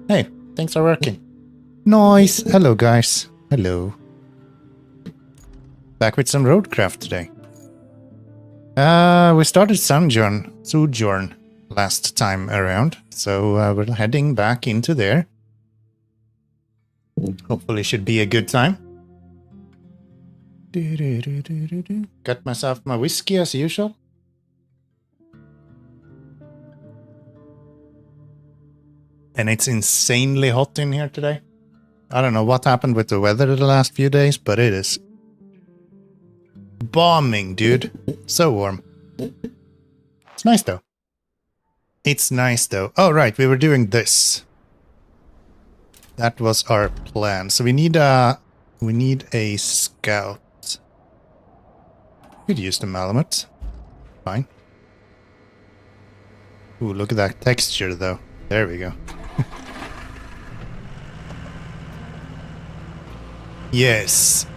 Hey, things are working. Nice. Hello, guys. Hello. Back with some Roadcraft today. We started Sojourn last time around, so we're heading back into there. Hopefully should be a good time. Got myself my whiskey as usual. And it's insanely hot in here today. I don't know what happened with the weather the last few days, but it is bombing, dude. So warm. It's nice though. It's nice though. Oh, right, we were doing this. That was our plan. So we need a scout. Could use the Malamute. Fine. Ooh, look at that texture though. There we go. Yes.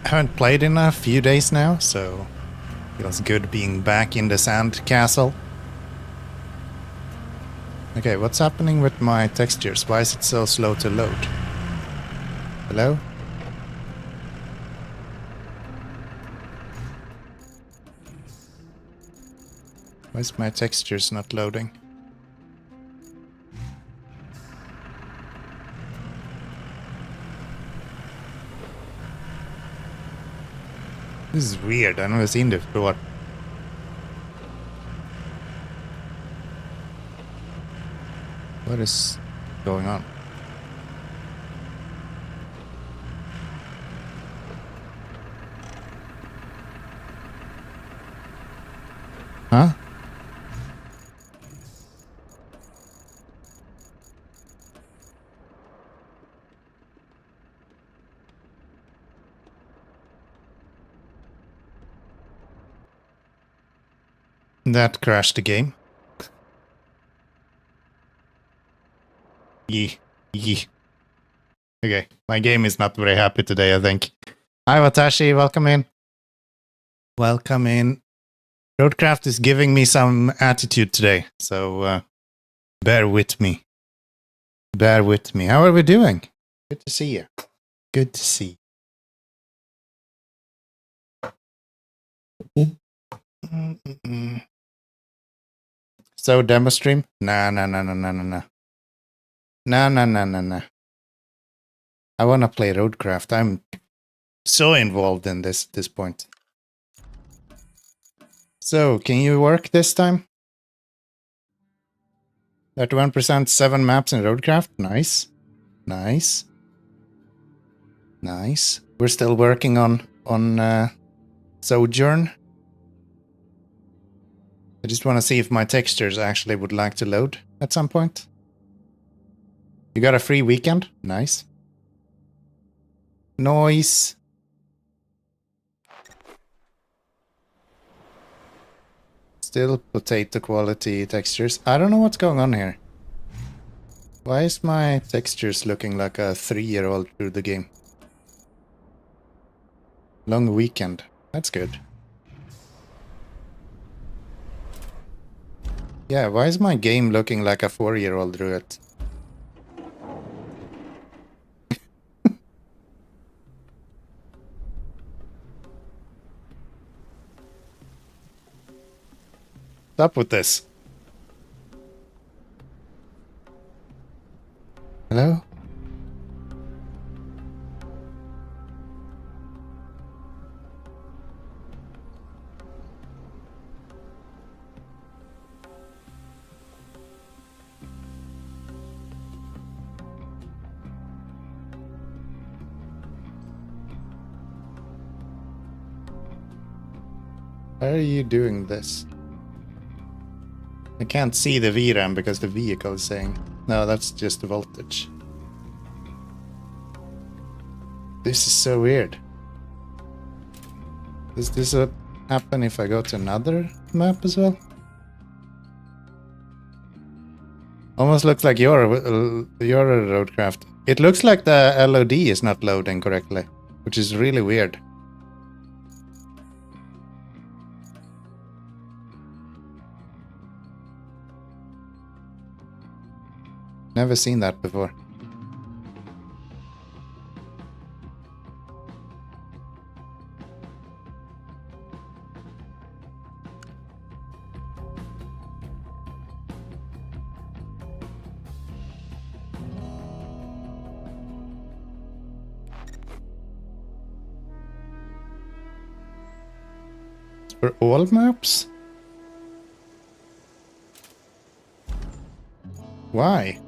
I haven't played in a few days now, so feels good being back in the sand castle. Okay, what's happening with my textures? Why is it so slow to load? Hello? Why is my textures not loading? This is weird, I've never seen this before. What is going on? Huh? That crashed the game. Yee. Okay, my game is not very happy today, I think. Hi, Watashi, welcome in. Welcome in. Roadcraft is giving me some attitude today, so bear with me. Bear with me. How are we doing? Good to see you. Good to see you. So, demo stream? Nah. Nah. I wanna play Roadcraft. I'm so involved in this point. So, can you work this time? 31%, 7 maps in Roadcraft. Nice. Nice. We're still working on Sojourn. I just want to see if my textures actually would like to load at some point. You got a free weekend? Nice. Noise. Still potato quality textures. I don't know what's going on here. Why is my textures looking like a 3-year-old through the game? Long weekend. That's good. Yeah, why is my game looking like a 4-year-old through it? What's up with this? Hello? Why are you doing this? I can't see the VRAM because the vehicle is saying... No, that's just the voltage. This is so weird. Does this happen if I go to another map as well? Almost looks like your Roadcraft. It looks like the LOD is not loading correctly, which is really weird. Never seen that before. For all maps? Why?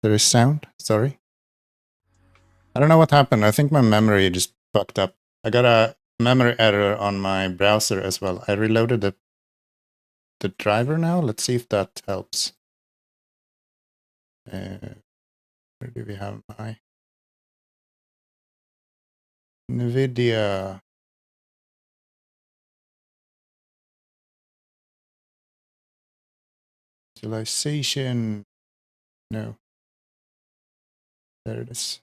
There is sound? Sorry. I don't know what happened. I think my memory just fucked up. I got a memory error on my browser as well. I reloaded the driver now. Let's see if that helps. Where do we have my NVIDIA? Visualization. No. There it is.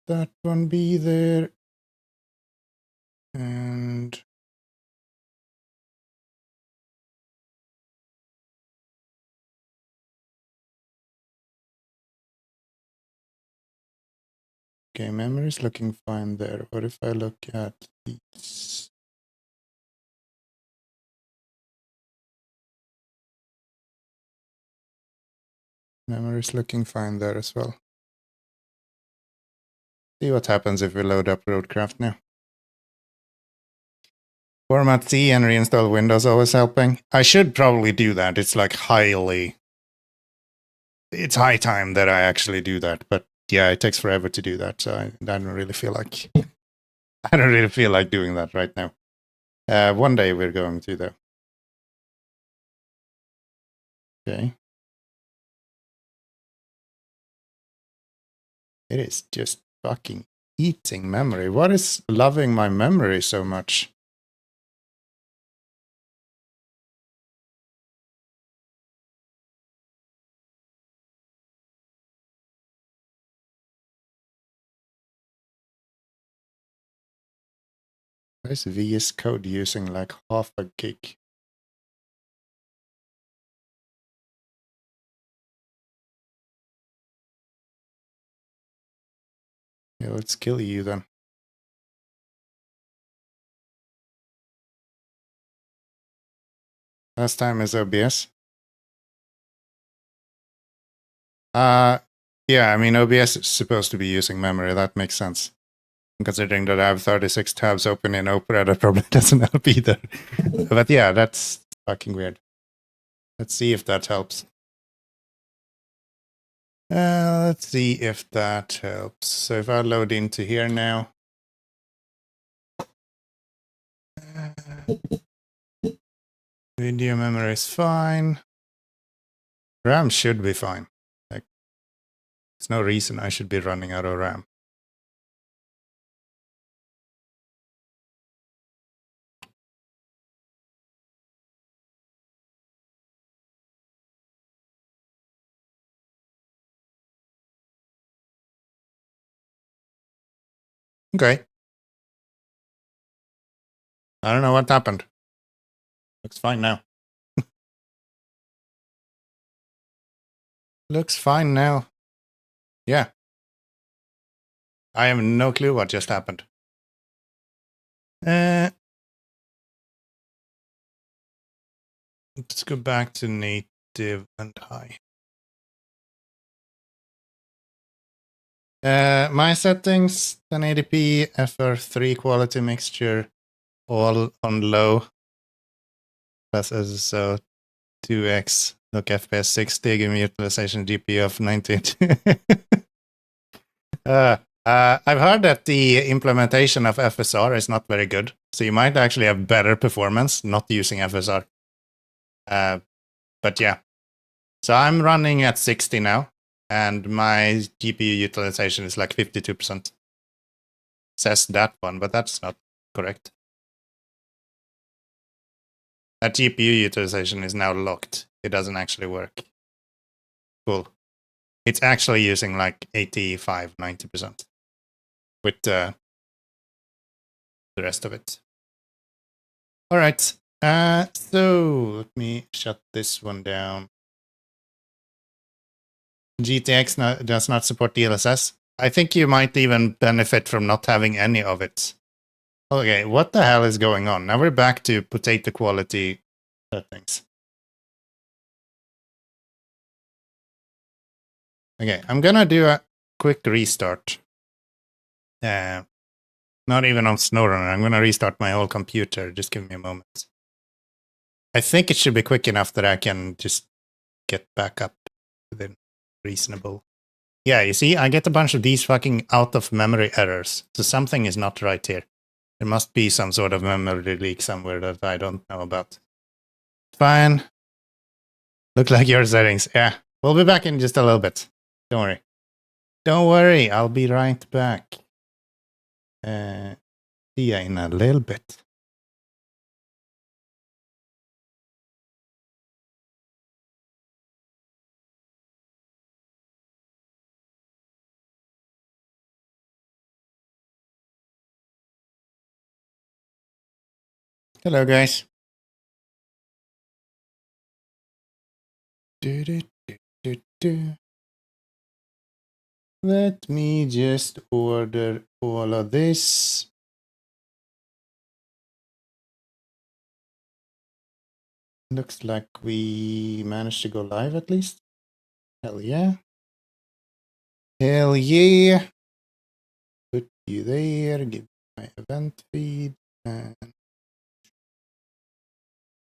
That one be there. And okay, memory is looking fine there. What if I look at these? Memory is looking fine there as well. See what happens if we load up Roadcraft now. Format C and reinstall Windows always helping. I should probably do that. It's like it's high time that I actually do that. But yeah, it takes forever to do that. So I don't really feel like doing that right now. One day we're going to though. Okay. It is just fucking eating memory. What is loving my memory so much? Why is VS Code using like half a gig? Yeah, let's kill you then. Last time is OBS. Yeah, I mean, OBS is supposed to be using memory. That makes sense. Considering that I have 36 tabs open in Opera, that probably doesn't help either. But yeah, that's fucking weird. Let's see if that helps. Let's see if that helps. So if I load into here now. Video memory is fine. RAM should be fine. Like, there's no reason I should be running out of RAM. Okay. I don't know what happened. Looks fine now. Looks fine now. Yeah. I have no clue what just happened. Let's go back to native and high. My settings, 1080p, FR3 quality mixture, all on low. Plus SSO 2x, look FPS 60, give me utilization GPU of 90. I've heard that the implementation of FSR is not very good, so you might actually have better performance not using FSR. But yeah, so I'm running at 60 now, and my GPU utilization is like 52%. Says that one, but that's not correct. That GPU utilization is now locked. It doesn't actually work. Cool. It's actually using like 85, 90% with the rest of it. All right. So let me shut this one down. GTX does not support DLSS. I think you might even benefit from not having any of it. Okay, what the hell is going on? Now we're back to potato quality settings. Okay, I'm gonna do a quick restart. Not even on SnowRunner. I'm gonna restart my whole computer. Just give me a moment. I think it should be quick enough that I can just get back up within reasonable. Yeah, you see, I get a bunch of these fucking out of memory errors. So something is not right here. There must be some sort of memory leak somewhere that I don't know about. Fine. Look like your settings. Yeah, we'll be back in just a little bit. Don't worry. Don't worry, I'll be right back. See ya in a little bit. Hello, guys. Let me just order all of this. Looks like we managed to go live at least. Hell yeah. Hell yeah. Put you there, give my event feed, and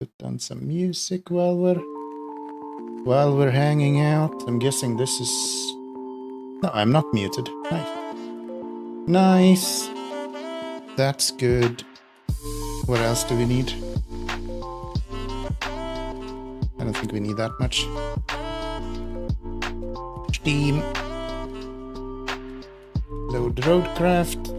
put on some music while we're hanging out. I'm guessing this is... No, I'm not muted. Nice. Nice. That's good. What else do we need? I don't think we need that much. Steam. Load Roadcraft.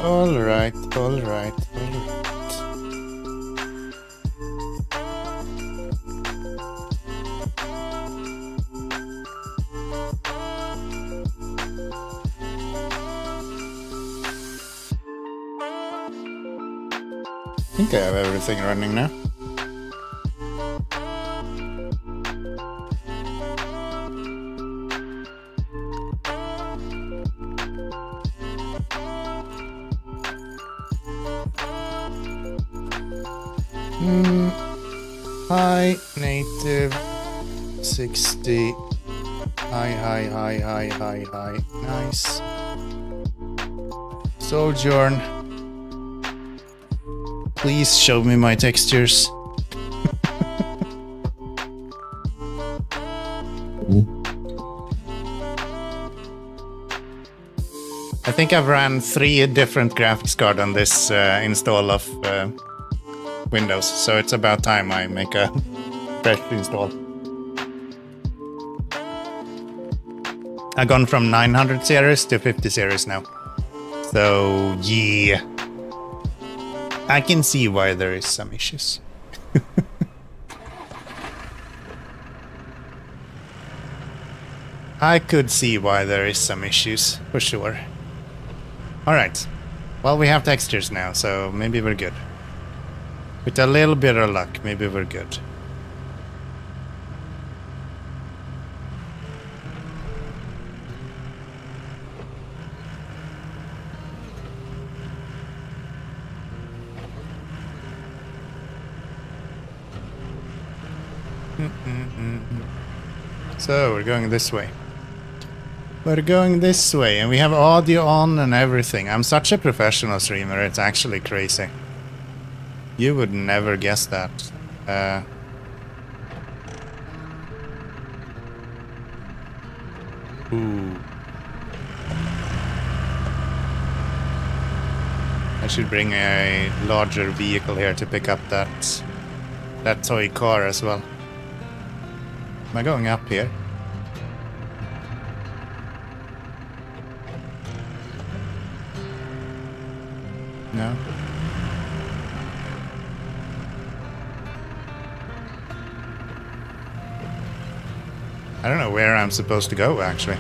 All right. I think I have everything running now. High native 60. High. Nice. Sojourn. Please show me my textures. I think I've ran 3 different graphics cards on this install of Windows, so it's about time I make a fresh install. I've gone from 900 series to 50 series now. So yeah, I can see why there is some issues. I could see why there is some issues, for sure. Alright, well, we have textures now, so maybe we're good. With a little bit of luck, maybe we're good. So, we're going this way. We're going this way, and we have audio on and everything. I'm such a professional streamer, it's actually crazy. You would never guess that. Ooh. I should bring a larger vehicle here to pick up that toy car as well. Am I going up here? No. I don't know where I'm supposed to go, actually.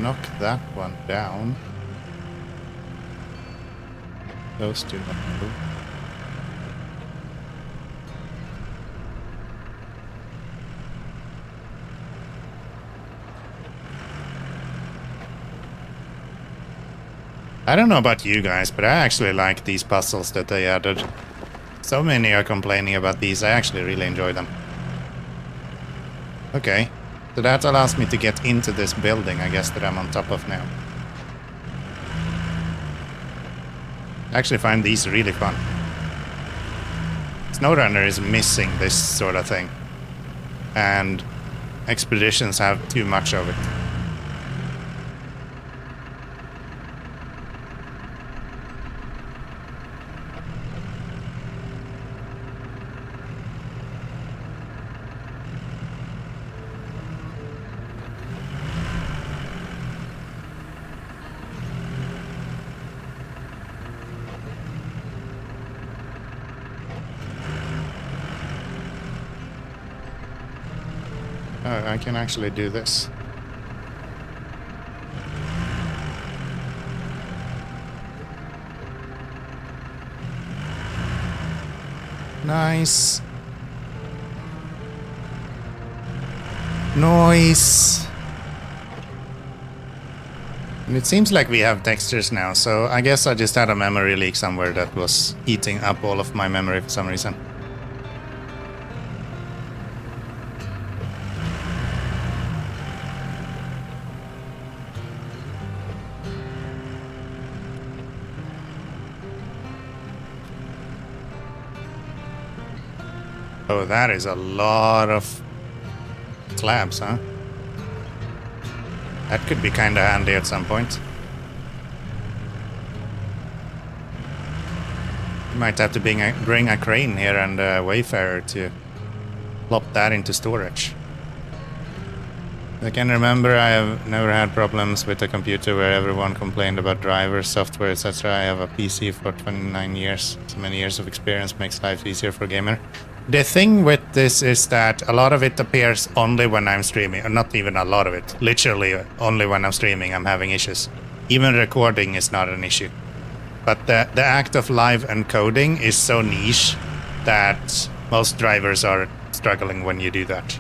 Knock that one down. Those two don't move. I don't know about you guys, but I actually like these puzzles that they added. So many are complaining about these. I actually really enjoy them. Okay. So that allows me to get into this building, I guess, that I'm on top of now. I actually find these really fun. SnowRunner is missing this sort of thing. And Expeditions have too much of it. Oh, I can actually do this. Nice. Noise. And it seems like we have textures now, so I guess I just had a memory leak somewhere that was eating up all of my memory for some reason. Oh, that is a lot of slabs, huh? That could be kinda handy at some point. You might have to bring a crane here and a Wayfarer to plop that into storage. I can remember I have never had problems with a computer where everyone complained about drivers, software, etc. I have a PC for 29 years. So many years of experience makes life easier for a gamer. The thing with this is that a lot of it appears only when I'm streaming, or not even a lot of it. Literally only when I'm streaming I'm having issues. Even recording is not an issue. But the act of live encoding is so niche that most drivers are struggling when you do that.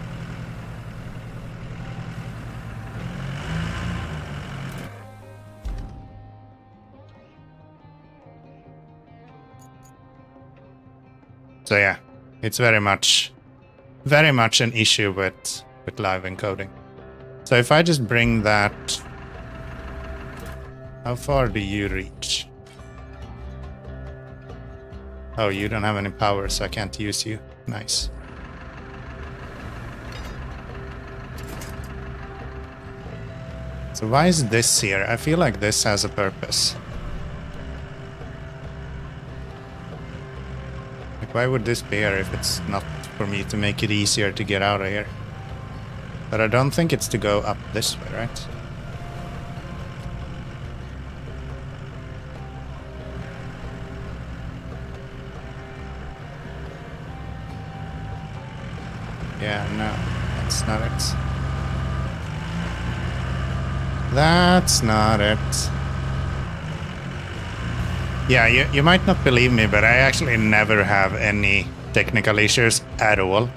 So yeah, it's very much an issue with live encoding. So if I just bring that, how far do you reach? Oh, you don't have any power, so I can't use you. Nice. So why is this here? I feel like this has a purpose. Like, why would this be here if it's not for me to make it easier to get out of here? But I don't think it's to go up this way, right? Yeah, no, that's not it. That's not it. Yeah, you might not believe me, but I actually never have any technical issues at all.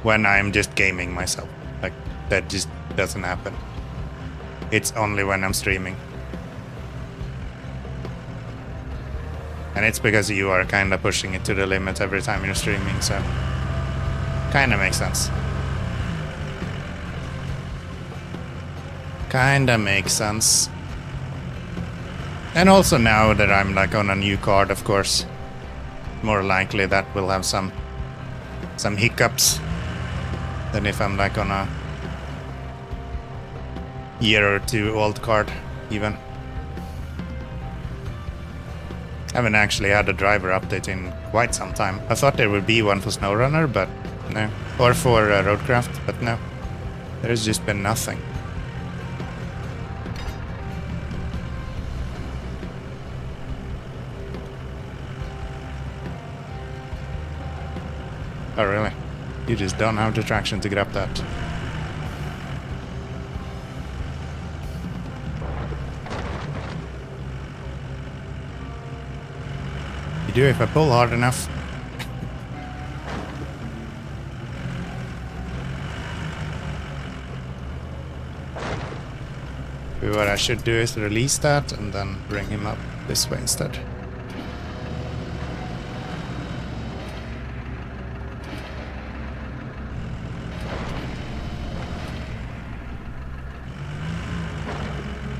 when I'm just gaming myself. Like, that just doesn't happen. It's only when I'm streaming. And it's because you are kind of pushing it to the limit every time you're streaming, so kind of makes sense. Kinda makes sense. And also now that I'm like on a new card, of course, more likely that will have some hiccups than if I'm like on a year or two old card even. I haven't actually had a driver update in quite some time. I thought there would be one for SnowRunner, but no. Or for Roadcraft, but no. There's just been nothing. Oh, really? You just don't have the traction to get up that. You do if I pull hard enough. What I should do is release that and then bring him up this way instead.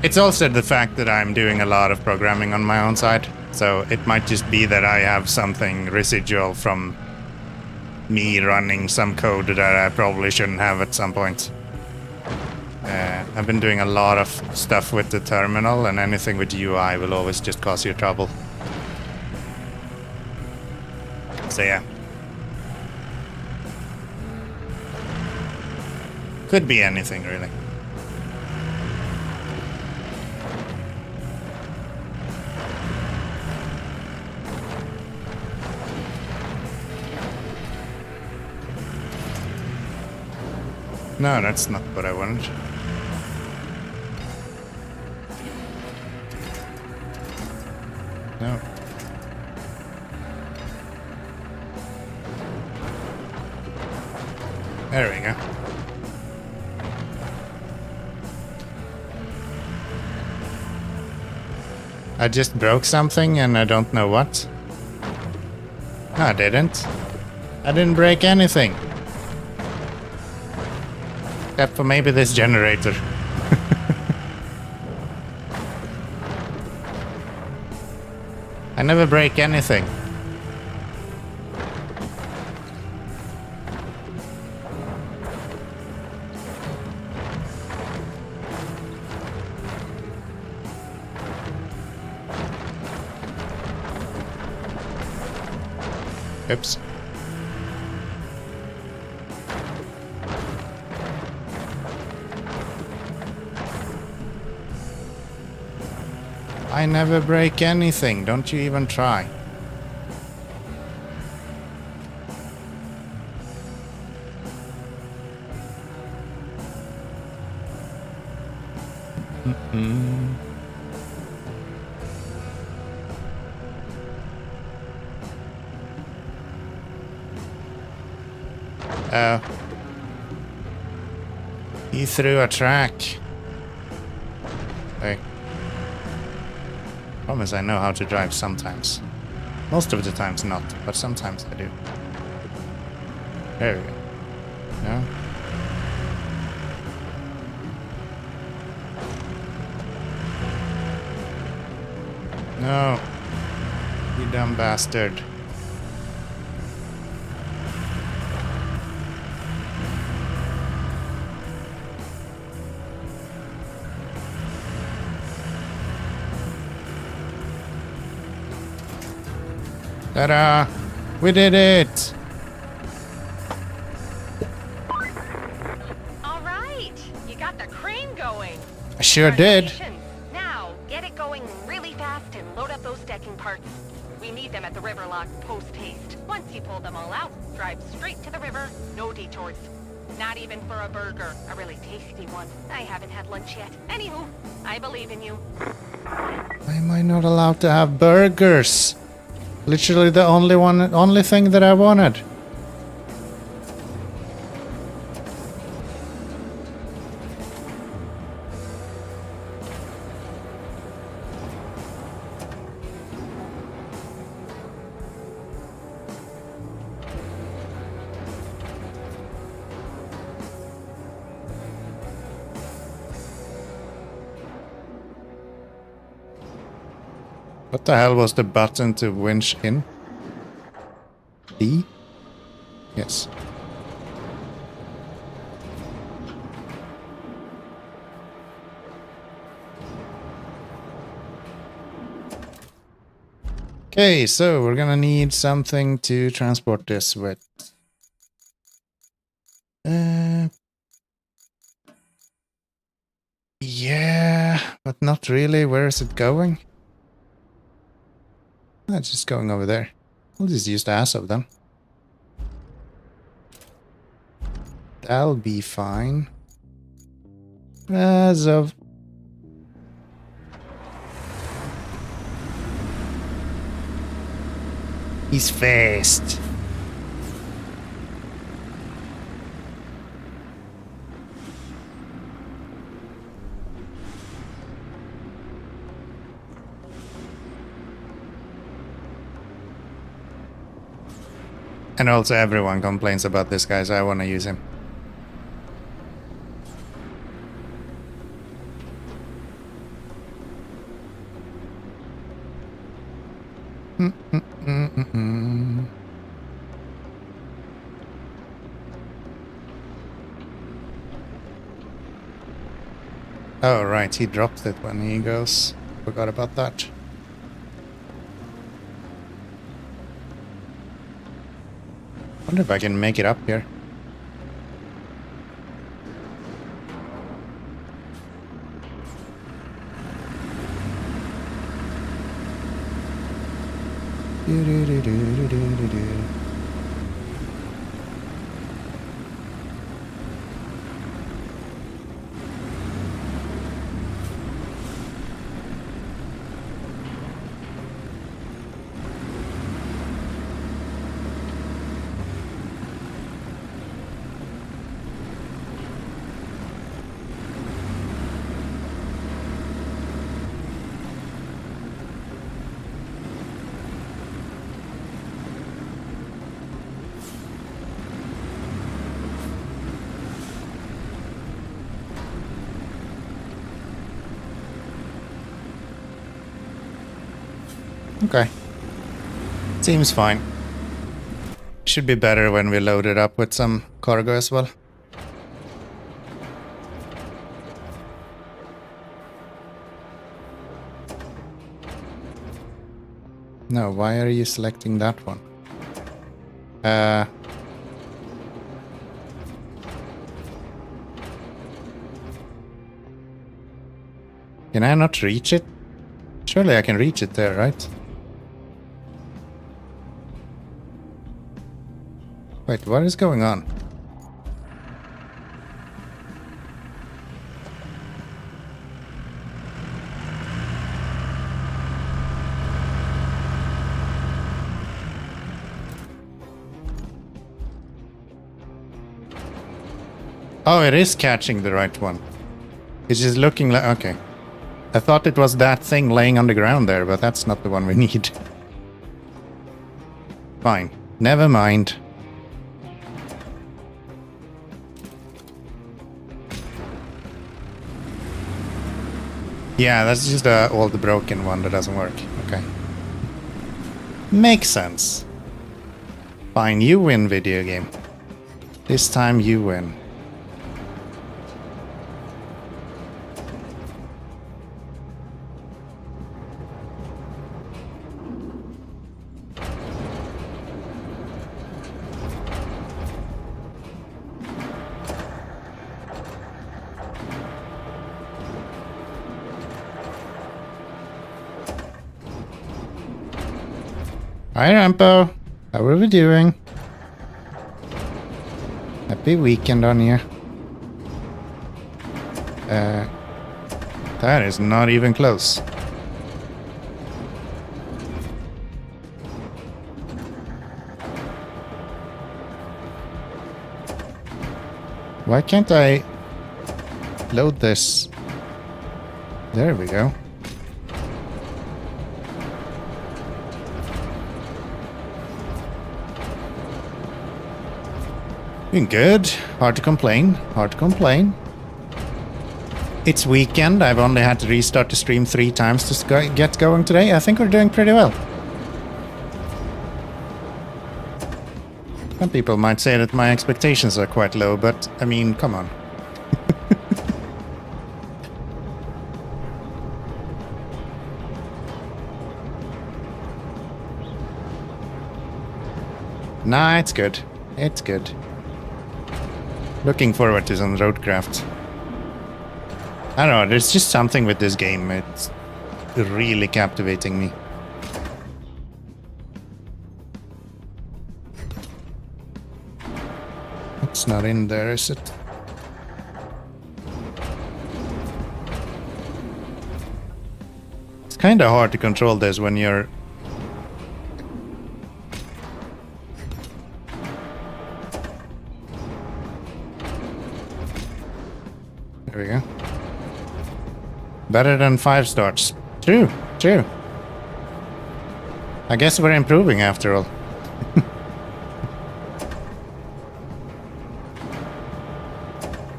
It's also the fact that I'm doing a lot of programming on my own side, so it might just be that I have something residual from me running some code that I probably shouldn't have at some point. I've been doing a lot of stuff with the terminal, and anything with UI will always just cause you trouble. So yeah. Could be anything, really. No, that's not what I wanted. No. There we go. I just broke something and I don't know what. No, I didn't. I didn't break anything. Except for maybe this generator. I never break anything. Oops. I never break anything, don't you even try. He threw a track. Hey. Promise I know how to drive sometimes. Most of the times not, but sometimes I do. There we go. No? No. You dumb bastard. Ta-da! We did it! All right, you got the crane going. I sure did. Now, get it going really fast and load up those decking parts. We need them at the river lock post-haste. Once you pull them all out, drive straight to the river, no detours. Not even for a burger, a really tasty one. I haven't had lunch yet. Anywho, I believe in you. Why am I not allowed to have burgers? Literally the only thing that I wanted. What the hell was the button to winch in? D? Yes. Okay, so we're gonna need something to transport this with. Yeah, but not really. Where is it going? It's just going over there. We'll just use the ass of them. That'll be fine. As of... He's fast. And also everyone complains about this guy, so I want to use him. Oh, right, he dropped it when he goes. Forgot about that. Wonder if I can make it up here. Okay. Seems fine. Should be better when we load it up with some cargo as well. No, why are you selecting that one? Can I not reach it? Surely I can reach it there, right? Wait, what is going on? Oh, it is catching the right one. It's just looking like... Okay. I thought it was that thing laying on the ground there, but that's not the one we need. Fine. Never mind. Yeah, that's just the old broken one that doesn't work. Okay. Makes sense. Fine, you win, video game. This time you win. Hi, Rampo. How are we doing? Happy weekend on you. That is not even close. Why can't I load this? There we go. Doing good. Hard to complain. Hard to complain. It's weekend. I've only had to restart the stream 3 times to get going today. I think we're doing pretty well. Some people might say that my expectations are quite low, but I mean, come on. Nah, it's good. It's good. Looking forward to some Roadcraft. I don't know, there's just something with this game. It's really captivating me. It's not in there, is it? It's kinda hard to control this when you're... There we go. Better than 5 starts. True, true. I guess we're improving after all.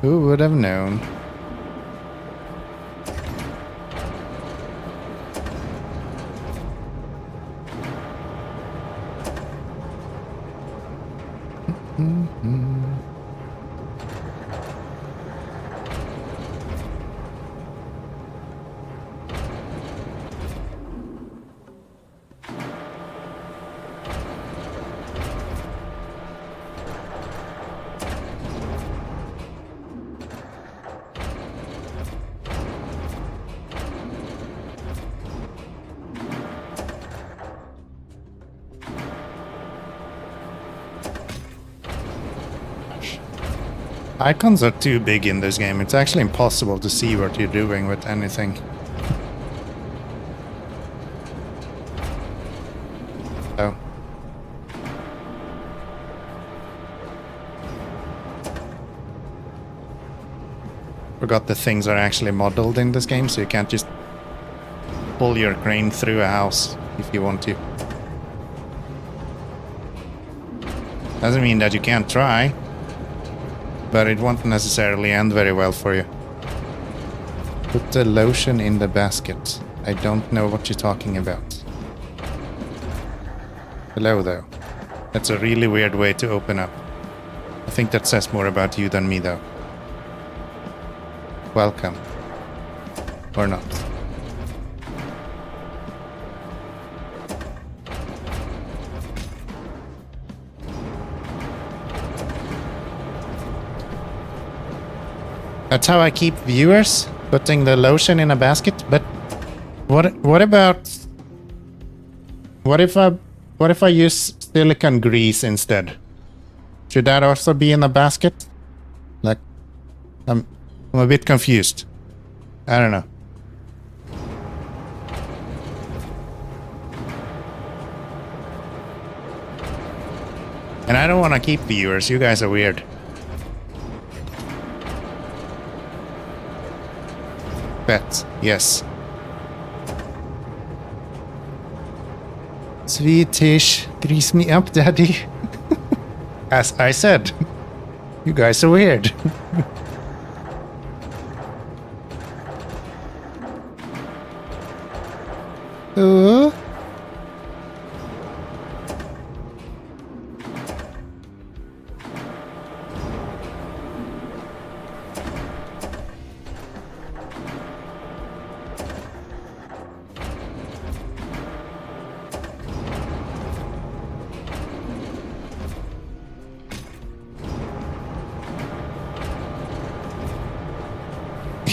Who would have known? Icons are too big in this game. It's actually impossible to see what you're doing with anything. Oh. Forgot that things are actually modeled in this game, so you can't just pull your crane through a house if you want to. Doesn't mean that you can't try, but it won't necessarily end very well for you. Put the lotion in the basket. I don't know what you're talking about. Hello, though. That's a really weird way to open up. I think that says more about you than me, though. Welcome. Or not. That's how I keep viewers, putting the lotion in a basket. But what about what if I use silicone grease instead? Should that also be in a basket? Like, I'm a bit confused. I don't know. And I don't want to keep viewers. You guys are weird. Pets, yes. Swedish, grease me up, daddy. As I said, you guys are weird.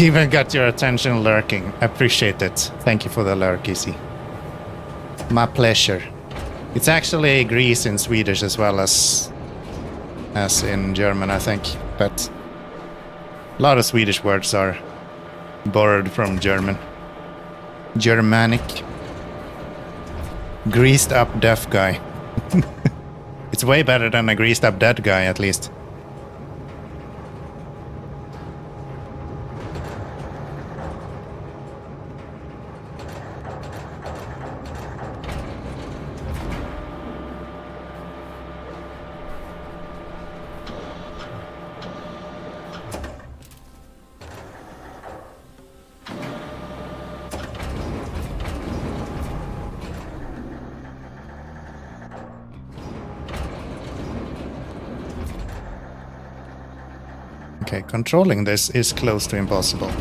Even got your attention lurking. Appreciate it. Thank you for the lurk, Easy. My pleasure. It's actually grease in Swedish as well as in German, I think. But a lot of Swedish words are borrowed from German. Germanic. Greased up deaf guy. It's way better than a greased up dead guy, at least. Okay, controlling this is close to impossible.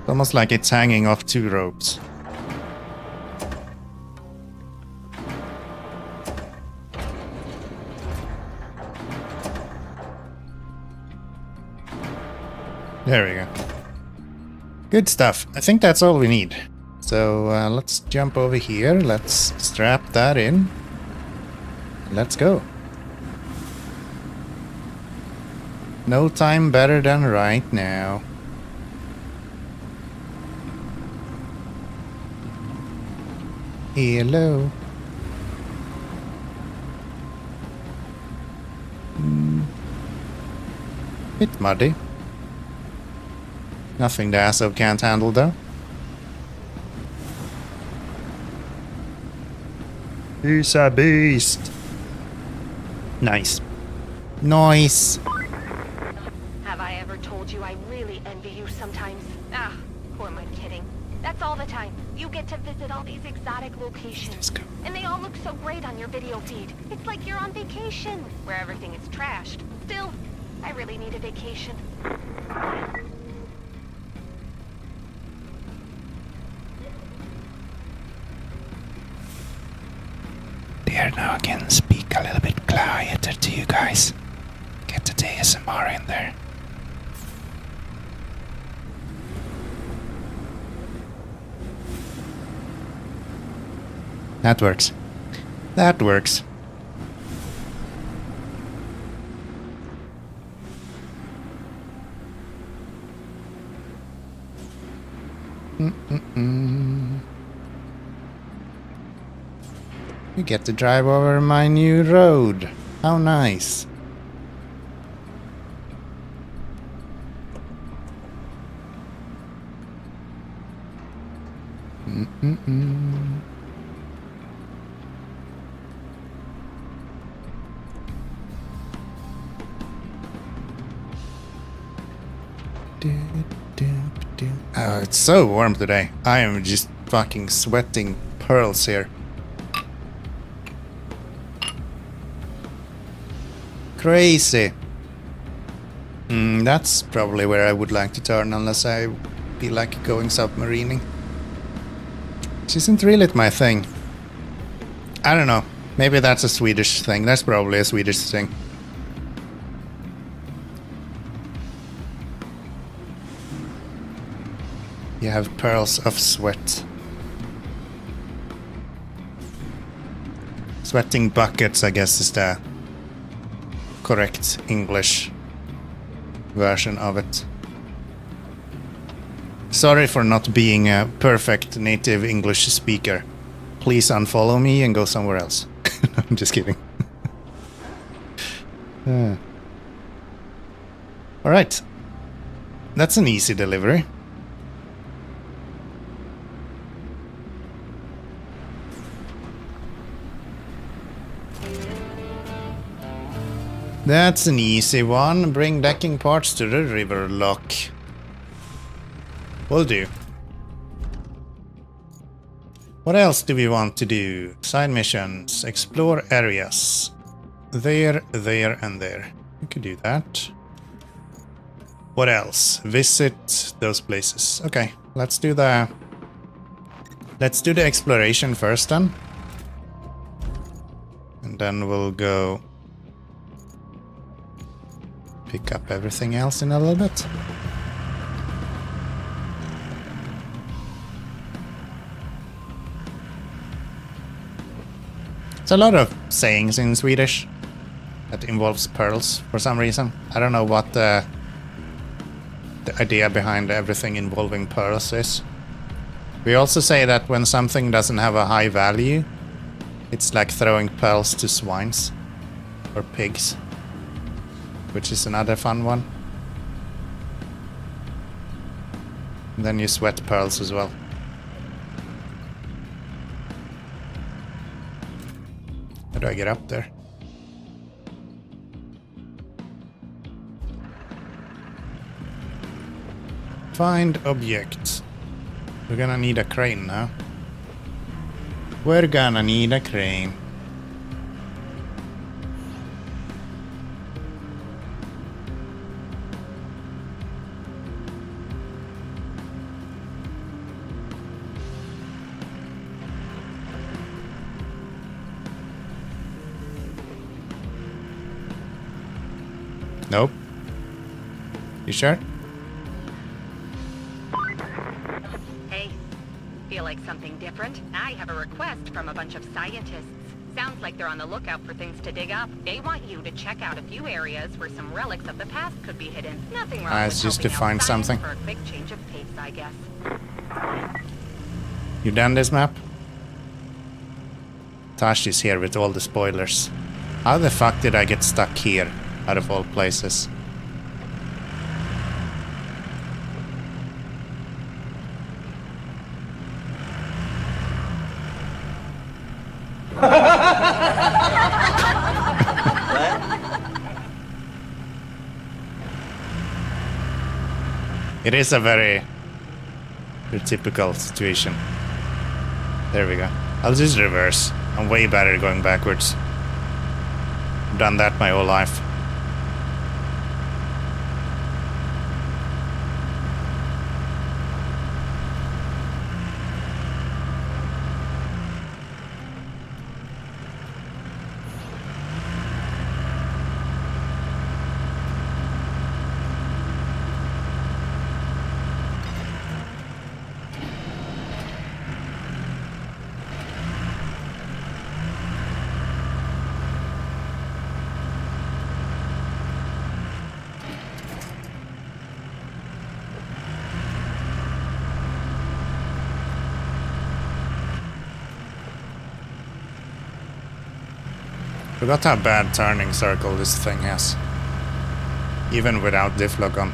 Almost like it's hanging off two ropes. There we go. Good stuff. I think that's all we need. So let's jump over here. Let's strap that in. Let's go. No time better than right now. Hello. Bit muddy. Nothing the ASO can't handle though. He's a beast. Nice. Nice. Have I ever told you I really envy you sometimes? Ah, who am I kidding? That's all the time. You get to visit all these exotic locations. And they all look so great on your video feed. It's like you're on vacation, where everything is trashed. Still, I really need a vacation. Here now I can speak a little bit quieter to you guys. Get the ASMR in there. That works. That works. You get to drive over my new road. How nice. Oh, it's so warm today. I am just fucking sweating pearls here. Crazy. That's probably where I would like to turn unless I feel like going submarining. Which isn't really my thing. I don't know. Maybe that's a Swedish thing. That's probably a Swedish thing. You have pearls of sweat. Sweating buckets, I guess, is the correct English version of it. Sorry for not being a perfect native English speaker. Please unfollow me and go somewhere else. I'm just kidding. Alright. That's an easy delivery. That's an easy one. Bring decking parts to the river lock. Will do. What else do we want to do? Side missions. Explore areas. There, there, and there. We could do that. What else? Visit those places. Okay, let's do the exploration first then. And then we'll go pick up everything else in a little bit. It's a lot of sayings in Swedish that involves pearls for some reason. I don't know what the idea behind everything involving pearls is. We also say that when something doesn't have a high value, it's like throwing pearls to swines or pigs, which is another fun one. And then you sweat pearls as well. How do I get up there? Find object. We're gonna need a crane now. We're gonna need a crane. Nope. You sure? Hey, feel like something different? I have a request from a bunch of scientists. Sounds like they're on the lookout for things to dig up. They want you to check out a few areas where some relics of the past could be hidden. Nothing wrong with It's just to helping out find science something. for a quick change of pace, I guess. You done this map? Tashi's here with all the spoilers. How the fuck did I get stuck here, out of all places? It is a very typical situation. There we go. I'll just reverse. I'm way better going backwards. I've done that my whole life. Forgot how bad turning circle this thing has. Even without diff lock on.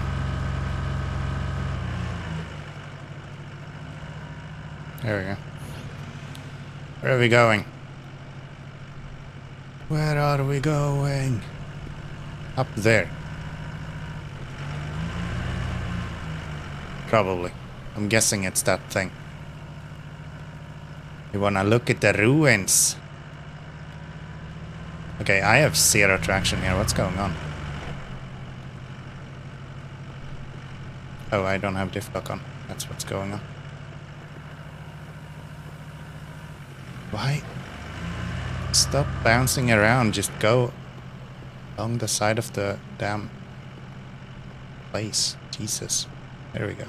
There we go. Where are we going? Where are we going? Up there. Probably. I'm guessing it's that thing. We wanna look at the ruins. Okay, I have zero traction here. What's going on? Oh, I don't have diff lock on. That's what's going on. Why? Stop bouncing around. Just go along the side of the damn place. Jesus. There we go.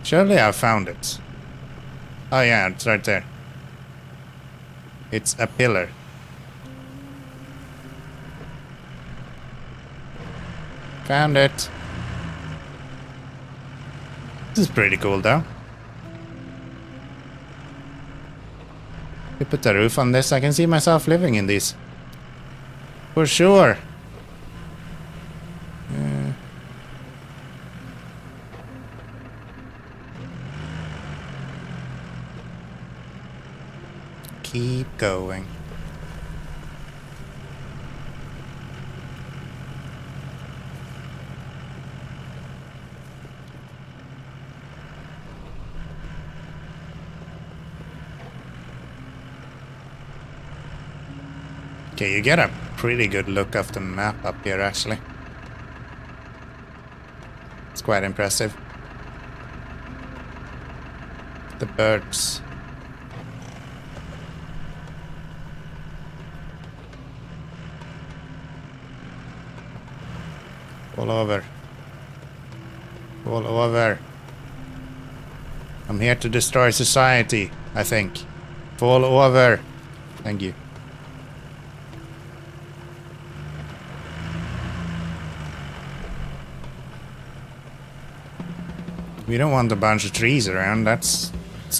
Surely I found it. Oh yeah, it's right there. It's a pillar. Found it. This is pretty cool though. We put the roof on this. I can see myself living in these. For sure. Keep going. Okay, you get a pretty good look of the map up here actually. It's quite impressive. The birds. Fall over. Fall over. I'm here to destroy society, I think. Fall over. Thank you. We don't want a bunch of trees around. It's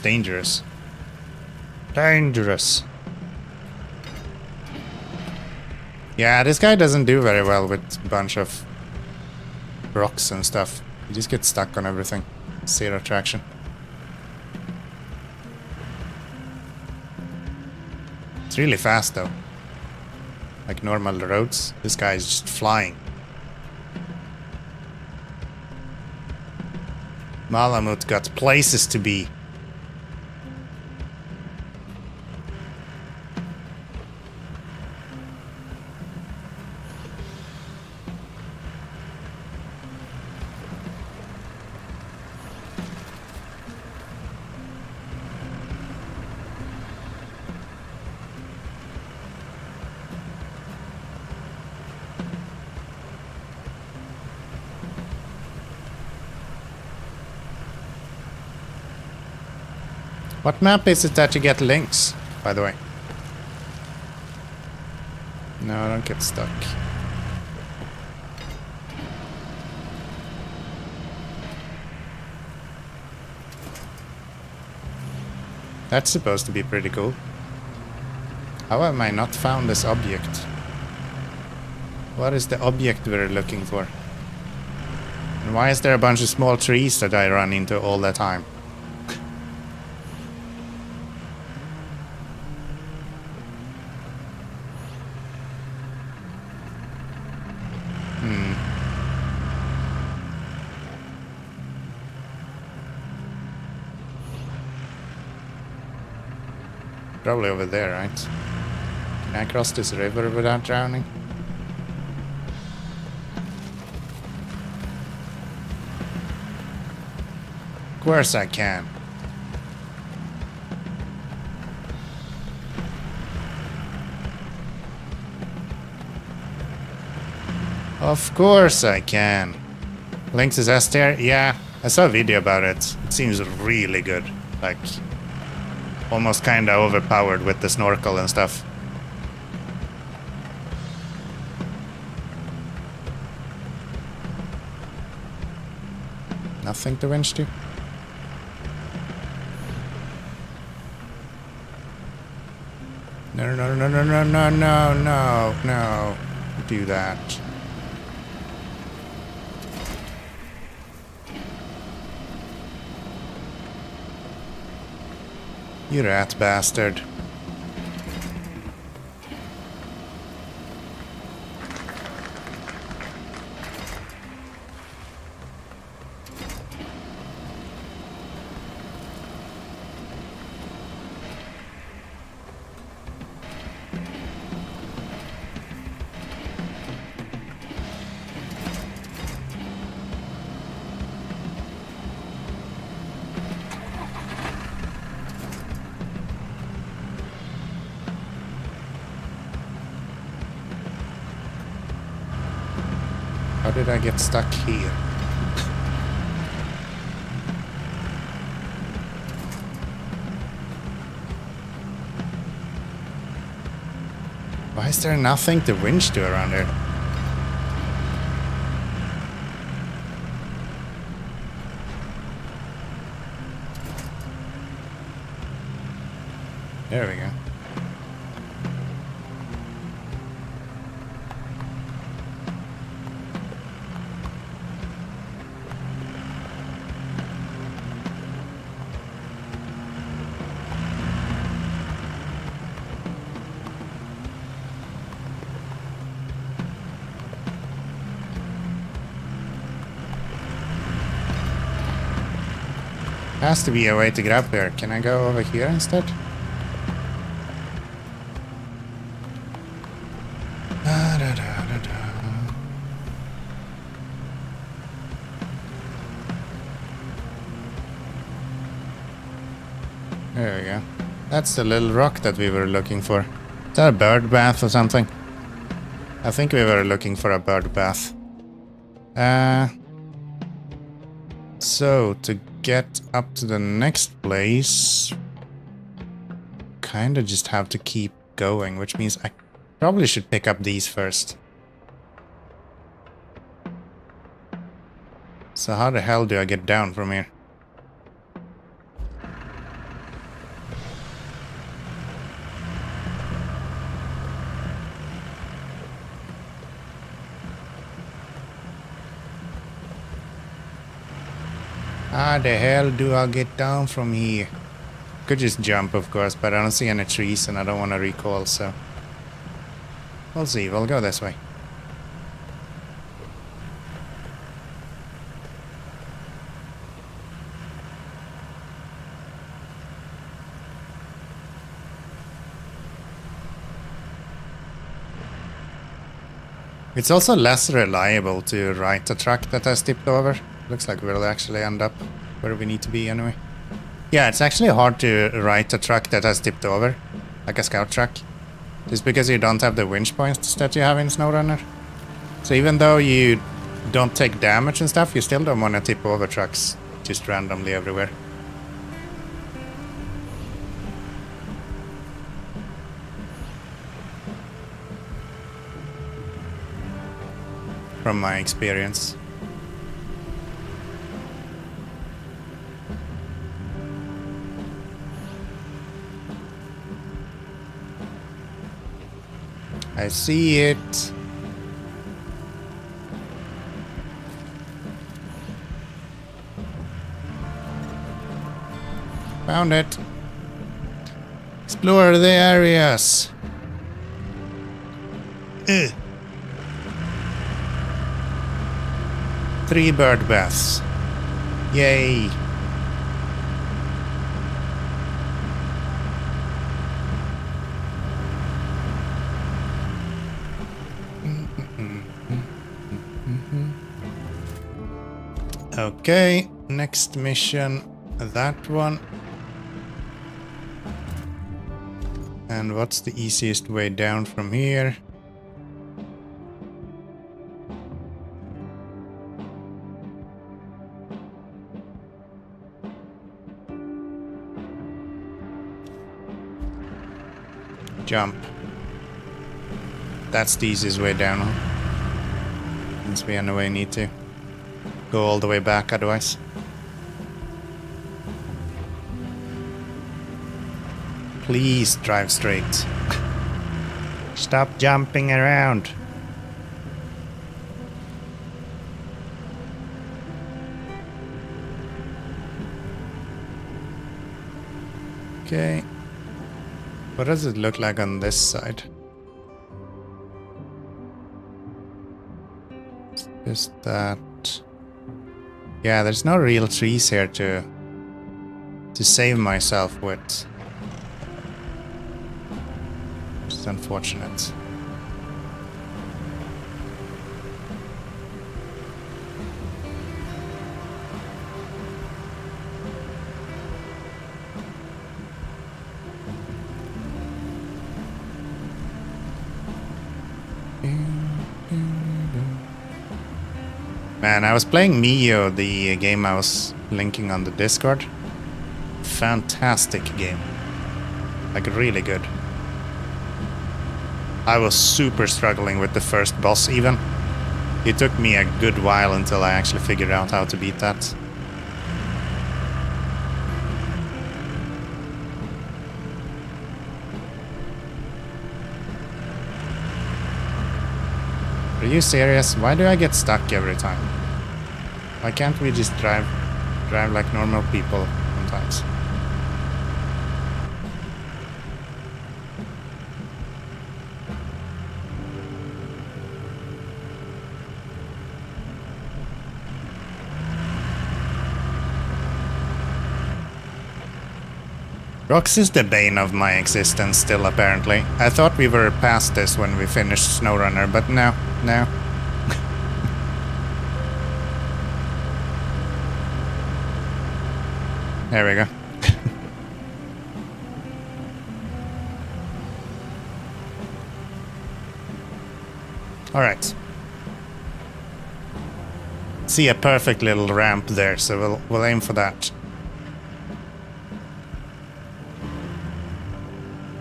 dangerous. Dangerous. Yeah, this guy doesn't do very well with a bunch of rocks and stuff. You just get stuck on everything. Zero traction. It's really fast though. Like normal roads. This guy is just flying. Malamut got places to be. What map is it that you get links, by the way? No, I don't get stuck. That's supposed to be pretty cool. How have I not found this object? What is the object we're looking for? And why is there a bunch of small trees that I run into all the time? Probably over there, right? Can I cross this river without drowning? Of course I can. Of course I can. Links is S tier? Yeah, I saw a video about it. It seems really good. Like, almost kinda overpowered with the snorkel and stuff. Nothing to winch to? No, no, no, no, no, no, no, no, no. Do that. You rat bastard. How did I get stuck here? Why is there nothing to winch to around here? There we go. Has to be a way to get up there. Can I go over here instead? There we go. That's the little rock that we were looking for. Is that a bird bath or something? I think we were looking for a bird bath. So, to get up to the next place, kinda just have to keep going, which means I probably should pick up these first. So how the hell do I get down from here? How the hell do I get down from here? Could just jump, of course, but I don't see any trees and I don't want to recall, so... We'll see, we'll go this way. It's also less reliable to ride a truck that has tipped over. Looks like we'll actually end up where we need to be anyway. Yeah, it's actually hard to ride a truck that has tipped over, like a scout truck. Just because you don't have the winch points that you have in SnowRunner. So even though you don't take damage and stuff, you still don't want to tip over trucks just randomly everywhere. from my experience. I see it. Found it. Explore the areas. Ugh. 3 bird baths. Yay. Okay, next mission, that one. And what's the easiest way down from here? Jump. That's the easiest way down. Since we anyway need to go all the way back otherwise. Please drive straight. Stop jumping around. Okay. What does it look like on this side? Just that. Yeah, there's no real trees here to save myself with. It's unfortunate. Man, I was playing Mio, the game I was linking on the Discord. Fantastic game. Like, really good. I was super struggling with the first boss even. It took me a good while until I actually figured out how to beat that. Are you serious? Why do I get stuck every time? Why can't we just drive like normal people sometimes? Rocks is the bane of my existence still, apparently. I thought we were past this when we finished SnowRunner, but no. There we go. Alright. See a perfect little ramp there, so we'll aim for that.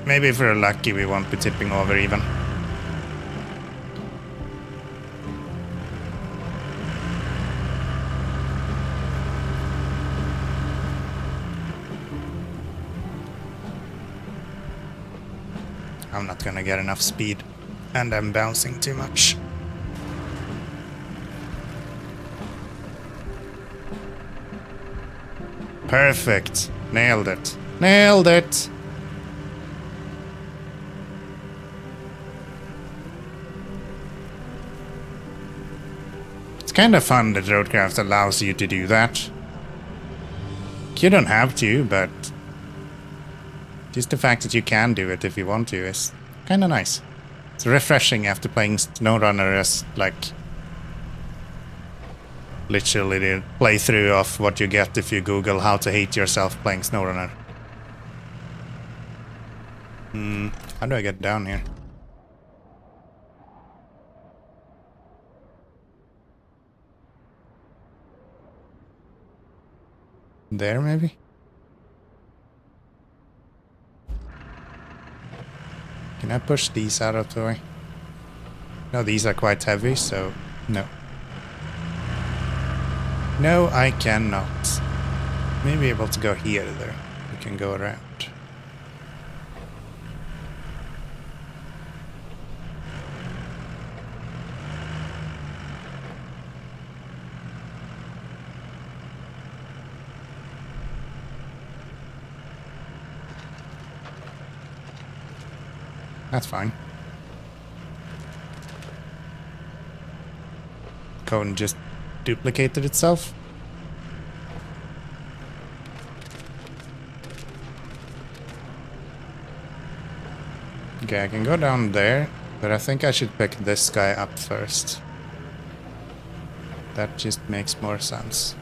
Maybe if we're lucky we won't be tipping over even. I'm not gonna get enough speed, and I'm bouncing too much. Perfect. Nailed it. Nailed it! It's kind of fun that Roadcraft allows you to do that. You don't have to, but just the fact that you can do it if you want to is kind of nice. It's refreshing after playing SnowRunner as, like, literally the playthrough of what you get if you Google how to hate yourself playing SnowRunner. How do I get down here? There, maybe? Can I push these out of the way? No, these are quite heavy, so No. No, I cannot. Maybe able to go here there. We can go around. That's fine. Code just duplicated itself. Okay, I can go down there, but I think I should pick this guy up first. That just makes more sense.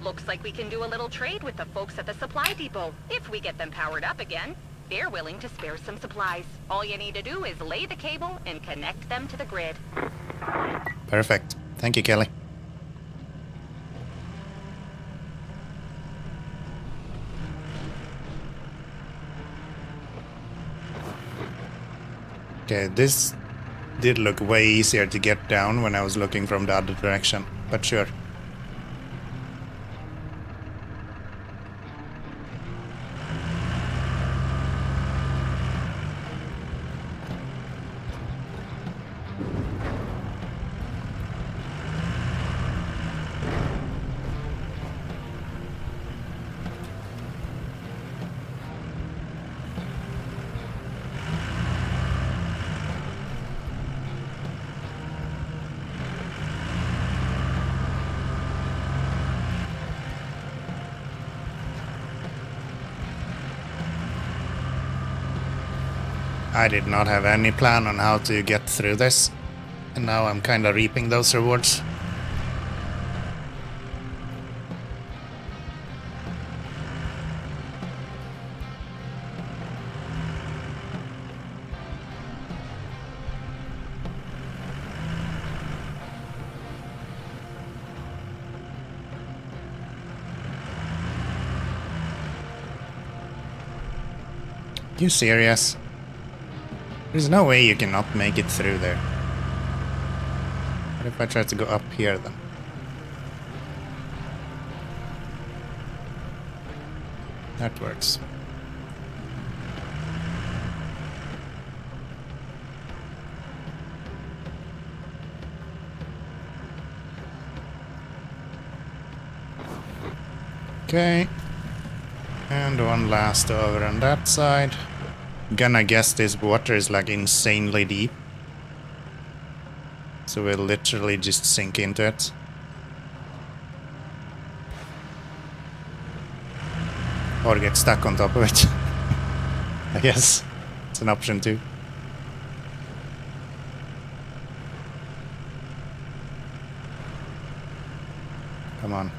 Looks like we can do a little trade with the folks at the supply depot. If we get them powered up again, they're willing to spare some supplies. All you need to do is lay the cable and connect them to the grid. Perfect. Thank you, Kelly. Okay, this did look way easier to get down when I was looking from the other direction, but sure. I did not have any plan on how to get through this, and now I'm kind of reaping those rewards. You serious? There's no way you cannot make it through there. What if I try to go up here then? That works. Okay. And one last over on that side. Gonna guess this water is like insanely deep. So we'll literally just sink into it. Or get stuck on top of it. I guess it's an option too. Come on.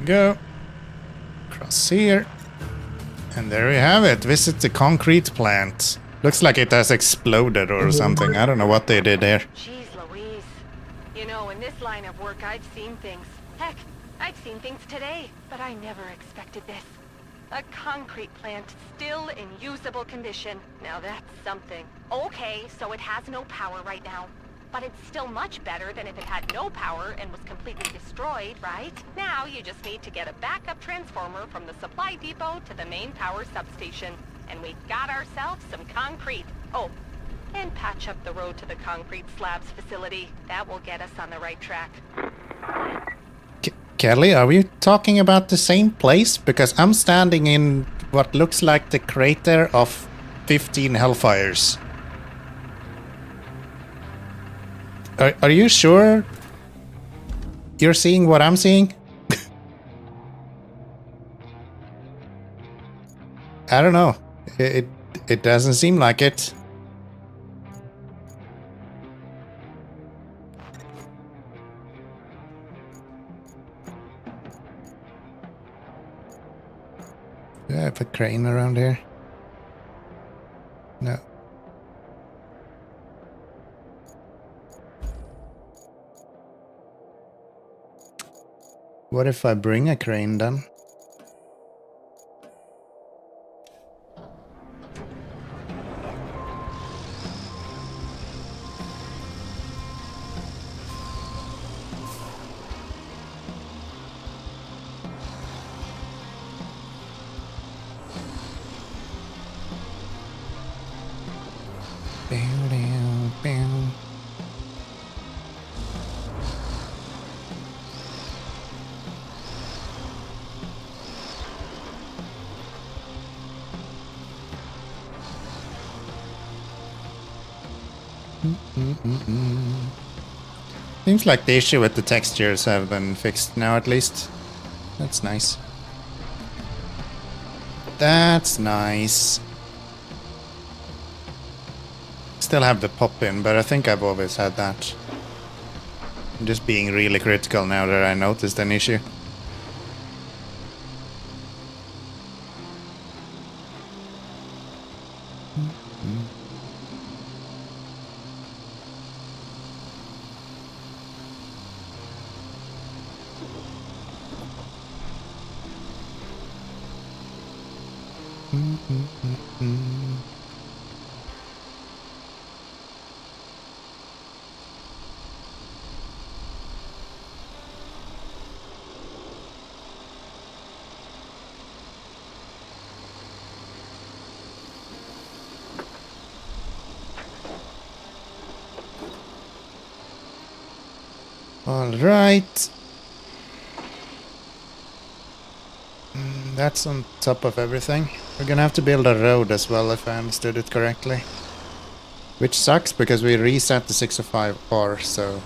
Go across here, and there we have it. Visit the concrete plant. Looks like it has exploded or something. I don't know what they did there. Jeez Louise. You know, in this line of work, I've seen things. Heck, I've seen things today, but I never expected this. A concrete plant still in usable condition. Now that's something. Okay, so it has no power right now. But it's still much better than if it had no power and was completely destroyed, right? Now you just need to get a backup transformer from the supply depot to the main power substation. And we got ourselves some concrete. Oh, and patch up the road to the concrete slabs facility. That will get us on the right track. Kelly, are we talking about the same place? Because I'm standing in what looks like the crater of 15 Hellfires. Are you sure you're seeing what I'm seeing? I don't know. It doesn't seem like it. Do I have a crane around here? No. What if I bring a crane then? Seems like the issue with the textures have been fixed now at least. That's nice. That's nice. Still have the pop in, but I think I've always had that. I'm just being really critical now that I noticed an issue. All right. That's on top of everything. We're gonna have to build a road as well, if I understood it correctly. Which sucks because we reset the 605R, so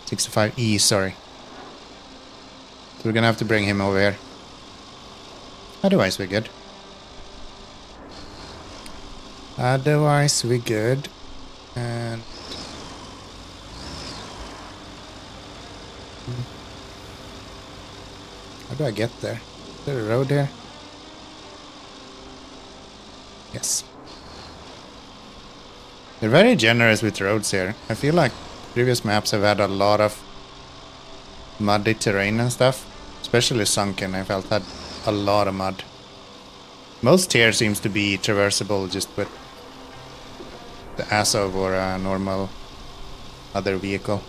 605E, sorry. So we're gonna have to bring him over here. Otherwise we're good. Otherwise we're good. And how do I get there? Is there a road here? Yes. They're very generous with roads here. I feel like previous maps have had a lot of muddy terrain and stuff. Especially Sunken, I felt had a lot of mud. Most here seems to be traversable just with the ASOV or a normal other vehicle.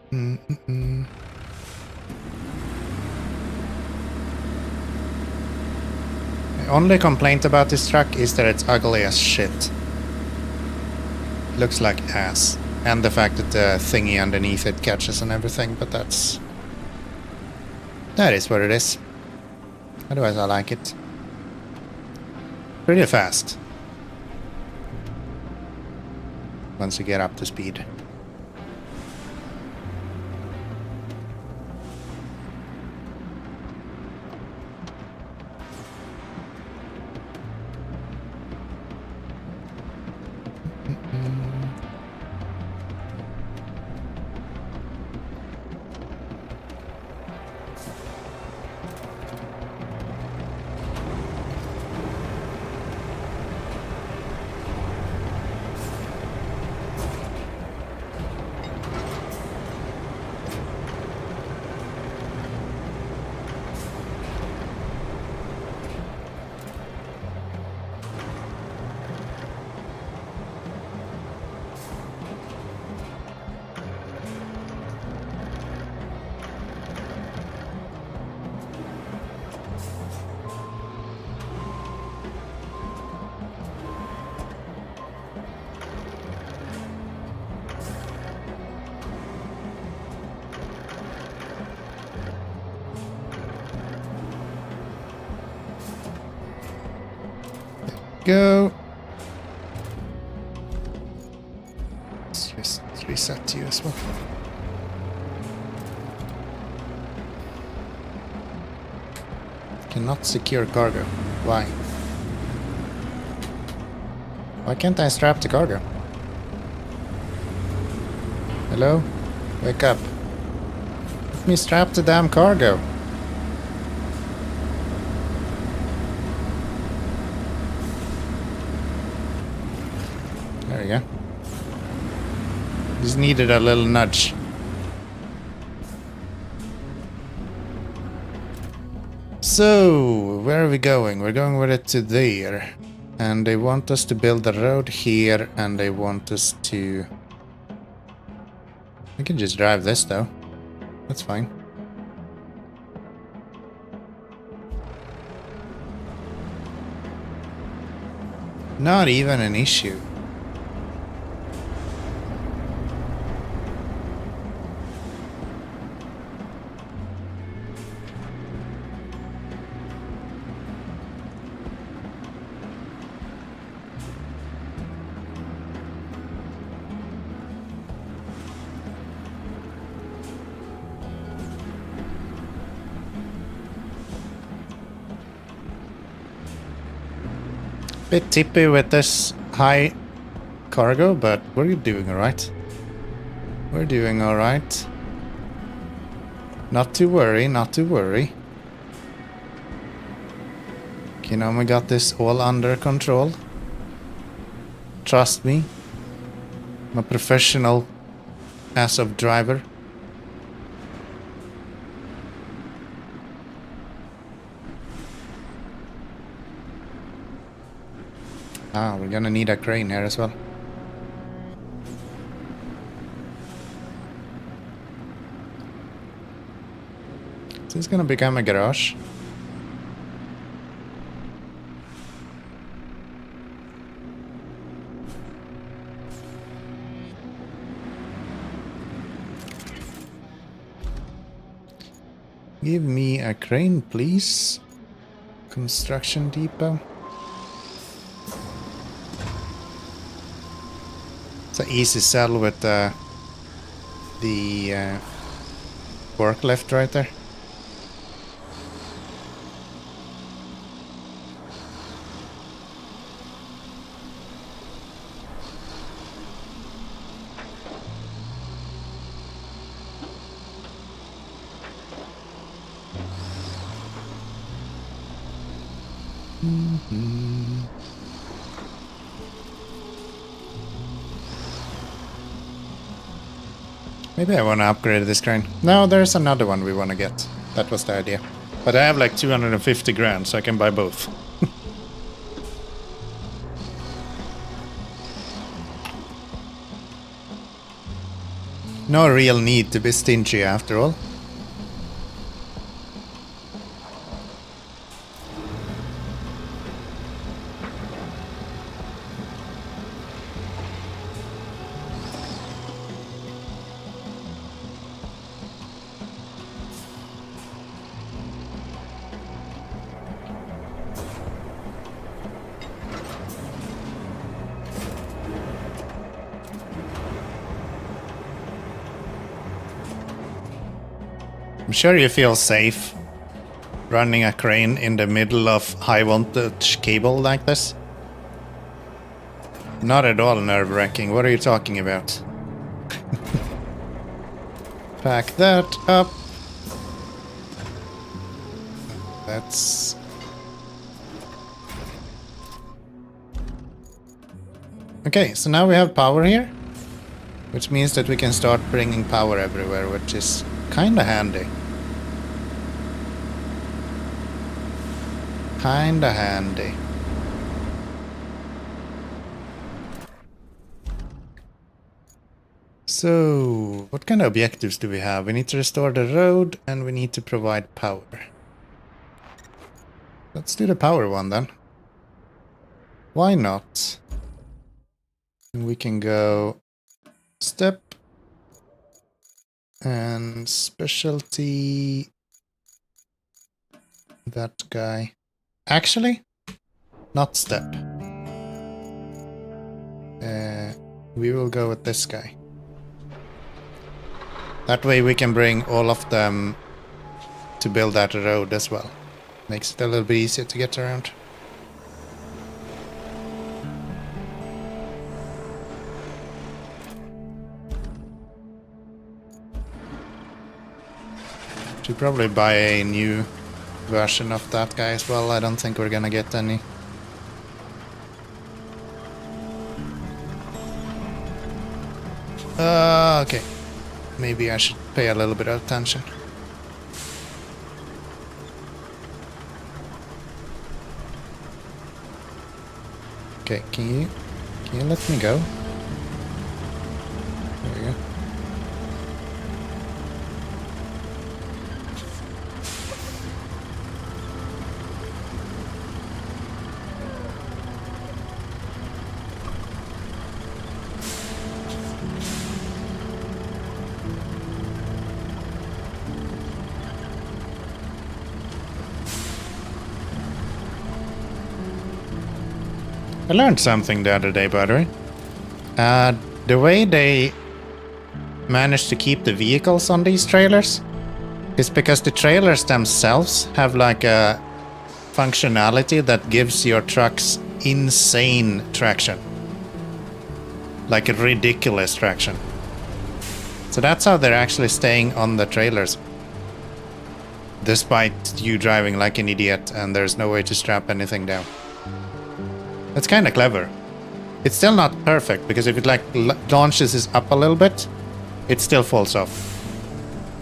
My only complaint about this truck is that it's ugly as shit. Looks like ass. And the fact that the thingy underneath it catches and everything, but that is what it is. Otherwise I like it. Pretty fast. Once you get up to speed. go. Let's just reset you as well. Cannot secure cargo. Why? Why can't I strap the cargo? Hello? Wake up. Let me strap the damn cargo. There we go. Just needed a little nudge. So, where are we going? We're going with it to there. And they want us to build a road here, and they want us to... We can just drive this though. That's fine. Not even an issue. Bit tippy with this high cargo, but we're doing alright. We're doing alright. Not to worry, not to worry. Keanomy got this all under control. Trust me. I'm a professional as of driver. Ah, we're gonna need a crane here as well. Is this gonna become a garage? Give me a crane, please. Construction depot. It's an easy sell with the forklift right there. Maybe I want to upgrade this crane. No, there's another one we want to get. That was the idea. But I have like 250 grand, so I can buy both. No real need to be stingy after all. I'm sure you feel safe running a crane in the middle of high voltage cable like this. Not at all nerve-wracking. What are you talking about? Pack that up. That's... Okay, so now we have power here, which means that we can start bringing power everywhere, which is kinda handy. Kinda handy. So, what kind of objectives do we have? We need to restore the road and we need to provide power. Let's do the power one then. Why not? And we can go step and specialty. That guy. Actually, not step. We will go with this guy. That way we can bring all of them to build that road as well. Makes it a little bit easier to get around. Should probably buy a new version of that guy as well. I don't think we're gonna get any. Okay. Maybe I should pay a little bit of attention. Okay, can you let me go? There you go. I learned something the other day, by the way. The way they managed to keep the vehicles on these trailers is because the trailers themselves have like a functionality that gives your trucks insane traction. Like a ridiculous traction. So that's how they're actually staying on the trailers. Despite you driving like an idiot and there's no way to strap anything down. That's kind of clever. It's still not perfect, because if it like launches this up a little bit, it still falls off.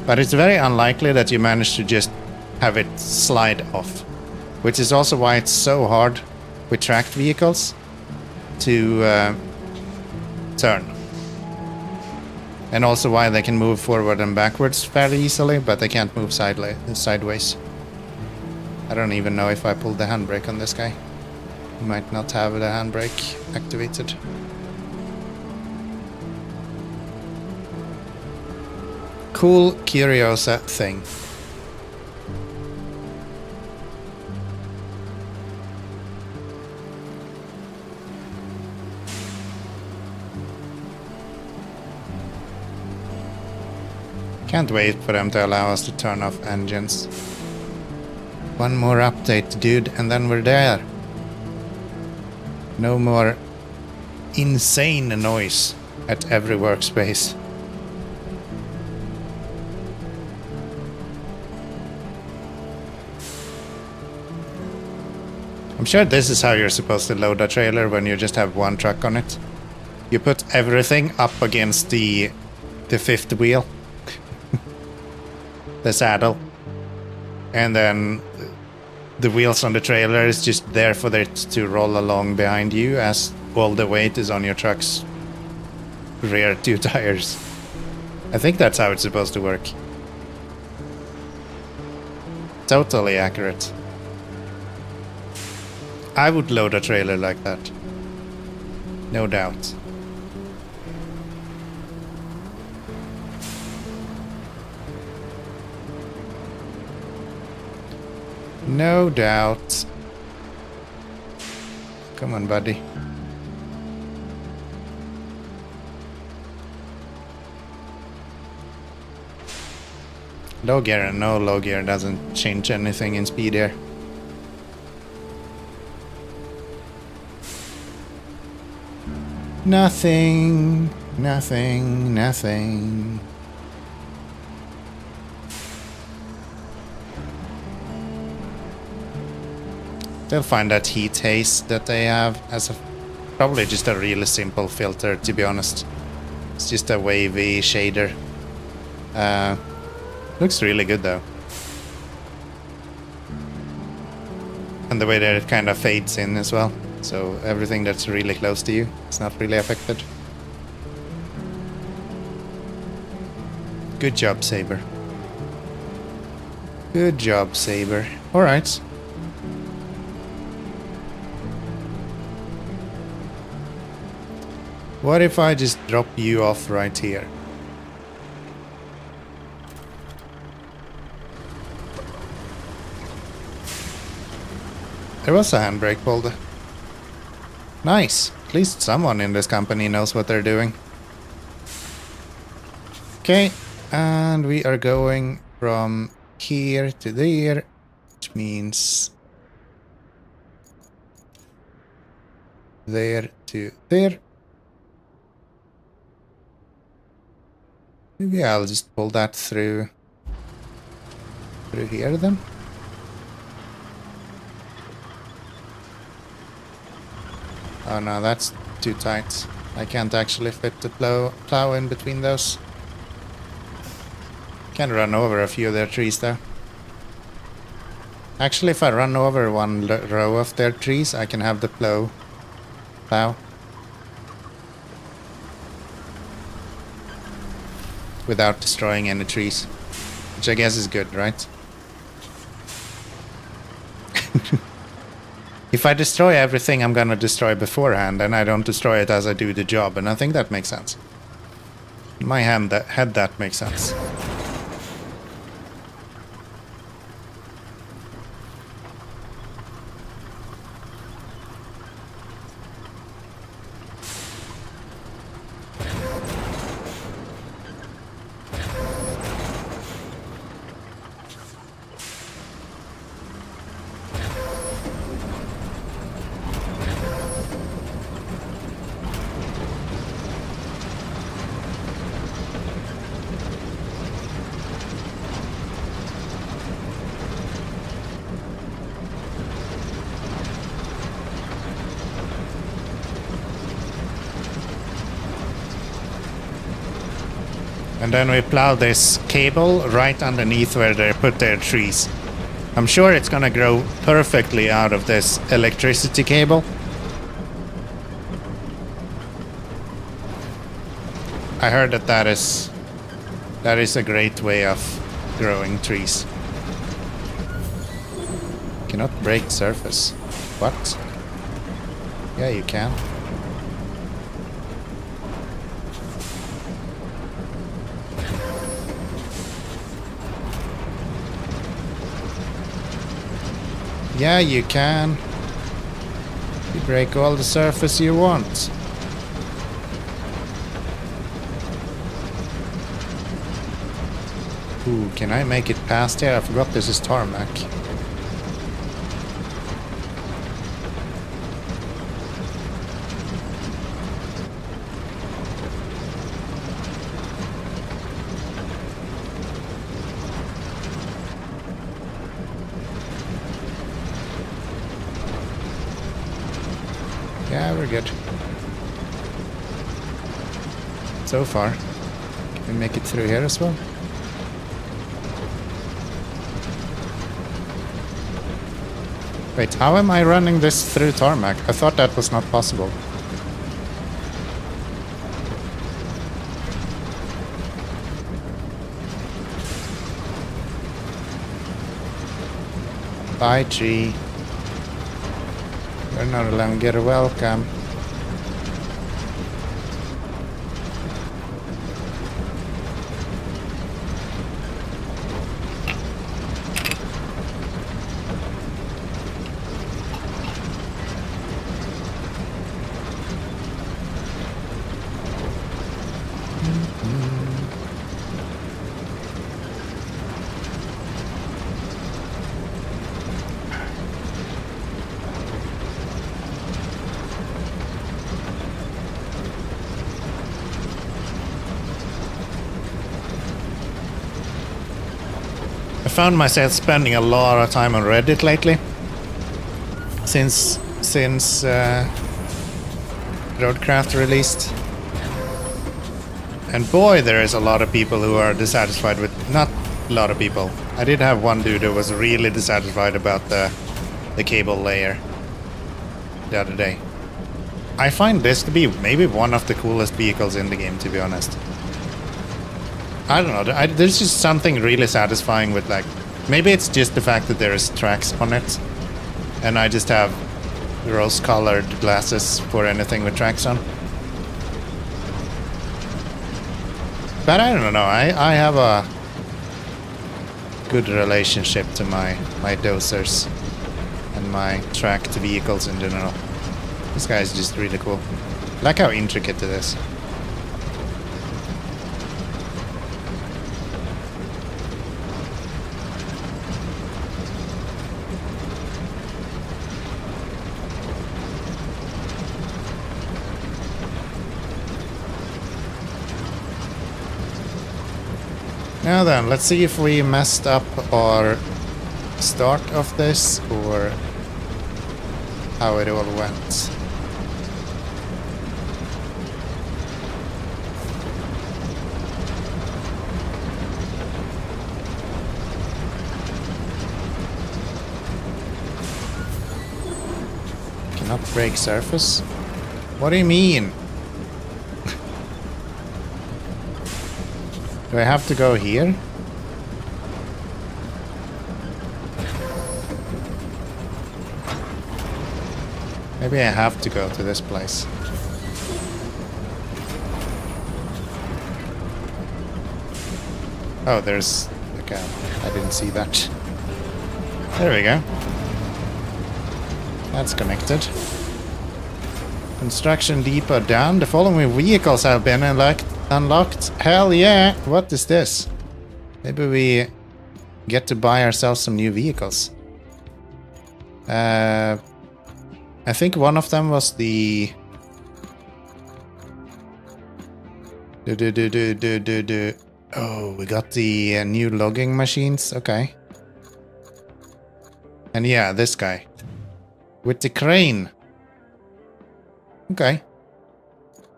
But it's very unlikely that you manage to just have it slide off. Which is also why it's so hard with tracked vehicles to turn. And also why they can move forward and backwards fairly easily, but they can't move sideways. I don't even know if I pulled the handbrake on this guy. You might not have the handbrake activated. Cool Curiosa thing. Can't wait for them to allow us to turn off engines. One more update, dude, and then we're there. No more insane noise at every workspace. I'm sure this is how you're supposed to load a trailer when you just have one truck on it. You put everything up against the fifth wheel. The saddle. And then the wheels on the trailer is just there for it to roll along behind you as all the weight is on your truck's rear two tires. I think that's how it's supposed to work. Totally accurate. I would load a trailer like that. No doubt. No doubt. Come on, buddy. Low gear and no low gear doesn't change anything in speed here. Nothing, nothing, nothing. They'll find that heat haze that they have as probably just a really simple filter, to be honest. It's just a wavy shader. Looks really good though. And the way that it kind of fades in as well. So everything that's really close to you is not really affected. Good job, Saber. Good job, Saber. Alright. What if I just drop you off right here? There was a handbrake pulled. Nice. least someone in this company knows what they're doing. Okay, and we are going from here to there, which means there to there. Maybe I'll just pull that through here then. Oh no, that's too tight. I can't actually fit the plow in between those. Can run over a few of their trees though. Actually, if I run over one row of their trees, I can have the plow. Without destroying any trees. Which I guess is good, right? If I destroy everything I'm gonna destroy beforehand, and I don't destroy it as I do the job, and I think that makes sense. In my head that makes sense. And then we plow this cable right underneath where they put their trees. I'm sure it's gonna grow perfectly out of this electricity cable. I heard that is a great way of growing trees. Cannot break surface. What? Yeah, you can. Yeah, you can. You break all the surface you want. Ooh, can I make it past here? I forgot this is tarmac. Yeah, we're good. So far. Can we make it through here as well? Wait, how am I running this through tarmac? I thought that was not possible. Bye, tree. You're not a longer welcome. I found myself spending a lot of time on Reddit lately. Since Roadcraft released. And boy, there is a lot of people who are dissatisfied with... Not a lot of people. I did have one dude who was really dissatisfied about the cable layer the other day. I find this to be maybe one of the coolest vehicles in the game, to be honest. I don't know, there's just something really satisfying with, like, maybe it's just the fact that there's tracks on it, and I just have rose-colored glasses for anything with tracks on. But I don't know, I have a good relationship to my dosers and my tracked vehicles in general. This guy is just really cool. Like how intricate it is. Now then, let's see if we messed up our start of this or how it all went. Cannot break surface? What do you mean? Do I have to go here? Maybe I have to go to this place. Oh, there's the cab. I didn't see that. There we go. That's connected. Construction depot down. The following vehicles have been unlocked. Hell yeah! What is this? Maybe we get to buy ourselves some new vehicles. I think one of them was the... Oh, we got the new logging machines. Okay. And yeah, this guy. With the crane. Okay.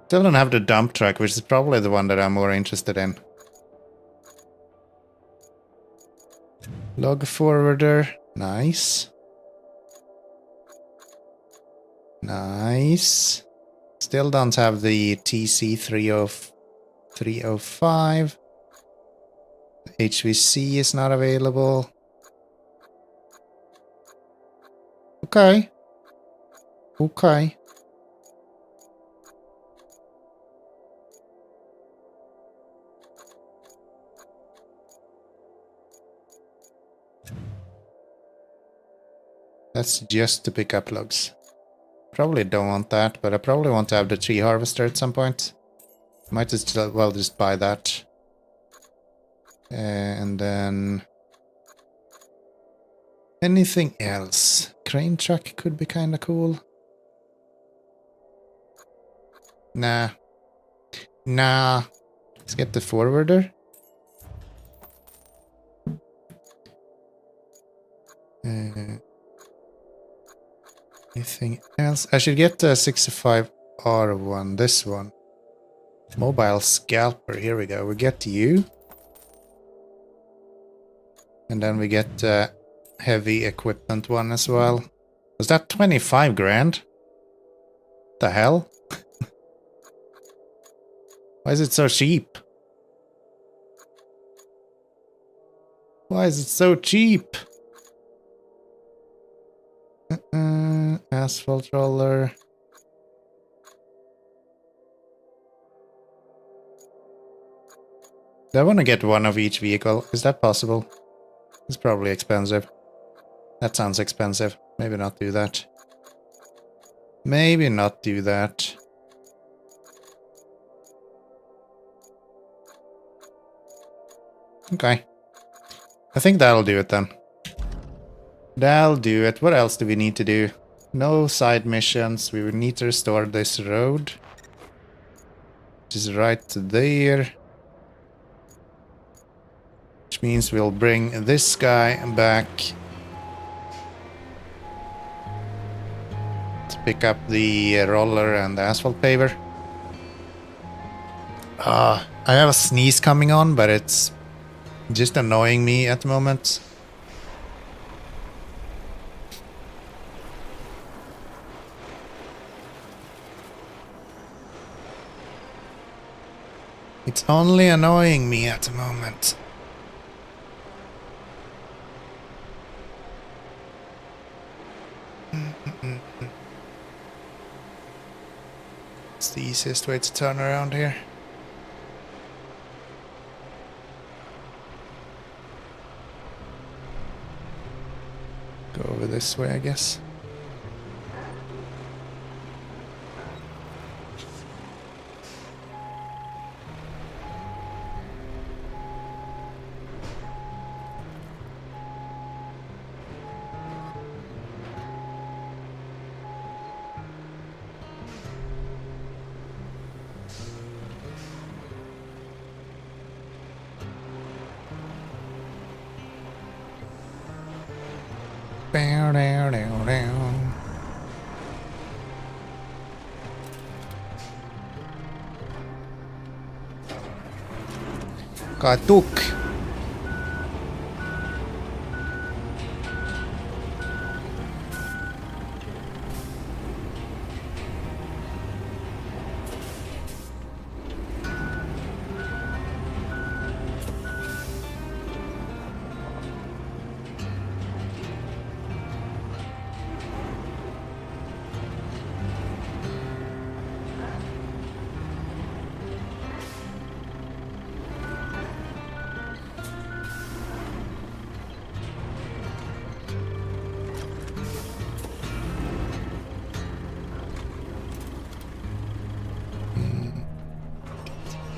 Still don't have the dump truck, which is probably the one that I'm more interested in. Log forwarder. Nice. Nice. Still don't have the TC305. HVC is not available. Okay. Okay. That's just to pick up logs. Probably don't want that, but I probably want to have the tree harvester at some point. Might as well just buy that. And then... anything else? Crane truck could be kinda cool. Nah. Nah. Let's get the forwarder. Anything else? I should get the 65R1, this one. Mobile scalper, here we go. We get you. And then we get the heavy equipment one as well. Was that 25 grand? The hell? Why is it so cheap? Why is it so cheap? Asphalt roller. Do I want to get one of each vehicle? Is that possible? It's probably expensive. That sounds expensive. Maybe not do that. Maybe not do that. Okay. I think that'll do it then. That'll do it. What else do we need to do? No side missions. We will need to restore this road. Which is right there. Which means we'll bring this guy back. To pick up the roller and the asphalt paver. I have a sneeze coming on, but it's just annoying me at the moment. It's only annoying me at the moment. It's the easiest way to turn around here. Go over this way, I guess. Bow, down, down, down. Katuk.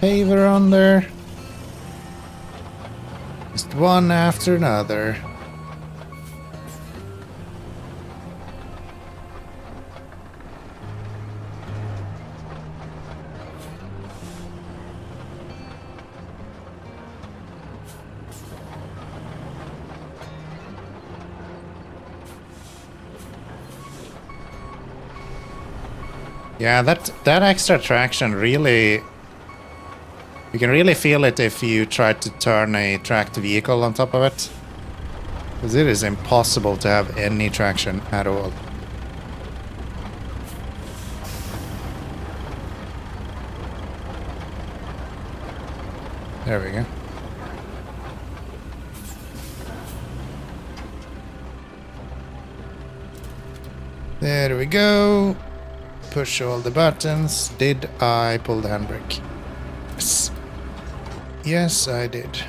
Paver on there. Just one after another. Yeah, that extra traction really... You can really feel it if you try to turn a tracked vehicle on top of it. Because it is impossible to have any traction at all. There we go. There we go. Push all the buttons. Did I pull the handbrake? Yes. Yes, I did.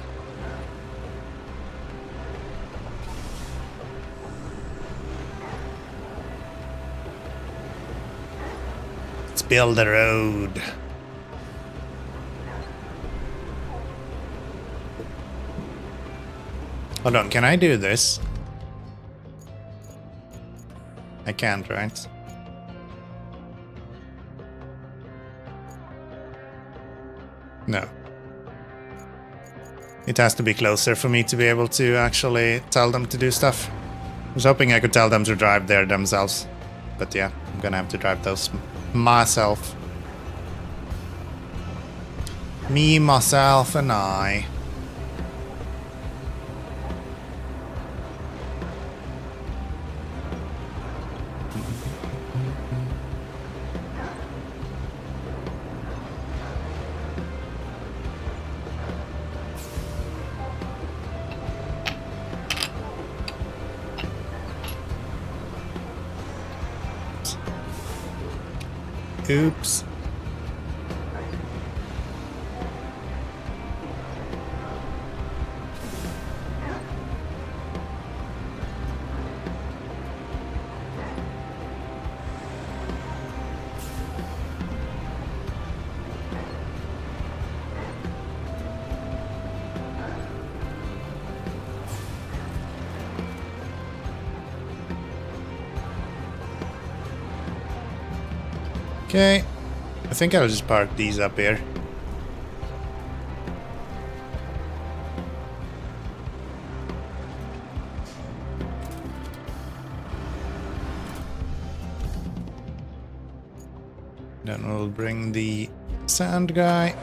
Let's build a road. Hold on, can I do this? I can't, right? No. It has to be closer for me to be able to actually tell them to do stuff. I was hoping I could tell them to drive there themselves. But yeah, I'm gonna have to drive those myself. Me, myself, and I. Oops. Okay, I think I'll just park these up here. Then we'll bring the sand guy.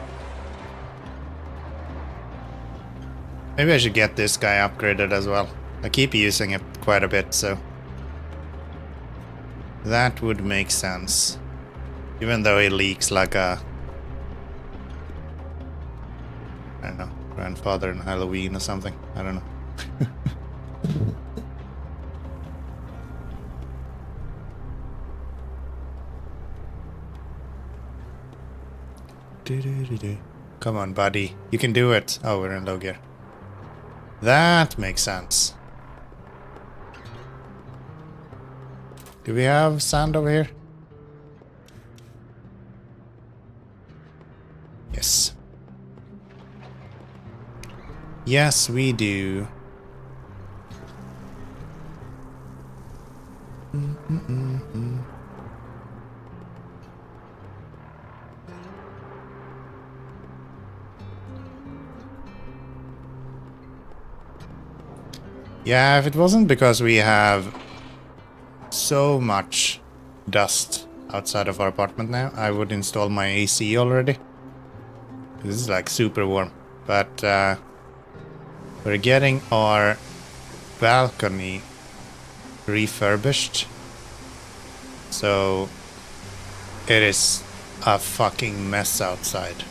Maybe I should get this guy upgraded as well. I keep using it quite a bit, so that would make sense. Even though he leaks like a... I don't know, grandfather in Halloween or something. I don't know. Come on, buddy. You can do it. Oh, we're in low gear. That makes sense. Do we have sand over here? Yes. Yes, we do. Yeah, if it wasn't because we have so much dust outside of our apartment now, I would install my AC already. This is like super warm. But we're getting our balcony refurbished. So it is a fucking mess outside.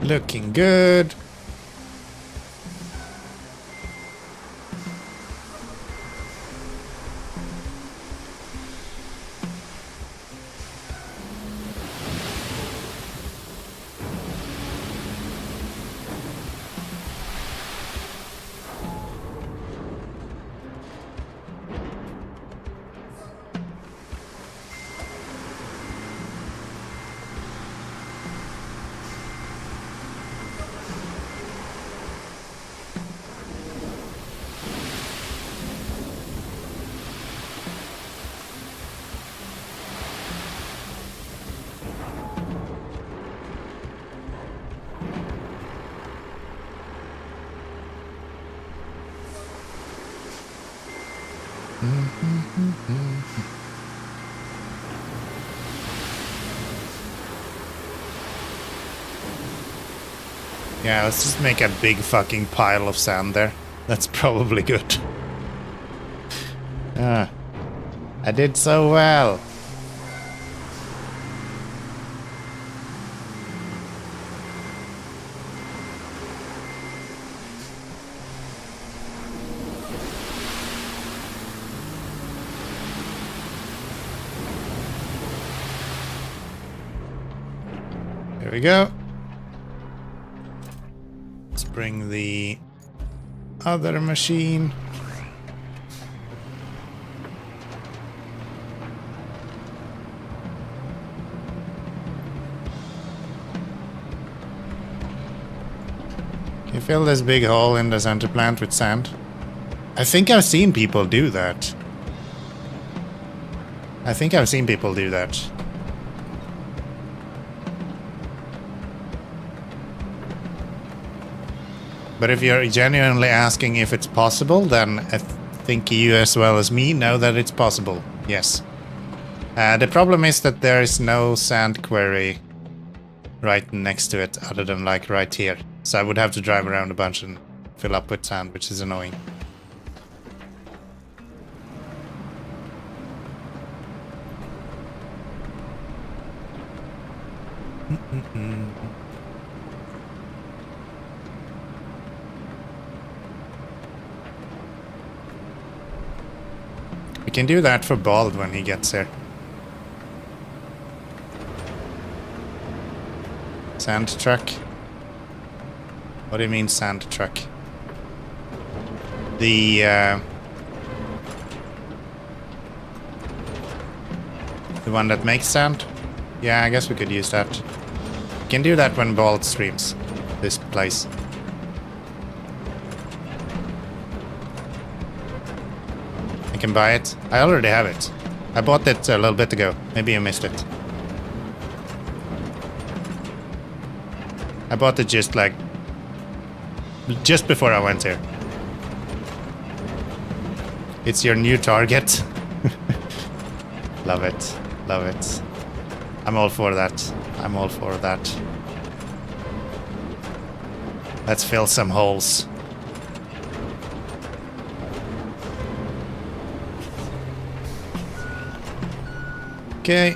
Looking good. Yeah, let's just make a big fucking pile of sand there. That's probably good. Ah, I did so well. There we go. Let's bring the other machine. Can you fill this big hole in the center plant with sand? I think I've seen people do that. I think I've seen people do that. But if you're genuinely asking if it's possible, then I think you as well as me know that it's possible. Yes. The problem is that there is no sand quarry right next to it other than like right here. So I would have to drive around a bunch and fill up with sand, which is annoying. We can do that for Bald when he gets here. Sand truck. What do you mean sand truck? The one that makes sand? Yeah, I guess we could use that. We can do that when Bald streams this place. I can buy it. I already have it. I bought it a little bit ago. Maybe you missed it. I bought it just before I went here. It's your new target. Love it. Love it. I'm all for that. I'm all for that. Let's fill some holes. Okay.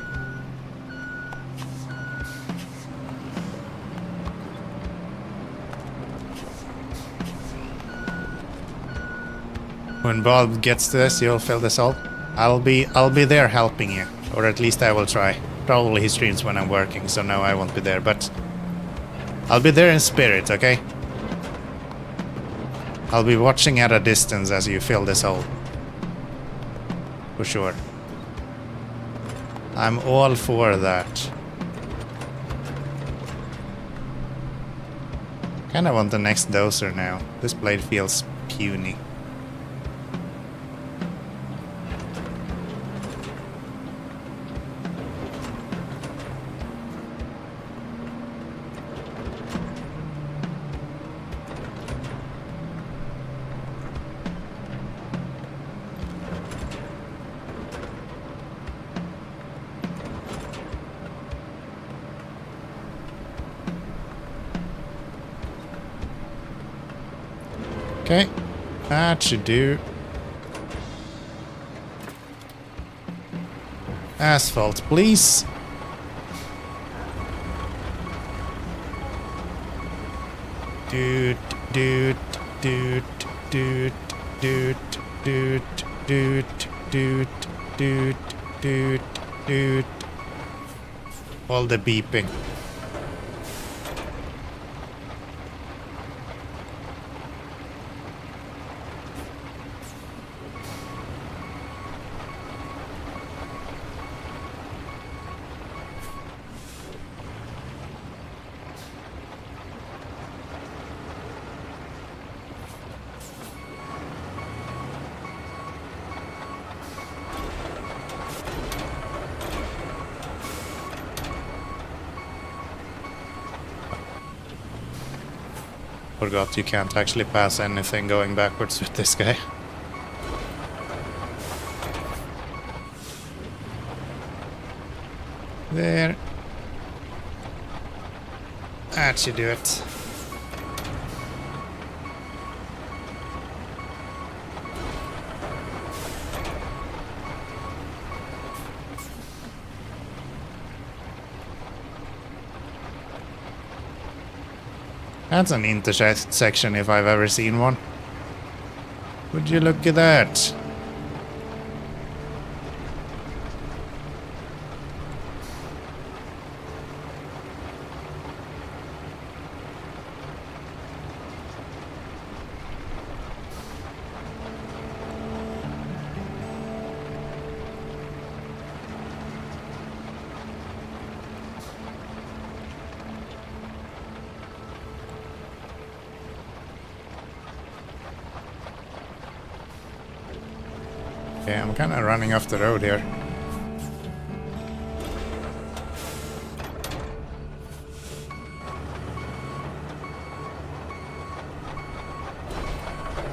When Bob gets to this, you'll fill this hole. I'll be there helping you, or at least I will try. Probably he streams when I'm working, so no, I won't be there, but I'll be there in spirit, okay? I'll be watching at a distance as you fill this hole. For sure. I'm all for that. Kinda want the next dozer now. This blade feels puny. Okay, that should do. Asphalt, please. Doot, doot, doot, doot, doot, doot, doot, doot, doot, doot, doot. All the beeping. Forgot you can't actually pass anything going backwards with this guy. There. That should do it. That's an intersection if I've ever seen one. Would you look at that? Okay, I'm kind of running off the road here.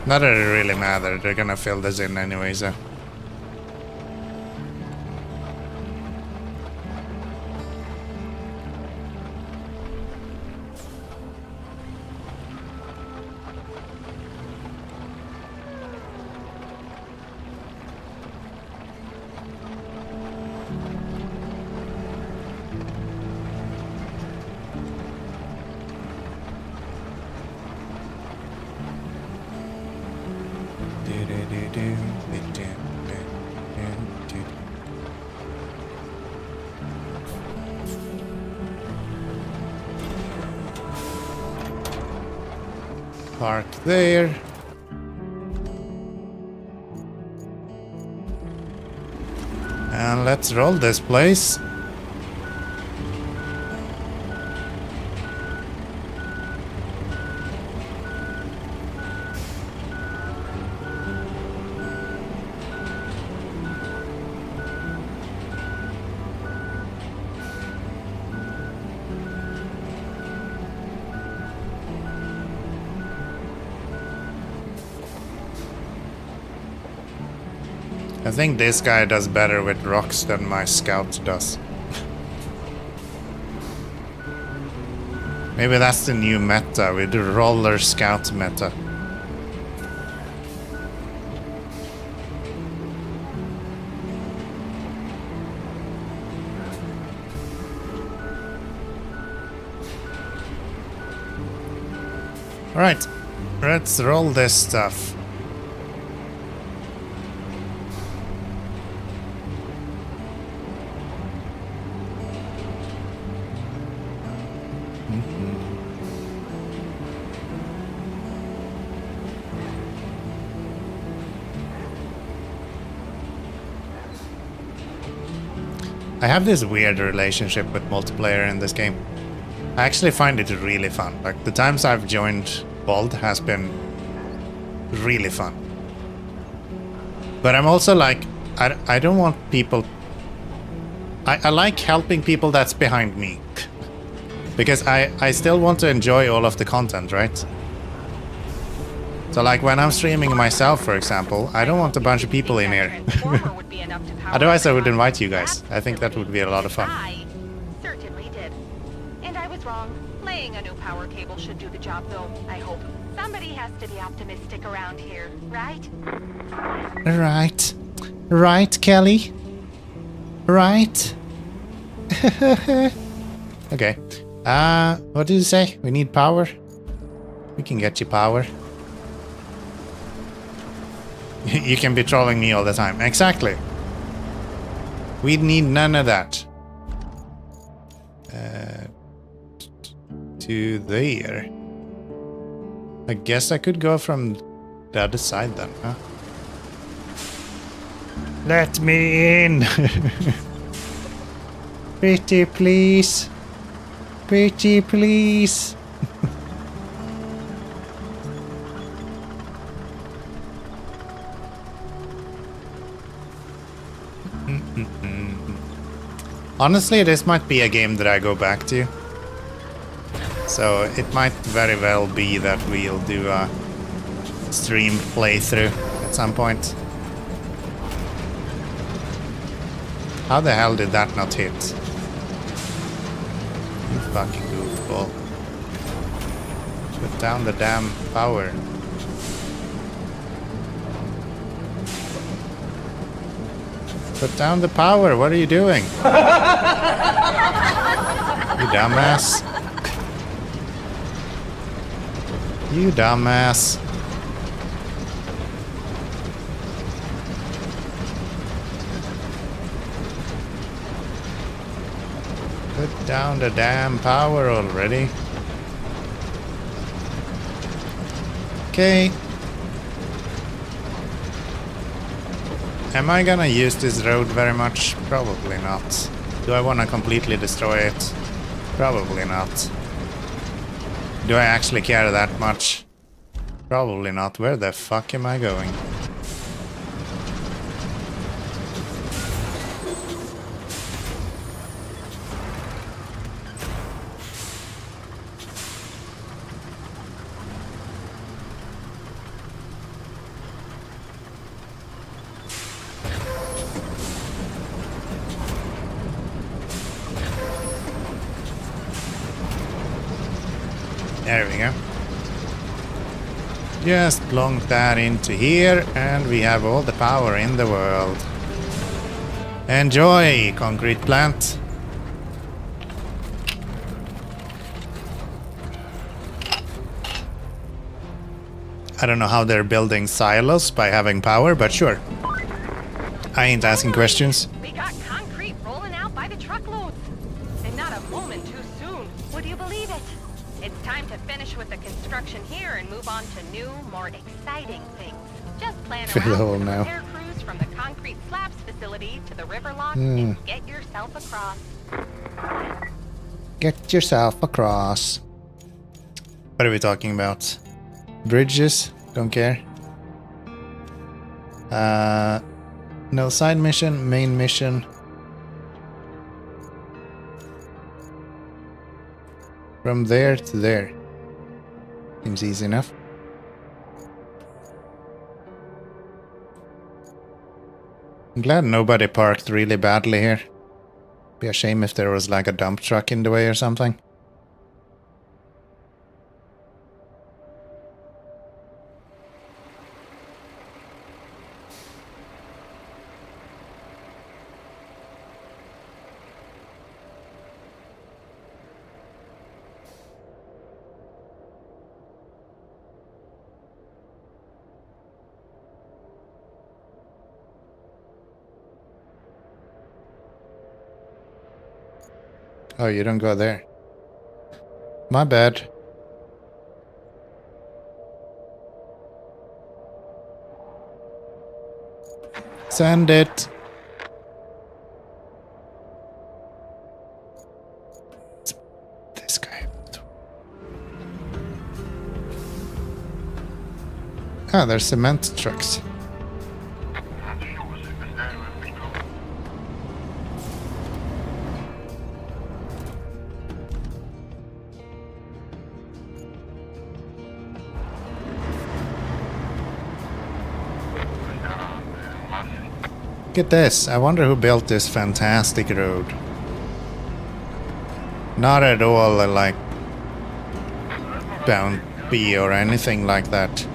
Not that it really matter, they're gonna fill this in anyway, so... Park there. And let's roll this place. I think this guy does better with rocks than my scout does. Maybe that's the new meta, with the roller scout meta. Alright, let's roll this stuff. I have this weird relationship with multiplayer in this game. I actually find it really fun. Like, the times I've joined Bold has been really fun. But I'm also like, I don't want people... I like helping people that's behind me. Because I still want to enjoy all of the content, right? So like when I'm streaming myself, for example, I don't want a bunch of people in here. Otherwise I would invite you guys. I think that would be a lot of fun. I certainly did. And I was wrong. Laying a new power cable should do the job though, I hope. Somebody has to be optimistic around here, right? Right. Right, Kelly? Right? Okay. What did you say? We need power? We can get you power. You can be trolling me all the time. Exactly. We need none of that. To there. I guess I could go from the other side then, huh? Let me in! Pretty please. Pretty please. Honestly, this might be a game that I go back to. So it might very well be that we'll do a stream playthrough at some point. How the hell did that not hit? You fucking goofball. Put down the damn power. Put down the power, what are you doing? You dumbass. You dumbass. Put down the damn power already. Okay. Am I gonna use this road very much? Probably not. Do I wanna completely destroy it? Probably not. Do I actually care that much? Probably not. Where the fuck am I going? There we go. Just plonk that into here and we have all the power in the world. Enjoy, concrete plant. I don't know how they're building silos by having power, but sure. I ain't asking questions. We got concrete rolling out by the truckloads. And not a moment too soon. Would you believe it? It's time to finish with the construction here and move on to new, more exciting things. Just plan around the repair crews from the concrete slabs facility to the river lock and get yourself across. Get yourself across. What are we talking about? Bridges? Don't care. No side mission, main mission. From there to there. Seems easy enough. I'm glad nobody parked really badly here. Be a shame if there was like a dump truck in the way or something. Oh, you don't go there. My bad. Send it. This guy. Ah, there's cement trucks. Look at this. I wonder who built this fantastic road. Not at all like bouncy or anything like that.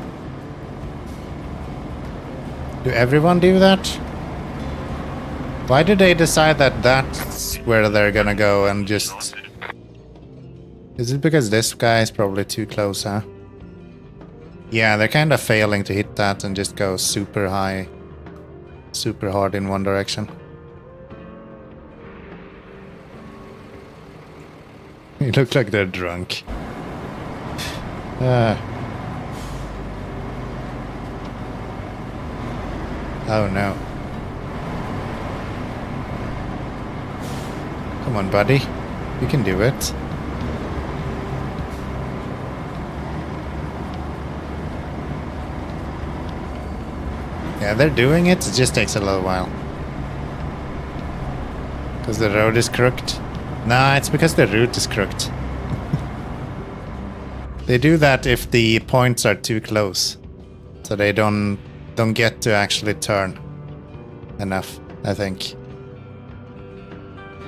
Do everyone do that? Why did they decide that that's where they're gonna go and just... Is it because this guy is probably too close, huh? Yeah, they're kind of failing to hit that and just go super high. Super hard in one direction. You look like they're drunk. Oh no. Come on, buddy. You can do it. Yeah, they're doing it. It just takes a little while. Because the road is crooked. Nah, it's because the route is crooked. They do that if the points are too close. So they don't get to actually turn enough, I think.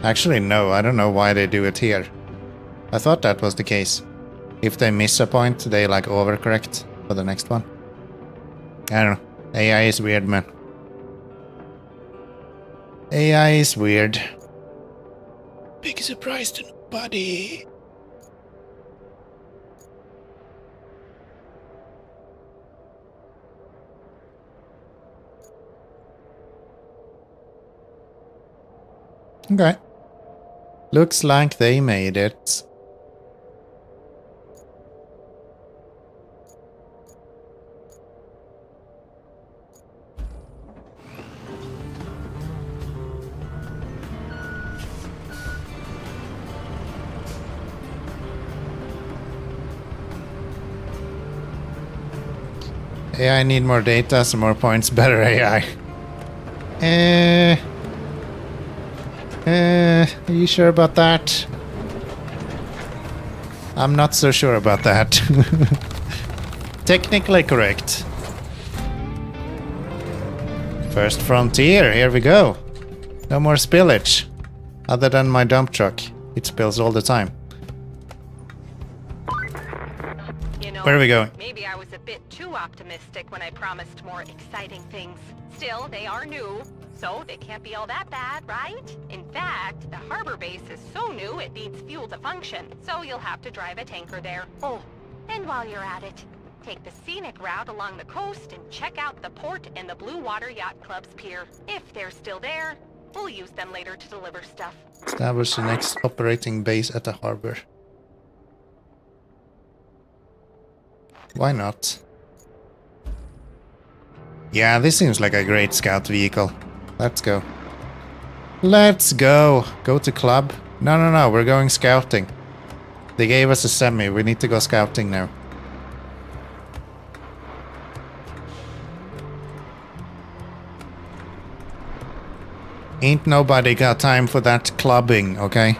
Actually, no, I don't know why they do it here. I thought that was the case. If they miss a point, they like overcorrect for the next one. I don't know. AI is weird, man. AI is weird. Big surprise to nobody. Okay. Looks like they made it. AI need more data, some more points, better AI. Are you sure about that? I'm not so sure about that. Technically correct. First frontier, here we go. No more spillage. Other than my dump truck. It spills all the time. You know, where are we going? Maybe I was a bit too optimistic when I promised more exciting things. Still, they are new, so they can't be all that bad, right? In fact, the harbor base is so new it needs fuel to function, so you'll have to drive a tanker there. Oh, and while you're at it, take the scenic route along the coast and check out the port and the Blue Water Yacht Club's pier. If they're still there, we'll use them later to deliver stuff. Establish the next operating base at the harbor. Why not? Yeah, this seems like a great scout vehicle. Let's go. Let's go! Go to club? No, we're going scouting. They gave us a semi, we need to go scouting now. Ain't nobody got time for that clubbing, okay?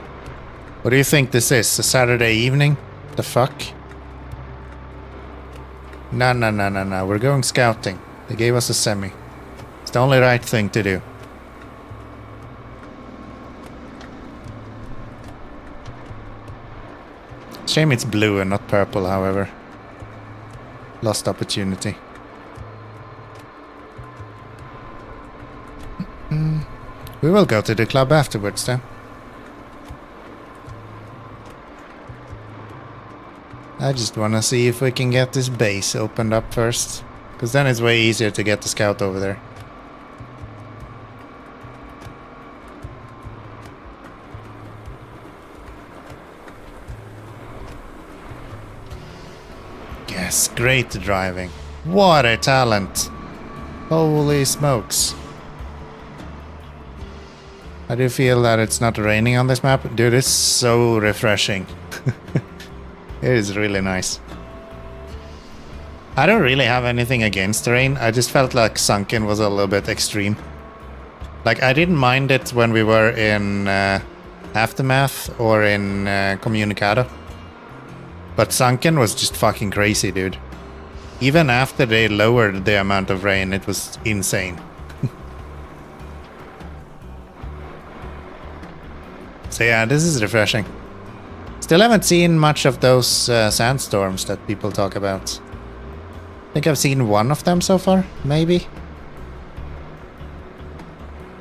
What do you think this is? A Saturday evening? The fuck? No, we're going scouting. They gave us a semi. It's the only right thing to do. Shame it's blue and not purple, however. Lost opportunity. We will go to the club afterwards, then. I just want to see if we can get this base opened up first. Because then it's way easier to get the scout over there. Yes, great driving. What a talent. Holy smokes. I do feel that it's not raining on this map. Dude, it's so refreshing. It is really nice. I don't really have anything against the rain. I just felt like Sunken was a little bit extreme. Like, I didn't mind it when we were in Aftermath or in Communicado. But Sunken was just fucking crazy, dude. Even after they lowered the amount of rain, it was insane. So yeah, this is refreshing. Still haven't seen much of those sandstorms that people talk about. I think I've seen one of them so far, maybe.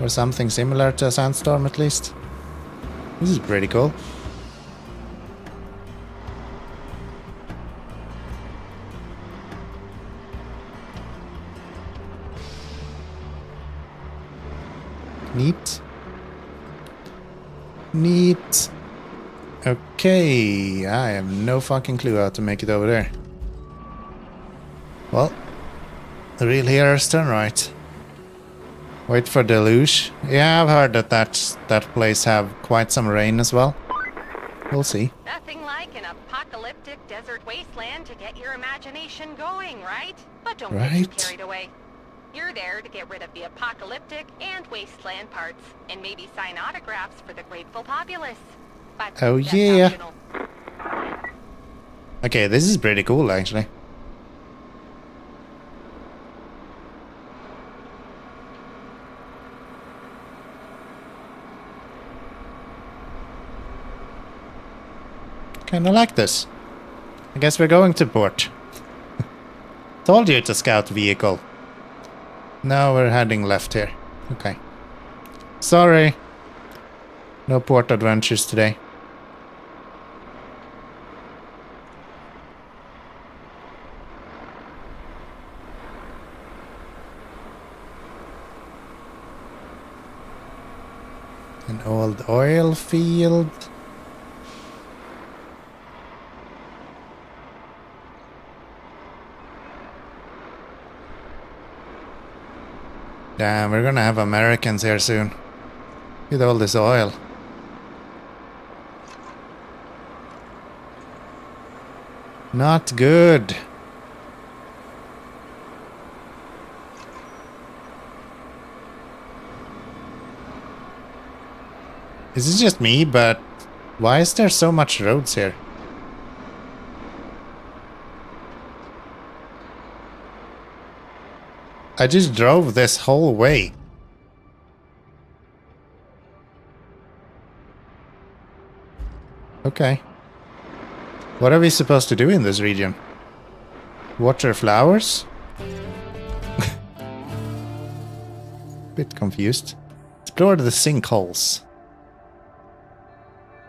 Or something similar to a sandstorm at least. This is pretty cool. Neat. Neat. Okay, I have no fucking clue how to make it over there. Well, the real heroes turn right. Wait for deluge. Yeah, I've heard that place have quite some rain as well. We'll see. Nothing like an apocalyptic desert wasteland to get your imagination going, right? But don't get too carried away. You're there to get rid of the apocalyptic and wasteland parts, and maybe sign autographs for the grateful populace. But oh yeah. Optional. Okay, this is pretty cool actually. Kinda like this. I guess we're going to port. Told you it's a scout vehicle. Now we're heading left here. Okay. Sorry. No port adventures today. An old oil field. Damn, we're gonna have Americans here soon. With all this oil. Not good. Is this just me, but why is there so much roads here? I just drove this whole way. Okay. What are we supposed to do in this region? Water flowers? Bit confused. Explore the sinkholes.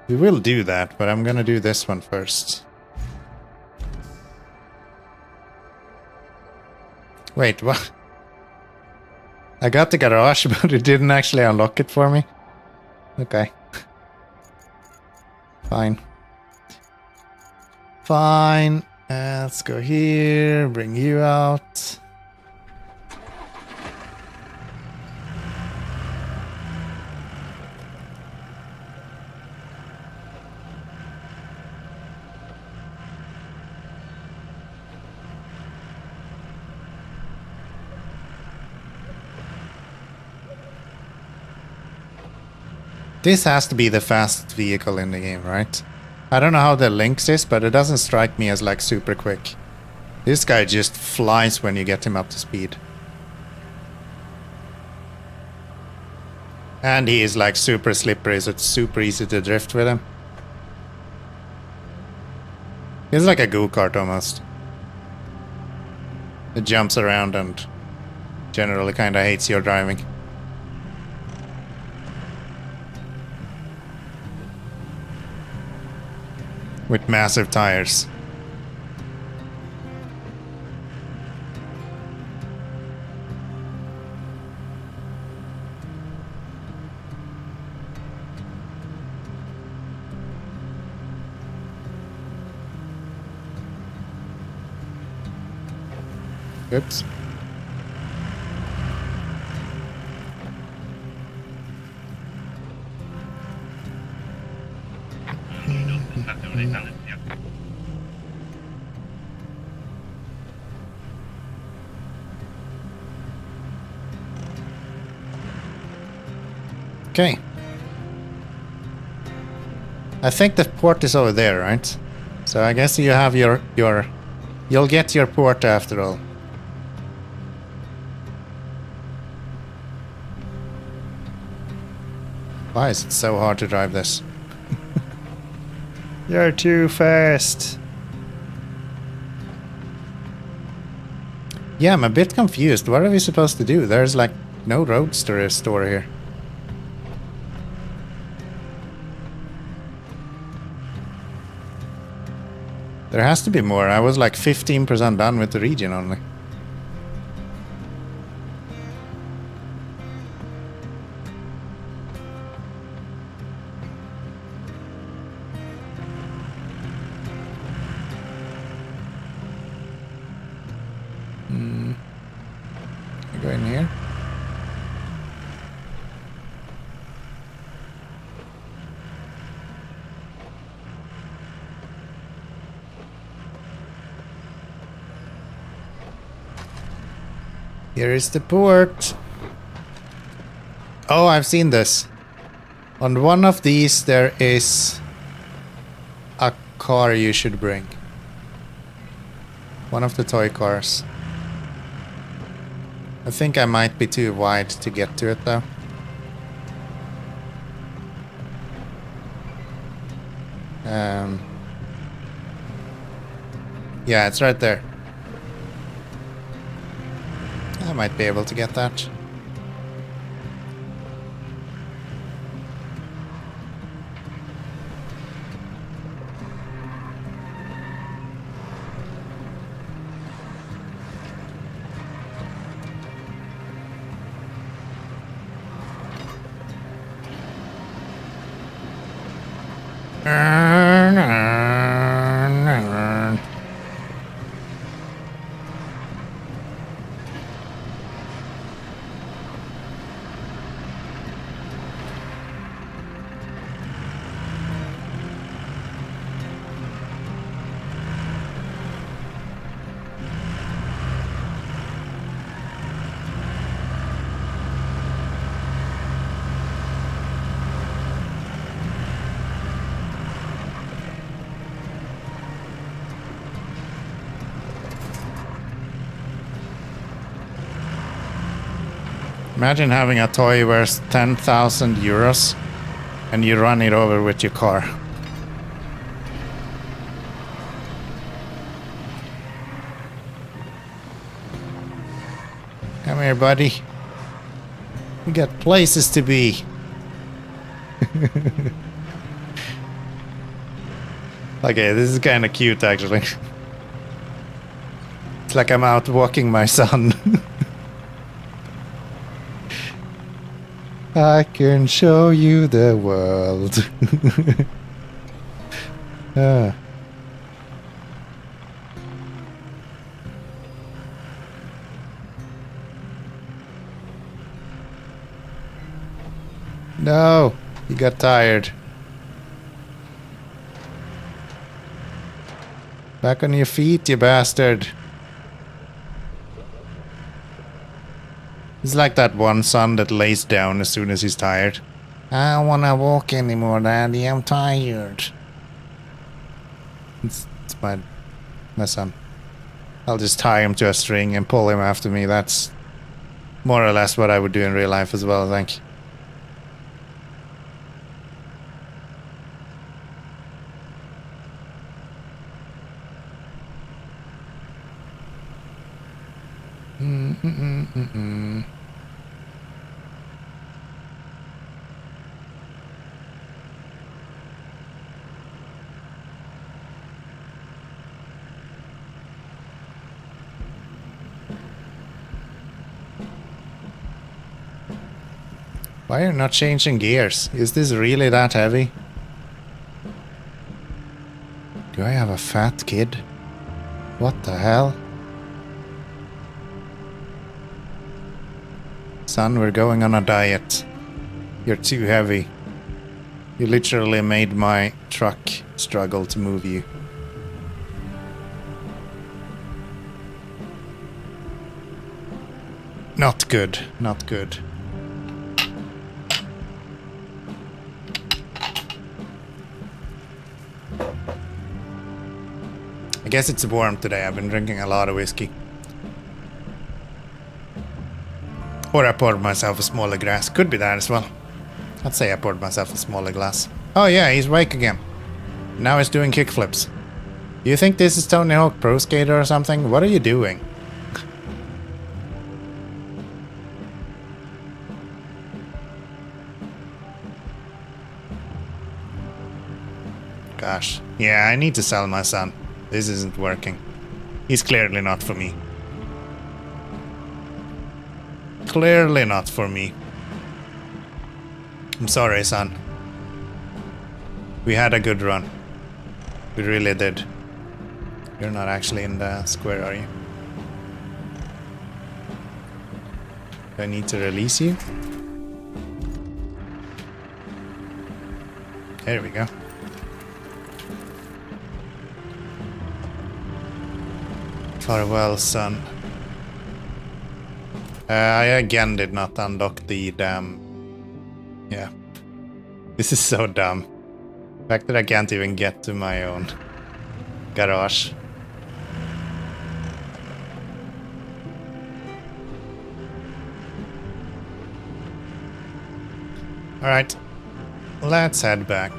We will do that, but I'm gonna do this one first. Wait, what? I got the garage, but it didn't actually unlock it for me. Okay. Fine. Fine. Let's go here, bring you out. This has to be the fastest vehicle in the game, right? I don't know how the Lynx is, but it doesn't strike me as like super quick. This guy just flies when you get him up to speed. And he is like super slippery, so it's super easy to drift with him. He's like a go-kart almost. It jumps around and generally kinda hates your driving. With massive tires. Oops. Okay. I think the port is over there, right? So I guess you have you'll get your port after all. Why is it so hard to drive this? You're too fast. Yeah, I'm a bit confused. What are we supposed to do? There's like no roadster store here. There has to be more. I was like 15% done with the region only. I go in here. Here is the port. Oh, I've seen this. On one of these there is a car you should bring. One of the toy cars. I think I might be too wide to get to it though. Yeah, it's right there. I might be able to get that. Imagine having a toy worth 10,000 euros and you run it over with your car. Come here, buddy. We got places to be. Okay, this is kind of cute actually. It's like I'm out walking my son. I can show you the world. No, you got tired. Back on your feet, you bastard. He's like that one son that lays down as soon as he's tired. I don't wanna walk anymore, Daddy. I'm tired. It's my son. I'll just tie him to a string and pull him after me. That's more or less what I would do in real life as well, I think. Why are you not changing gears? Is this really that heavy? Do I have a fat kid? What the hell? Son, we're going on a diet. You're too heavy. You literally made my truck struggle to move you. Not good, not good. I guess it's warm today. I've been drinking a lot of whiskey. Or I poured myself a smaller glass. Could be that as well. I'd say I poured myself a smaller glass. Oh yeah, he's awake again. Now he's doing kickflips. You think this is Tony Hawk Pro Skater or something? What are you doing? Gosh. Yeah, I need to sell my son. This isn't working. He's clearly not for me. Clearly not for me. I'm sorry, son. We had a good run. We really did. You're not actually in the square, are you? Do I need to release you? There we go. Farewell, son. I again did not unlock the damn... Yeah. This is so dumb. The fact that I can't even get to my own garage. Alright. Let's head back.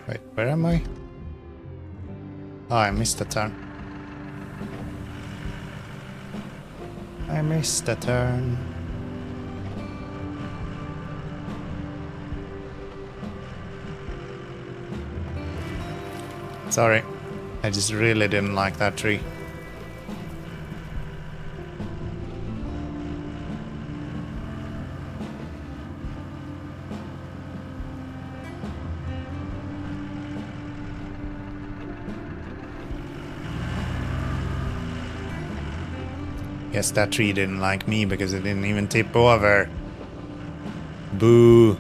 Wait, where am I? Oh, I missed a turn. I missed a turn. Sorry. I just really didn't like that tree. Guess that tree didn't like me because it didn't even tip over. Boo.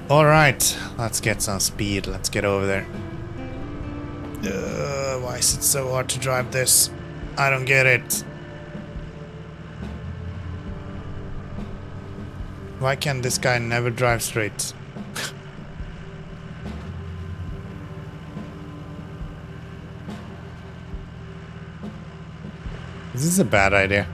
Alright, let's get some speed. Let's get over there. Why is it so hard to drive this? I don't get it. Why can this guy never drive straight? This is a bad idea.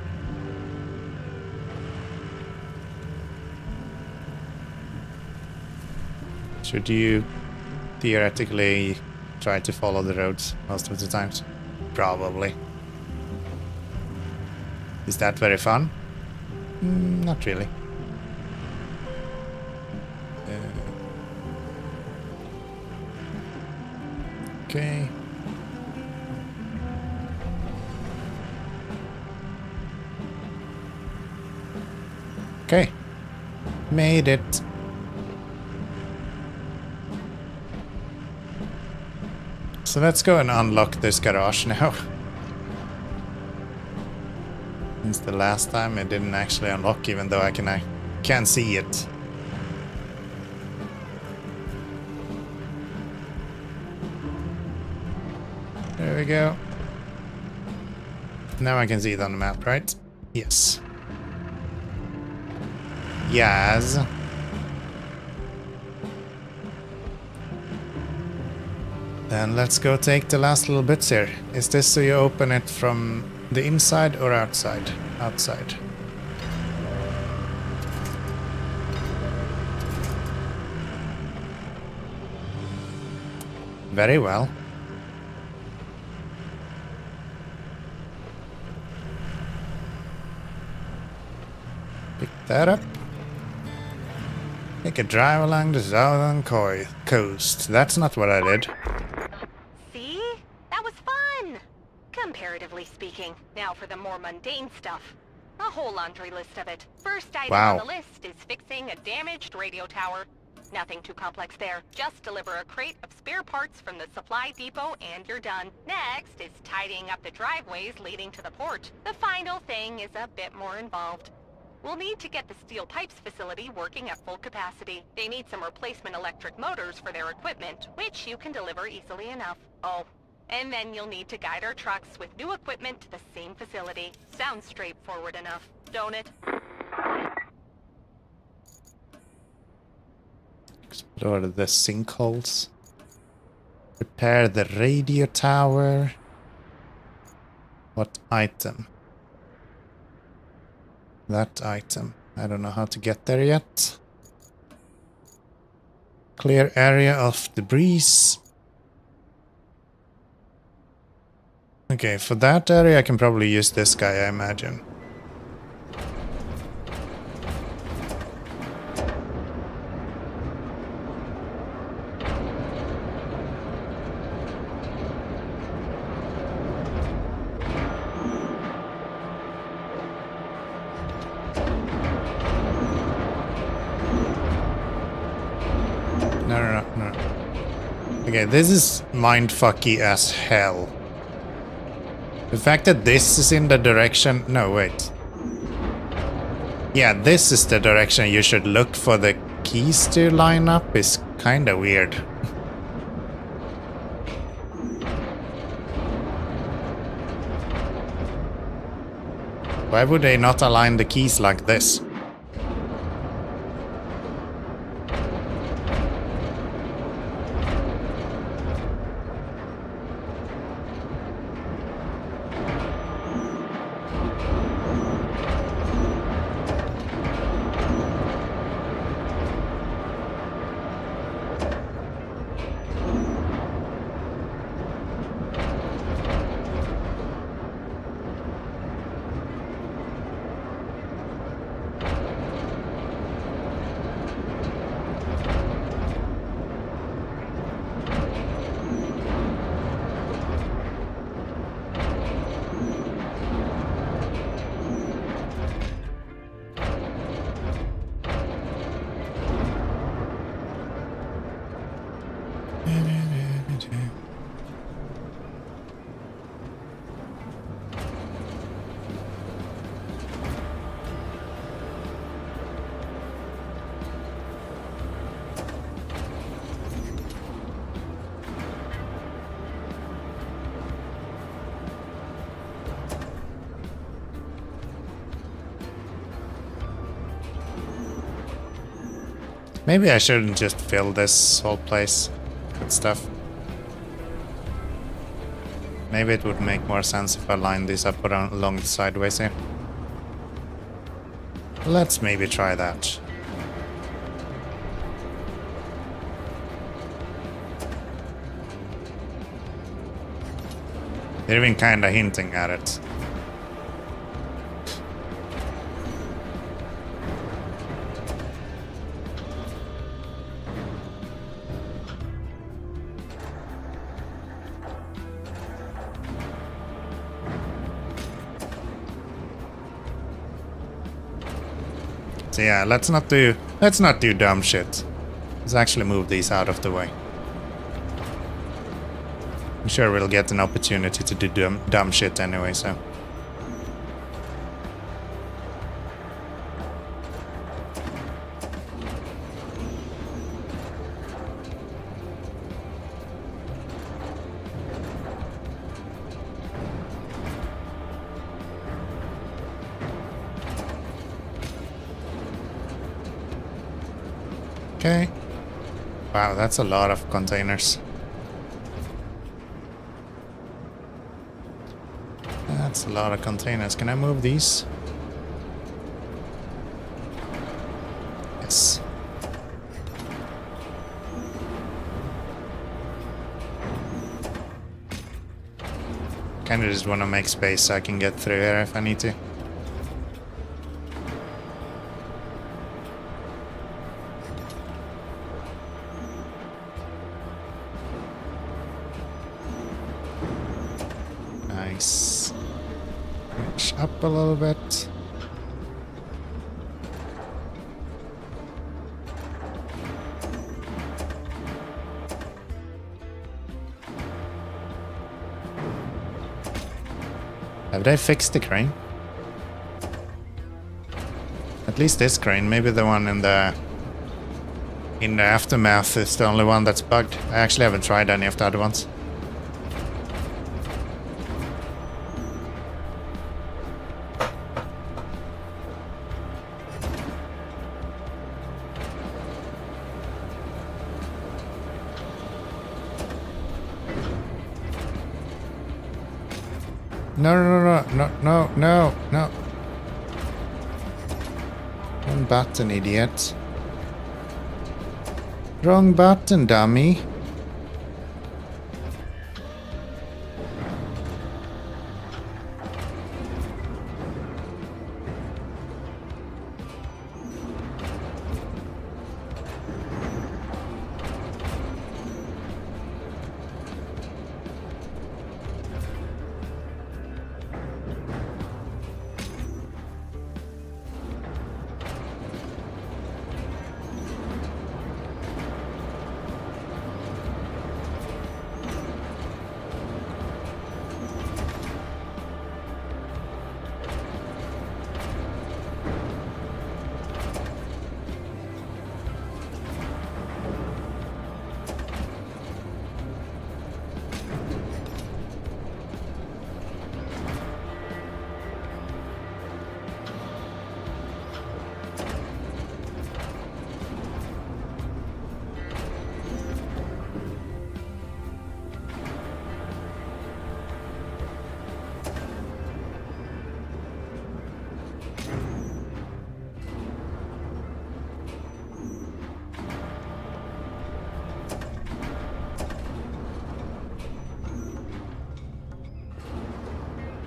Should you theoretically try to follow the roads most of the times? Probably. Is that very fun? Not really. Okay. Okay. Made it. So let's go and unlock this garage now. Since the last time it didn't actually unlock, even though I can see it. There we go. Now I can see it on the map, right? Yes. Yes. Then let's go take the last little bits here. Is this so you open it from the inside or outside? Outside. Very well. Pick that up. Take a drive along the southern coast. That's not what I did. See? That was fun! Comparatively speaking. Now for the more mundane stuff. A whole laundry list of it. First item on the list is fixing a damaged radio tower. Nothing too complex there. Just deliver a crate of spare parts from the supply depot and you're done. Next is tidying up the driveways leading to the port. The final thing is a bit more involved. We'll need to get the steel pipes facility working at full capacity. They need some replacement electric motors for their equipment, which you can deliver easily enough. Oh, and then you'll need to guide our trucks with new equipment to the same facility. Sounds straightforward enough, don't it? Explore the sinkholes. Repair the radio tower. What item? That item. I don't know how to get there yet. Clear area of debris. Okay, for that area I can probably use this guy, I imagine. No. Okay, this is mindfucky as hell. The fact that this is in the direction... No, wait. Yeah, this is the direction you should look for the keys to line up is kinda weird. Why would they not align the keys like this? Maybe I shouldn't just fill this whole place with stuff. Maybe it would make more sense if I line these up around along the sideways here. Let's maybe try that. They're even kinda hinting at it. So yeah, let's not do dumb shit. Let's actually move these out of the way. I'm sure we'll get an opportunity to do dumb shit anyway, so. Okay. Wow, that's a lot of containers. That's a lot of containers. Can I move these? Yes. Kinda just wanna make space so I can get through here if I need to. Nice. Reach up a little bit. Have they fixed the crane? At least this crane. Maybe the one in the aftermath is the only one that's bugged. I actually haven't tried any of the other ones. No. Wrong button, idiot. Wrong button, dummy.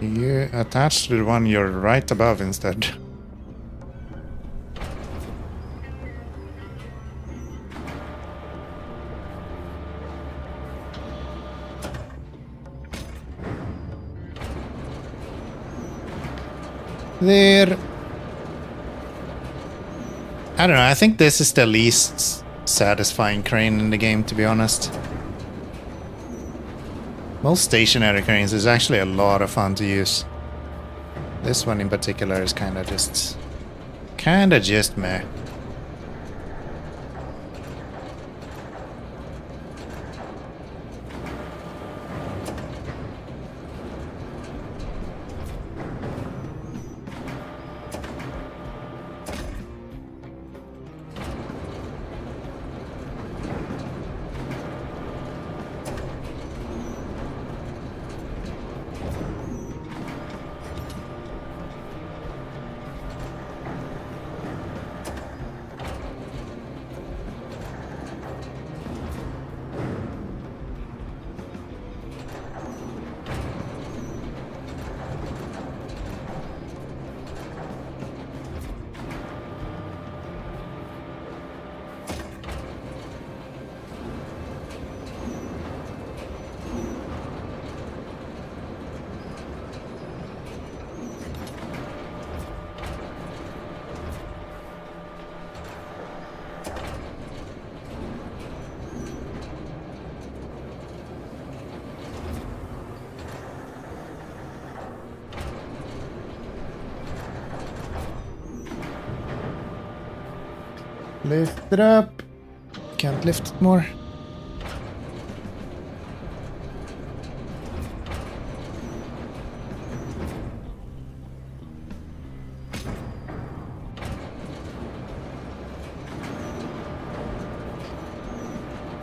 You attach to the one you're right above instead. There. I don't know, I think this is the least satisfying crane in the game, to be honest. Most stationary cranes is actually a lot of fun to use. This one in particular is kinda just meh. Lift it up. Can't lift it more.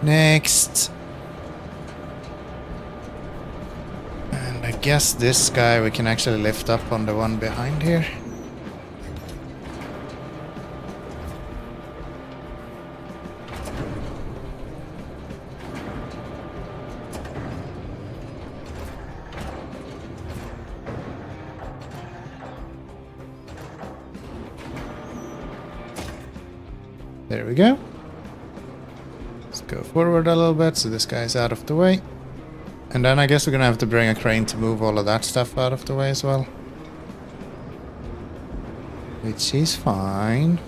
Next. And I guess this guy we can actually lift up on the one behind here. There we go. Let's go forward a little bit so this guy's out of the way. And then I guess we're gonna have to bring a crane to move all of that stuff out of the way as well. Which is fine.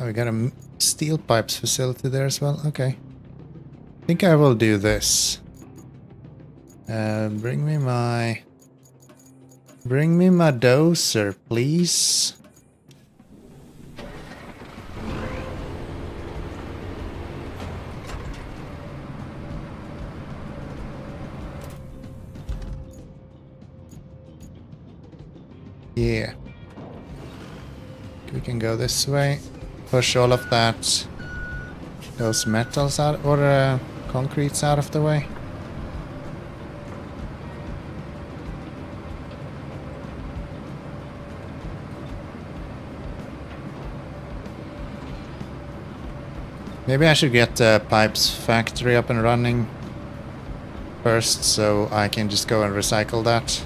Oh, we got a steel pipes facility there as well. Okay. I think I will do this. Bring me my dozer, please. Yeah. We can go this way. Push all of that. Those metals out, or concretes out of the way. Maybe I should get the pipes factory up and running first, so I can just go and recycle that.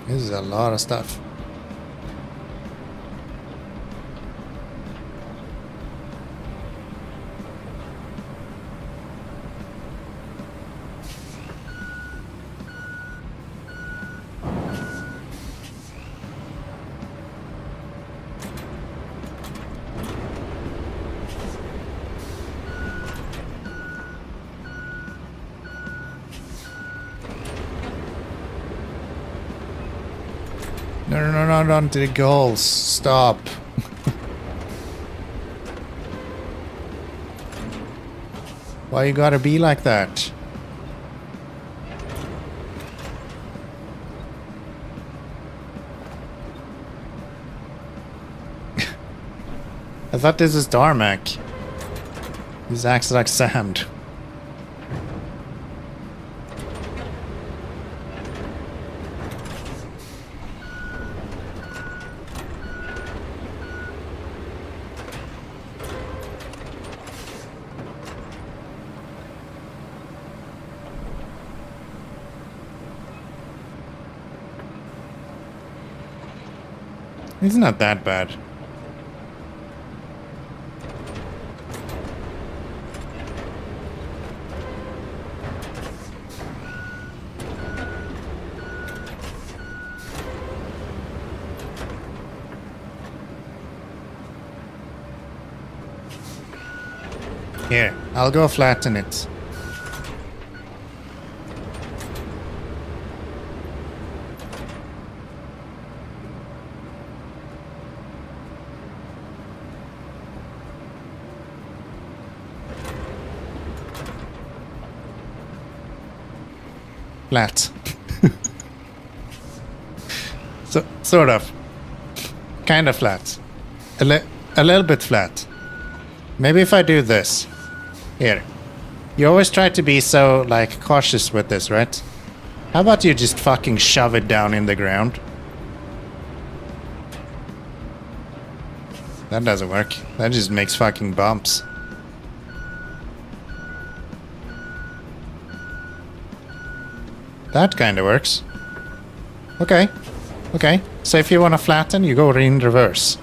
This is a lot of stuff. No, don't dig holes. Stop. Why you gotta be like that? I thought this is tarmac. This acts like sand. It's not that bad. Here, I'll go flatten it. Flat. So, sort of. Kind of flat. A little bit flat. Maybe if I do this. Here. You always try to be so, like, cautious with this, right? How about you just fucking shove it down in the ground? That doesn't work. That just makes fucking bumps. That kind of works. Okay. Okay. So if you want to flatten, you go in reverse.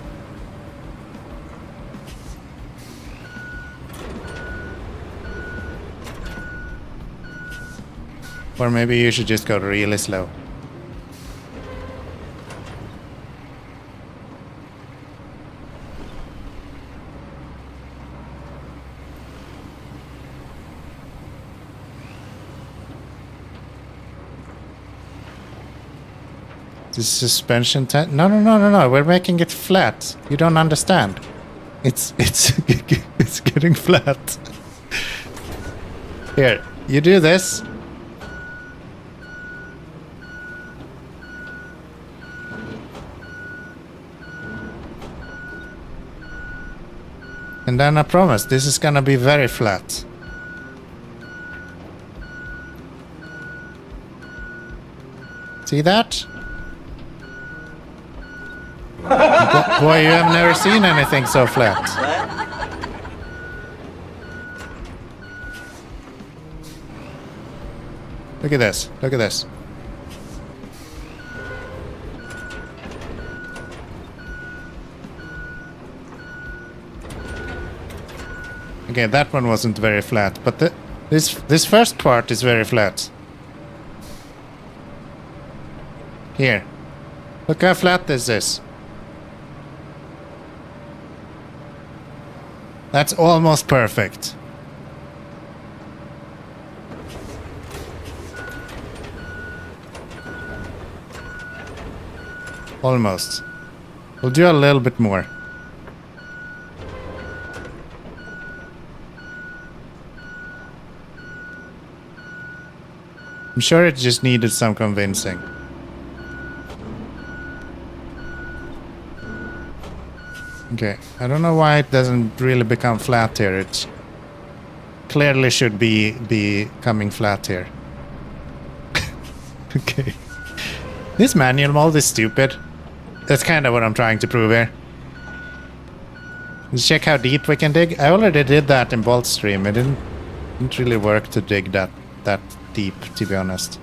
Or maybe you should just go really slow. The suspension no, we're making it flat. You don't understand. It's it's getting flat. Here, you do this. And then I promise, this is gonna be very flat. See that? Boy, you have never seen anything so flat. Look at this. Look at this. Okay, that one wasn't very flat, but this first part is very flat. Here. Look how flat this is. That's almost perfect. Almost. We'll do a little bit more. I'm sure it just needed some convincing. Okay, I don't know why it doesn't really become flat here. It clearly should be becoming flat here. Okay. This manual mode is stupid. That's kind of what I'm trying to prove here. Let's check how deep we can dig. I already did that in Bolt Stream. It didn't really work to dig that deep, to be honest.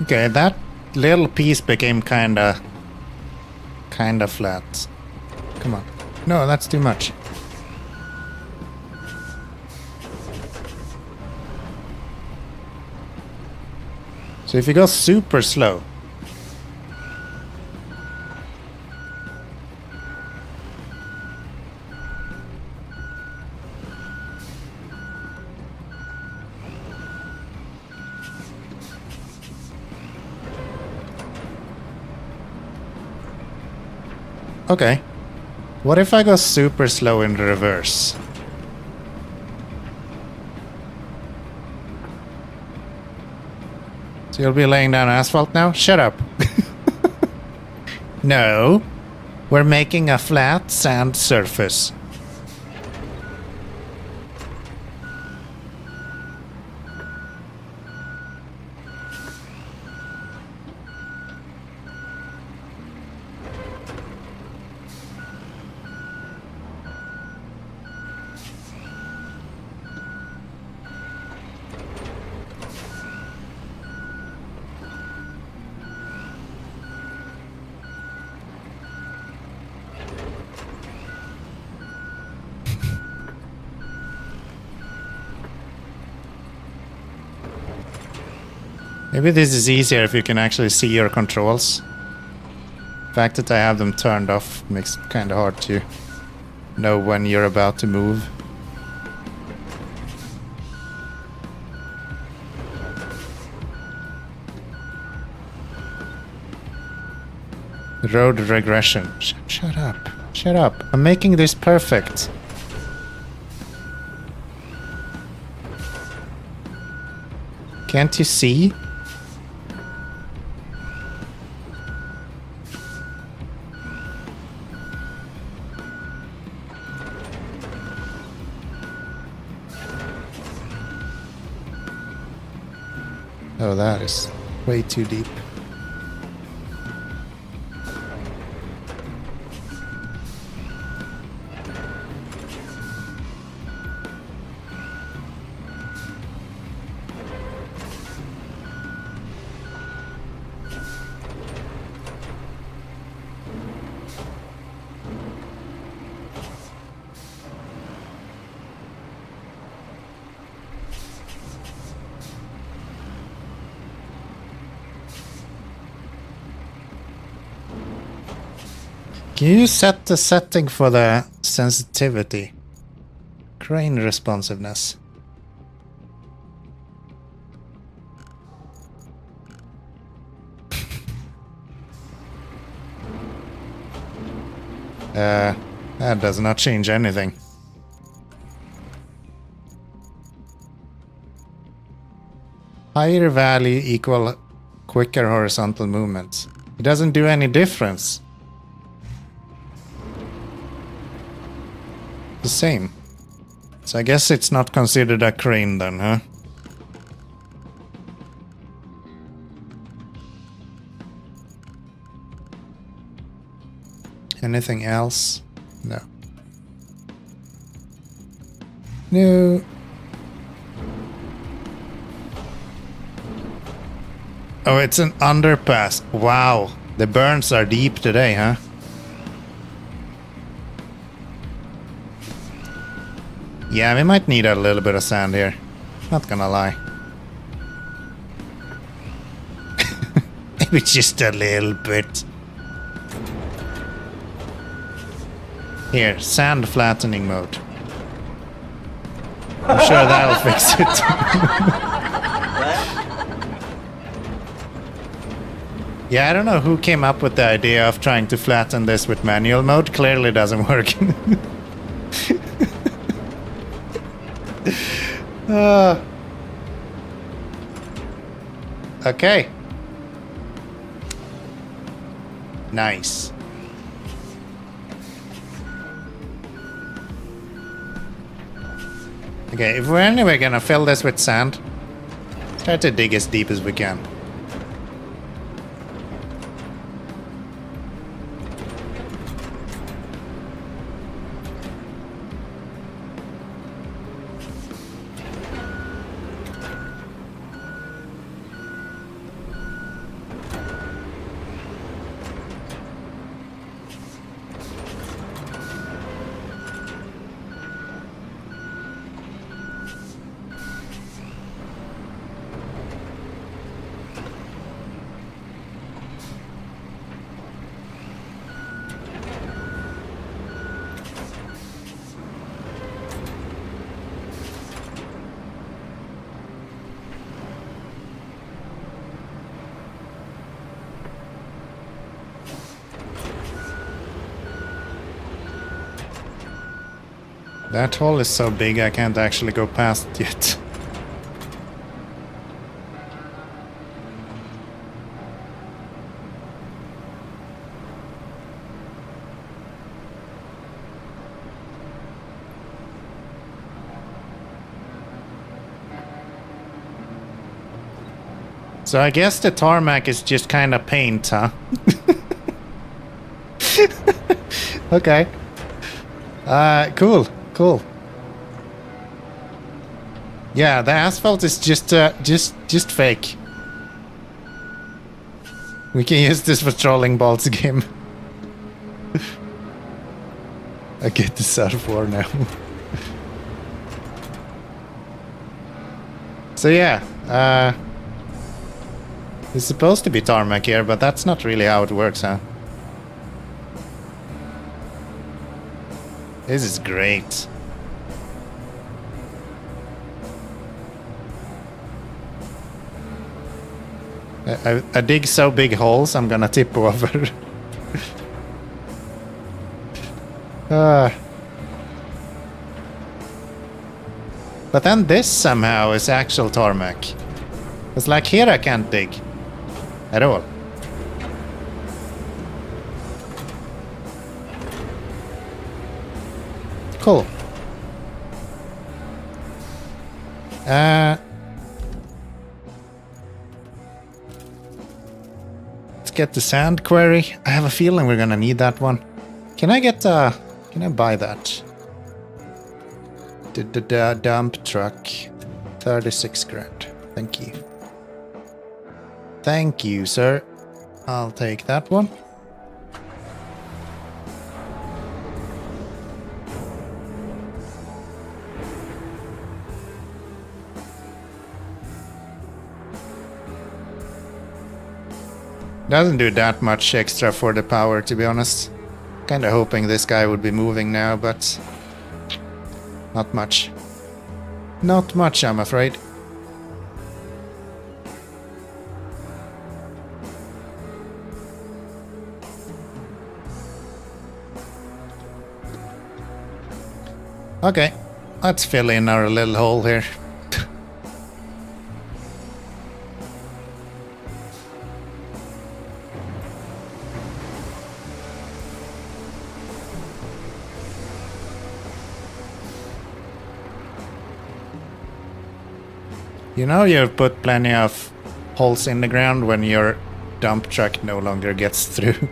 Okay, that little piece became kinda flat. Come on. No, that's too much. So if you go super slow. Okay. What if I go super slow in reverse? So you'll be laying down asphalt now? Shut up. No. We're making a flat sand surface. Maybe this is easier if you can actually see your controls. The fact that I have them turned off makes it kind of hard to know when you're about to move. Road regression. Shut up. Shut up. I'm making this perfect. Can't you see? Oh, that is way too deep. Can you set the setting for the sensitivity? Crane responsiveness. That does not change anything. Higher value equal quicker horizontal movement. It doesn't do any difference. The same. So I guess it's not considered a crane then, huh? Anything else? No. No. Oh, it's an underpass. Wow. The burns are deep today, huh? Yeah, we might need a little bit of sand here. Not gonna lie. Maybe just a little bit. Here, sand flattening mode. I'm sure that'll fix it. Yeah, I don't know who came up with the idea of trying to flatten this with manual mode. Clearly doesn't work. Okay. Nice. Okay, if we're anyway gonna fill this with sand, try to dig as deep as we can. That hole is so big I can't actually go past it yet. So I guess the tarmac is just kind of paint, huh? Okay. Cool. Yeah, the asphalt is just fake. We can use this for trolling balls game. I get this out of war now. So yeah, it's supposed to be tarmac here, but that's not really how it works, huh? This is great. I dig so big holes, I'm gonna tip over. But then this somehow is actual tarmac. It's like here I can't dig at all. Cool. Let's get the sand quarry. I have a feeling we're gonna need that one. Can I get can I buy that? The dump truck. 36 grand. Thank you. Thank you, sir. I'll take that one. Doesn't do that much extra for the power, to be honest. Kinda hoping this guy would be moving now, but not much. Not much, I'm afraid. Okay, let's fill in our little hole here. You know you've put plenty of holes in the ground when your dump truck no longer gets through.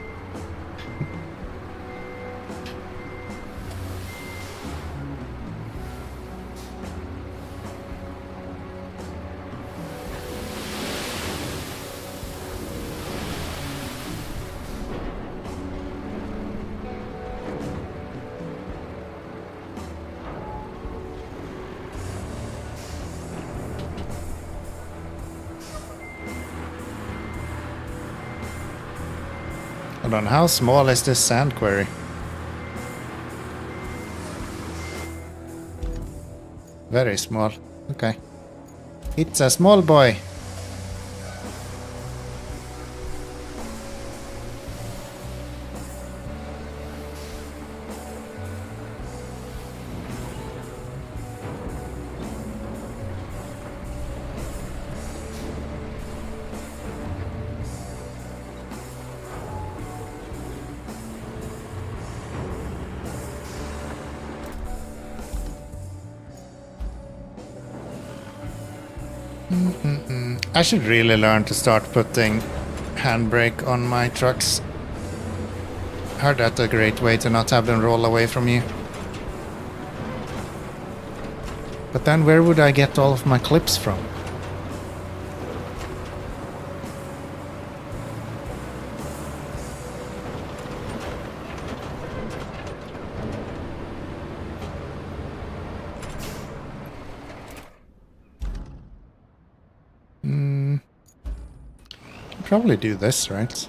Hold on, how small is this sand quarry? Very small. Okay. It's a small boy. I should really learn to start putting handbrake on my trucks. Heard that's a great way to not have them roll away from you. But then where would I get all of my clips from? Probably do this, right?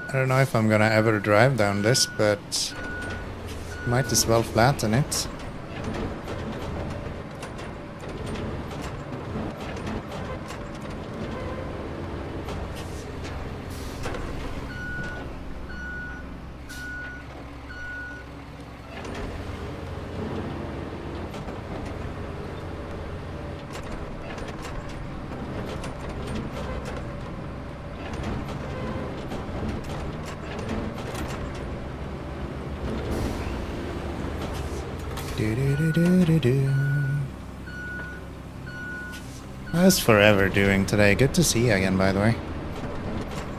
I don't know if I'm gonna ever drive down this, but might as well flatten it. How's Forever doing today? Good to see you again, by the way.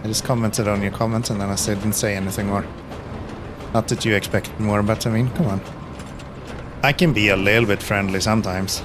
I just commented on your comments and then I didn't say anything more. Not that you expected more, but I mean, come on. I can be a little bit friendly sometimes.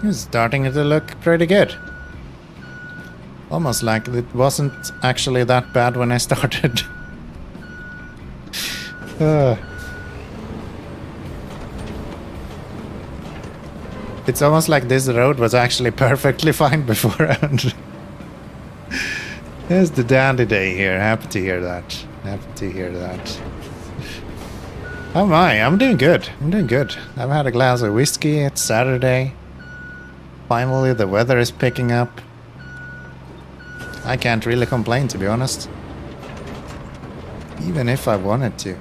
It's starting to look pretty good. Almost like it wasn't actually that bad when I started. It's almost like this road was actually perfectly fine beforehand. There's the dandy day here. Happy to hear that. Happy to hear that. How am I? I'm doing good. I'm doing good. I've had a glass of whiskey. It's Saturday. Finally, the weather is picking up. I can't really complain, to be honest. Even if I wanted to.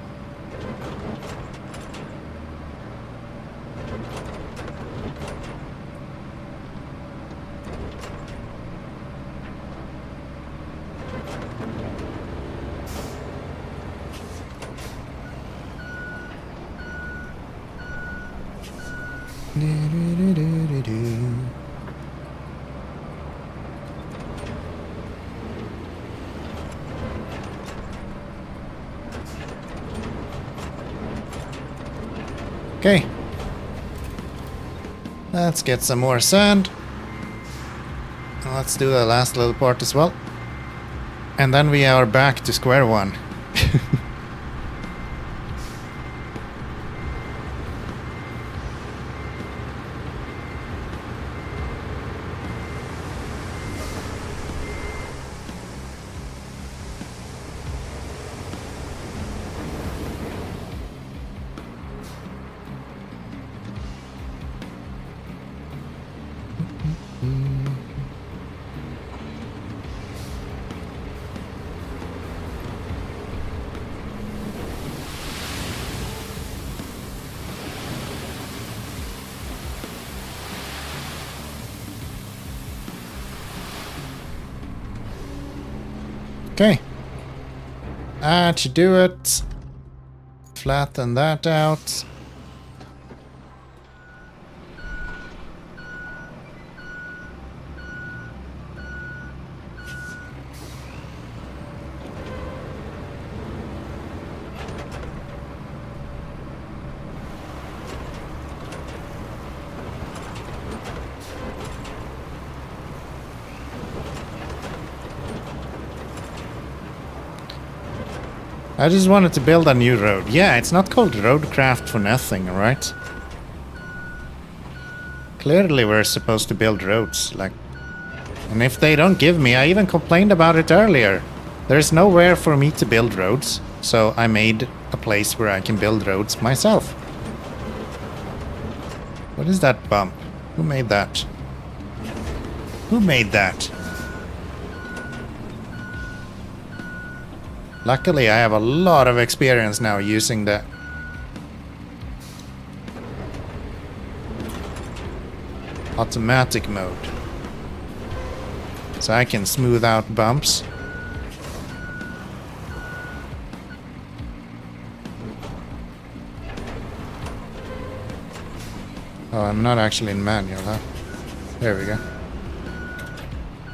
Okay. Let's get some more sand. Let's do the last little part as well. And then we are back to square one. Okay. That should do it. Flatten that out. I just wanted to build a new road. Yeah, it's not called Roadcraft for nothing, alright? Clearly we're supposed to build roads, like... And if they don't give me, I even complained about it earlier. There's nowhere for me to build roads, so I made a place where I can build roads myself. What is that bump? Who made that? Who made that? Luckily, I have a lot of experience now using the automatic mode. So I can smooth out bumps. Oh, I'm not actually in manual, huh? There we go.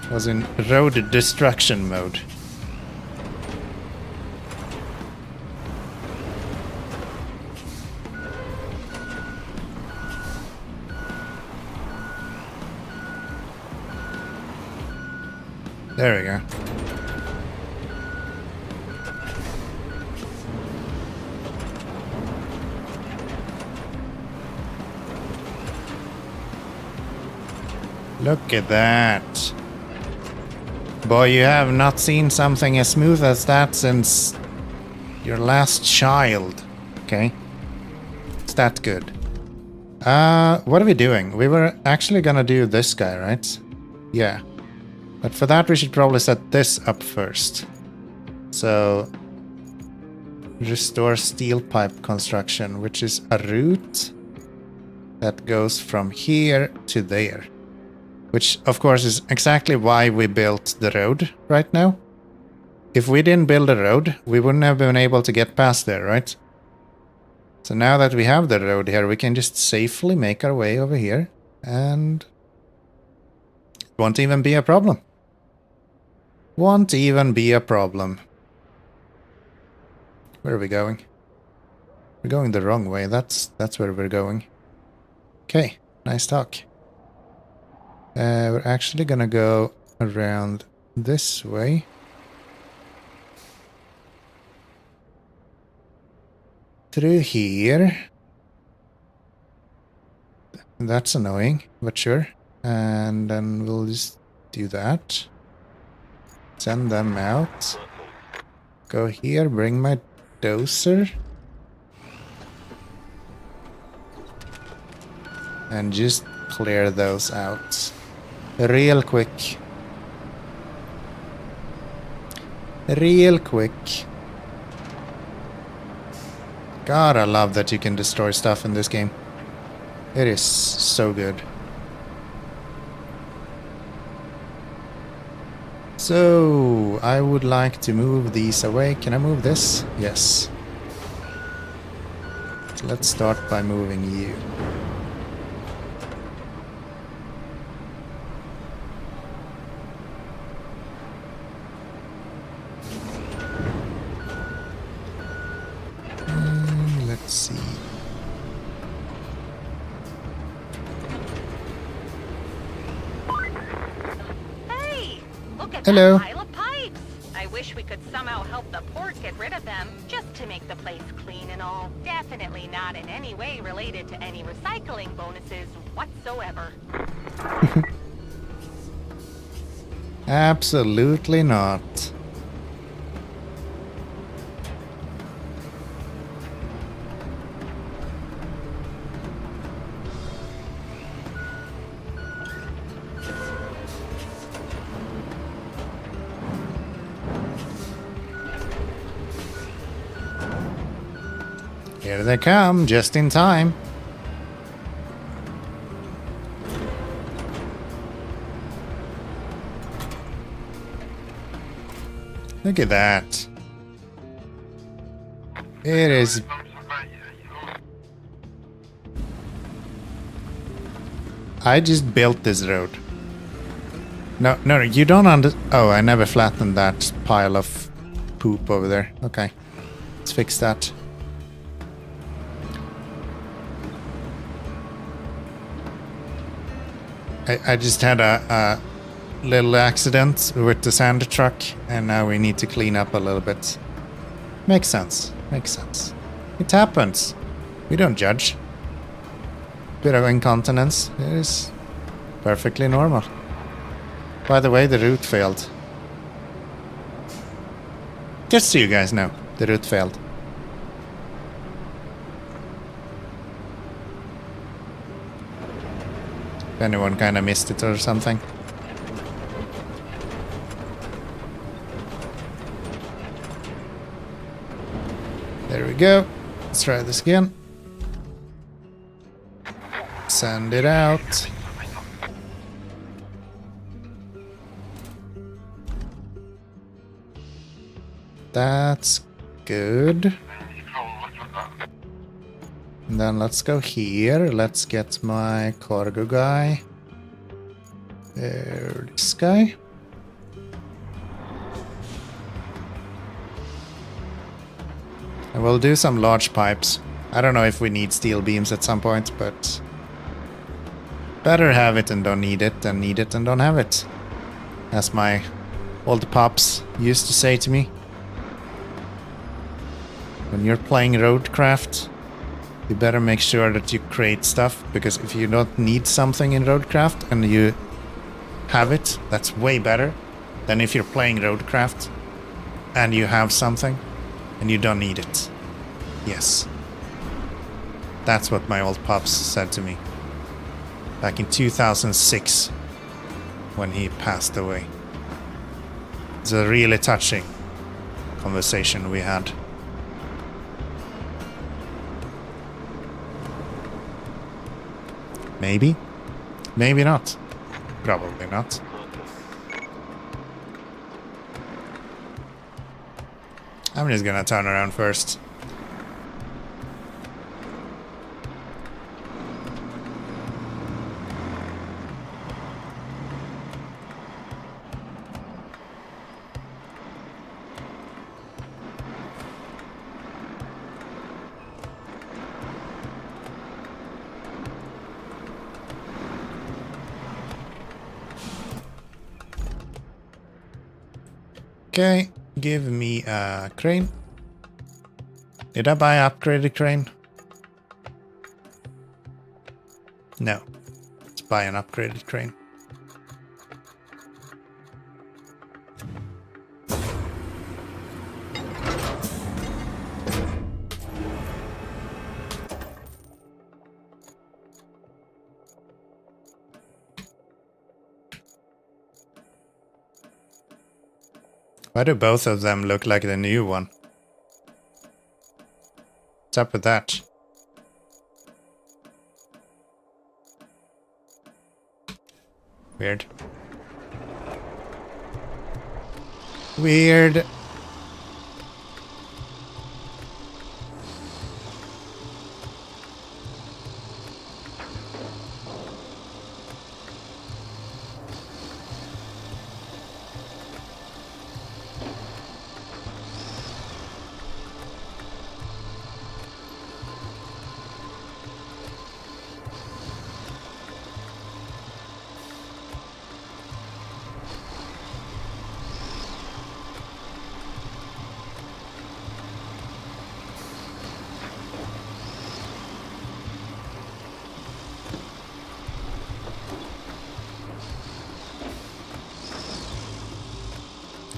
I was in road destruction mode. There we go. Look at that. Boy, you have not seen something as smooth as that since your last child. Okay. It's that good. What are we doing? We were actually gonna do this guy, right? Yeah. But for that, we should probably set this up first. So, restore steel pipe construction, which is a route that goes from here to there. Which, of course, is exactly why we built the road right now. If we didn't build a road, we wouldn't have been able to get past there, right? So now that we have the road here, we can just safely make our way over here. And it won't even be a problem. Won't even be a problem. Where are we going? We're going the wrong way. That's where we're going. Okay, nice talk. We're actually gonna go around this way. Through here. That's annoying, but sure. And then we'll just do that. Send them out. Go here, bring my dozer. And just clear those out. Real quick. Real quick. God, I love that you can destroy stuff in this game. It is so good. So, I would like to move these away. Can I move this? Yes. So let's start by moving you. Let's see. Hey, look at Hello. that pile of pipes. I wish we could somehow help the port get rid of them, just to make the place clean and all. Definitely not in any way related to any recycling bonuses whatsoever. Absolutely not. Here they come, just in time. Look at that. It is... I just built this road. No, you don't Oh, I never flattened that pile of poop over there. Okay, let's fix that. I just had a little accident with the sand truck, and now we need to clean up a little bit. Makes sense. Makes sense. It happens. We don't judge. Bit of incontinence is perfectly normal. By the way, the route failed. Just so you guys know, the route failed. If anyone kind of missed it or something. There we go. Let's try this again. Send it out. That's good. And then let's go here. Let's get my cargo guy. There, this guy. And we'll do some large pipes. I don't know if we need steel beams at some point, but better have it and don't need it than need it and don't have it. As my old pops used to say to me. When you're playing Roadcraft, you better make sure that you create stuff, because if you don't need something in Roadcraft and you have it, that's way better than if you're playing Roadcraft and you have something and you don't need it. Yes. That's what my old pops said to me back in 2006 when he passed away. It's a really touching conversation we had. Maybe. Maybe not. Probably not. I'm just gonna turn around first. Okay, give me a crane. Did I buy an upgraded crane? No. Let's buy an upgraded crane. Why do both of them look like the new one? What's up with that? Weird. Weird.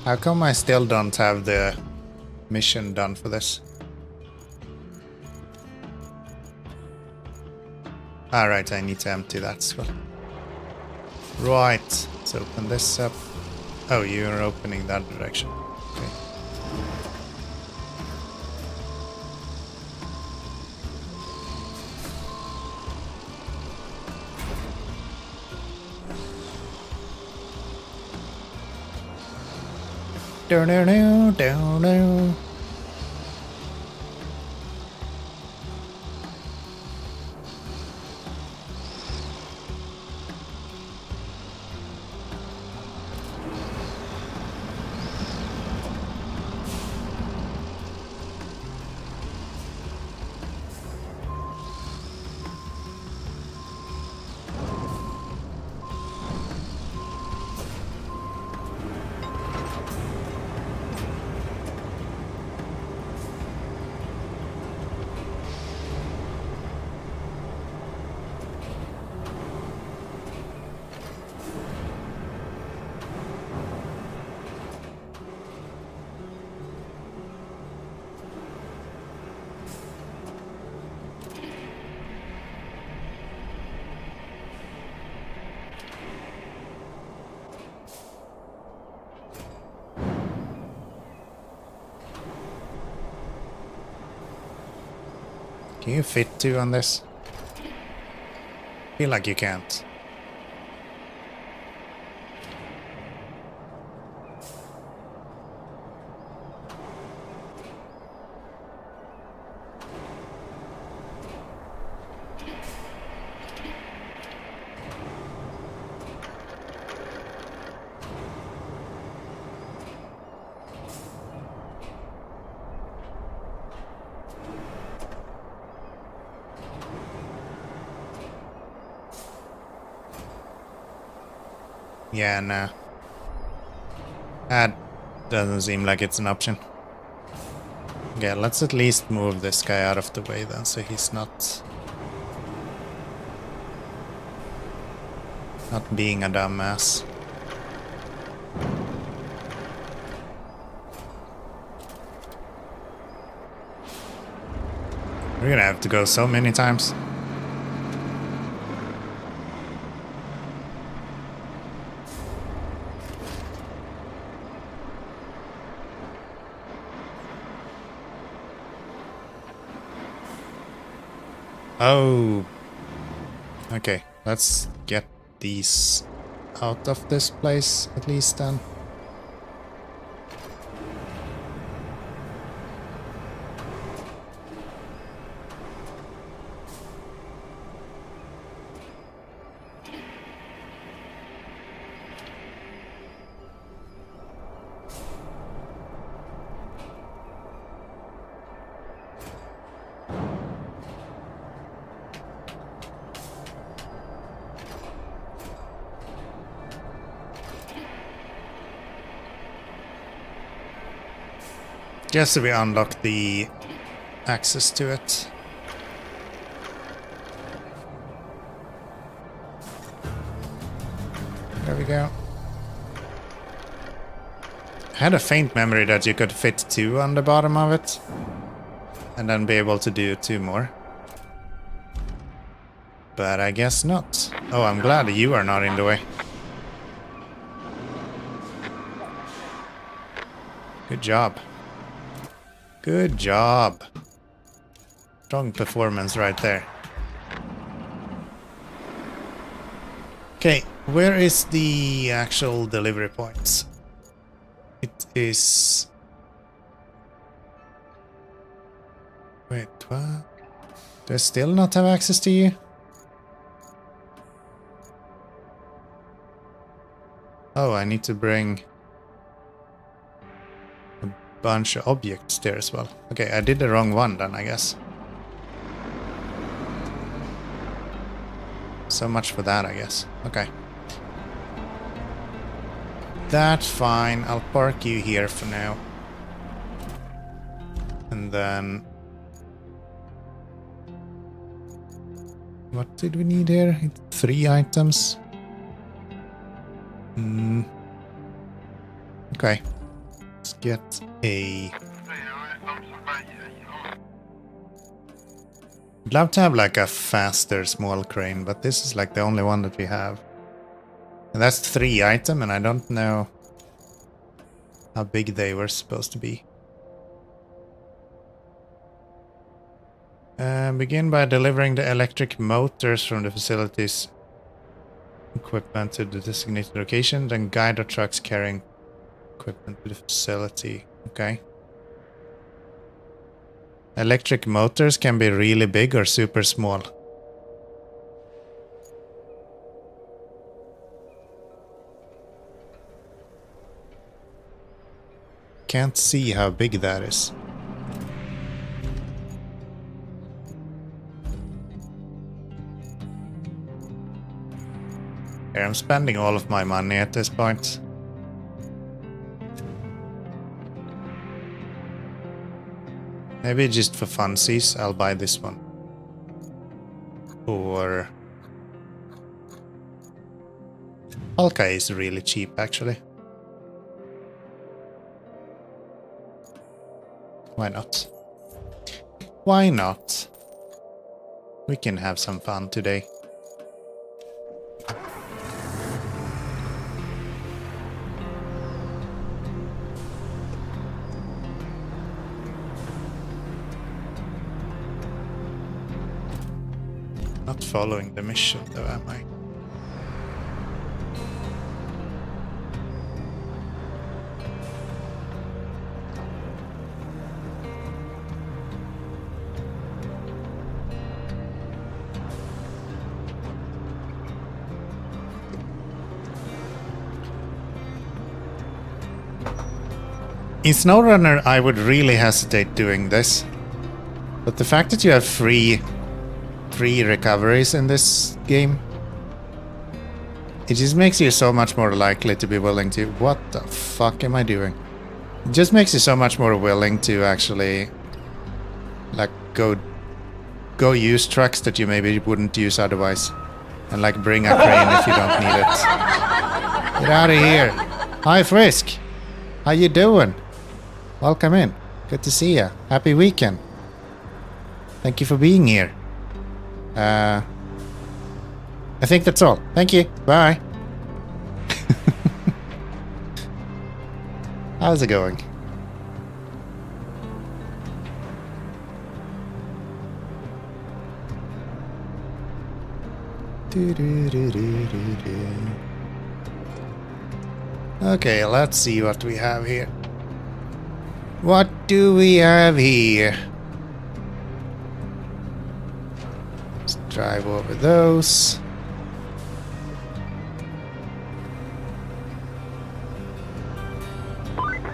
How come I still don't have the mission done for this? Alright, I need to empty that as well. Right, let's open this up. Oh, you're opening that direction. Okay. Do-do-do-do-do. Can you fit 2 on this? Feel like you can't. Yeah, no. That doesn't seem like it's an option. Okay, let's at least move this guy out of the way then, so he's not being a dumbass. We're gonna have to go so many times. Oh. Okay, let's get these out of this place at least then. Just so we unlock the access to it. There we go. I had a faint memory that you could fit 2 on the bottom of it. And then be able to do 2 more. But I guess not. Oh, I'm glad you are not in the way. Good job. Good job. Strong performance right there. Okay, where is the actual delivery point? It is... Wait, what? Do I still not have access to you? Oh, I need to bring a bunch of objects there as well. Okay, I did the wrong one then, I guess. So much for that, I guess. Okay. That's fine. I'll park you here for now. And then... What did we need here? 3 items. Okay. Let's get a... I'd love to have like a faster small crane, but this is like the only one that we have. And that's 3 items, and I don't know how big they were supposed to be. Begin by delivering the electric motors from the facility's equipment to the designated location, then guide the trucks carrying Equipment to the facility. Okay. Electric motors can be really big or super small. Can't see how big that is. Here, I'm spending all of my money at this point. Maybe just for funsies, I'll buy this one. Or... Polka is really cheap, actually. Why not? Why not? We can have some fun today. Not following the mission though, am I? In SnowRunner, I would really hesitate doing this. But the fact that you have free recoveries in this game, it just makes you so much more likely to be willing to... What the fuck am I doing? It just makes you so much more willing to actually like go use trucks that you maybe wouldn't use otherwise, and like bring a crane if you don't need it. Get out of here. Hi Frisk, how you doing? Welcome in. Good to see you. Happy weekend. Thank you for being here. I think that's all. Thank you. Bye. How's it going? Okay, let's see what we have here. What do we have here? Let's drive over those.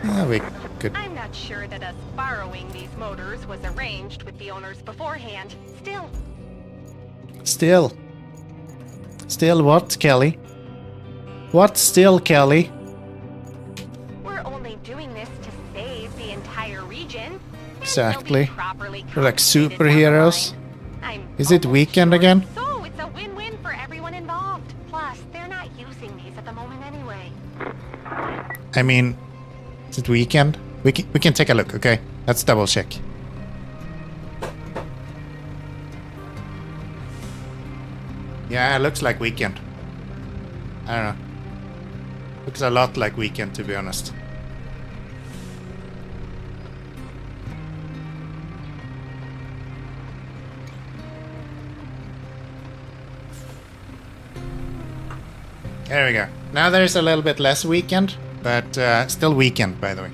Yeah, we could. I'm not sure that us borrowing these motors was arranged with the owners beforehand. Still what, Kelly? What still, Kelly? We're only doing this to save the entire region. Exactly. We're like superheroes. Is it weekend again? So it's a win-win for everyone involved. Plus, they're not using these at the moment anyway. I mean, is it weekend? We can take a look, okay? Let's double check. Yeah, it looks like weekend. I don't know. Looks a lot like weekend, to be honest. There we go. Now there's a little bit less weekend, but still weekend, by the way.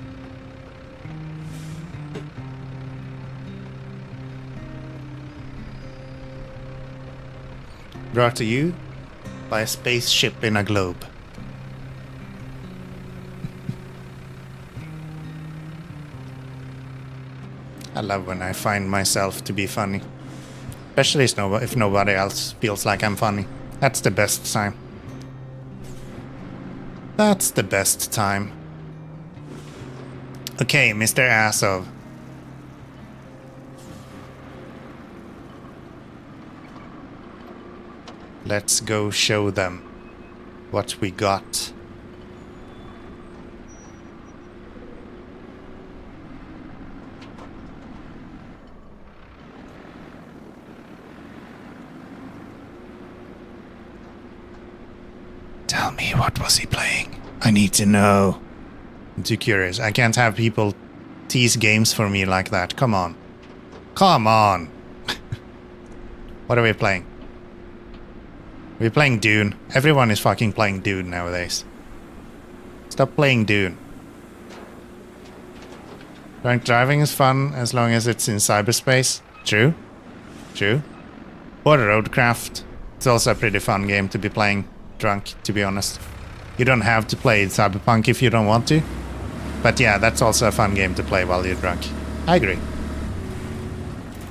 Brought to you by a spaceship in a globe. I love when I find myself to be funny. Especially if nobody else feels like I'm funny. That's the best time. That's the best time. Okay, Mr. Asov. Let's go show them what we got. Tell me, what was he playing? I need to know. I'm too curious. I can't have people tease games for me like that. Come on. Come on. What are we playing? We're playing Dune. Everyone is fucking playing Dune nowadays. Stop playing Dune. Drunk driving is fun as long as it's in cyberspace. True. True. Or Roadcraft. It's also a pretty fun game to be playing drunk, to be honest. You don't have to play Cyberpunk if you don't want to. But yeah, that's also a fun game to play while you're drunk. I agree.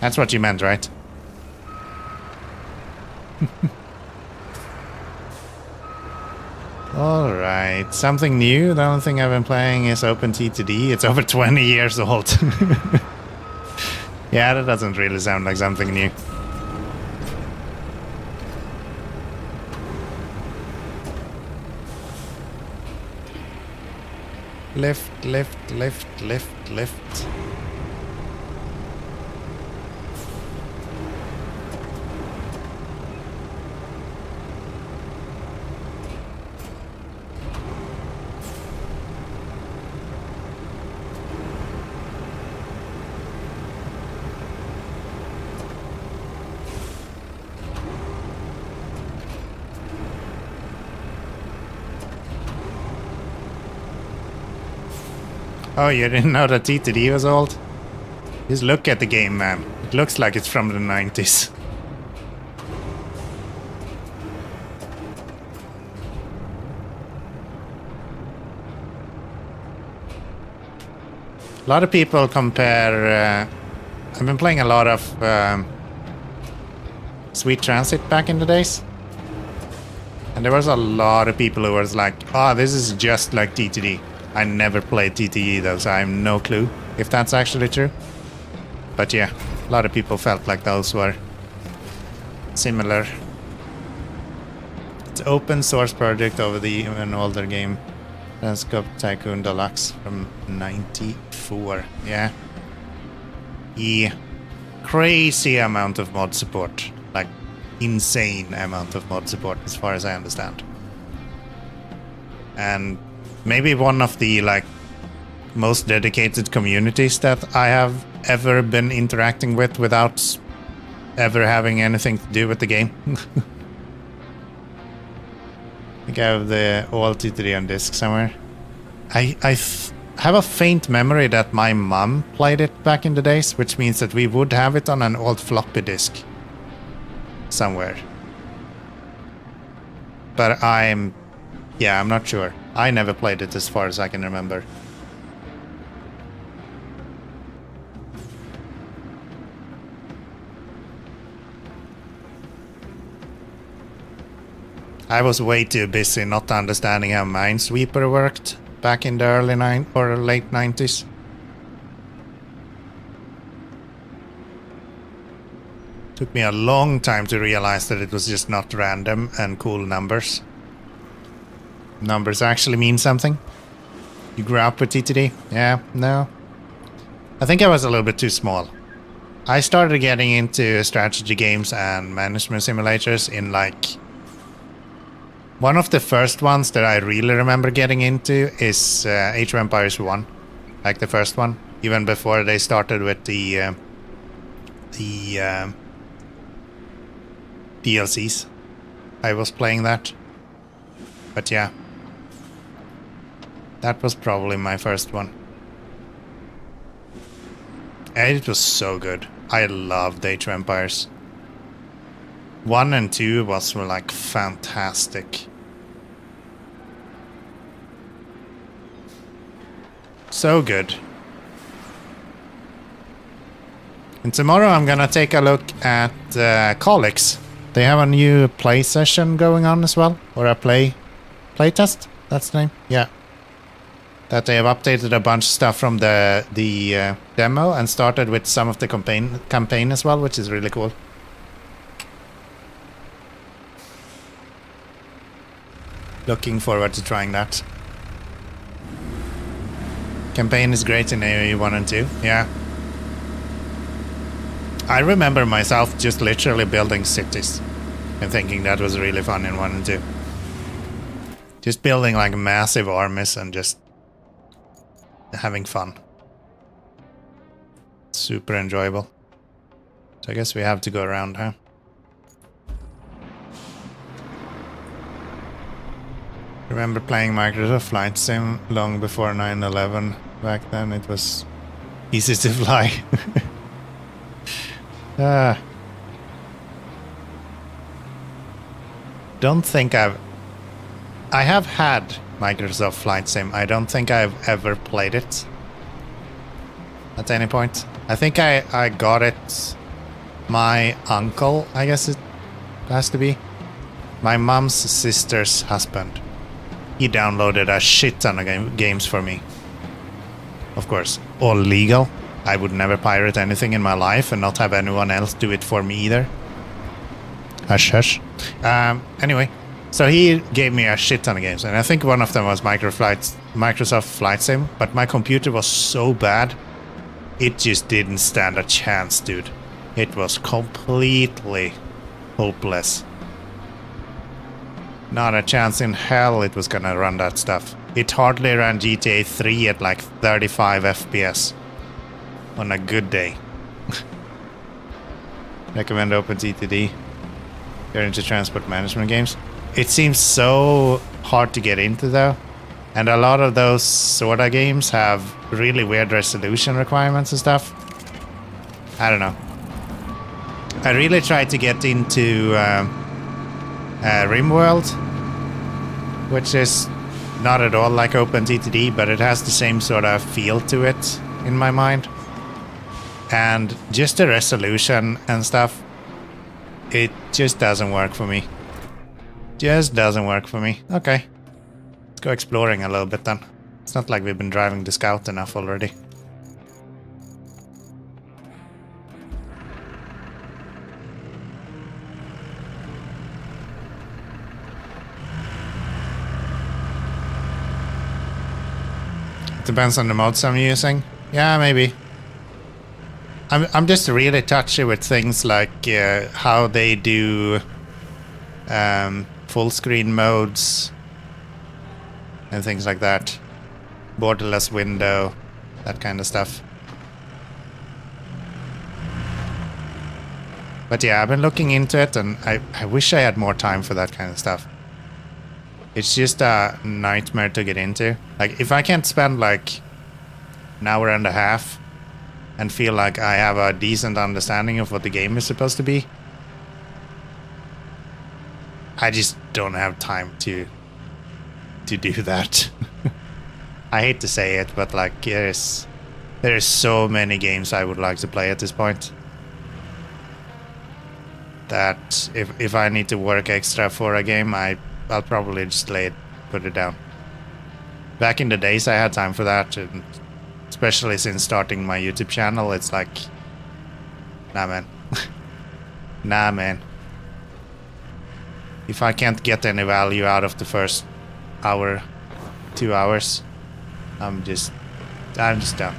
That's what you meant, right? Alright, something new. The only thing I've been playing is OpenTTD. It's over 20 years old. Yeah, that doesn't really sound like something new. Lift, lift, lift, lift, lift. Oh, you didn't know that TTD was old? Just look at the game, man. It looks like it's from the 90s. A lot of people compare... I've been playing a lot of Sweet Transit back in the days. And there was a lot of people who was like, oh, this is just like TTD. I never played TTE though, so I have no clue if that's actually true. But yeah, a lot of people felt like those were similar. It's open source project over the even older game Landscape Tycoon Deluxe from 94. Yeah. Crazy amount of mod support. Like, insane amount of mod support as far as I understand. And maybe one of the like most dedicated communities that I have ever been interacting with without ever having anything to do with the game. I think I have the all TTD on disc somewhere. I have a faint memory that my mom played it back in the days, which means that we would have it on an old floppy disk somewhere. But I'm not sure. I never played it as far as I can remember. I was way too busy not understanding how Minesweeper worked back in the early late 90s. Took me a long time to realize that it was just not random and cool numbers. Numbers actually mean something. You grew up with TTD? Yeah, no. I think I was a little bit too small. I started getting into strategy games and management simulators in like... One of the first ones that I really remember getting into is Age of Empires 1. Like the first one. Even before they started with the DLCs. I was playing that. But yeah. That was probably my first one. And it was so good. I loved Age of Empires. 1 and 2 were like fantastic. So good. And tomorrow I'm gonna take a look at Colix. They have a new play session going on as well. Or a play test? That's the name? Yeah. That they have updated a bunch of stuff from the demo and started with some of the campaign as well, which is really cool. Looking forward to trying that. Campaign is great in AoE 1 and 2, yeah. I remember myself just literally building cities and thinking that was really fun in 1 and 2. Just building like massive armies and just having fun. Super enjoyable. So I guess we have to go around, huh? Remember playing Microsoft Flight Sim long before 9/11. Back then it was Easy to fly. Don't think I have had Microsoft Flight Sim. I don't think I've ever played it at any point. I think I got it. My uncle, I guess it has to be. My mom's sister's husband. He downloaded a shit ton of games for me. Of course, all legal. I would never pirate anything in my life and not have anyone else do it for me either. Hush, hush. Anyway, so he gave me a shit ton of games, and I think one of them was Microsoft Flight Sim, but my computer was so bad, it just didn't stand a chance, dude. It was completely hopeless. Not a chance in hell it was gonna run that stuff. It hardly ran GTA 3 at like 35 FPS on a good day. Recommend OpenTTD. You're into transport management games. It seems so hard to get into though, and a lot of those sort of games have really weird resolution requirements and stuff. I don't know. I really tried to get into RimWorld, which is not at all like OpenTTD, but it has the same sort of feel to it in my mind. And just the resolution and stuff, it just doesn't work for me. Just doesn't work for me. Okay. Let's go exploring a little bit then. It's not like we've been driving the Scout enough already. It depends on the mods I'm using. Yeah, maybe. I'm just really touchy with things like how they do full screen modes and things like that. Borderless window, that kind of stuff. But yeah, I've been looking into it, and I wish I had more time for that kind of stuff. It's just a nightmare to get into. Like, if I can't spend like an hour and a half and feel like I have a decent understanding of what the game is supposed to be, I just don't have time to do that. I hate to say it, but like there's so many games I would like to play at this point that if I need to work extra for a game, I'll probably just put it down. Back in the days I had time for that, and especially since starting my YouTube channel, it's like, nah man. Nah man. If I can't get any value out of the first hour, 2 hours, I'm just done.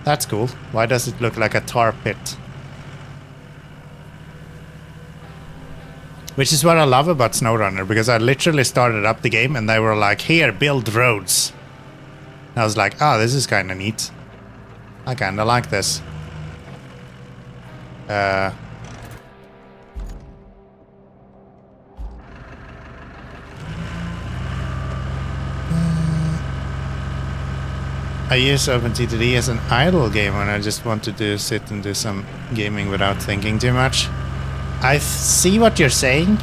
That's cool. Why does it look like a tar pit? Which is what I love about SnowRunner, because I literally started up the game and they were like, here, build roads. And I was like, oh, this is kind of neat. I kind of like this. I use OpenTTD as an idle game when I just want to sit and do some gaming without thinking too much. I see what you're saying.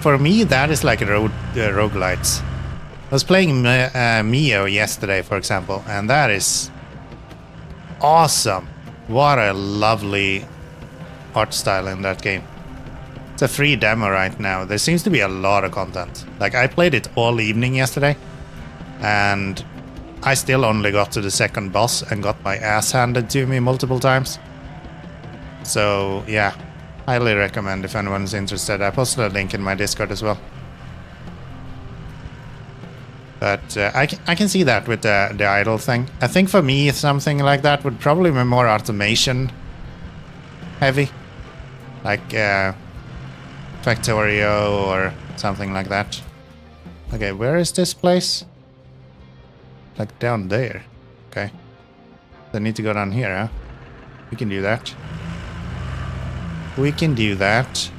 For me, that is like roguelites. I was playing Mio yesterday, for example, and that is awesome. What a lovely art style in that game. It's a free demo right now. There seems to be a lot of content. Like, I played it all evening yesterday, and I still only got to the second boss and got my ass handed to me multiple times. So, yeah. Highly recommend if anyone's interested. I posted a link in my Discord as well. But I can see that with the idle thing. I think for me, something like that would probably be more automation heavy. Like Factorio or something like that. Okay, where is this place? Like down there. Okay. I need to go down here, huh? We can do that. We can do that.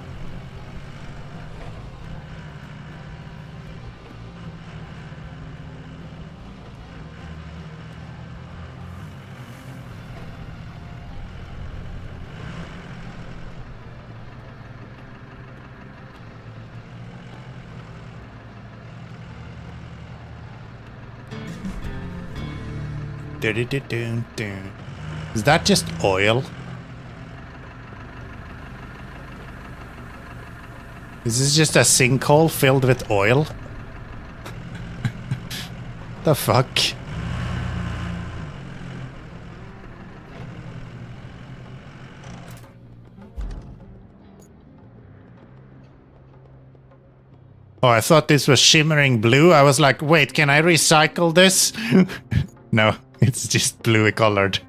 Is that just oil? Is this just a sinkhole filled with oil? The fuck? Oh, I thought this was shimmering blue. I was like, wait, can I recycle this? No, it's just bluey colored.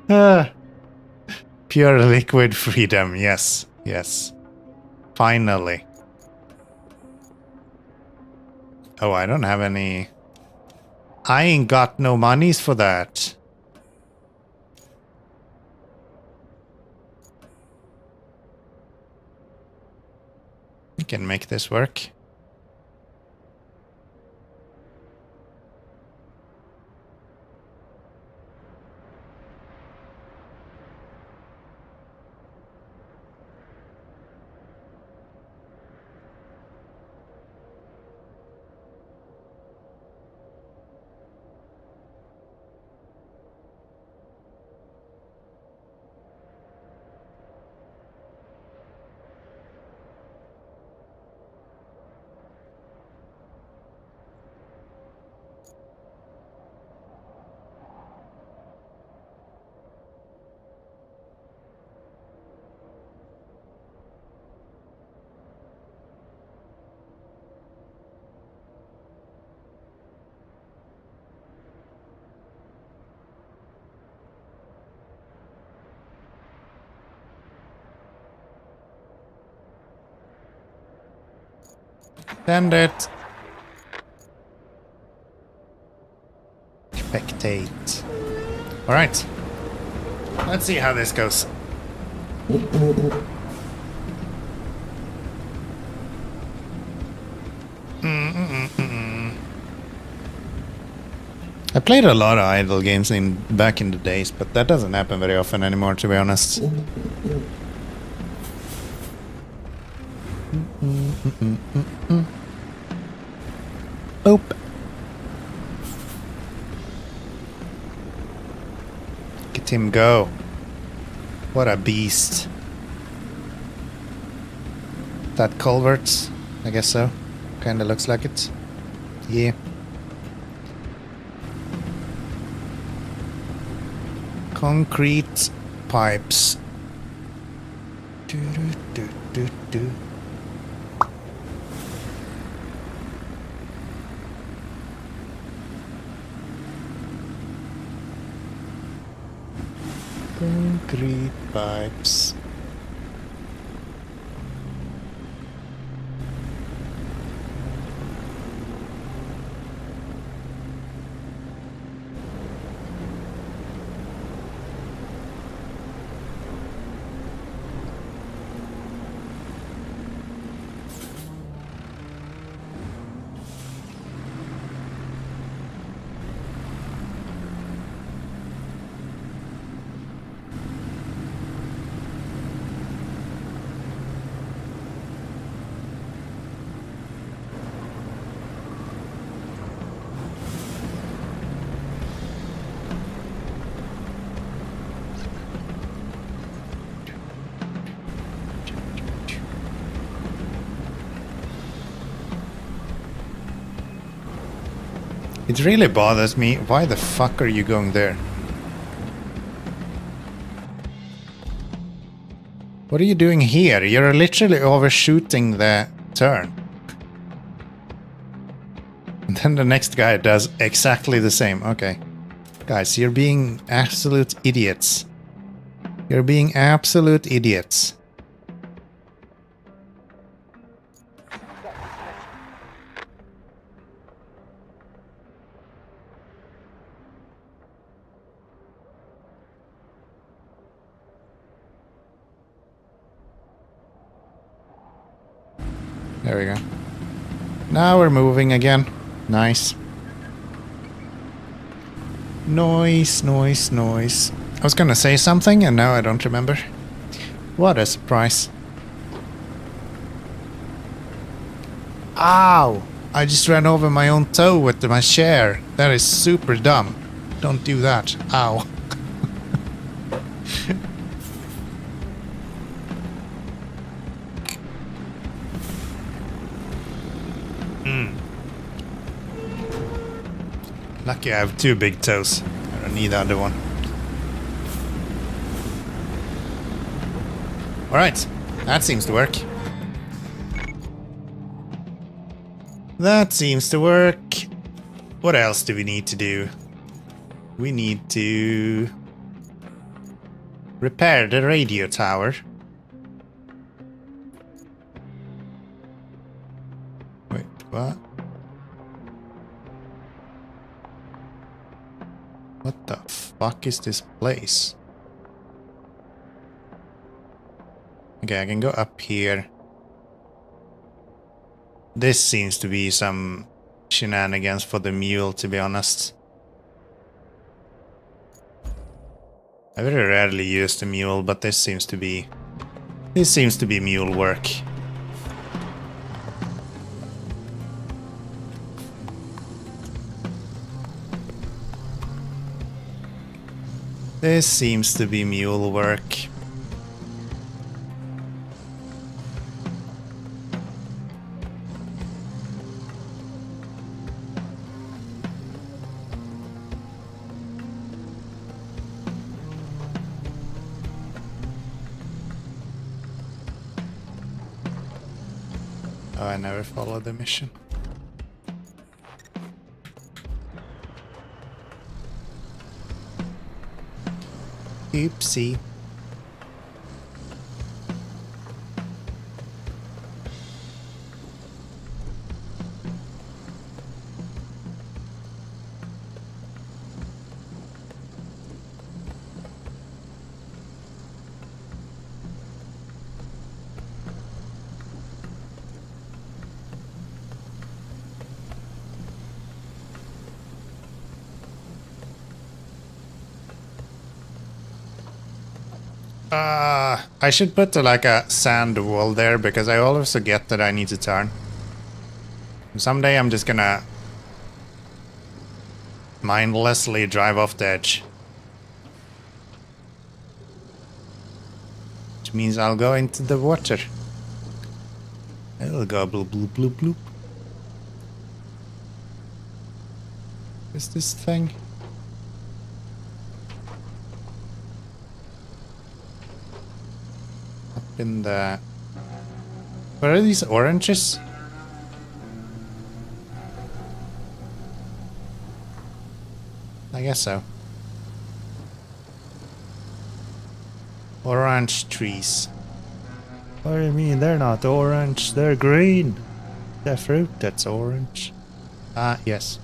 Pure liquid freedom. Yes, yes. Finally. Oh, I don't have any... I ain't got no monies for that. We can make this work. Send it. Spectate. Alright. Let's see how this goes. I played a lot of idle games back in the days, but that doesn't happen very often anymore, to be honest. Boop. Get him go. What a beast. That culvert? I guess so. Kinda looks like it. Yeah. Concrete pipes. Do, do, do, do, do. Concrete pipes. It really bothers me. Why the fuck are you going there? What are you doing here? You're literally overshooting the turn. And then the next guy does exactly the same. Okay. Guys, you're being absolute idiots. You're being absolute idiots. There we go. Now we're moving again. Nice. Noise, noise, noise. I was gonna say something and now I don't remember. What a surprise. Ow! I just ran over my own toe with my chair. That is super dumb. Don't do that. Ow. Lucky I have 2 big toes. I don't need the other one. Alright, that seems to work. That seems to work. What else do we need to do? We need to repair the radio tower. Wait, what? What the fuck is this place? Okay, I can go up here. This seems to be some shenanigans for the mule, to be honest. I very rarely use the mule, but this seems to be mule work. This seems to be mule work. Oh, I never followed the mission. Oopsie. I should put like a sand wall there because I always forget that I need to turn. Someday I'm just gonna mindlessly drive off the edge. Which means I'll go into the water. It'll go bloop bloop bloop bloop. What's this thing? In the... What are these oranges? I guess so. Orange trees. What do you mean? They're not orange, they're green. The fruit that's orange. Ah, yes.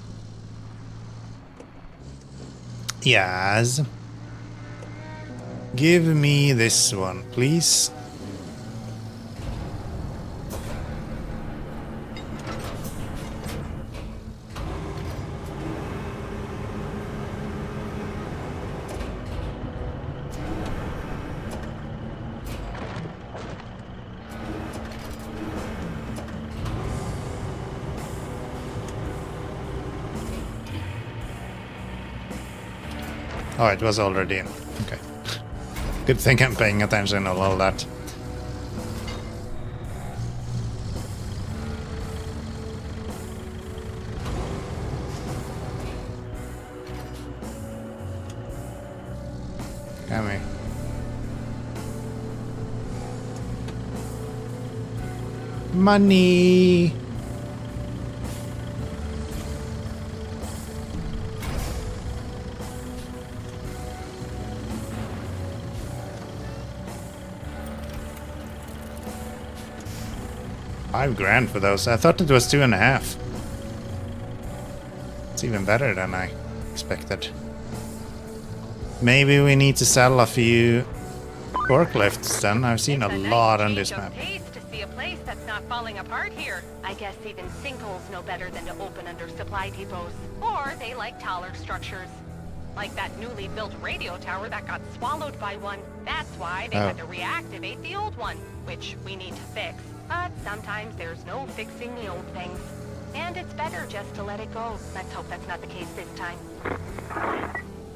Yes. Give me this one, please. Oh, it was already in. Okay. Good thing I'm paying attention to all that. Come here. Money! $5,000 for those. I thought it was 2.5. It's even better than I expected. Maybe we need to sell a few forklifts then. I've seen a lot on this map. To see a place that's not falling apart here. I guess even sinkholes know better than to open under supply depots. Or they like taller structures. Like that newly built radio tower that got swallowed by one. That's why they had to reactivate the old one, which we need to fix. But sometimes there's no fixing the old things. And it's better just to let it go. Let's hope that's not the case this time.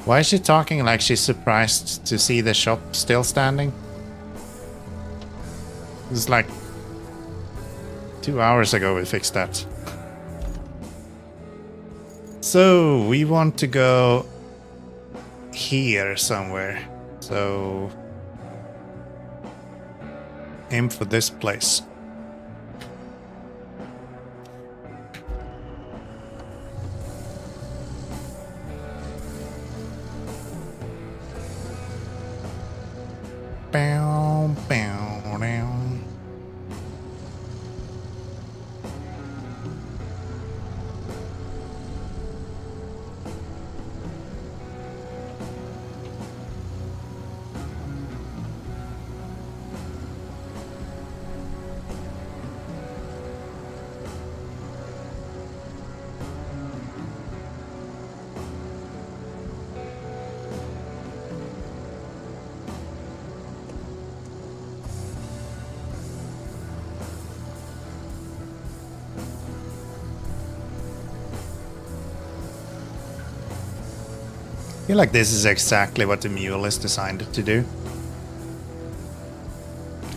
Why is she talking like she's surprised to see the shop still standing? It's like 2 hours ago we fixed that. So we want to go here somewhere. So aim for this place. Bow, bow, down. I feel like this is exactly what the mule is designed to do.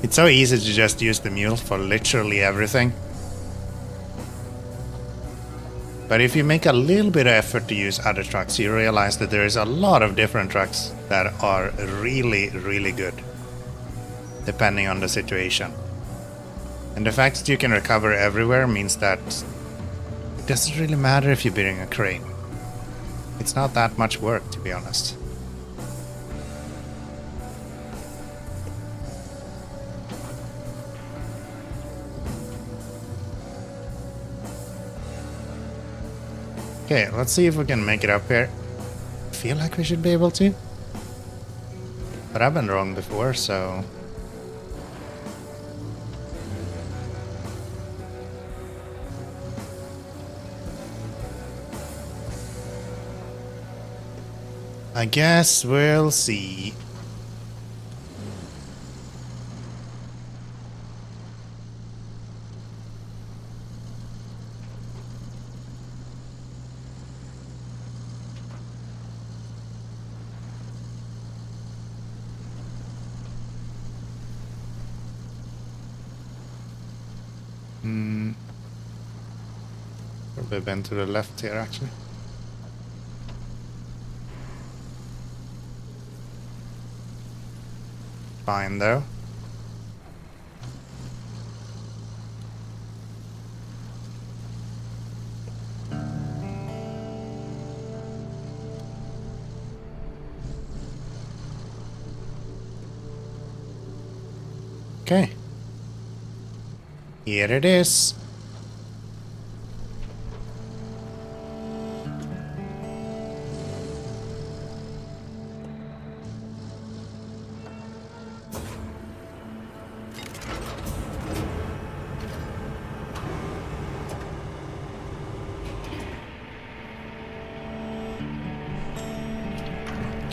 It's so easy to just use the mule for literally everything. But if you make a little bit of effort to use other trucks, you realize that there is a lot of different trucks that are really, really good, depending on the situation. And the fact that you can recover everywhere means that it doesn't really matter if you bring a crane. It's not that much work, to be honest. Okay, let's see if we can make it up here. I feel like we should be able to. But I've been wrong before, so... I guess we'll see. Probably been to the left here, actually. Fine, though. Okay. Here it is.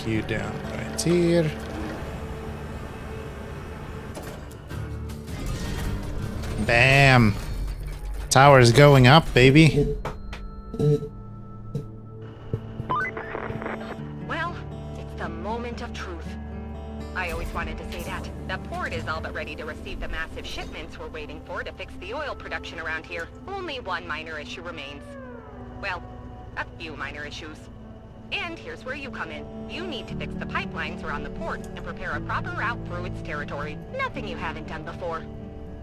You down right here. Bam! Tower's going up, baby. Well, it's the moment of truth. I always wanted to say that. The port is all but ready to receive the massive shipments we're waiting for to fix the oil production around here. Only one minor issue remains. Well, a few minor issues. And here's where you come in. You need to fix the pipelines around the port and prepare a proper route through its territory. Nothing you haven't done before.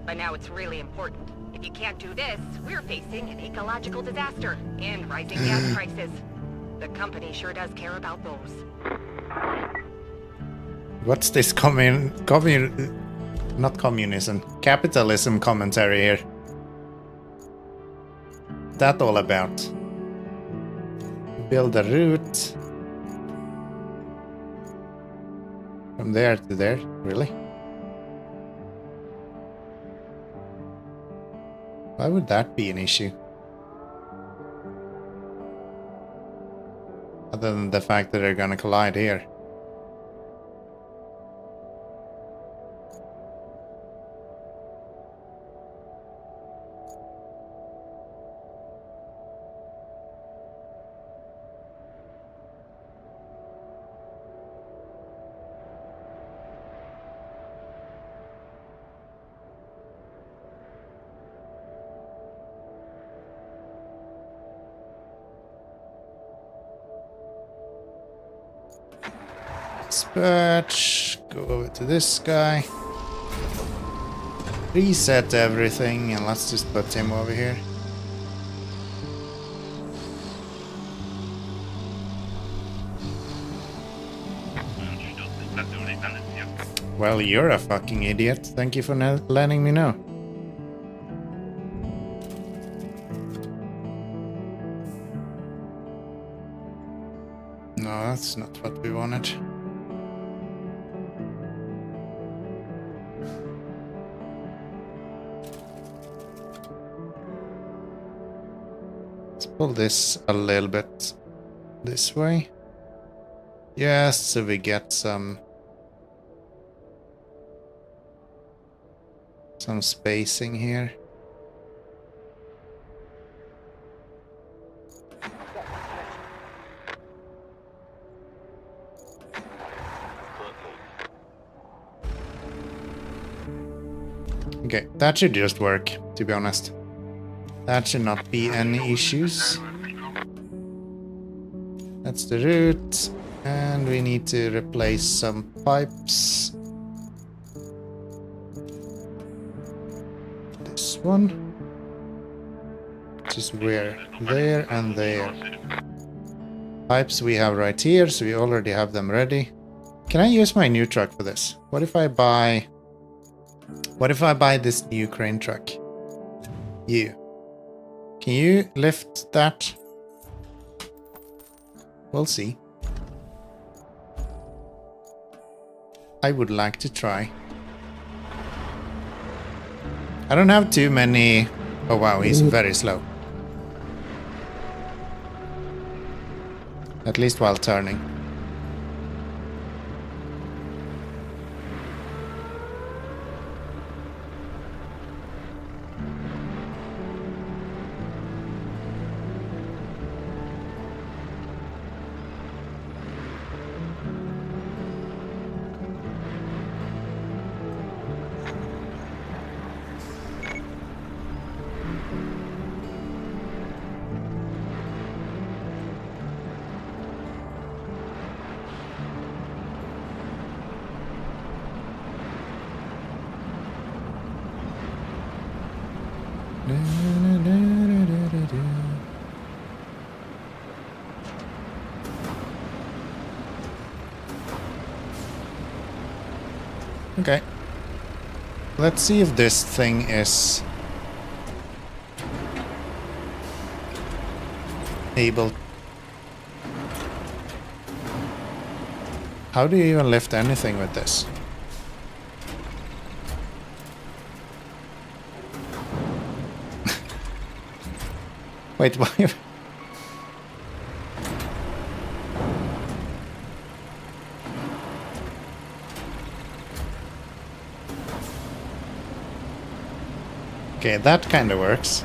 But now it's really important. If you can't do this, we're facing an ecological disaster and rising gas prices. The company sure does care about those. What's this not communism, capitalism commentary here? What's that all about? Build a route from there to there, really? Why would that be an issue? Other than the fact that they're gonna collide here. Dispatch. Go over to this guy. Reset everything and let's just put him over here. Well, you're a fucking idiot. Thank you for letting me know. No, that's not what we wanted. Let's pull this a little bit this way. Yes, so we get some spacing here. Okay, that should just work, to be honest. That should not be any issues. That's the route. And we need to replace some pipes. This one. Which is where? There and there. Pipes we have right here, so we already have them ready. Can I use my new truck for this? What if I buy this new crane truck? You. Can you lift that? We'll see. I would like to try. I don't have too many... Oh wow, he's very slow. At least while turning. Okay. Let's see if this thing is able. How do you even lift anything with this? Wait, why? Okay, that kind of works.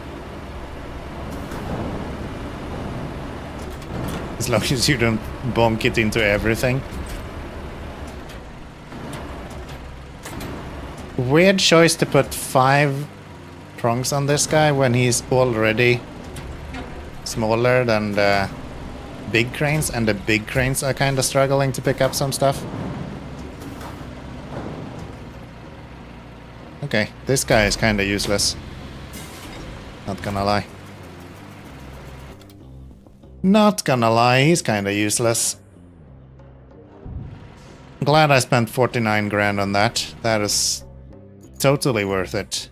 As long as you don't bonk it into everything. Weird choice to put 5 prongs on this guy when he's already smaller than the big cranes, and the big cranes are kind of struggling to pick up some stuff. Okay, this guy is kind of useless. Not gonna lie. Not gonna lie, he's kind of useless. Glad I spent 49 grand on that. That is totally worth it.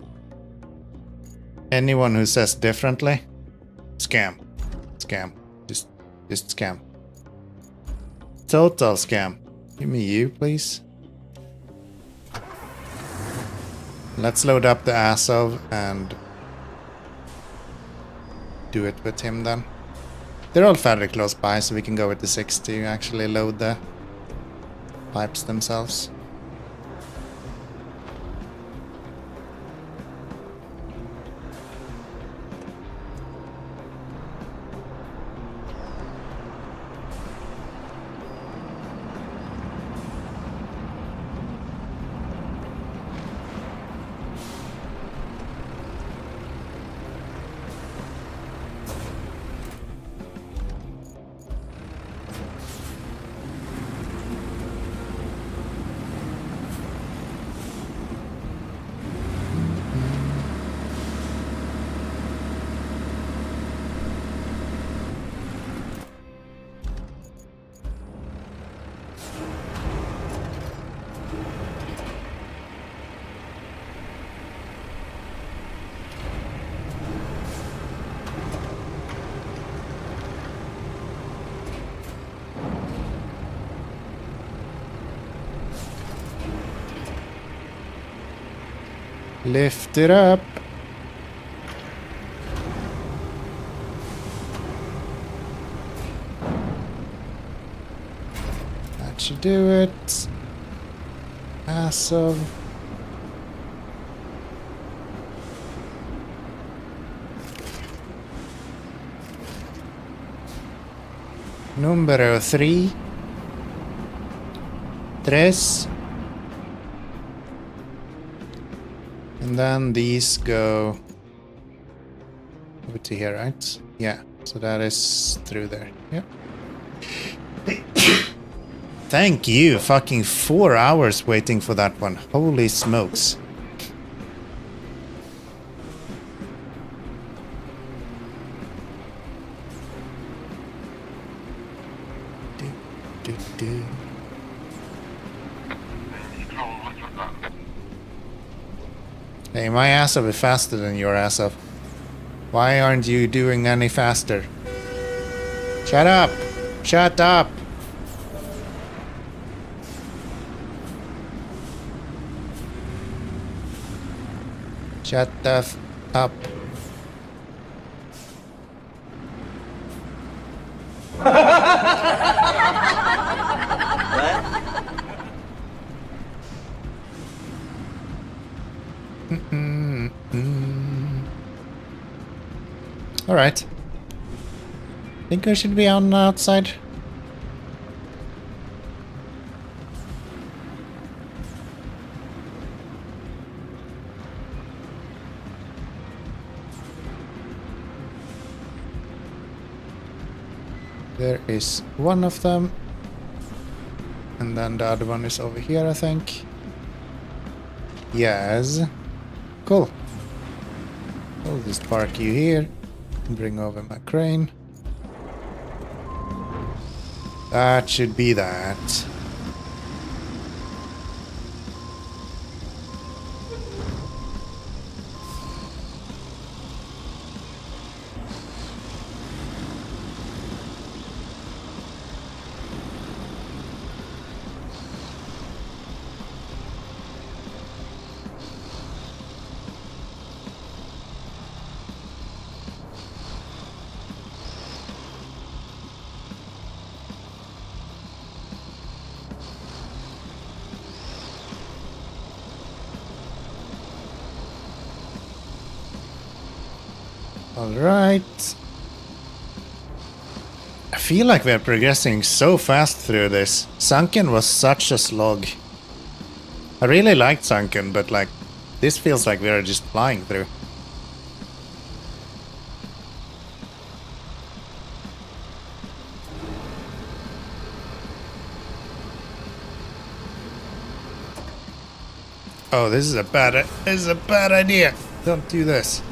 Anyone who says differently, scam. Scam. Just scam. Total scam. Give me you, please. Let's load up the Azov and do it with him then. They're all fairly close by, so we can go with the 60 to actually load the pipes themselves. Lift it up. That should do it. As of... Número 3. 3. And then these go over to here, right? Yeah, so that is through there. Yep. Thank you. Fucking 4 hours waiting for that one. Holy smokes. Do. Hey, my ass off is faster than your ass off. Why aren't you doing any faster? Shut up! Shut up! Shut the f up. All right. Think I should be on the outside. There is one of them. And then the other one is over here, I think. Yes. Cool. I'll just park you here. Bring over my crane. That should be that. Alright. I feel like we're progressing so fast through this. Sunken was such a slog. I really liked Sunken, but like, this feels like we're just flying through. Oh, this is a bad idea. Don't do this.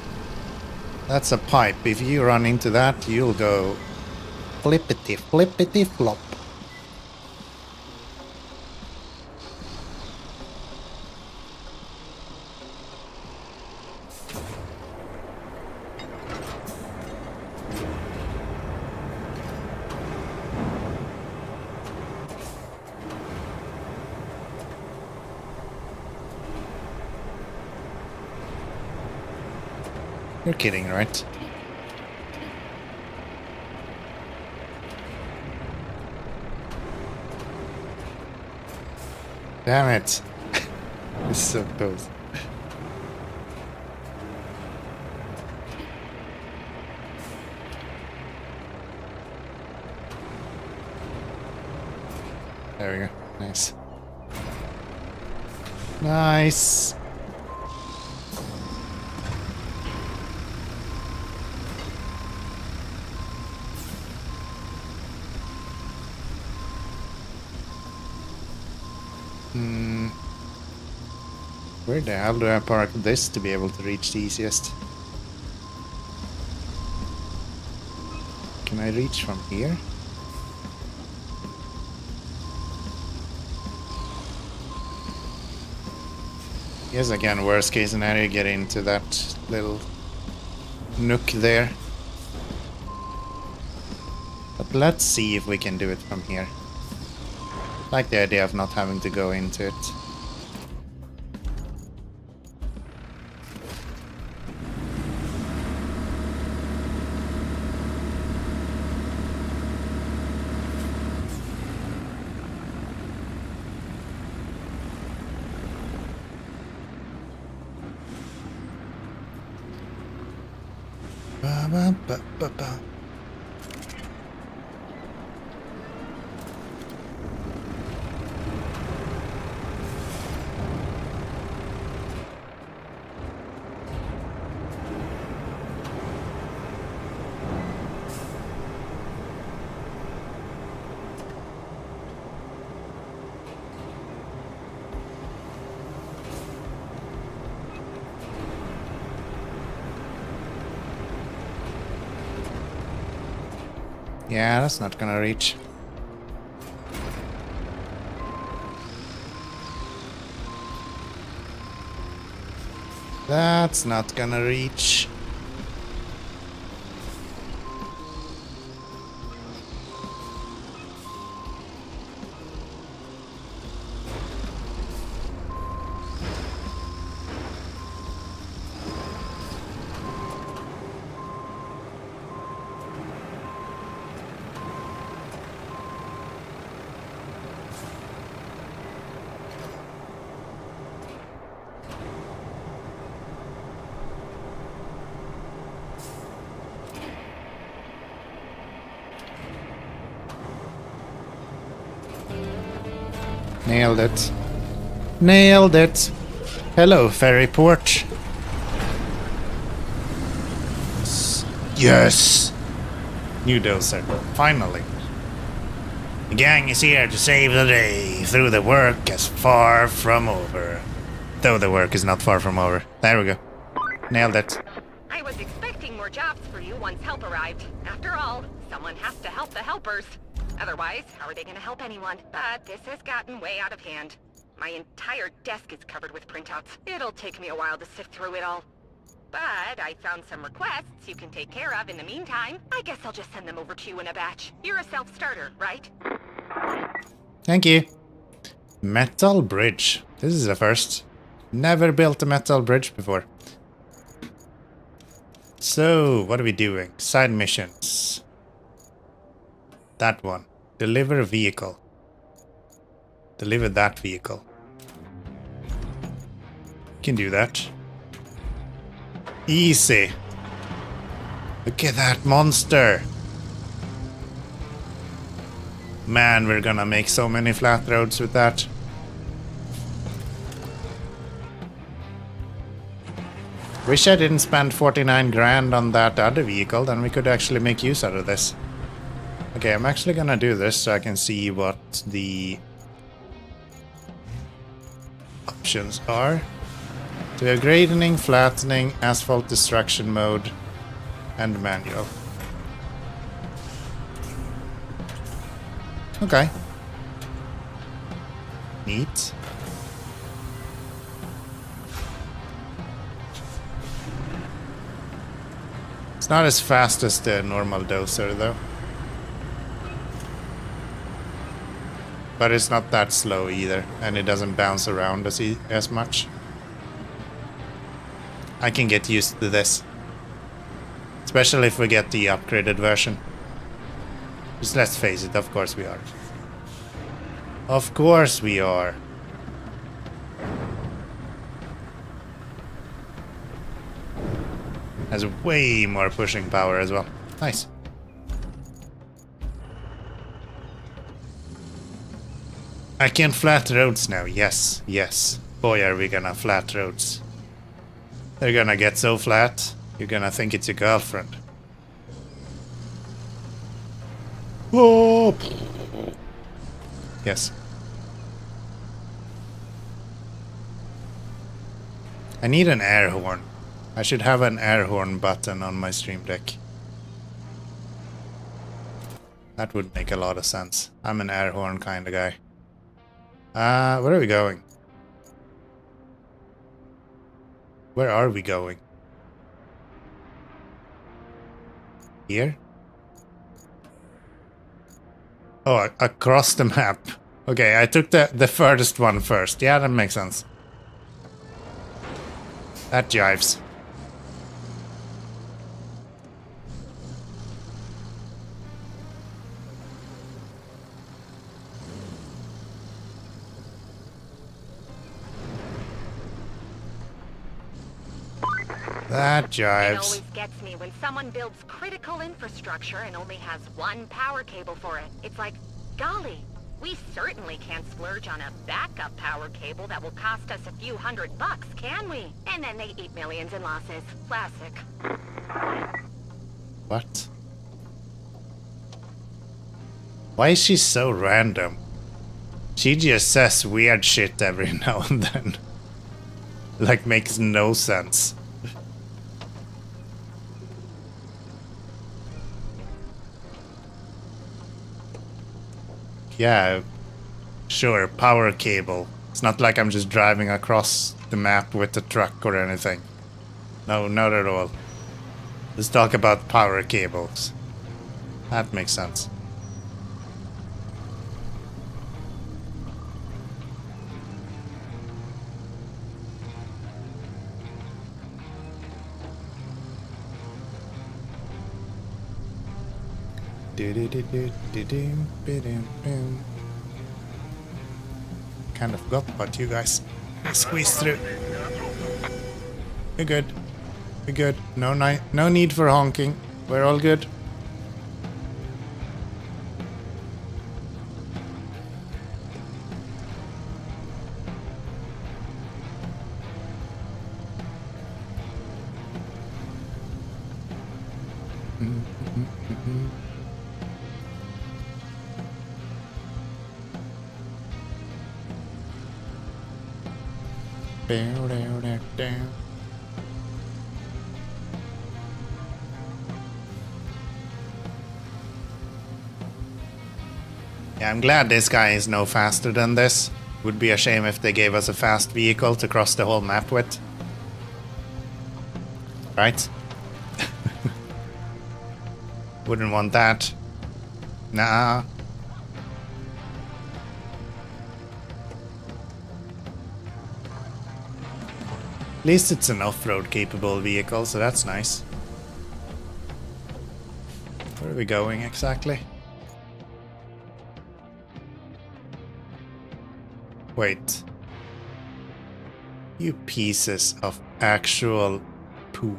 That's a pipe. If you run into that, you'll go flippity flippity flop. You're kidding, right? Damn it. It's so close. There we go. Nice. Nice. Where the hell do I park this to be able to reach the easiest? Can I reach from here? Yes, again, worst case scenario, get into that little nook there. But let's see if we can do it from here. I like the idea of not having to go into it. Ba-ba-ba-ba-ba. Yeah, that's not gonna reach. That's not gonna reach. Nailed it. Nailed it. Hello, ferry port. Yes. New dozer. Finally. The gang is here to save the day. Through the work is far from over. Though the work is not far from over. There we go. Nailed it. I was expecting more jobs for you once help arrived. After all, someone has to help the helpers. Otherwise, how are they gonna help anyone? But this has gotten way out of hand. My entire desk is covered with printouts. It'll take me a while to sift through it all. But I found some requests you can take care of in the meantime. I guess I'll just send them over to you in a batch. You're a self-starter, right? Thank you. Metal bridge. This is a first. Never built a metal bridge before. So, what are we doing? Side missions. That one. Deliver a vehicle. Deliver that vehicle. Can do that. Easy. Look at that monster. Man, we're gonna make so many flat roads with that. Wish I didn't spend 49 grand on that other vehicle, then we could actually make use out of this. Okay, I'm actually gonna do this so I can see what the options are. So we have grading, flattening, asphalt destruction mode, and manual. Okay. Neat. It's not as fast as the normal dozer though. But it's not that slow either, and it doesn't bounce around as much. I can get used to this. Especially if we get the upgraded version. Just let's face it, of course we are. Of course we are. Has way more pushing power as well. Nice. I can flat roads now. Yes, yes. Boy, are we gonna flat roads. They're gonna get so flat, you're gonna think it's your girlfriend. Whoa! Yes. I need an air horn. I should have an air horn button on my stream deck. That would make a lot of sense. I'm an air horn kind of guy. Where are we going? Where are we going? Here? Oh, across the map. Okay, I took the furthest one first. Yeah, that makes sense. That jives. That It jives. always gets me when someone builds critical infrastructure and only has one power cable for it. It's like, golly, we certainly can't splurge on a backup power cable that will cost us a few $100, can we? And then they eat millions in losses. Classic. What? Why is she so random? She just says weird shit every now and then. Like, makes no sense. Yeah, sure, power cable. It's not like I'm just driving across the map with a truck or anything. No, not at all. Let's talk about power cables. That makes sense. Kind of forgot about you guys. Squeeze through. We're good. We're good. No need for honking. We're all good. Yeah, I'm glad this guy is no faster than this. Would be a shame if they gave us a fast vehicle to cross the whole map with. Right? Wouldn't want that. Nah. At least it's an off-road capable vehicle, so that's nice. Where are we going exactly? Wait. You pieces of actual poop.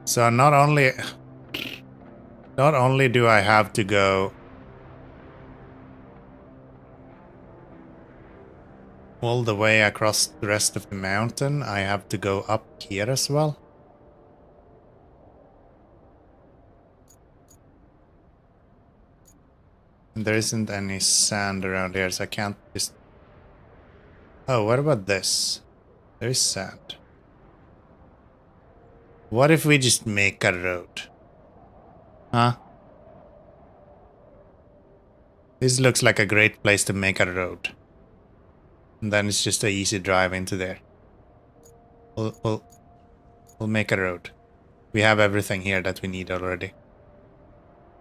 So not only do I have to go all the way across the rest of the mountain, I have to go up here as well. And there isn't any sand around here, so I can't just... Oh, what about this? There is sand. What if we just make a road? Huh? This looks like a great place to make a road. And then it's just an easy drive into there. We'll make a road. We have everything here that we need already.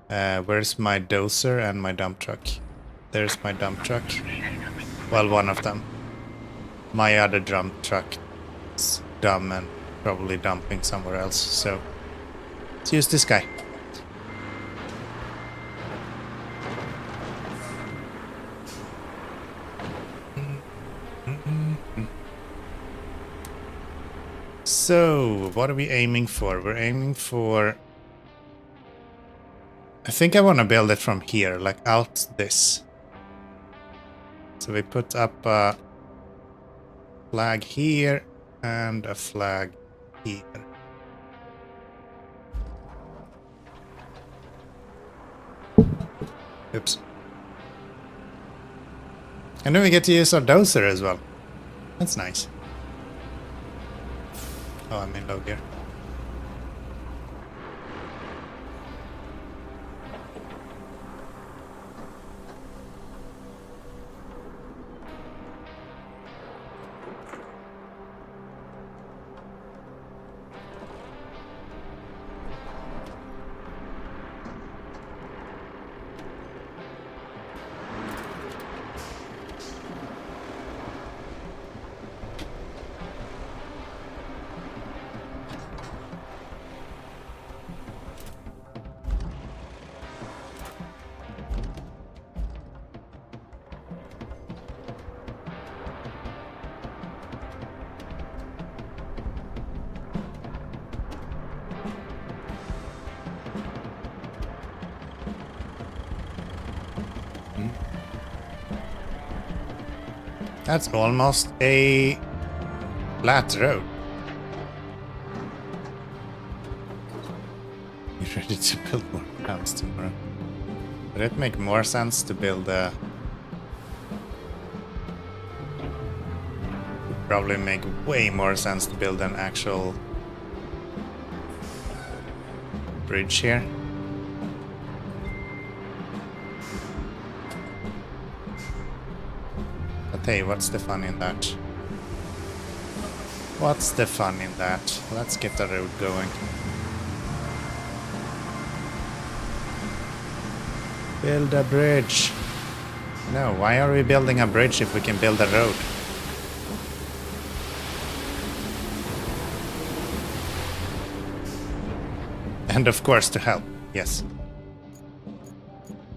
Where's my dozer and my dump truck? There's my dump truck. Well, one of them. My other dump truck is dumb and probably dumping somewhere else, so let's use this guy. So, what are we aiming for? We're aiming for... I think I want to build it from here, like out this. So we put up a flag here and a flag here. Oops. And then we get to use our dozer as well. That's nice. Oh, I'm in low gear. That's almost a flat road. You ready to build more house tomorrow? Would it make more sense to build a... Would probably make way more sense to build an actual bridge here. But hey, what's the fun in that? What's the fun in that? Let's get the road going. Build a bridge. No, why are we building a bridge if we can build a road? And of course to help, yes.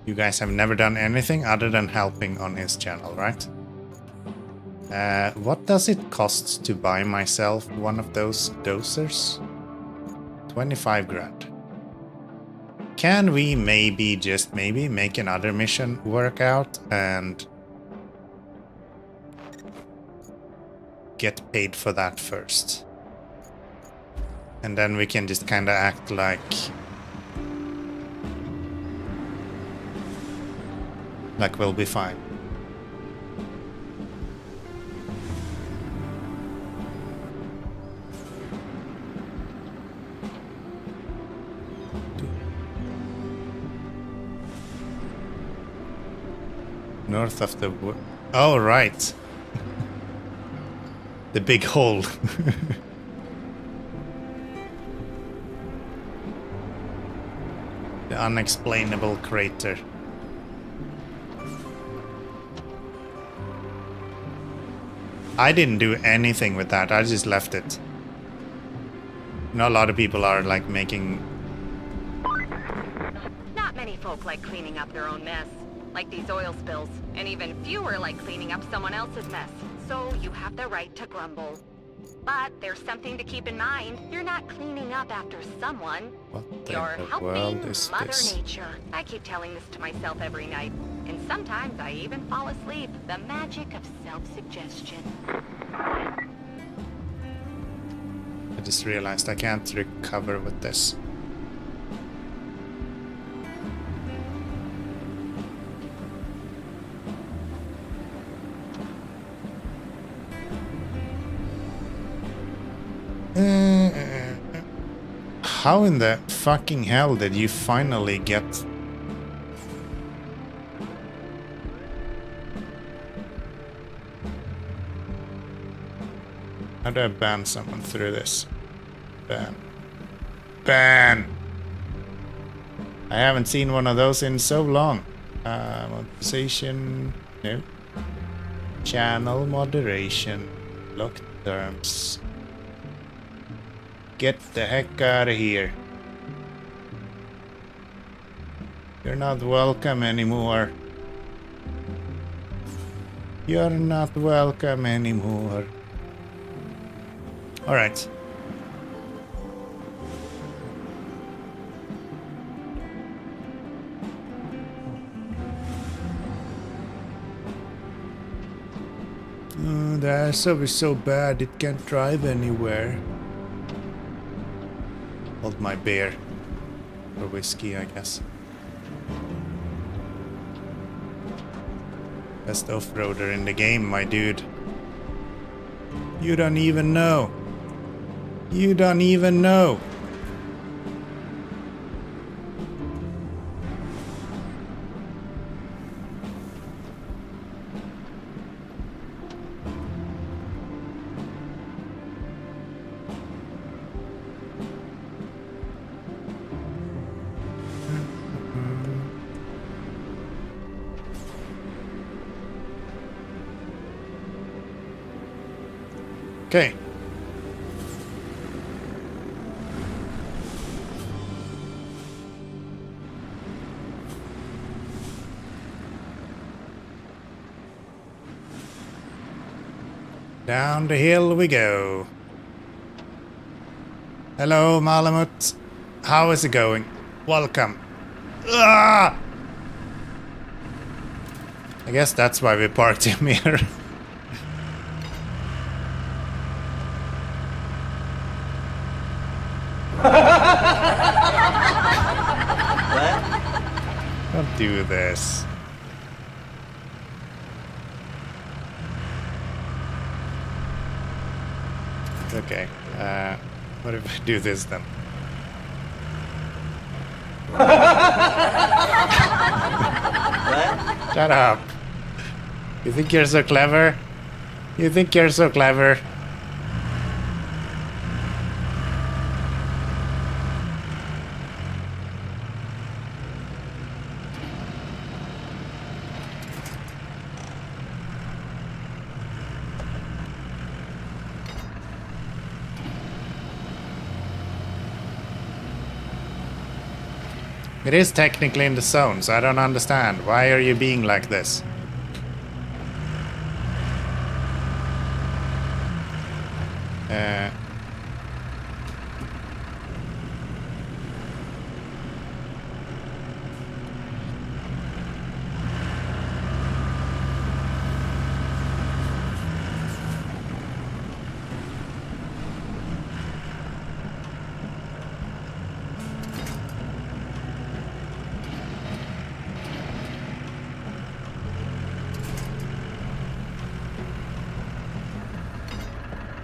You guys have never done anything other than helping on his channel, right? What does it cost to buy myself one of those dosers? 25 grand. Can we maybe, just maybe, make another mission work out and get paid for that first? And then we can just kind of act like we'll be fine. North of the wood. Oh, right. The big hole. The unexplainable crater. I didn't do anything with that. I just left it. You know, a lot of people are like making... Not many folk like cleaning up their own mess. Like these oil spills, and even fewer like cleaning up someone else's mess. So you have the right to grumble. But there's something to keep in mind. You're not cleaning up after someone. What the You're helping world is Mother this? Nature. I keep telling this to myself every night. And sometimes I even fall asleep. The magic of self-suggestion. I just realized I can't recover with this. How in the fucking hell did you finally get... How do I ban someone through this? Ban. Ban! I haven't seen one of those in so long. Monetization... No. Channel moderation. Locked terms. Get the heck out of here. You're not welcome anymore. You're not welcome anymore. Alright. The sub is so bad it can't drive anywhere. Hold my beer. Or whiskey, I guess. Best off-roader in the game, my dude. You don't even know. You don't even know. Okay. Down the hill we go. Hello, Malamut. How is it going? Welcome. Ah! I guess that's why we parked him here. Don't do this. Okay. What if I do this then? Shut up. You think you're so clever? You think you're so clever? It is technically in the zone, so I don't understand. Why are you being like this?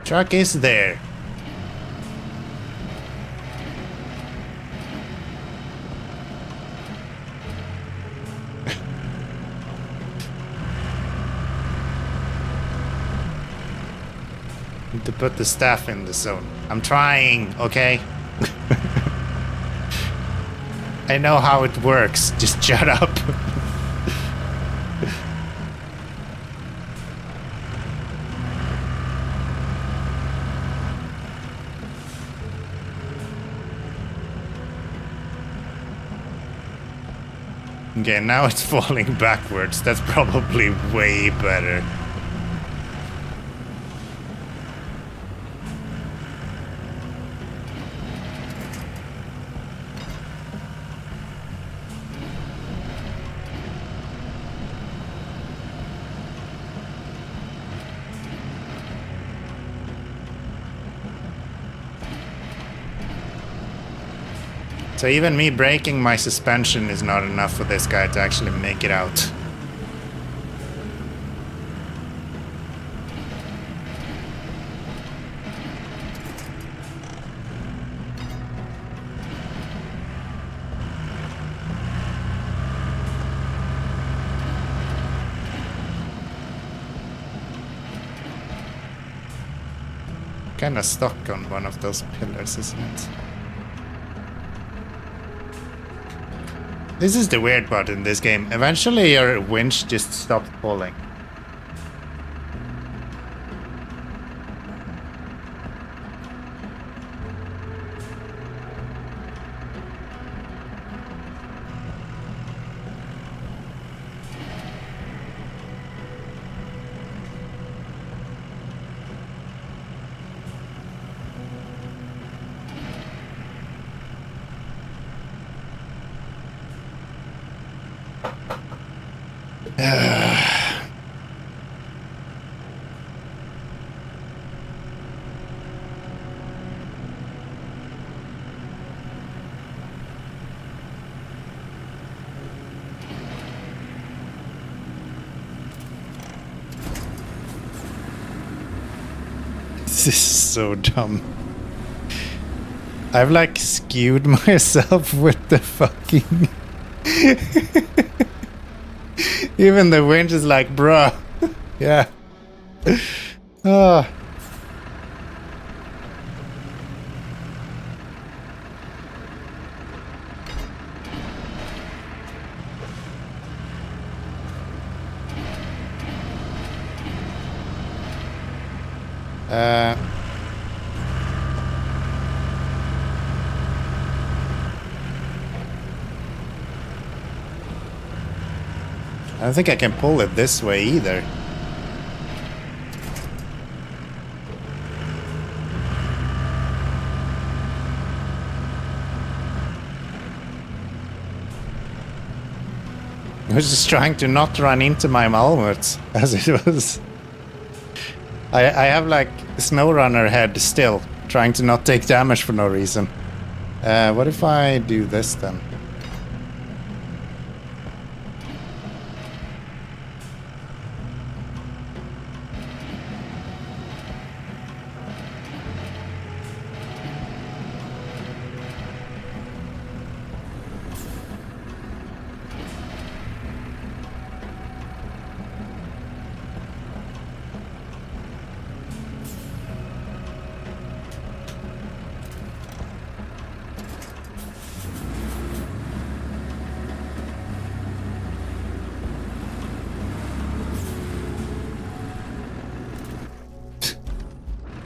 Truck is there. Need to put the staff in the zone. I'm trying, okay? I know how it works. Just shut up. Okay, now it's falling backwards. That's probably way better. So even me breaking my suspension is not enough for this guy to actually make it out. Kinda stuck on one of those pillars, isn't it? This is the weird part in this game. Eventually your winch just stopped pulling. This is so dumb. I've like skewed myself with the fucking... Even the winch is like, bruh. Yeah. Oh. I don't think I can pull it this way either. I was just trying to not run into my Malmuts as it was. I have like SnowRunner head still, trying to not take damage for no reason. What if I do this then?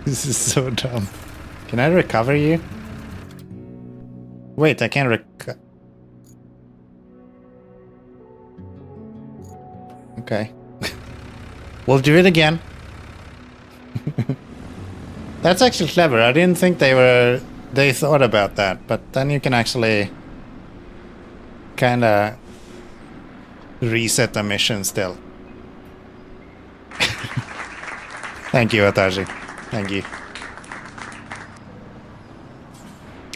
This is so dumb. Can I recover you? Wait, I can't Okay. We'll do it again. That's actually clever. I didn't think they thought about that, but then you can actually kinda reset the mission still. Thank you, Atashi. Thank you.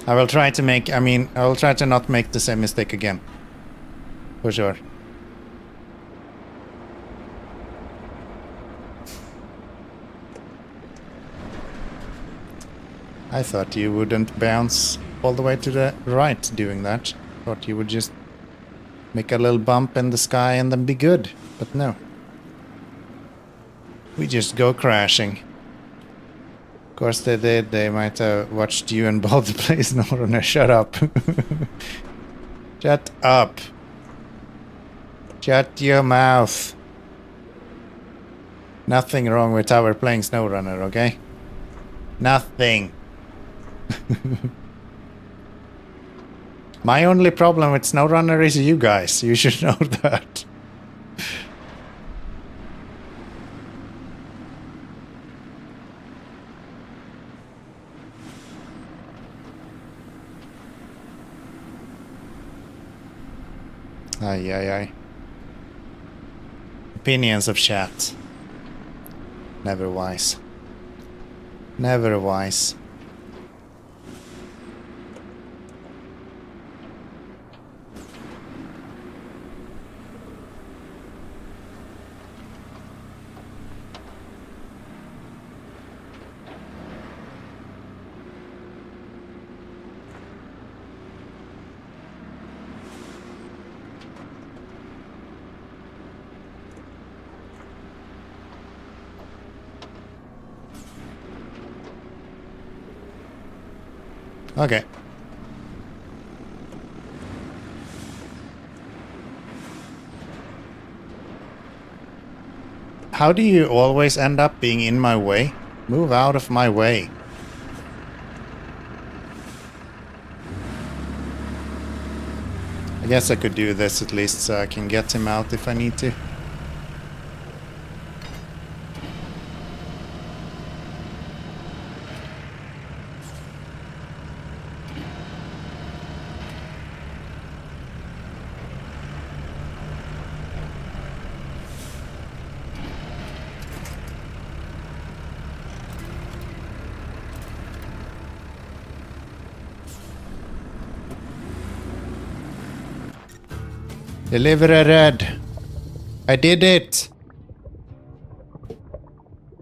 I will try to not make the same mistake again. For sure. I thought you wouldn't bounce all the way to the right doing that. Thought you would just make a little bump in the sky and then be good. But no. We just go crashing. Of course they did. They might have watched you and Bold play SnowRunner. Shut up. Shut up. Shut your mouth. Nothing wrong with our playing SnowRunner, okay? Nothing. My only problem with SnowRunner is you guys. You should know that. Ay, ay, ay. Opinions of chat. Never wise. Never wise. Okay. How do you always end up being in my way? Move out of my way. I guess I could do this at least so I can get him out if I need to. Deliver a red. I did it.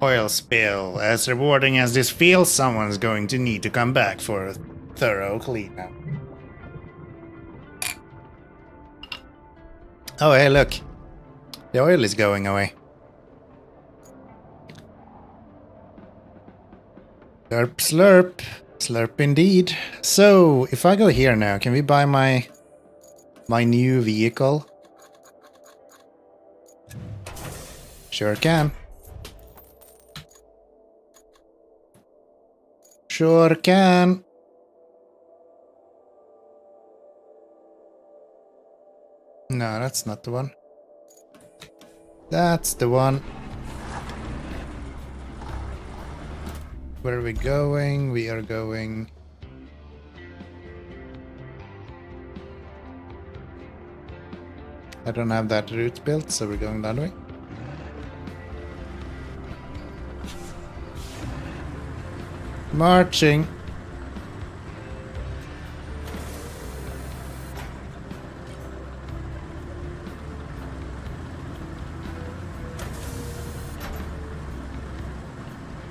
Oil spill. As rewarding as this feels, someone's going to need to come back for a thorough cleanup. Oh, hey, look. The oil is going away. Slurp, slurp. Slurp indeed. So, if I go here now, can we buy my new vehicle? Sure can. Sure can. No, that's not the one. That's the one. Where are we going? We are going... I don't have that route built, so we're going that way. Marching.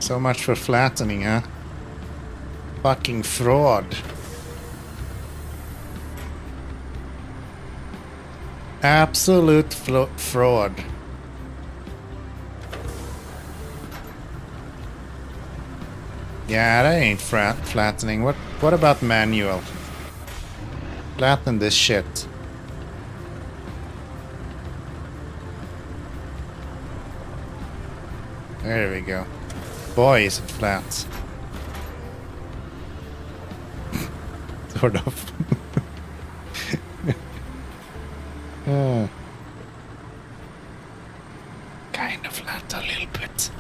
So much for flattening, huh? Fucking fraud. Absolute fraud. Yeah, that ain't flattening. What about manual? Flatten this shit. There we go. Boy, is it flat. Sort of. Kind of flat a little bit.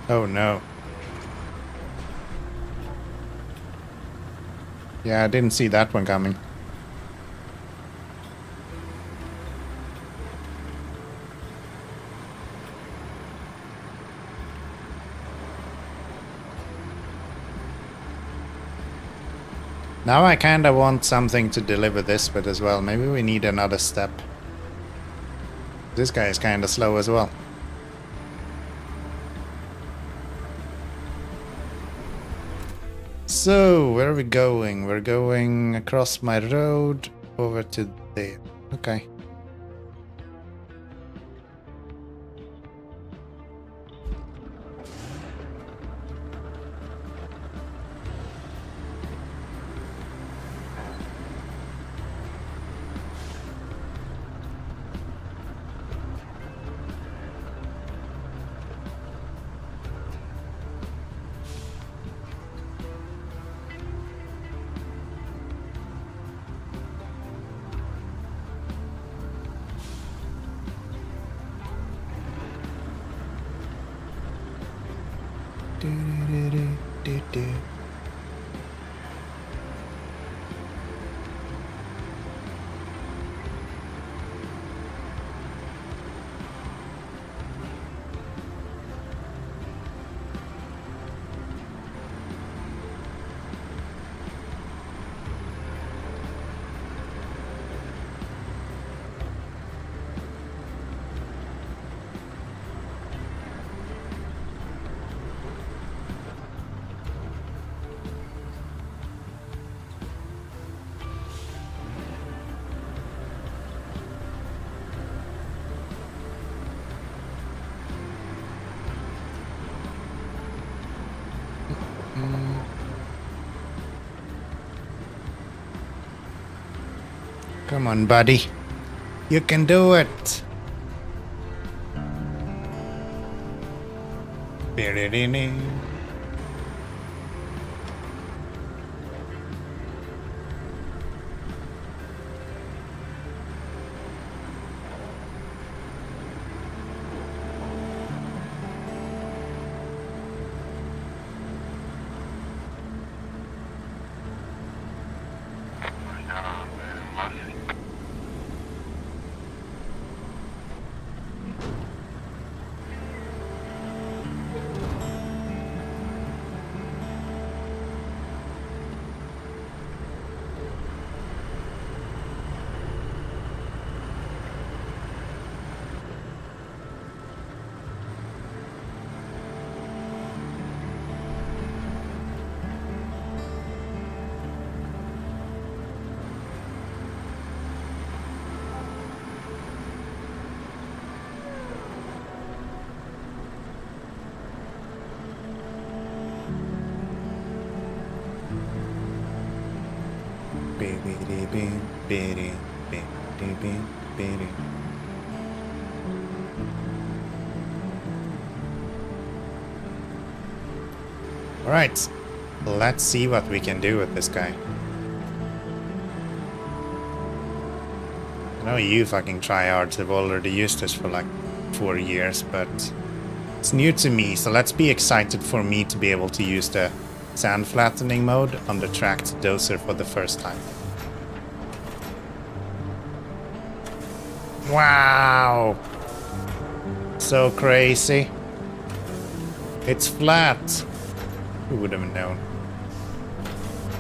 Oh no. Yeah, I didn't see that one coming. Now I kinda want something to deliver this with as well. Maybe we need another step. This guy is kinda slow as well. So, where are we going? We're going across my road over to there. Okay. Come on, buddy. You can do it. Alright, let's see what we can do with this guy. I know you fucking tryhards have already used this for like 4 years, but it's new to me, so let's be excited for me to be able to use the sand flattening mode on the tracked dozer for the first time. Wow! So crazy. It's flat. Who would have known?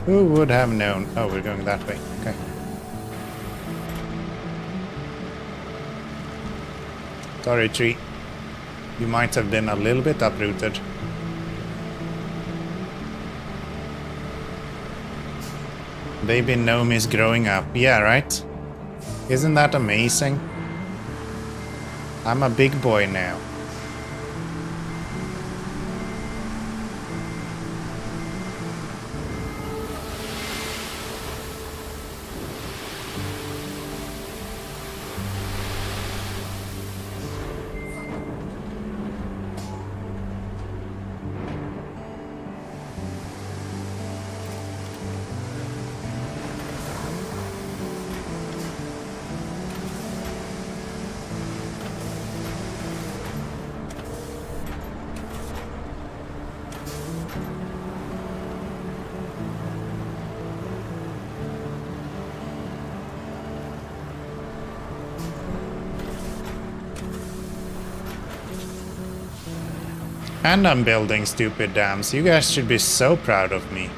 Who would have known? Oh, we're going that way. Okay. Sorry, tree. You might have been a little bit uprooted. Baby Nomi's growing up. Yeah, right? Isn't that amazing? I'm a big boy now. And I'm building stupid dams. You guys should be so proud of me.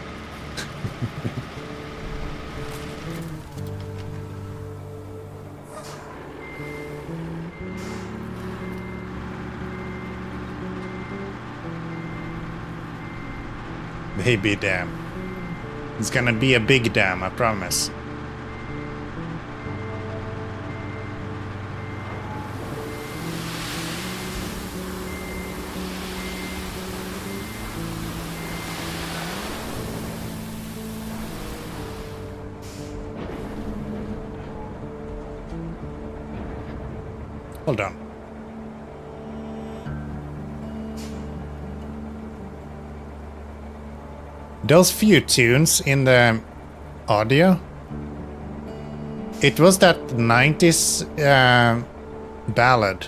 Baby dam. It's gonna be a big dam, I promise. Hold on. Those few tunes in the audio, it was that 90s ballad.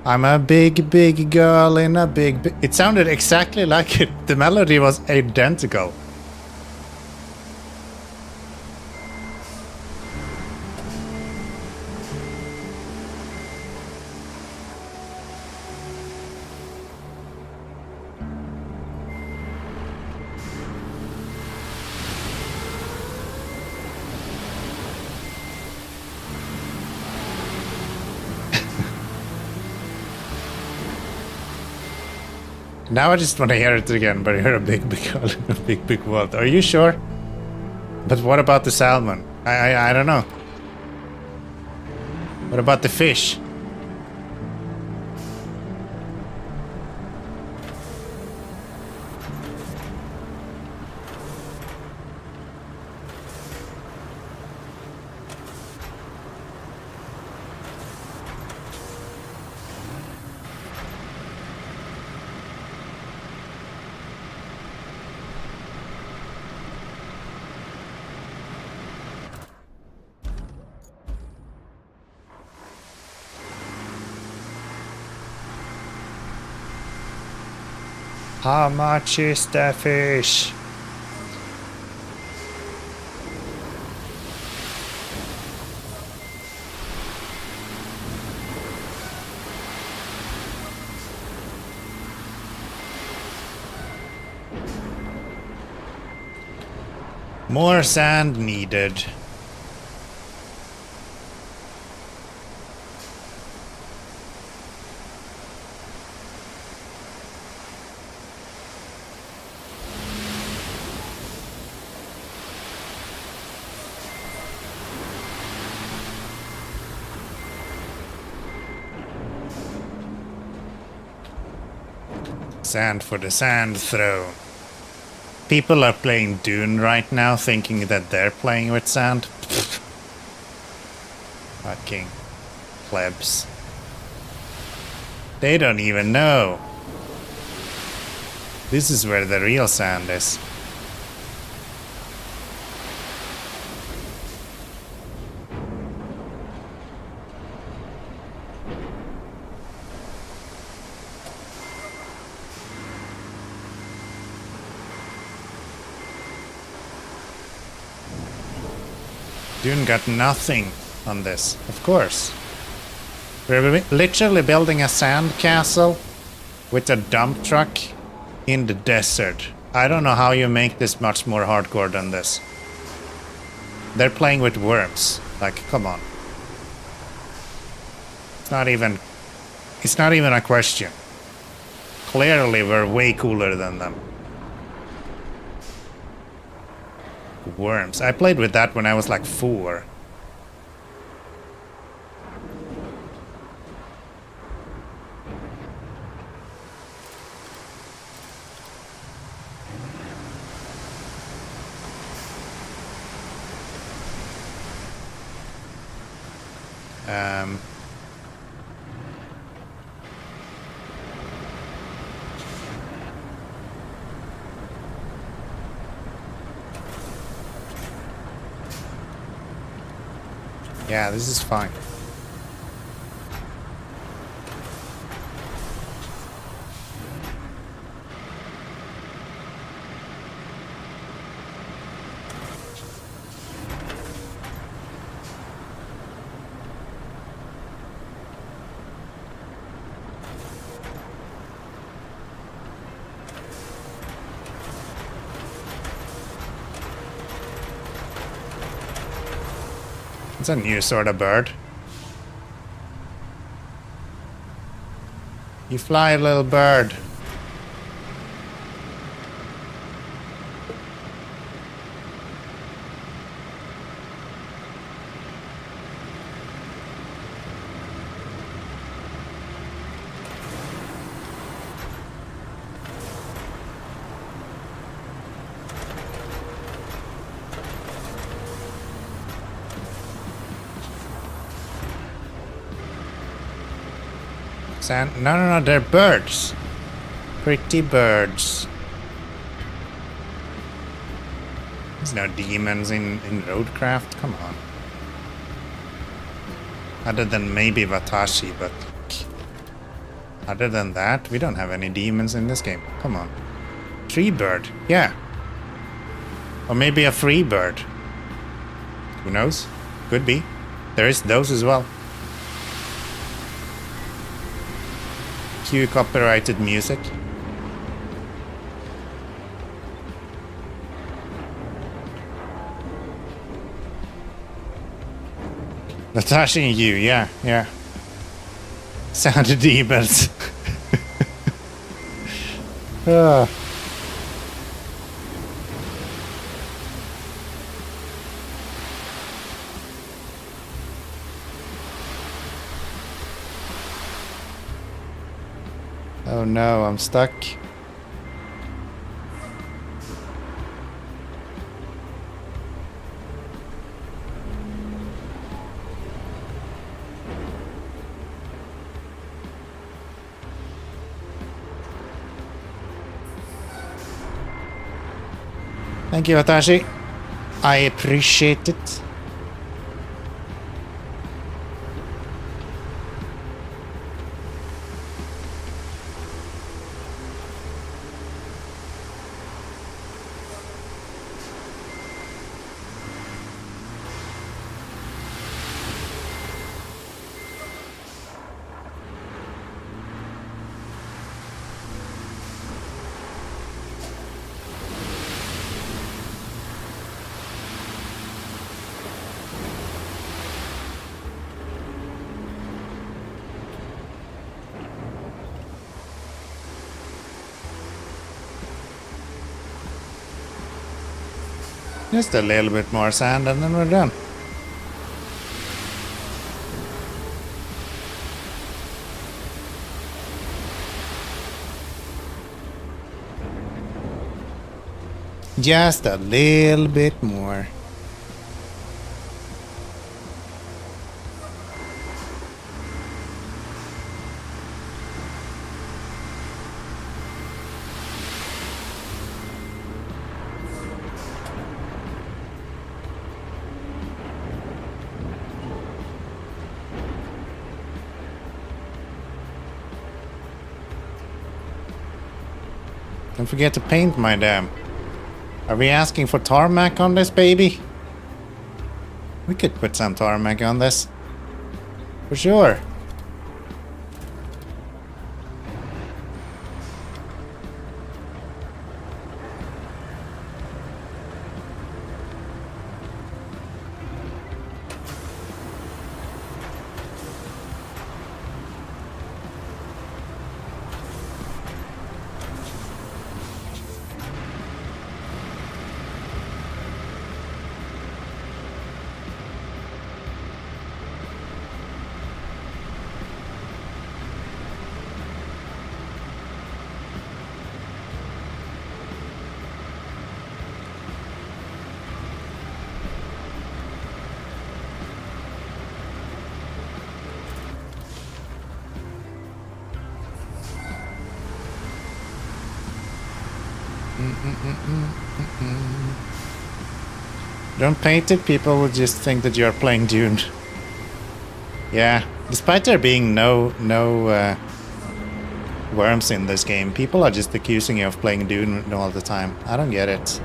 I'm a big, big girl in a big... It sounded exactly like it. The melody was identical. Now I just want to hear it again, but you're a big, big girl in a big, big world. Are you sure? But what about the salmon? I don't know. What about the fish? How much is the fish? More sand needed. Sand for the sand throne. People are playing Dune right now thinking that they're playing with sand. Fucking plebs. They don't even know. This is where the real sand is. Dune got nothing on this, of course. We're literally building a sand castle with a dump truck in the desert. I don't know how you make this much more hardcore than this. They're playing with worms. Like, come on. It's not even It's not even a question. Clearly, we're way cooler than them. Worms. I played with that when I was like 4. Yeah, this is fine. It's a new sort of bird. You fly, little bird. No, they're birds. Pretty birds. There's no demons in Roadcraft, come on. Other than maybe Watashi, but other than that, we don't have any demons in this game. Come on. Tree bird, yeah. Or maybe a free bird. Who knows? Could be. There is those as well. Cue copyrighted music. Natasha and you, yeah. Sounded demons. Ah. Oh no, I'm stuck. Thank you, Watashi. I appreciate it. Just a little bit more sand and then we're done. Just a little bit more. Don't forget to paint my dam. Are we asking for tarmac on this baby? We could put some tarmac on this. For sure. Don't paint it, people will just think that you're playing Dune. Yeah, despite there being no worms in this game, people are just accusing you of playing Dune all the time. I don't get it.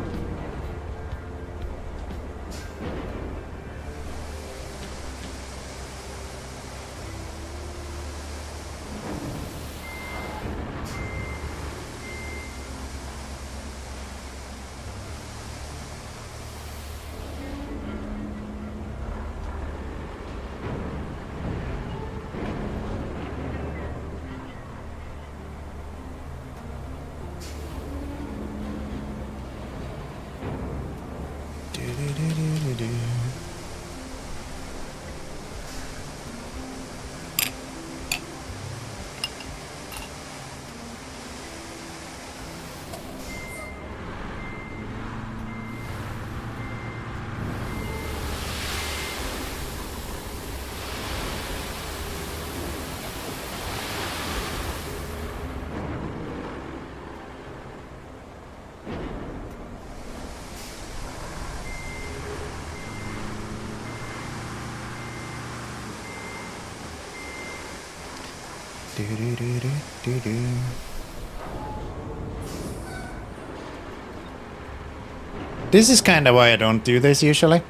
This is kind of why I don't do this usually.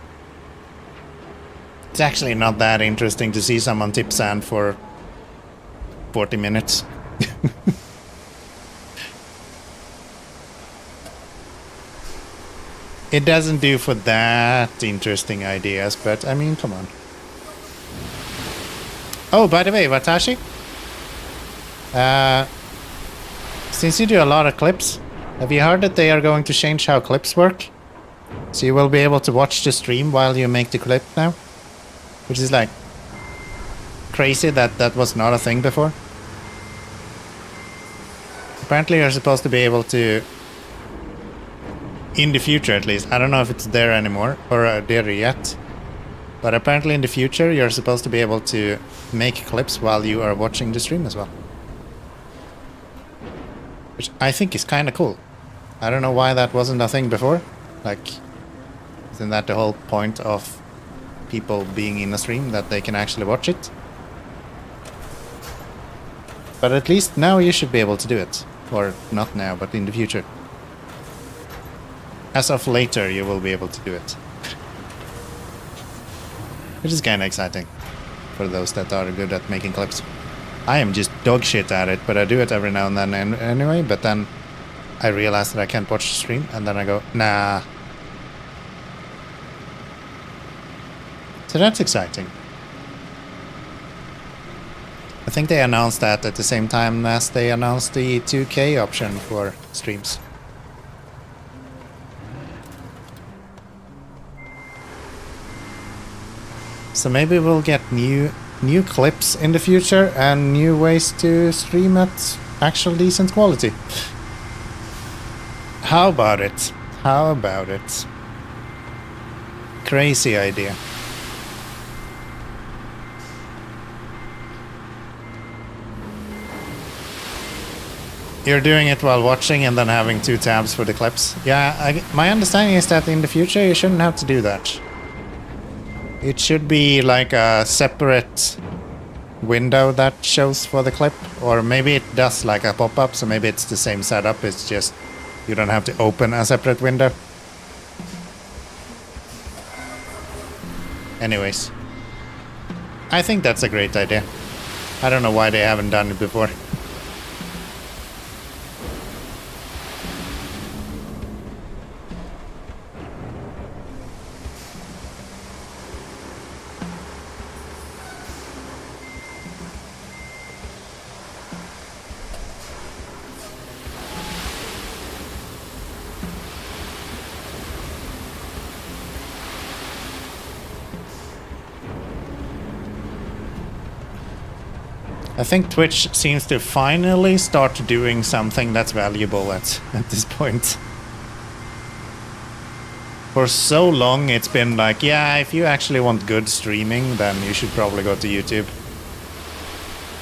It's actually not that interesting to see someone tip sand for 40 minutes. It doesn't do for that interesting ideas, but I mean, come on. Oh, by the way, Watashi, since you do a lot of clips, have you heard that they are going to change how clips work? So you will be able to watch the stream while you make the clip now? Which is like crazy that that was not a thing before. Apparently you're supposed to be able to, in the future at least, I don't know if it's there anymore or there yet, but apparently in the future you're supposed to be able to make clips while you are watching the stream as well. Which I think is kind of cool. I don't know why that wasn't a thing before. Like, isn't that the whole point of people being in a stream, that they can actually watch it? But at least now you should be able to do it. Or not now, but in the future. As of later, you will be able to do it. Which is kind of exciting for those that are good at making clips. I am just dog shit at it, but I do it every now and then anyway, but then I realize that I can't watch the stream, and then I go, nah. So that's exciting. I think they announced that at the same time as they announced the 2K option for streams. So maybe we'll get new clips in the future and new ways to stream at actual decent quality. How about it? How about it? Crazy idea. You're doing it while watching and then having 2 tabs for the clips. Yeah, my understanding is that in the future you shouldn't have to do that. It should be like a separate window that shows for the clip, or maybe it does like a pop-up, so maybe it's the same setup, it's just you don't have to open a separate window. Anyways, I think that's a great idea. I don't know why they haven't done it before. I think Twitch seems to finally start doing something that's valuable at this point. For so long it's been like, yeah, if you actually want good streaming, then you should probably go to YouTube.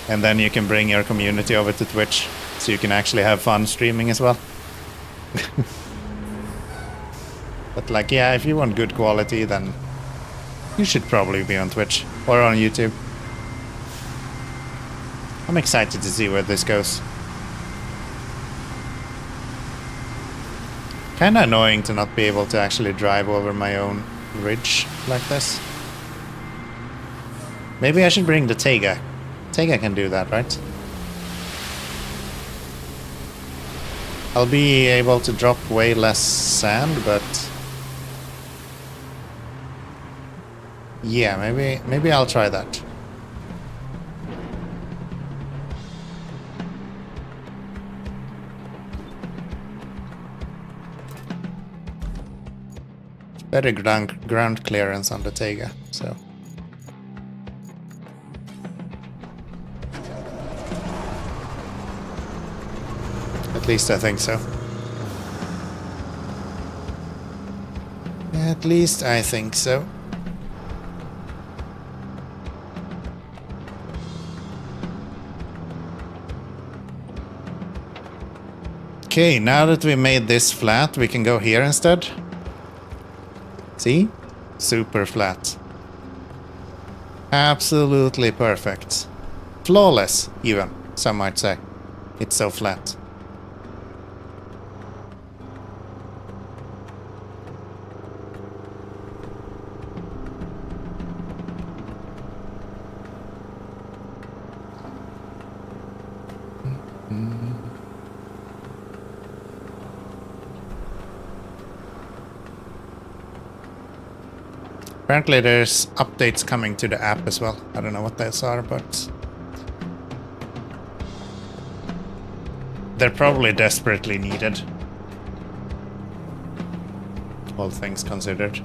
And then you can bring your community over to Twitch, so you can actually have fun streaming as well. But like, yeah, if you want good quality, then you should probably be on Twitch or on YouTube. I'm excited to see where this goes. Kinda annoying to not be able to actually drive over my own ridge like this. Maybe I should bring the Tega. Tega can do that, right? I'll be able to drop way less sand, but... yeah, maybe I'll try that. Better ground clearance on the Tega, so... at least I think so. At least I think so. Okay, now that we made this flat, we can go here instead. See? Super flat. Absolutely perfect. Flawless, even, some might say. It's so flat. Apparently there's updates coming to the app as well. I don't know what those are, but... they're probably desperately needed. All things considered.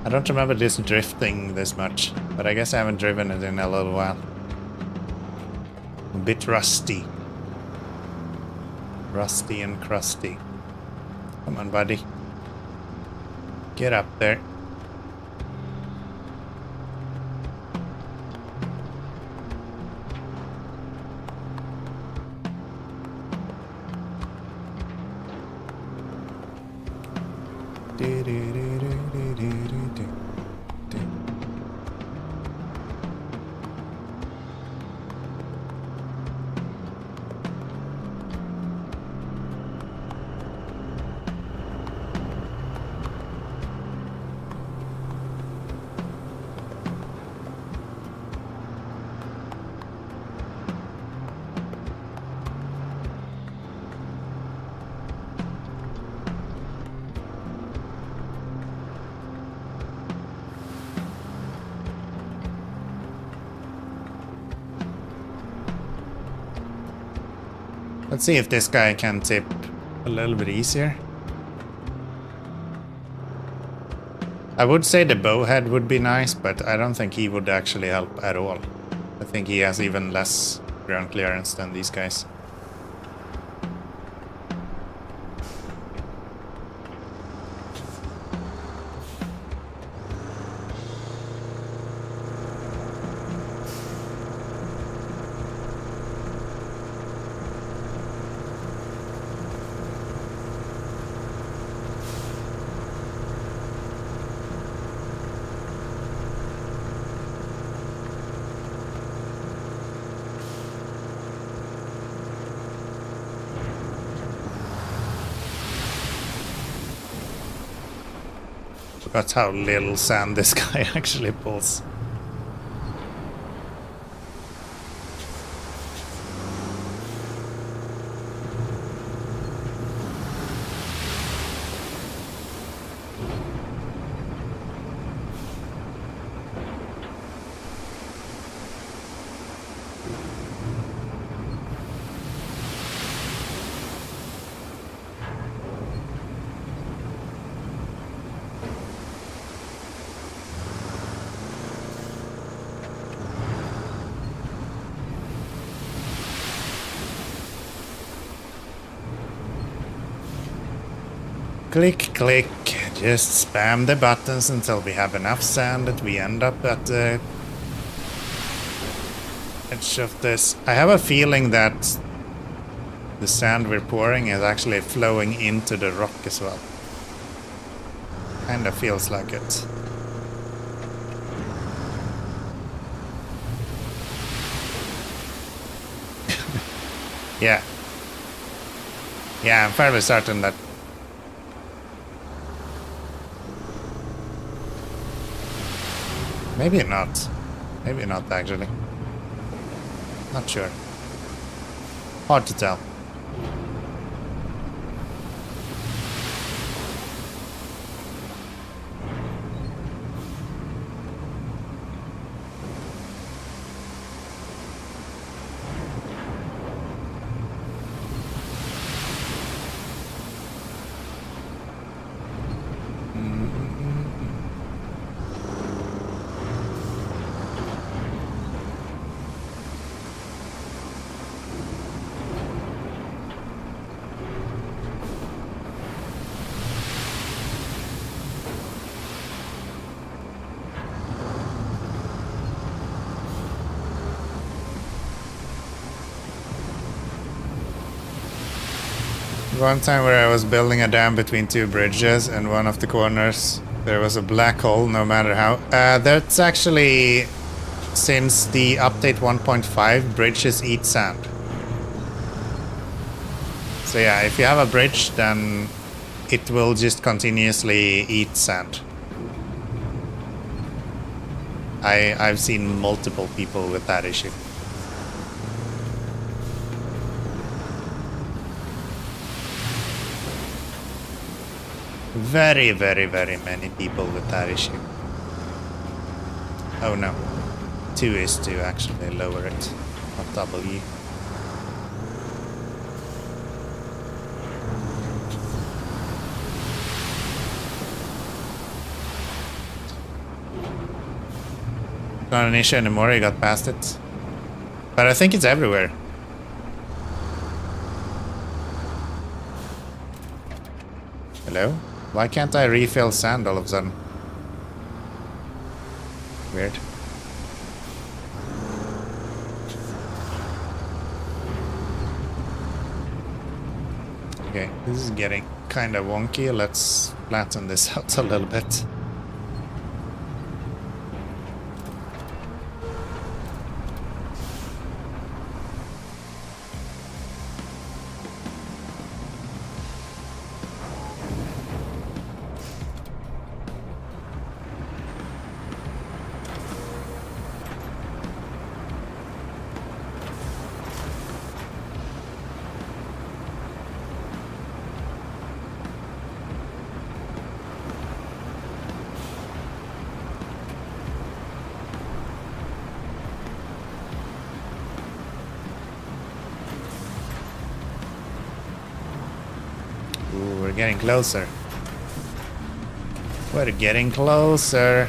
I don't remember this drifting this much, but I guess I haven't driven it in a little while. A bit rusty. Rusty and crusty. Come on, buddy. Get up there. Let's see if this guy can tip a little bit easier. I would say the bowhead would be nice, but I don't think he would actually help at all. I think he has even less ground clearance than these guys. That's how little sand this guy actually pulls. Click, click. Just spam the buttons until we have enough sand that we end up at the edge of this. I have a feeling that the sand we're pouring is actually flowing into the rock as well. Kinda feels like it. Yeah. Yeah, I'm fairly certain that. Maybe not. Maybe not actually. Not sure. Hard to tell. One time where I was building a dam between two bridges and one of the corners there was a black hole no matter how. That's actually since the update 1.5 bridges eat sand. So yeah, if you have a bridge then it will just continuously eat sand. I've seen multiple people with that issue. Very, very, very many people with that issue. Oh no. 2 is to actually lower it, not W. Not an issue anymore, you got past it. But I think it's everywhere. Hello? Why can't I refill sand all of a sudden? Weird. Okay, this is getting kind of wonky. Let's flatten this out a little bit. Ooh, we're getting closer. We're getting closer.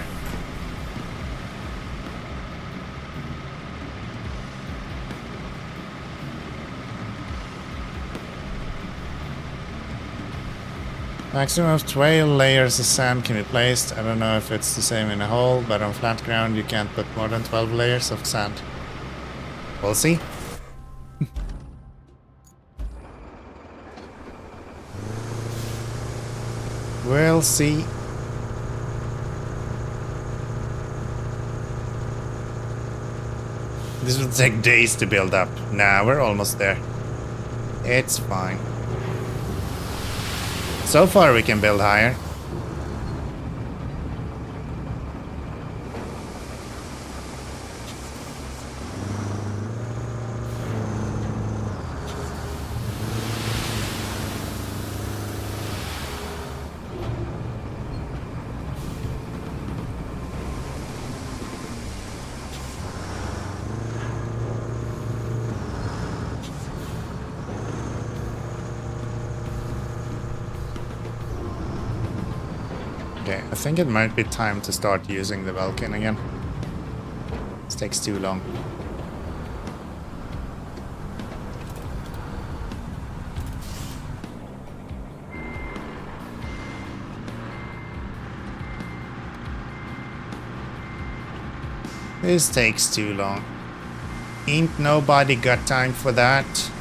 Maximum of 12 layers of sand can be placed. I don't know if it's the same in a hole, but on flat ground you can't put more than 12 layers of sand. We'll see. We'll see. This will take days to build up. Nah, we're almost there. It's fine. So far we can build higher. Okay, I think it might be time to start using the Vulcan again. This takes too long. This takes too long. Ain't nobody got time for that.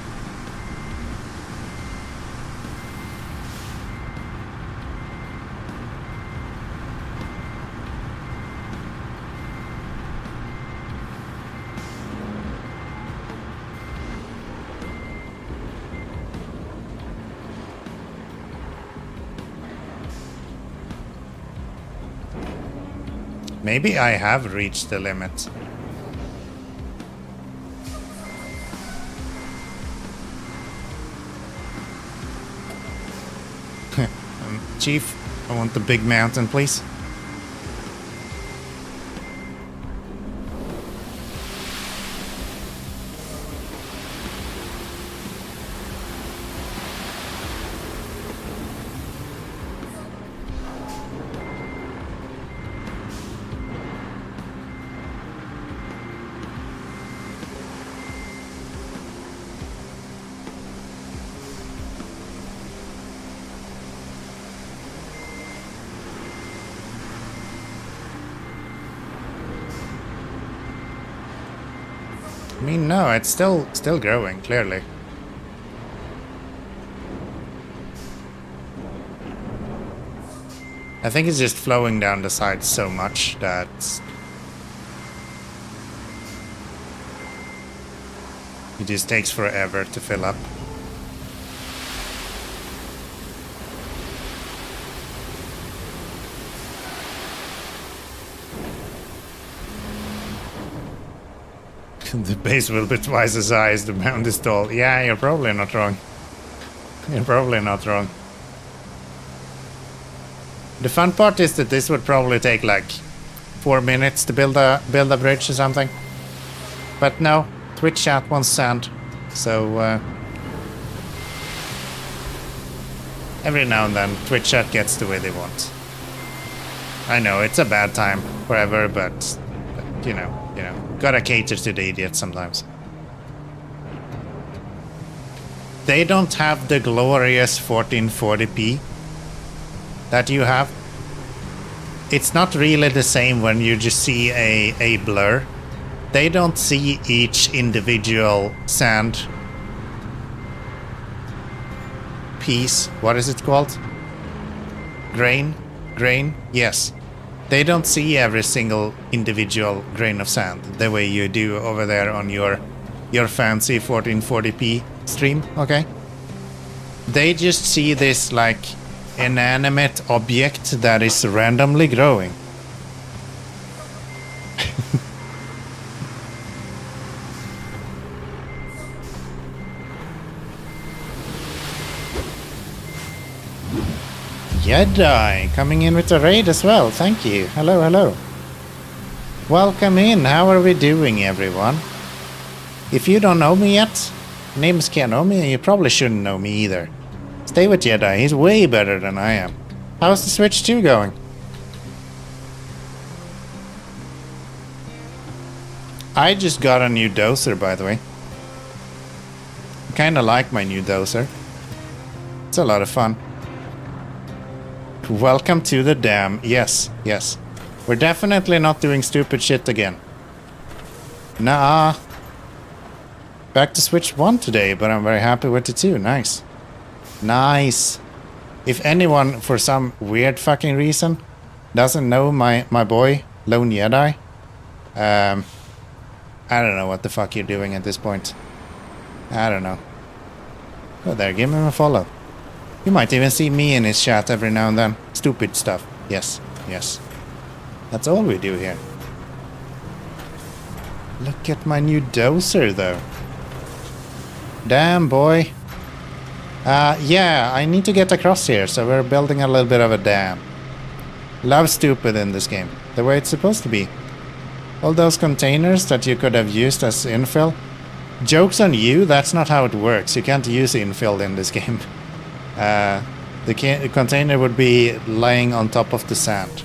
Maybe I have reached the limit. Chief, I want the big mountain, please. I mean, no, it's still growing, clearly. I think it's just flowing down the side so much that it just takes forever to fill up. The base will be twice as high as the mound is tall. Yeah, you're probably not wrong. You're probably not wrong. The fun part is that this would probably take like 4 minutes to build a bridge or something. But no, Twitch chat wants sand. So every now and then Twitch chat gets the way they want. I know it's a bad time forever, but you know, gotta cater to the idiots sometimes. They don't have the glorious 1440p that you have. It's not really the same when you just see a blur. They don't see each individual sand piece. What is it called? Grain? Yes. They don't see every single individual grain of sand the way you do over there on your fancy 1440p stream, okay? They just see this like inanimate object that is randomly growing. Jedi coming in with a raid as well. Thank you. Hello, hello. Welcome in. How are we doing, everyone? If you don't know me yet, my name is Keanomy, and you probably shouldn't know me either. Stay with Jedi. He's way better than I am. How's the Switch 2 going? I just got a new doser, by the way. I kinda like my new doser. It's a lot of fun. Welcome to the dam. Yes. We're definitely not doing stupid shit again. Nah. Back to Switch 1 today, but I'm very happy with the 2. Nice. If anyone, for some weird fucking reason, doesn't know my boy, Lone Jedi, I don't know what the fuck you're doing at this point. I don't know. Go there, give him a follow. You might even see me in his chat every now and then. Stupid stuff. Yes. That's all we do here. Look at my new doser, though. Damn, boy. Yeah, I need to get across here, so we're building a little bit of a dam. Love stupid in this game. The way it's supposed to be. All those containers that you could have used as infill. Joke's on you, that's not how it works. You can't use infill in this game. The container would be laying on top of the sand.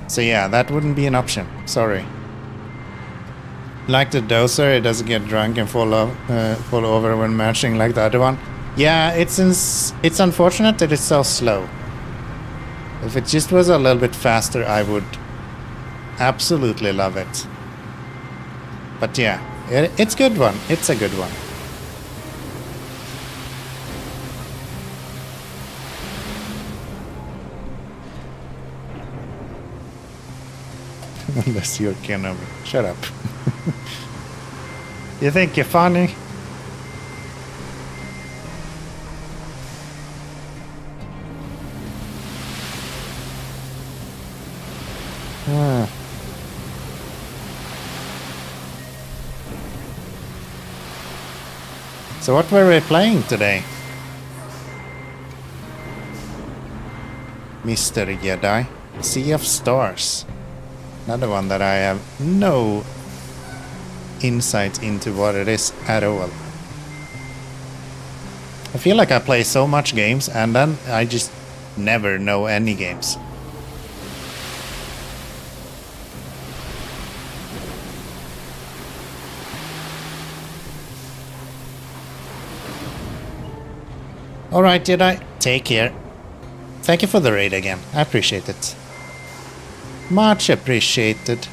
So yeah, that wouldn't be an option. Sorry. Like the doser, it doesn't get drunk and fall over when matching like the other one. Yeah, it's unfortunate that it's so slow. If it just was a little bit faster, I absolutely love it. But yeah, it's good one. It's a good one. Unless you're Keanomy. Shut up. You think you're funny? So what were we playing today? Mr. Jedi. Sea of Stars. Another one that I have no insight into what it is at all. I feel like I play so much games and then I just never know any games. Alright, Jedi. Take care. Thank you for the raid again. I appreciate it. Much appreciated.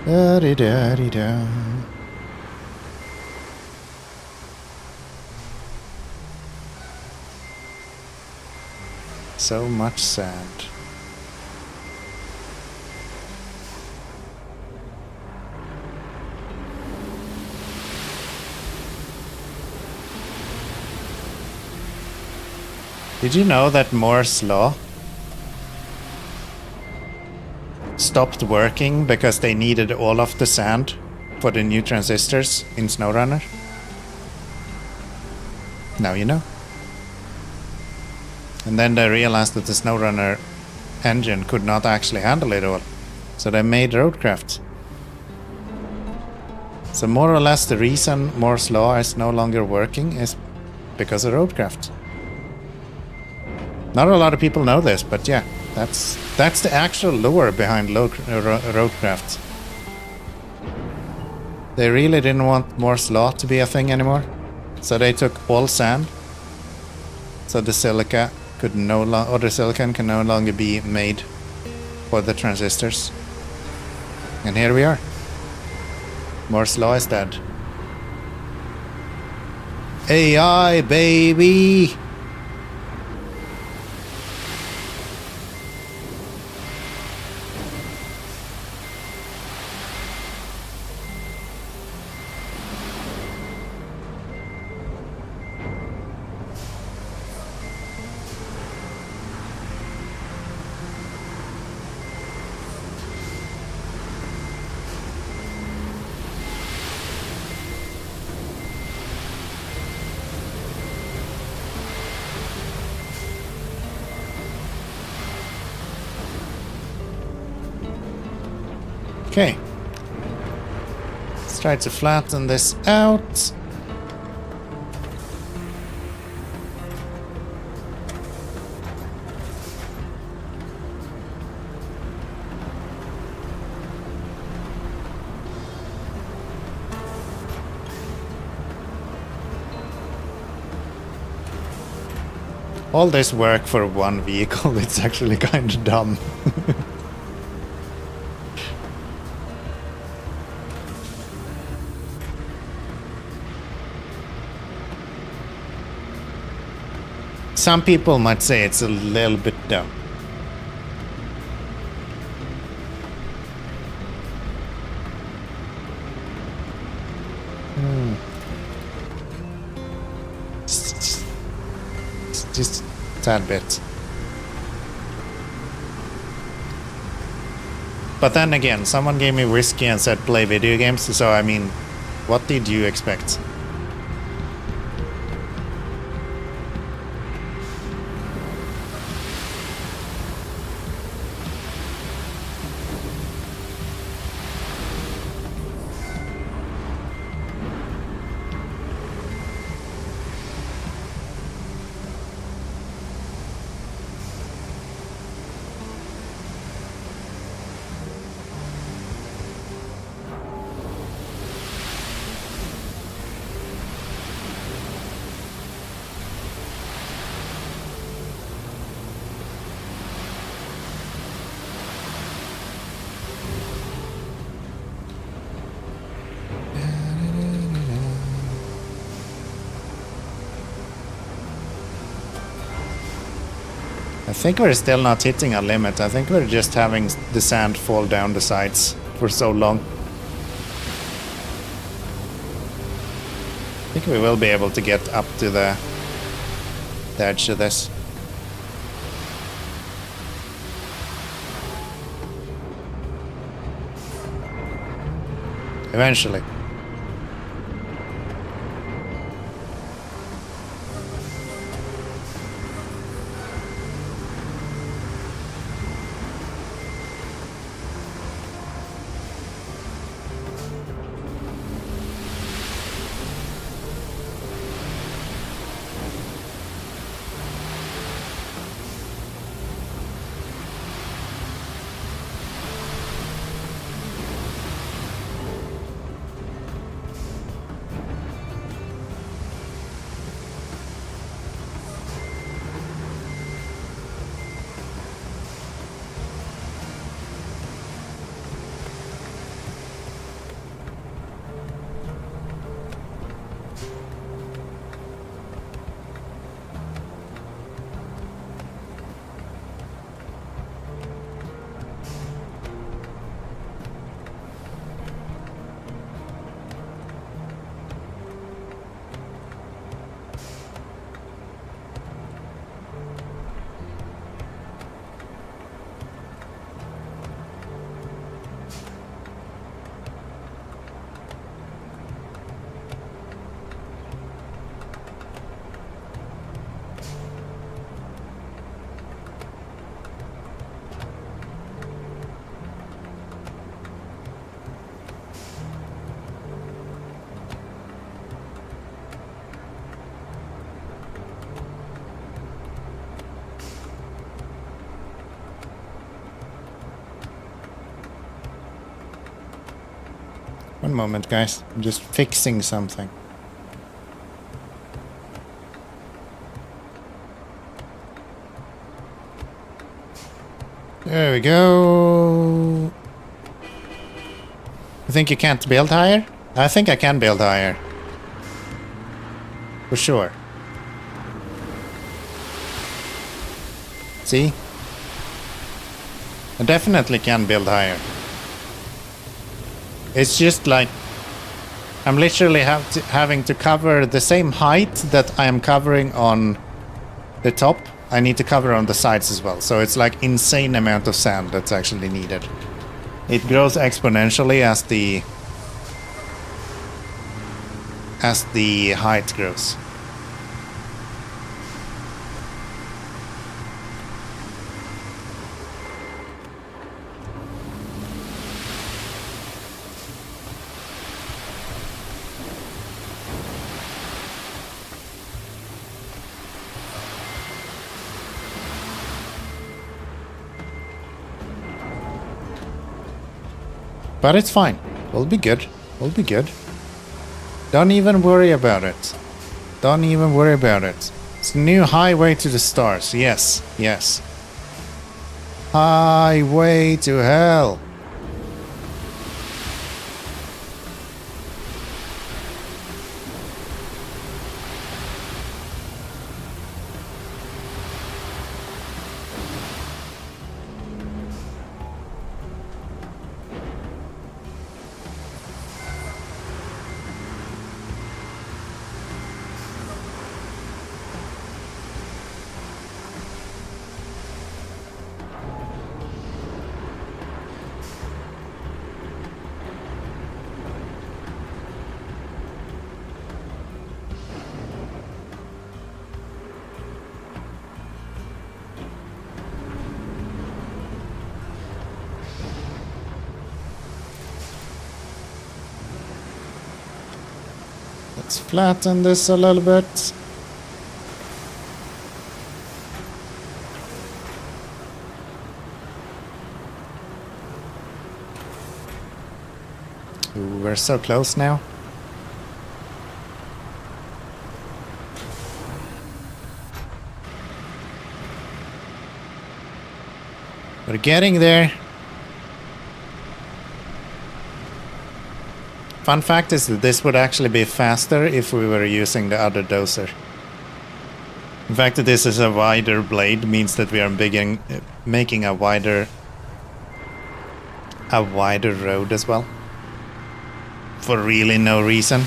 Da-di-da-di-da. So much sand. Did you know that Moore's law stopped working because they needed all of the sand for the new transistors in SnowRunner? Now you know. And then they realized that the SnowRunner engine could not actually handle it all. So they made Roadcraft. So more or less the reason Moore's law is no longer working is because of Roadcraft. Not a lot of people know this, but yeah, that's the actual lore behind Roadcraft. They really didn't want Moore's law to be a thing anymore, so they took all sand. So the silica could the silicon can no longer be made for the transistors. And here we are. Moore's law is dead. AI, baby! Okay. Let's try to flatten this out. All this work for one vehicle, it's actually kind of dumb. Some people might say it's a little bit dumb. Just a tad bit. But then again, someone gave me whiskey and said play video games, so I mean, what did you expect? I think we're still not hitting our limit. I think we're just having the sand fall down the sides for so long. I think we will be able to get up to the edge of this. Eventually. One moment, guys. I'm just fixing something. There we go. I think you can't build higher? I think I can build higher. For sure. See? I definitely can build higher. It's just like I'm literally having to cover the same height that I am covering on the top. I need to cover on the sides as well. So it's like insane amount of sand that's actually needed. It grows exponentially as the height grows. But it's fine. We'll be good. We'll be good. Don't even worry about it. Don't even worry about it. It's a new highway to the stars. Yes, yes. Highway to hell. Let's flatten this a little bit. Ooh, we're so close now. We're getting there. Fun fact is that this would actually be faster if we were using the other dozer. The fact that this is a wider blade means that we are making a wider road as well. For really no reason.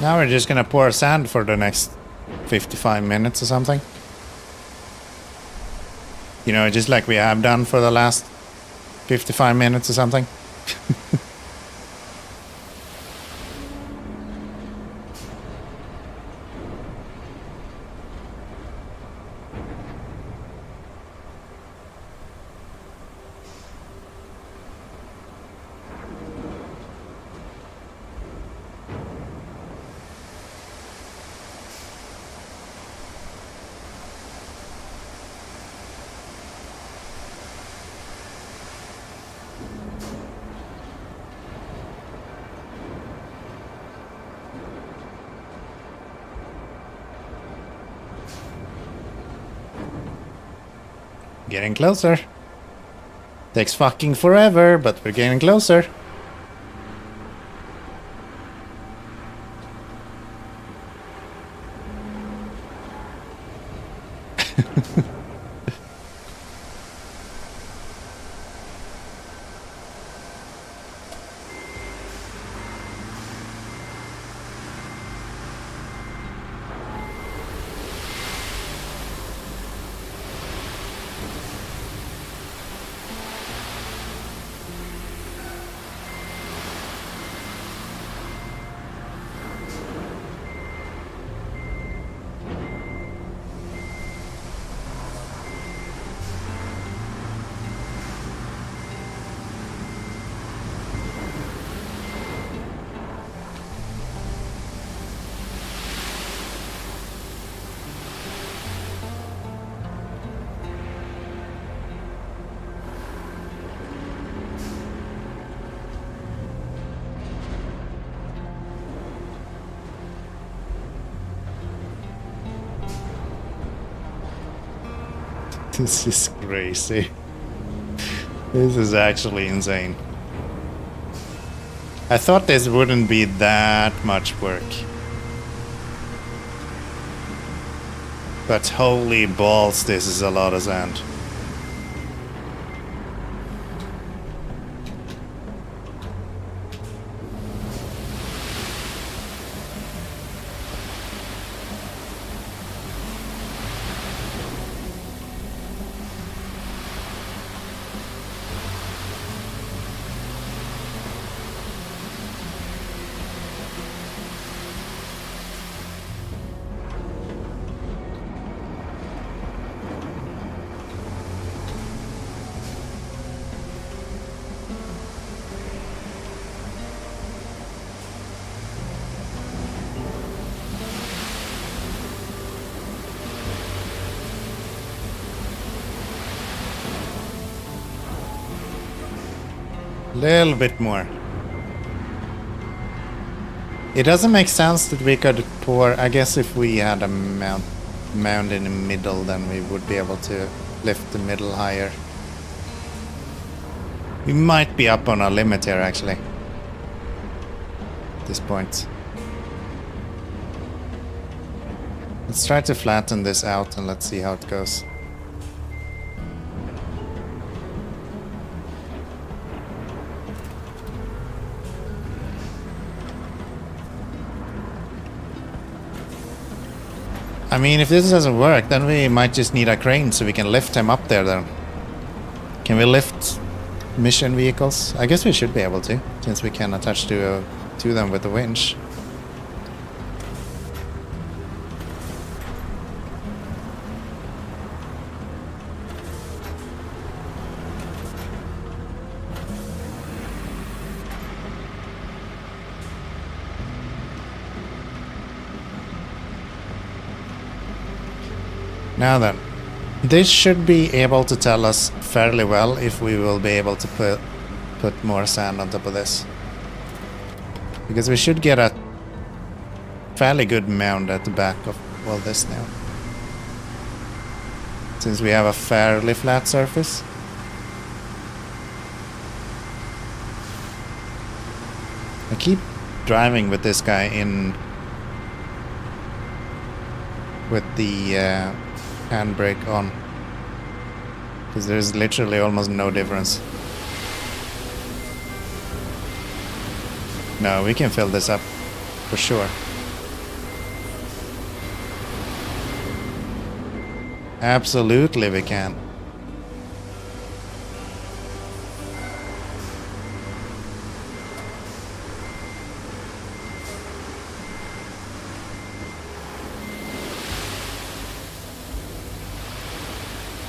Now we're just gonna pour sand for the next 55 minutes or something. You know, just like we have done for the last 55 minutes or something. Getting closer. Takes fucking forever, but we're getting closer. This is crazy. This is actually insane. I thought this wouldn't be that much work. But holy balls, this is a lot of sand. Little bit more. It doesn't make sense that we could pour. I guess if we had a mound in the middle, then we would be able to lift the middle higher. We might be up on our limit here, actually. At this point. Let's try to flatten this out and let's see how it goes. I mean, if this doesn't work, then we might just need a crane so we can lift him up there then. Can we lift mission vehicles? I guess we should be able to, since we can attach to them with the winch. Now then, this should be able to tell us fairly well if we will be able to put more sand on top of this. Because we should get a fairly good mound at the back of all this now. Since we have a fairly flat surface. I keep driving with this guy in with the handbrake on, because there's literally almost no difference. No, we can fill this up for sure. Absolutely we can.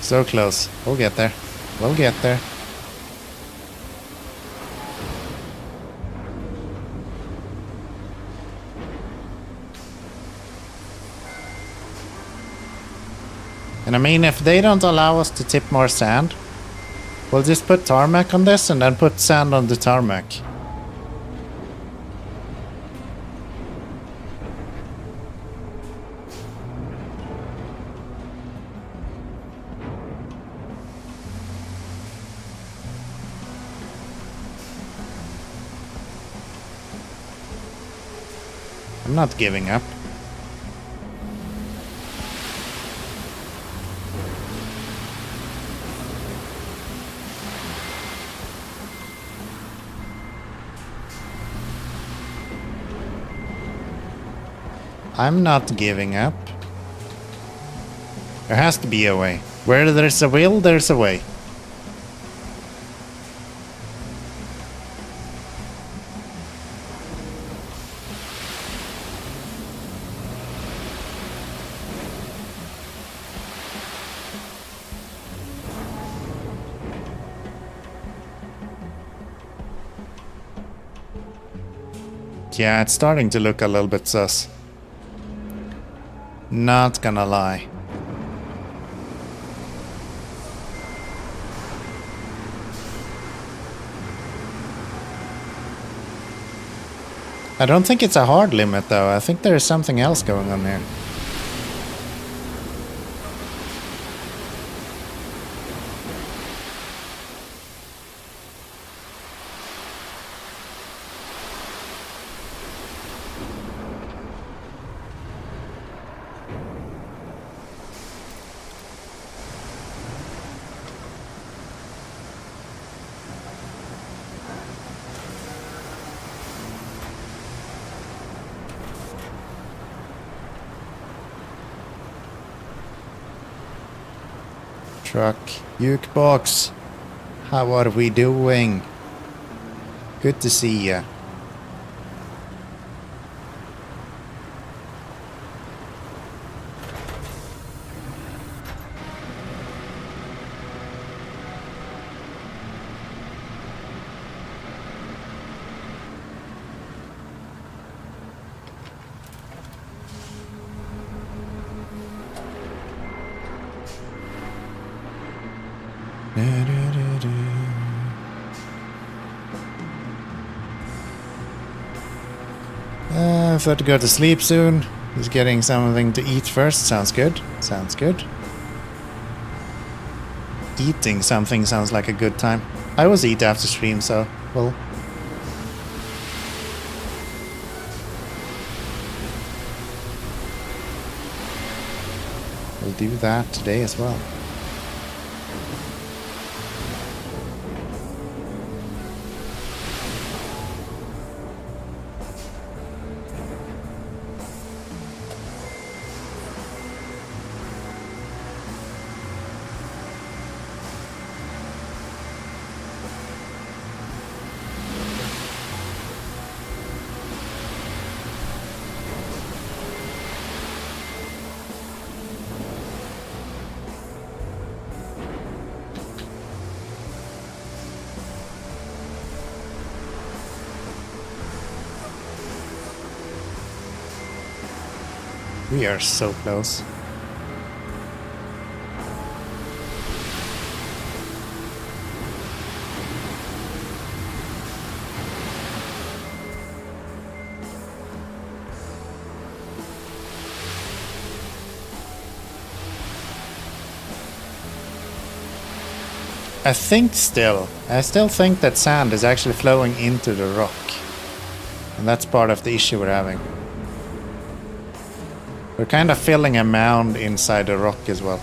So close. We'll get there. We'll get there. And I mean, if they don't allow us to tip more sand, we'll just put tarmac on this and then put sand on the tarmac. I'm not giving up. I'm not giving up. There has to be a way. Where there's a will, there's a way. Yeah, it's starting to look a little bit sus. Not gonna lie. I don't think it's a hard limit though. I think there is something else going on here. Truck, jukebox, how are we doing? Good to see ya. I thought to go to sleep soon. Just getting something to eat first. Sounds good. Sounds good. eating something sounds like a good time. I always eat after stream, so we'll do that today as well. We are so close. I still think that sand is actually flowing into the rock. And that's part of the issue we're having. We're kind of filling a mound inside the rock as well.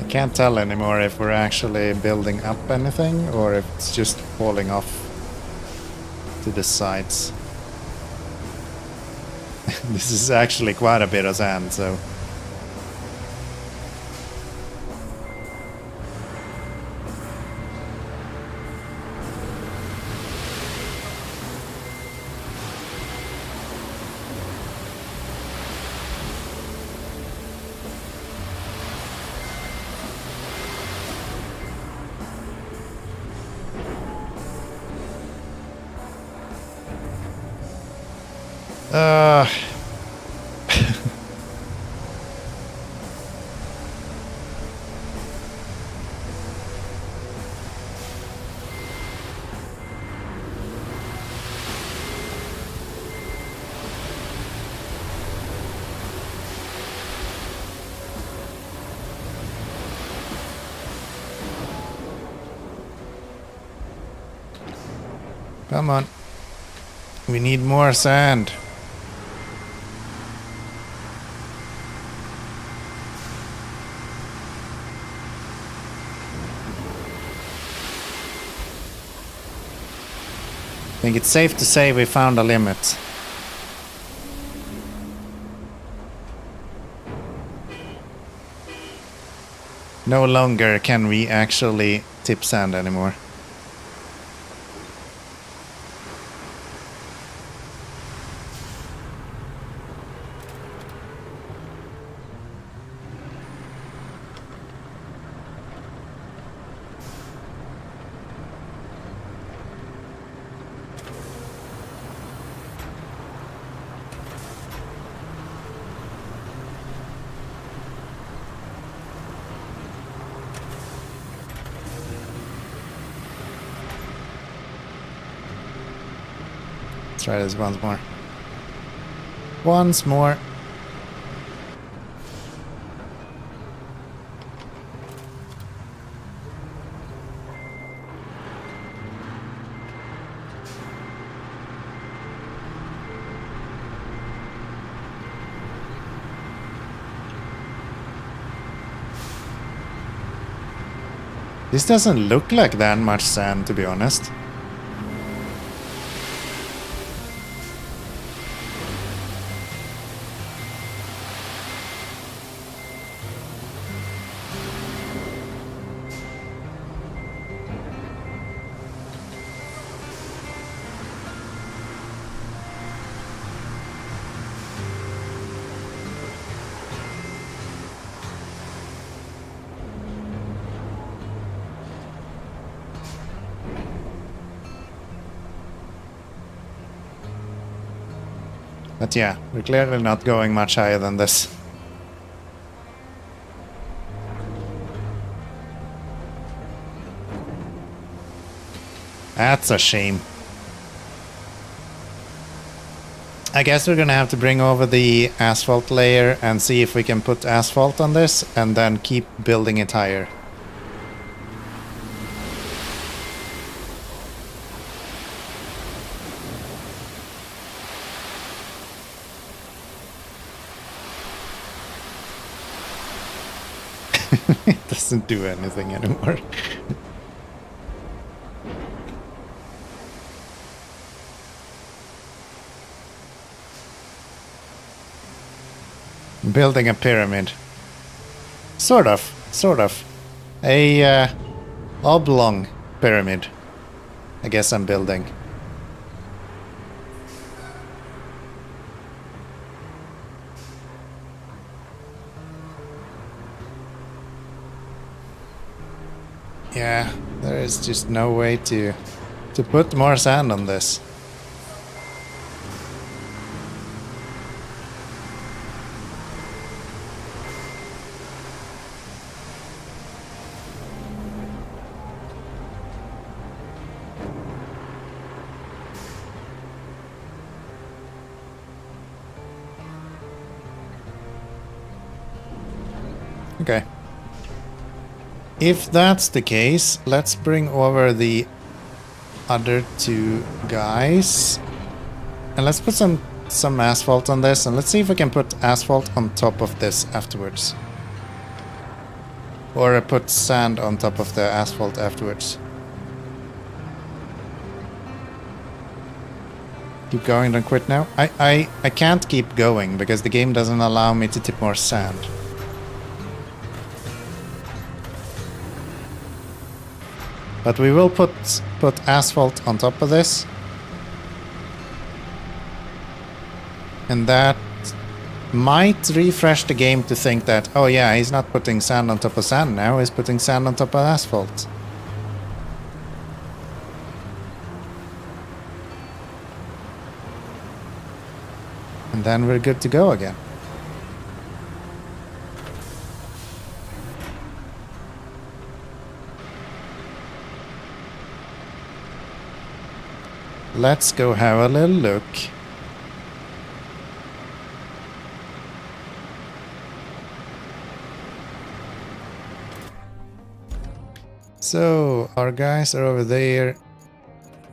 I can't tell anymore if we're actually building up anything or if it's just falling off to the sides. This is actually quite a bit of sand, so... Come on. We need more sand. I think it's safe to say we found a limit. No longer can we actually tip sand anymore. Let's try this once more. Once more. This doesn't look like that much sand, to be honest. But yeah, we're clearly not going much higher than this. That's a shame. I guess we're gonna have to bring over the asphalt layer and see if we can put asphalt on this and then keep building it higher. It doesn't do anything anymore. Building a pyramid. Sort of. A oblong pyramid. I guess I'm building. Yeah, there is just no way to put more sand on this. Okay. If that's the case, let's bring over the other two guys. And let's put some asphalt on this, and let's see if we can put asphalt on top of this afterwards. Or put sand on top of the asphalt afterwards. Keep going, don't quit now. I can't keep going because the game doesn't allow me to tip more sand. But we will put asphalt on top of this. And that might refresh the game to think that, oh yeah, he's not putting sand on top of sand now, he's putting sand on top of asphalt. And then we're good to go again. Let's go have a little look. So, our guys are over there.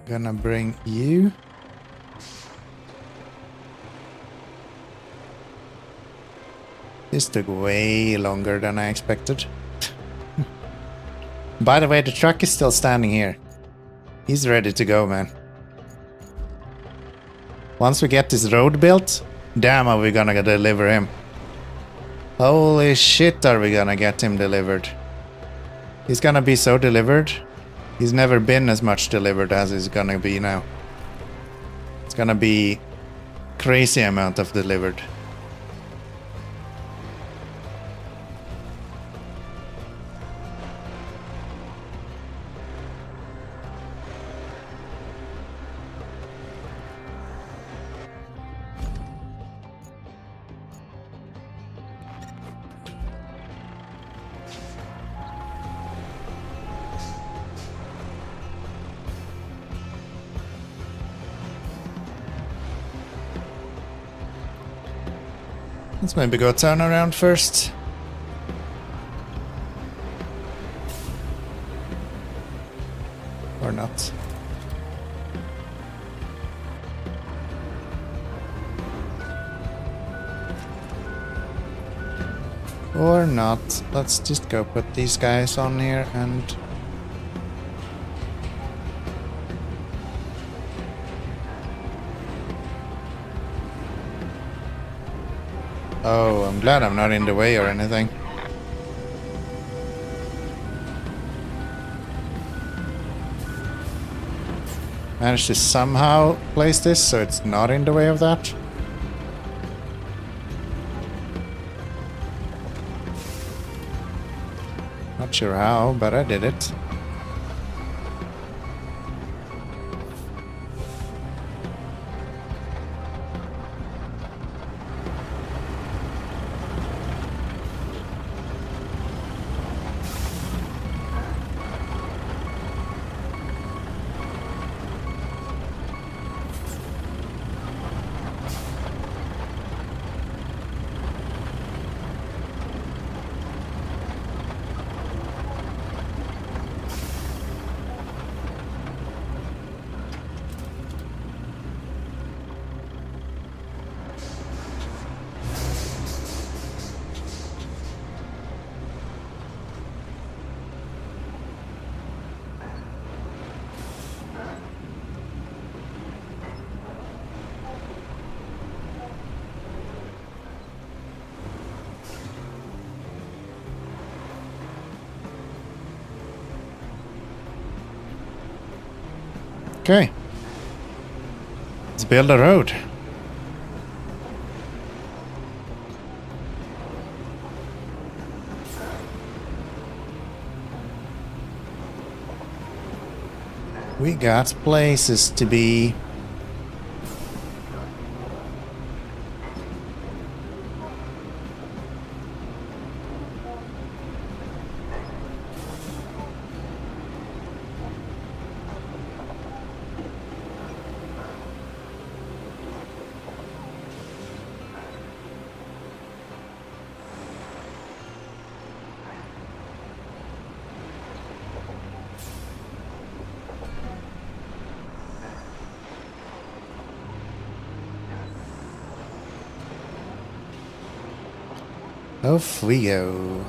Gonna bring you. This took way longer than I expected. By the way, the truck is still standing here. He's ready to go, man. Once we get this road built, damn, are we gonna deliver him. Holy shit, are we gonna get him delivered. He's gonna be so delivered. He's never been as much delivered as he's gonna be now. It's gonna be crazy amount of delivered. Let's maybe go turn around first. Or not. Or not. Let's just go put these guys on here and... Oh, I'm glad I'm not in the way or anything. Managed to somehow place this so it's not in the way of that. Not sure how, but I did it. Okay. Let's build a road. We got places to be. Off we go.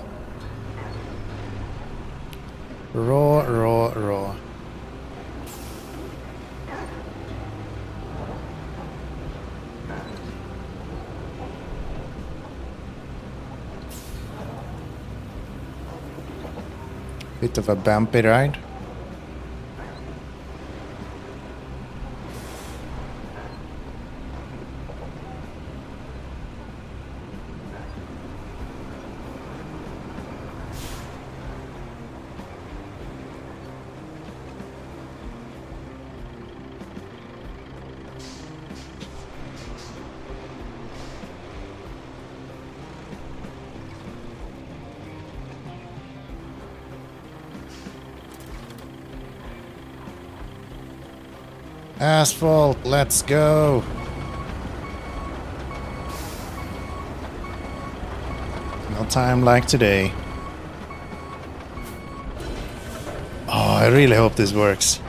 Raw. Bit of a bumpy ride. Asphalt, let's go. No time like today. Oh, I really hope this works.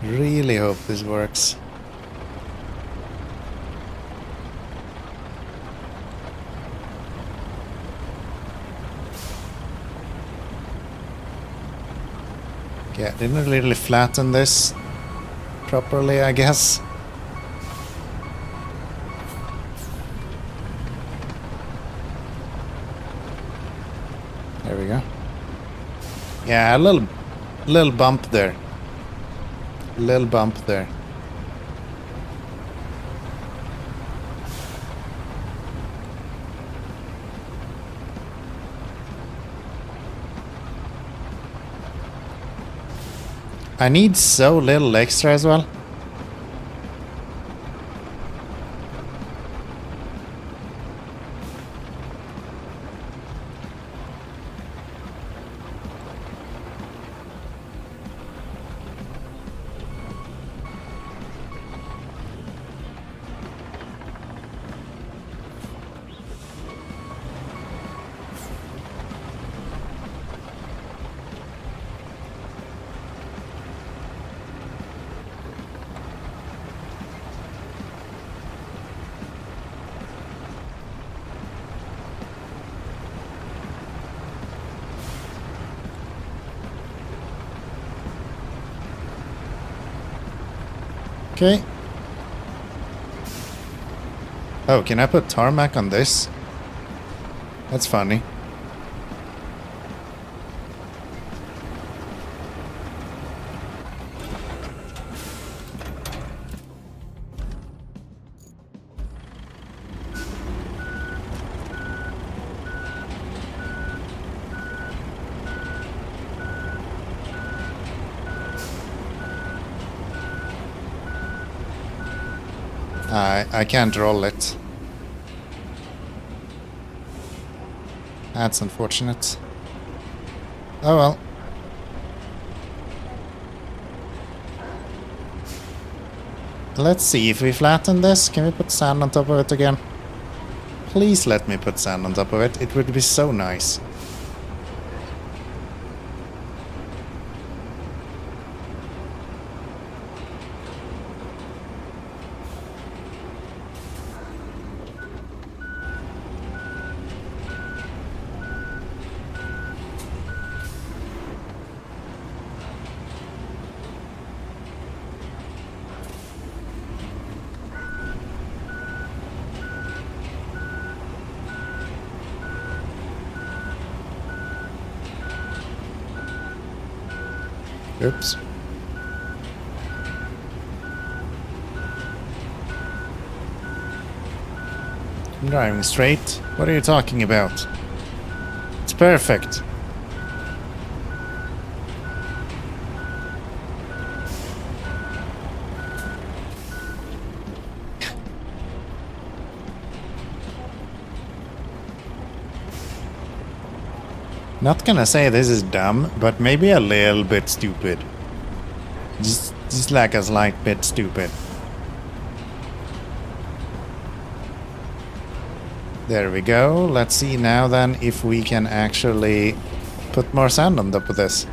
Really hope this works. Yeah, didn't really flatten this properly, I guess. There we go. Yeah, a little bump there. Little bump there. I need so little extra as well. Okay. Oh, can I put tarmac on this? That's funny. I can't roll it. That's unfortunate. Oh well. Let's see if we flatten this. Can we put sand on top of it again? Please let me put sand on top of it. It would be so nice. Oops. I'm driving straight. What are you talking about? It's perfect. Not gonna say this is dumb, but maybe a little bit stupid. Just like a slight bit stupid. There we go. Let's see now then if we can actually put more sand on top of this.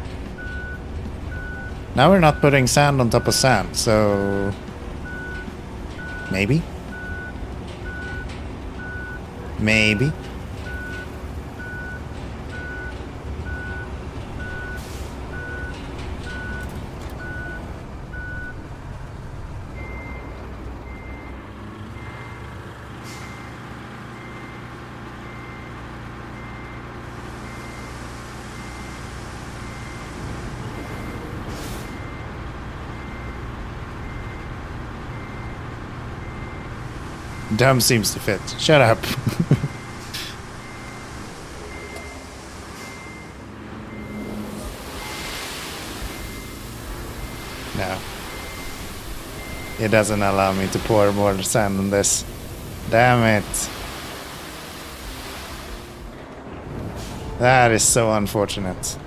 Now we're not putting sand on top of sand, so... Maybe? Maybe? Dumb seems to fit. Shut up. No. It doesn't allow me to pour more sand on this. Damn it. That is so unfortunate.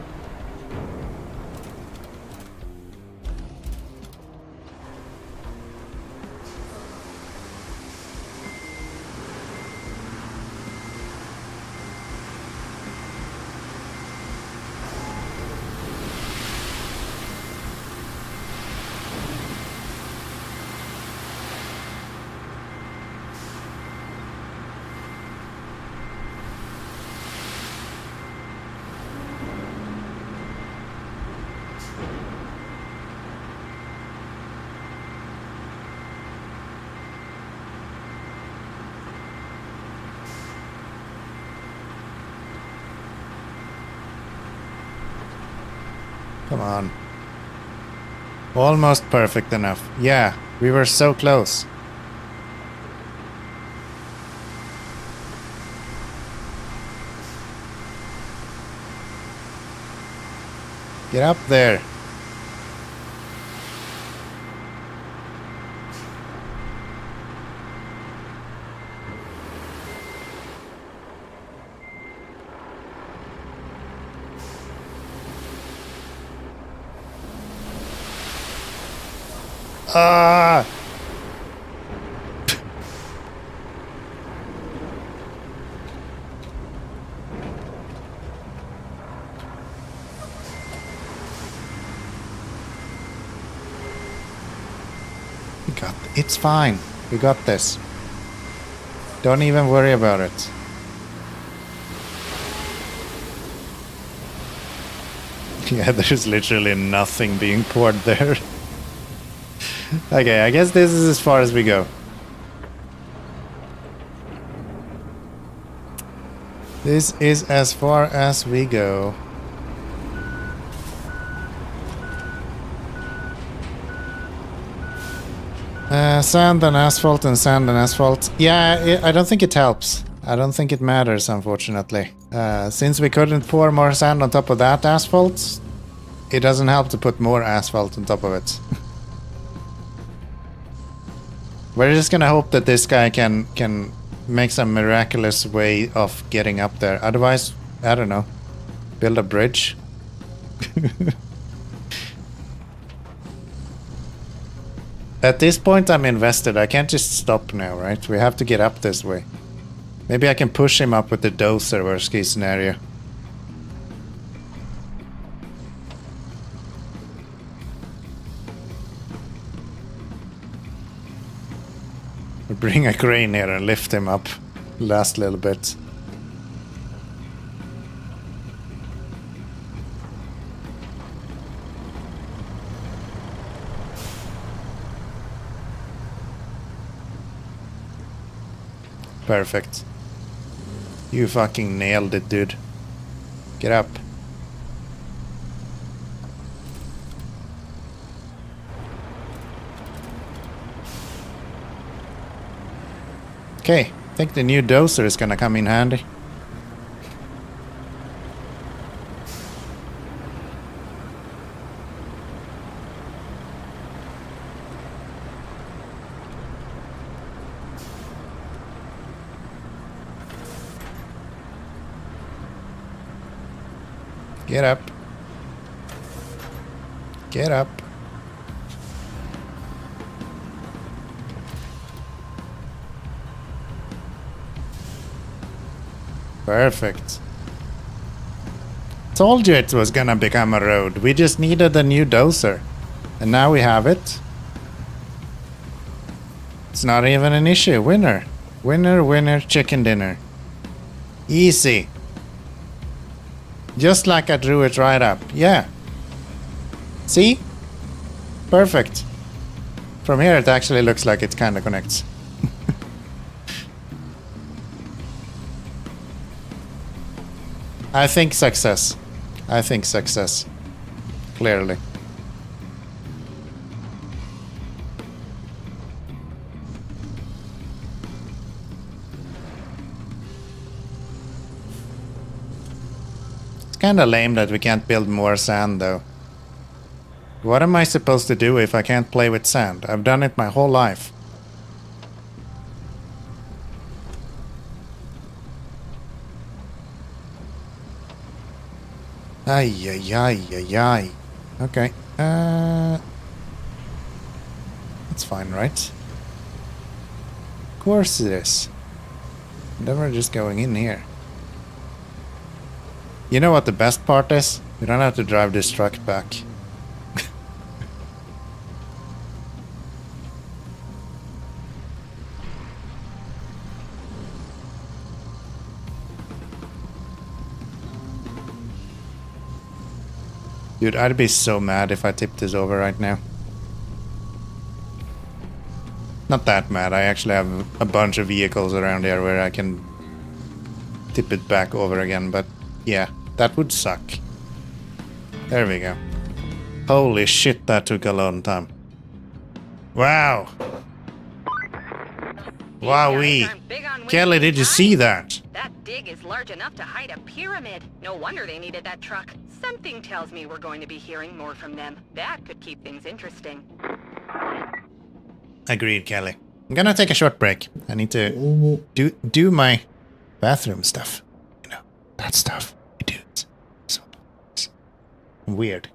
Come on. Almost perfect enough. Yeah, we were so close. Get up there. Ah! It's fine. We got this. Don't even worry about it. Yeah, there's literally nothing being poured there. Okay, I guess this is as far as we go. This is as far as we go. Sand and asphalt and sand and asphalt. Yeah, I don't think it helps. I don't think it matters, unfortunately. Since we couldn't pour more sand on top of that asphalt, it doesn't help to put more asphalt on top of it. We're just gonna hope that this guy can make some miraculous way of getting up there. Otherwise, I don't know. Build a bridge. At this point, I'm invested. I can't just stop now, right? We have to get up this way. Maybe I can push him up with the dozer, worst case scenario. Or bring a crane here and lift him up. Last little bit. Perfect. You fucking nailed it, dude. Get up. Okay, I think the new dozer is gonna come in handy. Get up. Get up. Perfect. Told you it was gonna become a road. We just needed a new dozer. And now we have it. It's not even an issue. Winner. Winner, winner, chicken dinner. Easy. Just like I drew it right up. Yeah. See? Perfect. From here it actually looks like it kind of connects. I think success. I think success. Clearly. It's kinda lame that we can't build more sand though. What am I supposed to do if I can't play with sand? I've done it my whole life. Ay, ay, ay, ay, ay. Okay. That's fine, right? Of course it is. Then we're just going in here. You know what the best part is? We don't have to drive this truck back. Dude, I'd be so mad if I tipped this over right now. Not that mad. I actually have a bunch of vehicles around here where I can tip it back over again, but yeah, that would suck. There we go. Holy shit, that took a long time. Wow. Wowee. Kelly, did you see that? That dig is large enough to hide a pyramid. No wonder they needed that truck. Something tells me we're going to be hearing more from them. That could keep things interesting. Agreed, Kelly. I'm gonna take a short break. I need to do my bathroom stuff. You know, that stuff we do. So weird.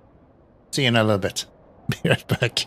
See you in a little bit. Be right back.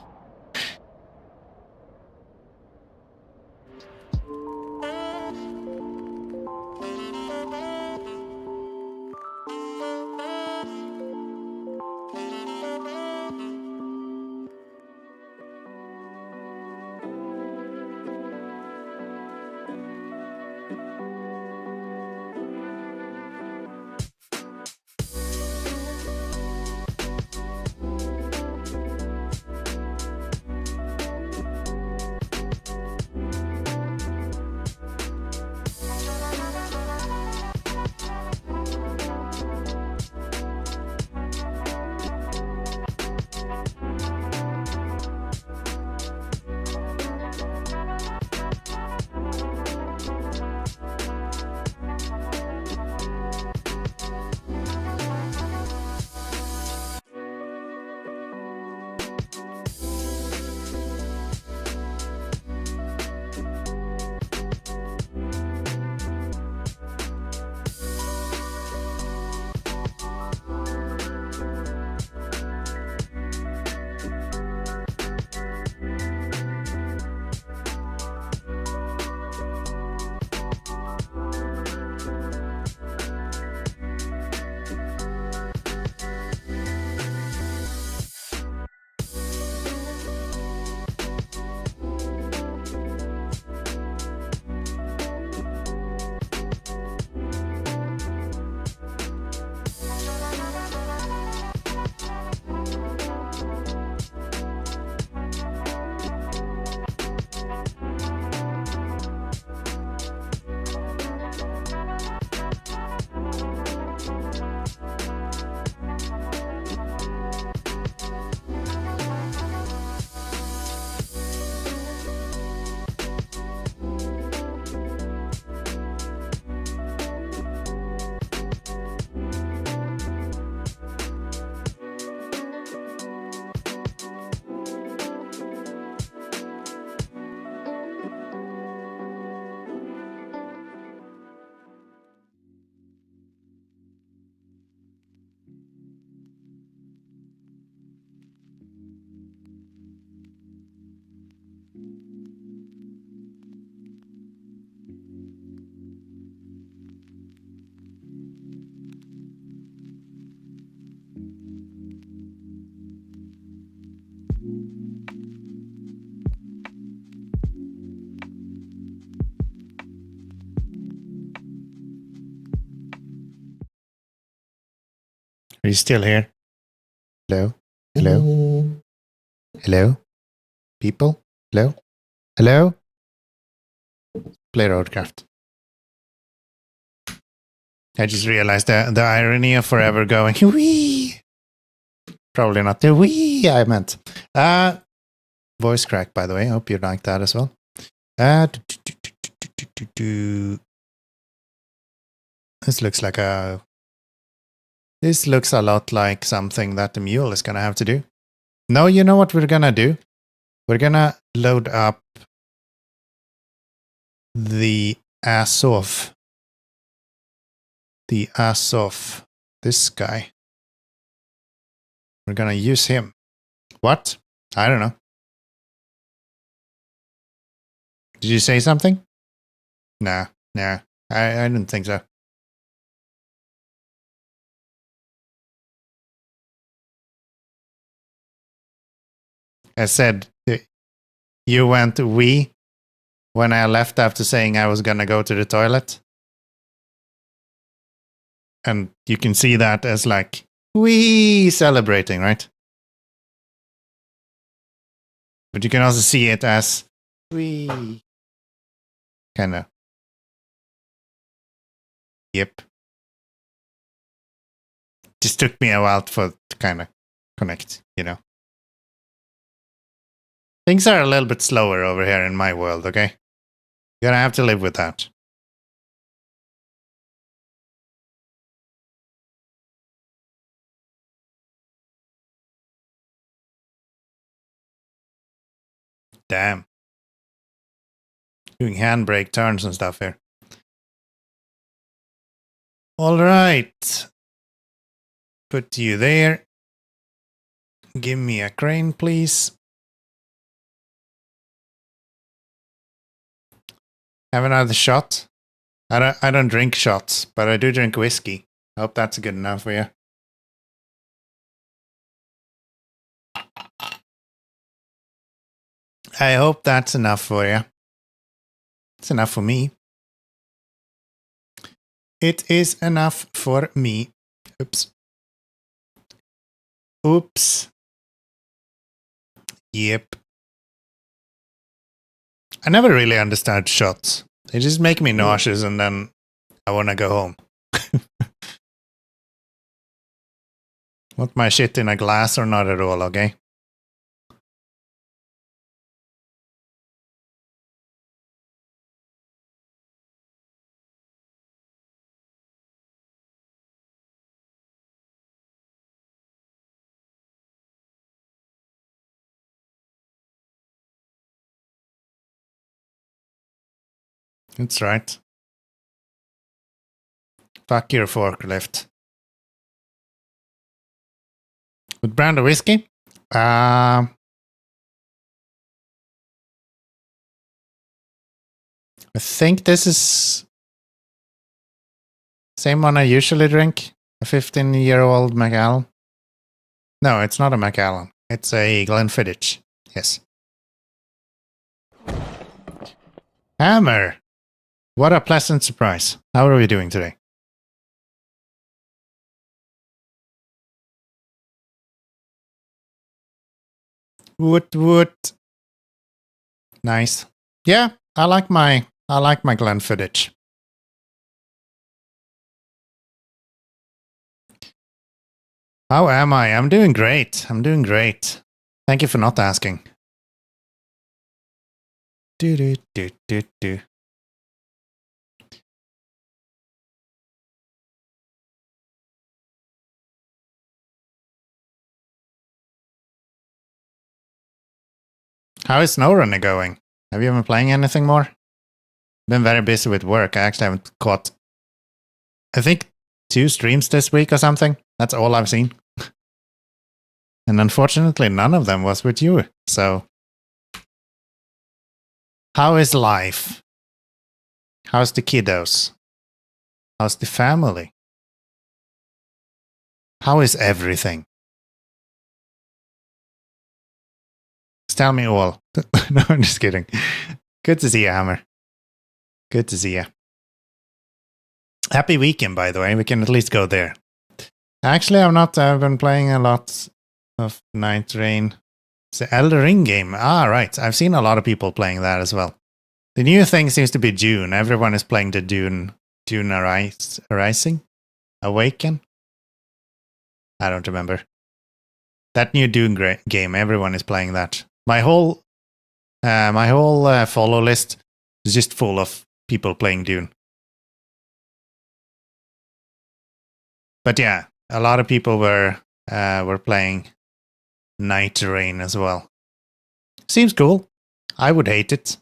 Are you still here? Hello? Hello? Hello? People? Hello? Hello? Play Roadcraft. I just realized the irony of forever going, wee! Probably not the wee I meant. Voice crack, by the way. I hope you like that as well. This looks like This looks a lot like something that the mule is going to have to do. No, you know what we're going to do? We're going to load up the ass off. This guy. We're going to use him. What? I don't know. Did you say something? Nah. I didn't think so. I said, you went we when I left after saying I was gonna go to the toilet. And you can see that as like, we celebrating, right? But you can also see it as, we kind of. Yep. Just took me a while to kind of connect, you know. Things are a little bit slower over here in my world, okay? You're gonna have to live with that. Damn. Doing handbrake turns and stuff here. All right. Put you there. Give me a crane, please. Have another shot. I don't drink shots, but I do drink whiskey. I hope that's good enough for you. I hope that's enough for you. It's enough for me. It is enough for me. Oops. Yep. I never really understand shots. They just make me nauseous and then I want to go home. Want my shit in a glass or not at all, okay? That's right. Fuck your forklift. With brand of whiskey? I think this is same one I usually drink. A 15-year-old Macallan. No, it's not a Macallan. It's a Glenfiddich. Yes. Hammer! What a pleasant surprise. How are we doing today? Woot. Nice. Yeah, I like my Glenfiddich. How am I? I'm doing great. Thank you for not asking. Do. How is SnowRunner going? Have you been playing anything more? Been very busy with work. I actually haven't caught, I think, 2 streams this week or something. That's all I've seen. And unfortunately, none of them was with you. So, how is life? How's the kiddos? How's the family? How is everything? Just tell me all. No, I'm just kidding. Good to see you, Hammer. Good to see you. Happy weekend, by the way. We can at least go there. Actually, I'm not. I've been playing a lot of Night Rain. It's the Elder Ring game. Ah, right. I've seen a lot of people playing that as well. The new thing seems to be Dune. Everyone is playing the Dune Arising? Awaken? I don't remember. That new Dune game, everyone is playing that. My whole follow list is just full of people playing Dune. But yeah, a lot of people were playing Night Rain as well. Seems cool. I would hate it.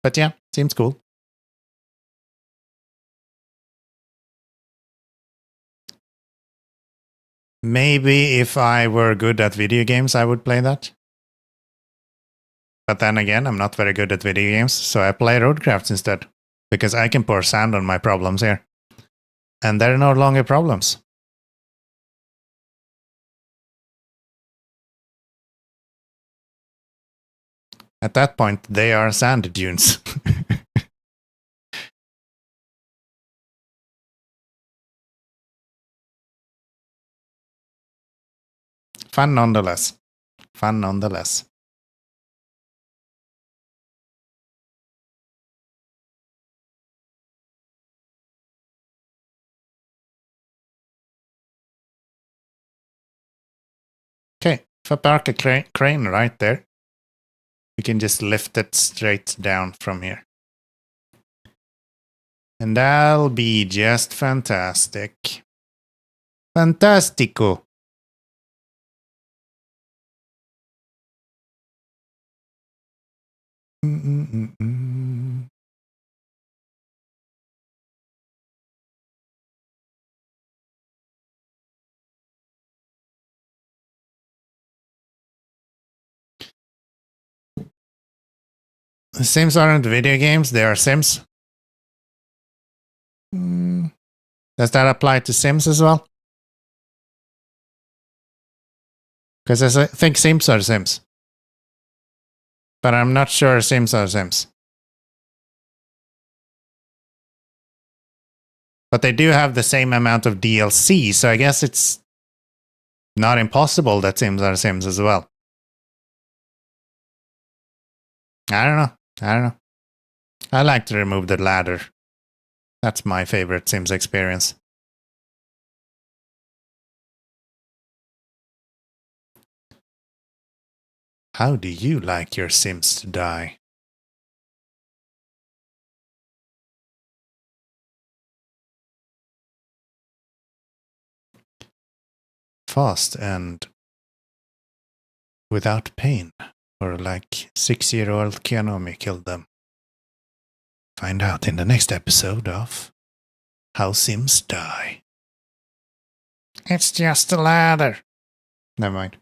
But yeah, seems cool. Maybe if I were good at video games, I would play that. But then again, I'm not very good at video games, so I play Roadcraft instead. Because I can pour sand on my problems here. And they're no longer problems. At that point, they are sand dunes. Fun nonetheless. Fun nonetheless. Okay, if I park a crane right there, we can just lift it straight down from here. And that'll be just fantastic. Fantastico. The Sims aren't video games, they are Sims. Does that apply to Sims as well? Because I think Sims are Sims. But I'm not sure Sims are Sims. But they do have the same amount of DLC, so I guess it's not impossible that Sims are Sims as well. I don't know. I like to remove the ladder. That's my favorite Sims experience. How do you like your Sims to die? Fast and without pain, or like 6-year-old Keanomy killed them. Find out in the next episode of How Sims Die. It's just a ladder. Never mind.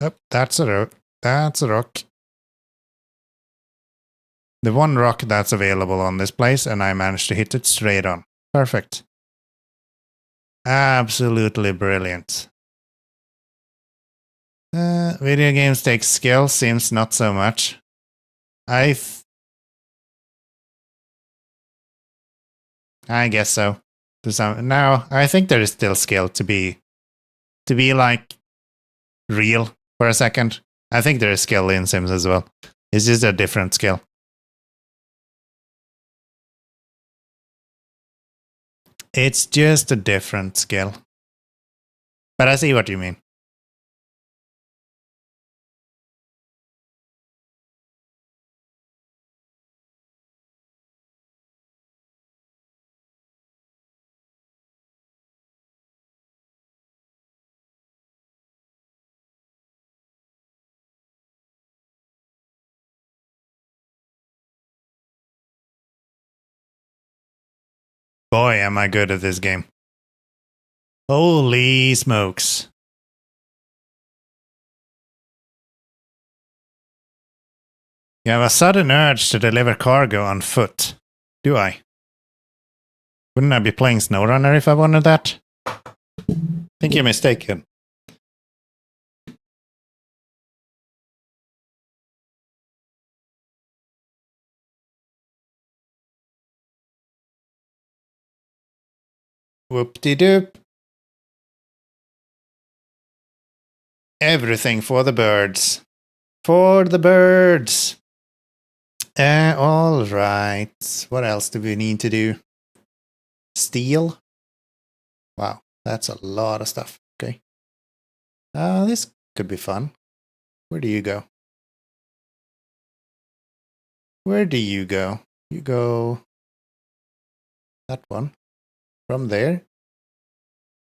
Oh, that's a rock. That's a rock. The one rock that's available on this place, and I managed to hit it straight on. Perfect. Absolutely brilliant. Video games take skill, Sims not so much. I guess so. Now, I think there is still skill to be like real for a second. I think there is skill in Sims as well. It's just a different skill. It's just a different skill. But I see what you mean. Boy, am I good at this game. Holy smokes. You have a sudden urge to deliver cargo on foot. Do I? Wouldn't I be playing SnowRunner if I wanted that? I think you're mistaken. Whoop-de-doop. Everything for the birds. For the birds. All right. What else do we need to do? Steel. Wow, that's a lot of stuff. Okay. This could be fun. Where do you go? Where do you go? You go that one. From there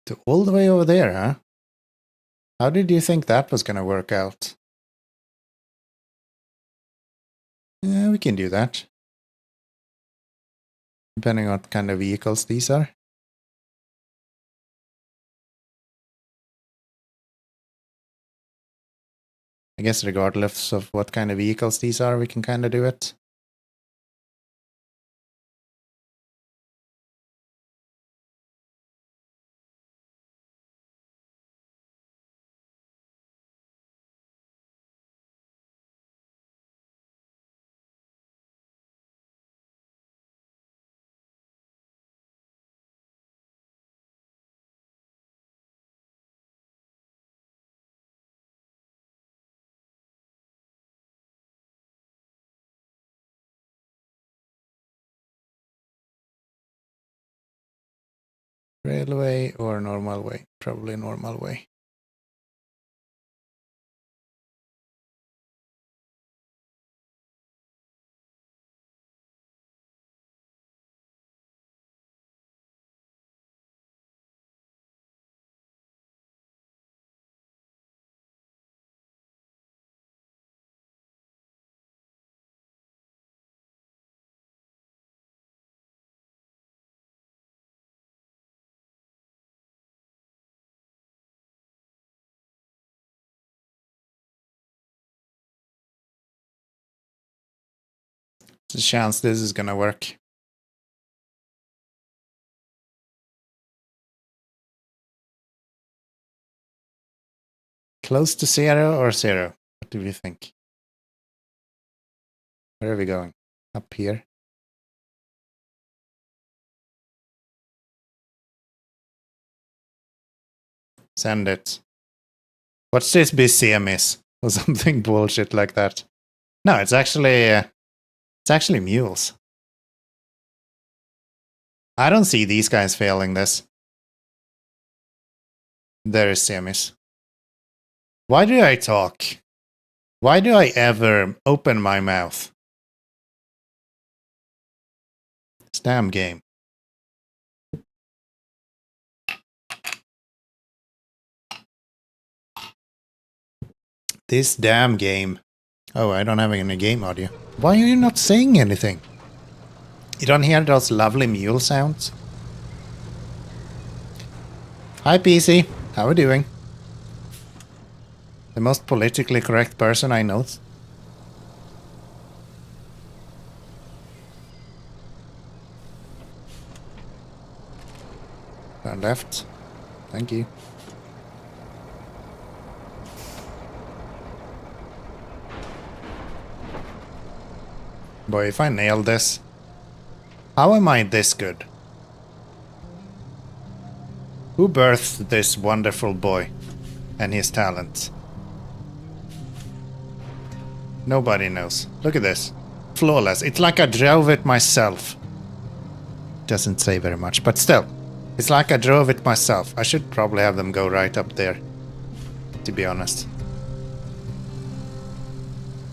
to all the way over there, huh? How did you think that was going to work out? Yeah, we can do that. Depending on what kind of vehicles these are. I guess regardless of what kind of vehicles these are, we can kind of do it. Railway or normal way? Probably normal way. There's a chance this is gonna work. Close to 0 or 0? What do you think? Where are we going? Up here? Send it. What's this BCMS? Or something bullshit like that. No, it's actually mules. I don't see these guys failing this. There is semis. Why do I talk? Why do I ever open my mouth? This damn game. This damn game. Oh, I don't have any game audio. Why are you not saying anything? You don't hear those lovely mule sounds? Hi, PC. How are you doing? The most politically correct person I know. Turn left. Thank you. Boy, if I nail this... How am I this good? Who birthed this wonderful boy and his talent? Nobody knows. Look at this. Flawless. It's like I drove it myself. Doesn't say very much, but still. It's like I drove it myself. I should probably have them go right up there, to be honest.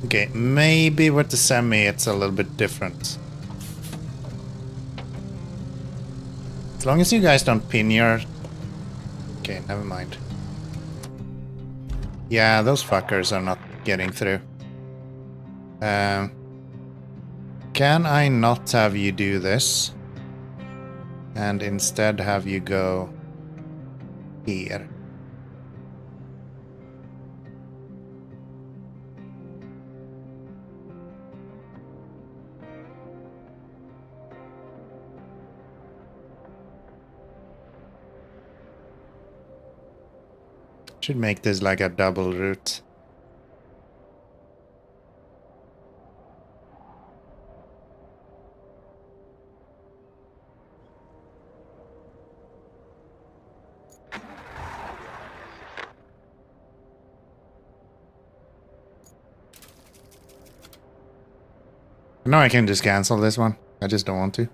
Okay, maybe with the semi it's a little bit different. As long as you guys don't pin your... Okay, never mind. Yeah, those fuckers are not getting through. Can I not have you do this? And instead have you go here. Should make this like a double route. No, I can just cancel this one. I just don't want to.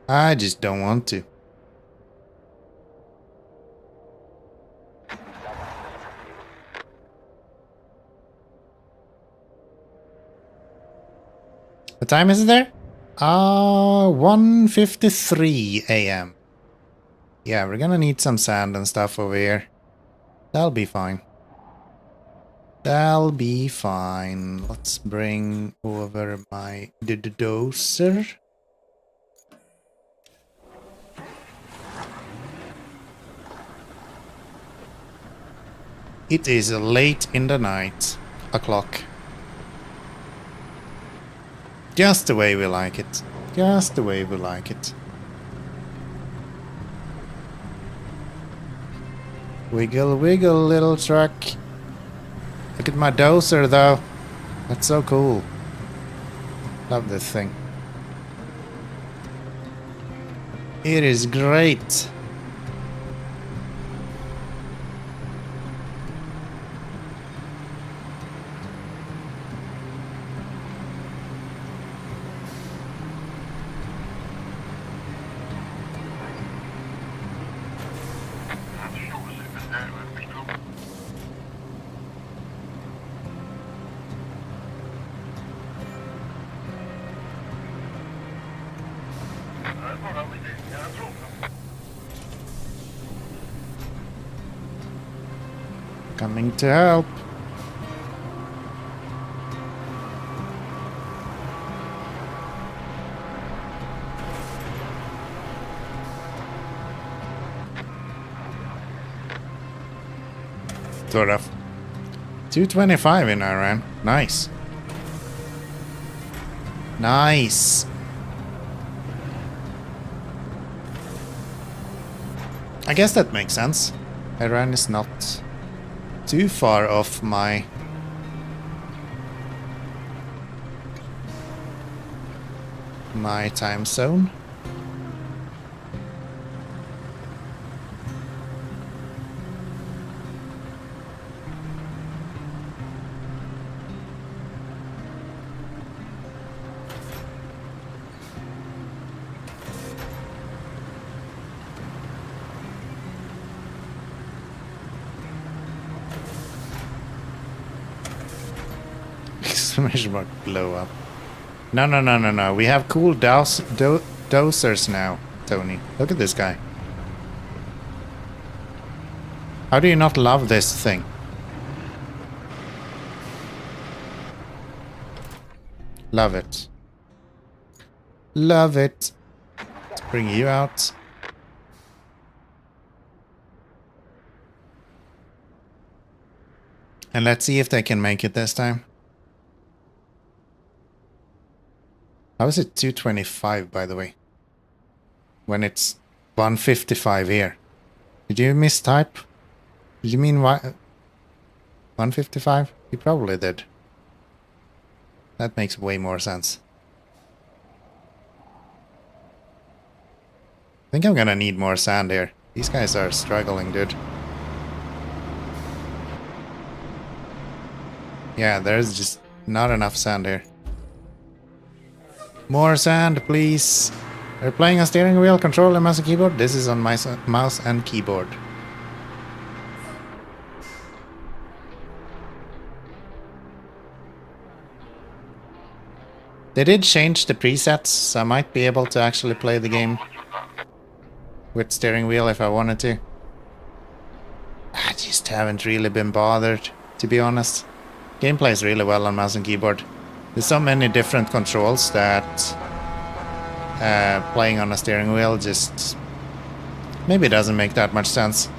I just don't want to. What time is it there? 1:53 a.m. Yeah, we're gonna need some sand and stuff over here. That'll be fine. That'll be fine. Let's bring over my dozer. It is late in the night. O'clock. Just the way we like it. Just the way we like it. Wiggle, wiggle, little truck. Look at my dozer, though. That's so cool. Love this thing. It is great. Coming to help. Sort of. 225 in Iran. Nice. Nice. I guess that makes sense. Iran is not too far off my time zone. Exclamation mark blow up. No. We have cool dosers now, Tony. Look at this guy. How do you not love this thing? Love it. Love it. Let's bring you out. And let's see if they can make it this time. How is it 225, by the way? When it's 155 here. Did you mistype? Did you mean what? 155? You probably did. That makes way more sense. I think I'm gonna need more sand here. These guys are struggling, dude. Yeah, there's just not enough sand here. More sand, please. We're playing a steering wheel, controller, mouse and keyboard. This is on my mouse and keyboard. They did change the presets, so I might be able to actually play the game with steering wheel if I wanted to. I just haven't really been bothered, to be honest. Game plays really well on mouse and keyboard. There's so many different controls that playing on a steering wheel just maybe doesn't make that much sense.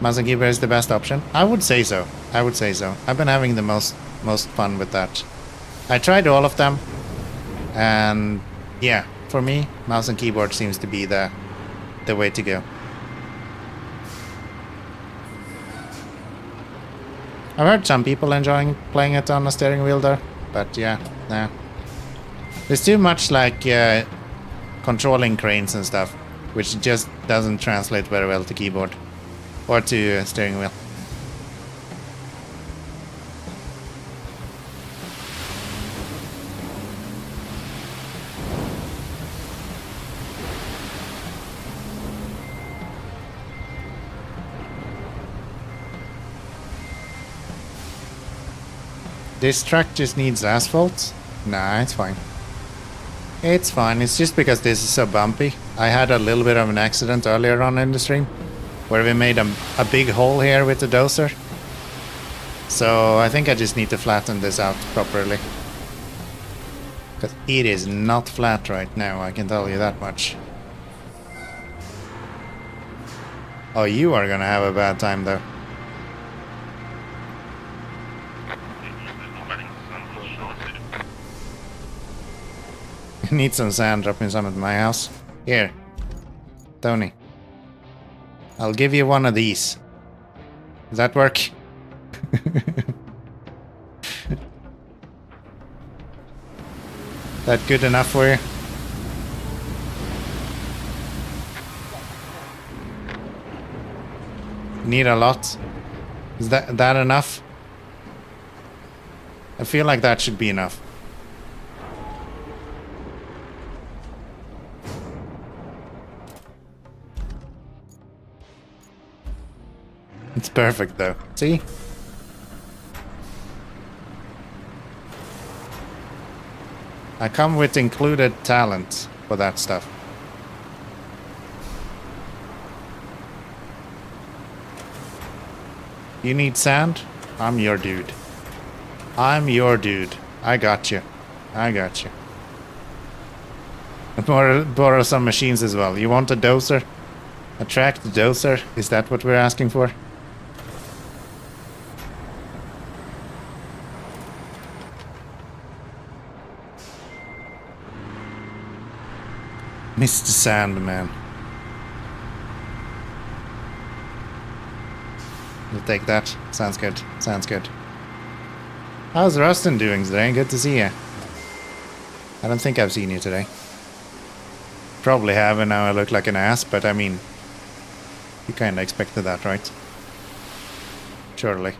Mouse and keyboard is the best option. I would say so. I would say so. I've been having the most fun with that. I tried all of them, and yeah, for me, mouse and keyboard seems to be the way to go. I've heard some people enjoying playing it on a steering wheel though, but yeah, nah. There's too much like controlling cranes and stuff, which just doesn't translate very well to keyboard. Or to steering wheel. This track just needs asphalt? Nah, it's fine. It's fine, it's just because this is so bumpy. I had a little bit of an accident earlier on in the stream, where we made a big hole here with the dozer. So I think I just need to flatten this out properly. Because it is not flat right now, I can tell you that much. Oh, you are gonna have a bad time though. Need some sand, dropping some at my house. Here, Tony. I'll give you one of these. Does that work? That good enough for you? Need a lot? Is that enough? I feel like that should be enough. It's perfect though. See? I come with included talent for that stuff. You need sand? I'm your dude. I'm your dude. I got you. I got you. Borrow some machines as well. You want a dozer? A tracked dozer? Is that what we're asking for? Mr. Sandman. We'll take that. Sounds good. Sounds good. How's Rustin doing today? Good to see you. I don't think I've seen you today. Probably have, and now I look like an ass, but I mean, you kinda expected that, right? Surely.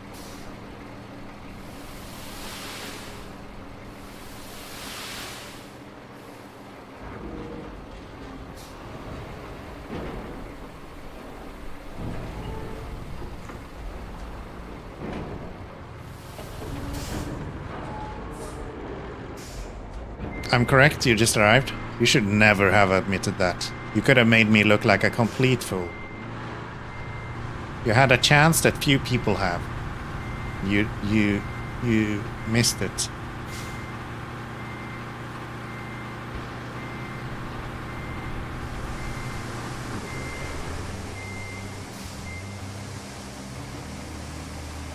I'm correct, you just arrived? You should never have admitted that. You could have made me look like a complete fool. You had a chance that few people have. You missed it.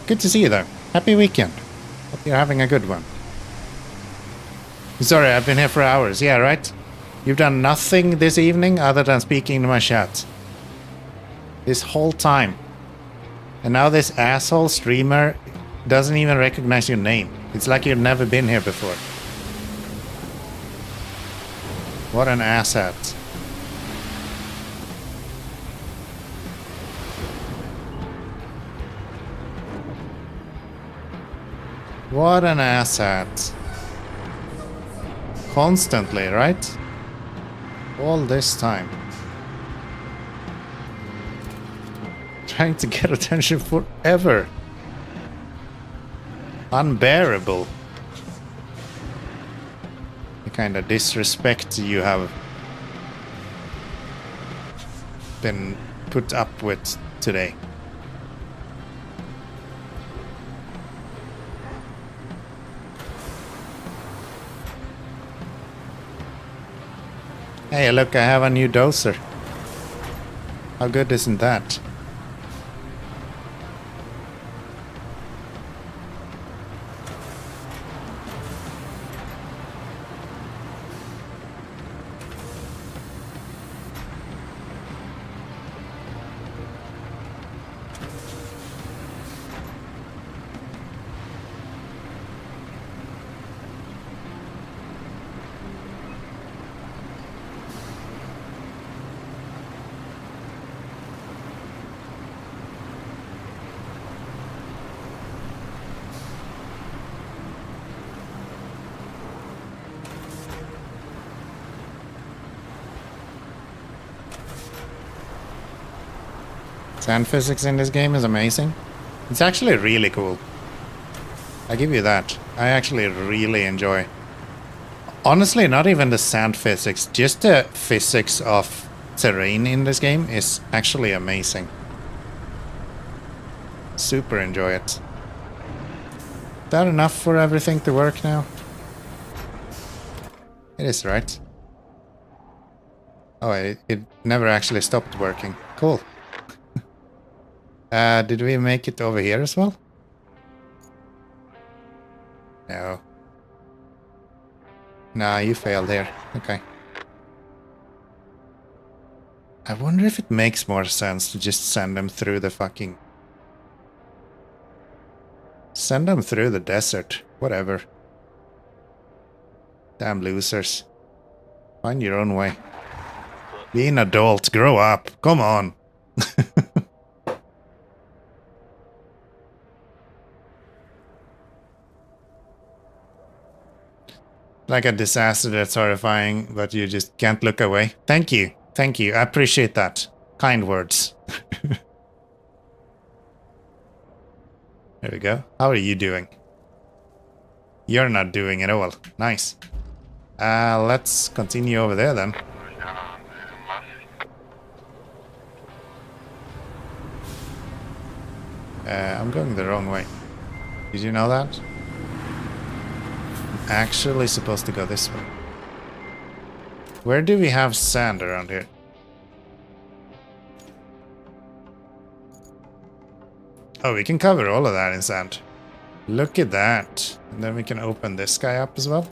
Good to see you though. Happy weekend. Hope you're having a good one. Sorry, I've been here for hours. Yeah, right? You've done nothing this evening other than speaking to my chat. This whole time. And now this asshole streamer doesn't even recognize your name. It's like you've never been here before. What an asshat. What an asshat. Constantly, right? All this time. Trying to get attention forever. Unbearable. The kind of disrespect you have been put up with today. Hey, look, I have a new dozer. How good isn't that? Sand physics in this game is amazing. It's actually really cool. I give you that. I actually really enjoy. Honestly, not even the sand physics, just the physics of terrain in this game is actually amazing. Super enjoy it. Is that enough for everything to work now? It is, right? Oh, it never actually stopped working. Cool. Did we make it over here as well? No. Nah, you failed here. Okay. I wonder if it makes more sense to just send them through the fucking... Send them through the desert. Whatever. Damn losers. Find your own way. Be an adult. Grow up. Come on. Like a disaster that's horrifying, but you just can't look away. Thank you. Thank you. I appreciate that. Kind words. There we go. How are you doing? You're not doing at all. Nice. Let's continue over there then. I'm going the wrong way. Did you know that? I'm actually supposed to go this way. Where do we have sand around here? Oh, we can cover all of that in sand. Look at that. And then we can open this guy up as well.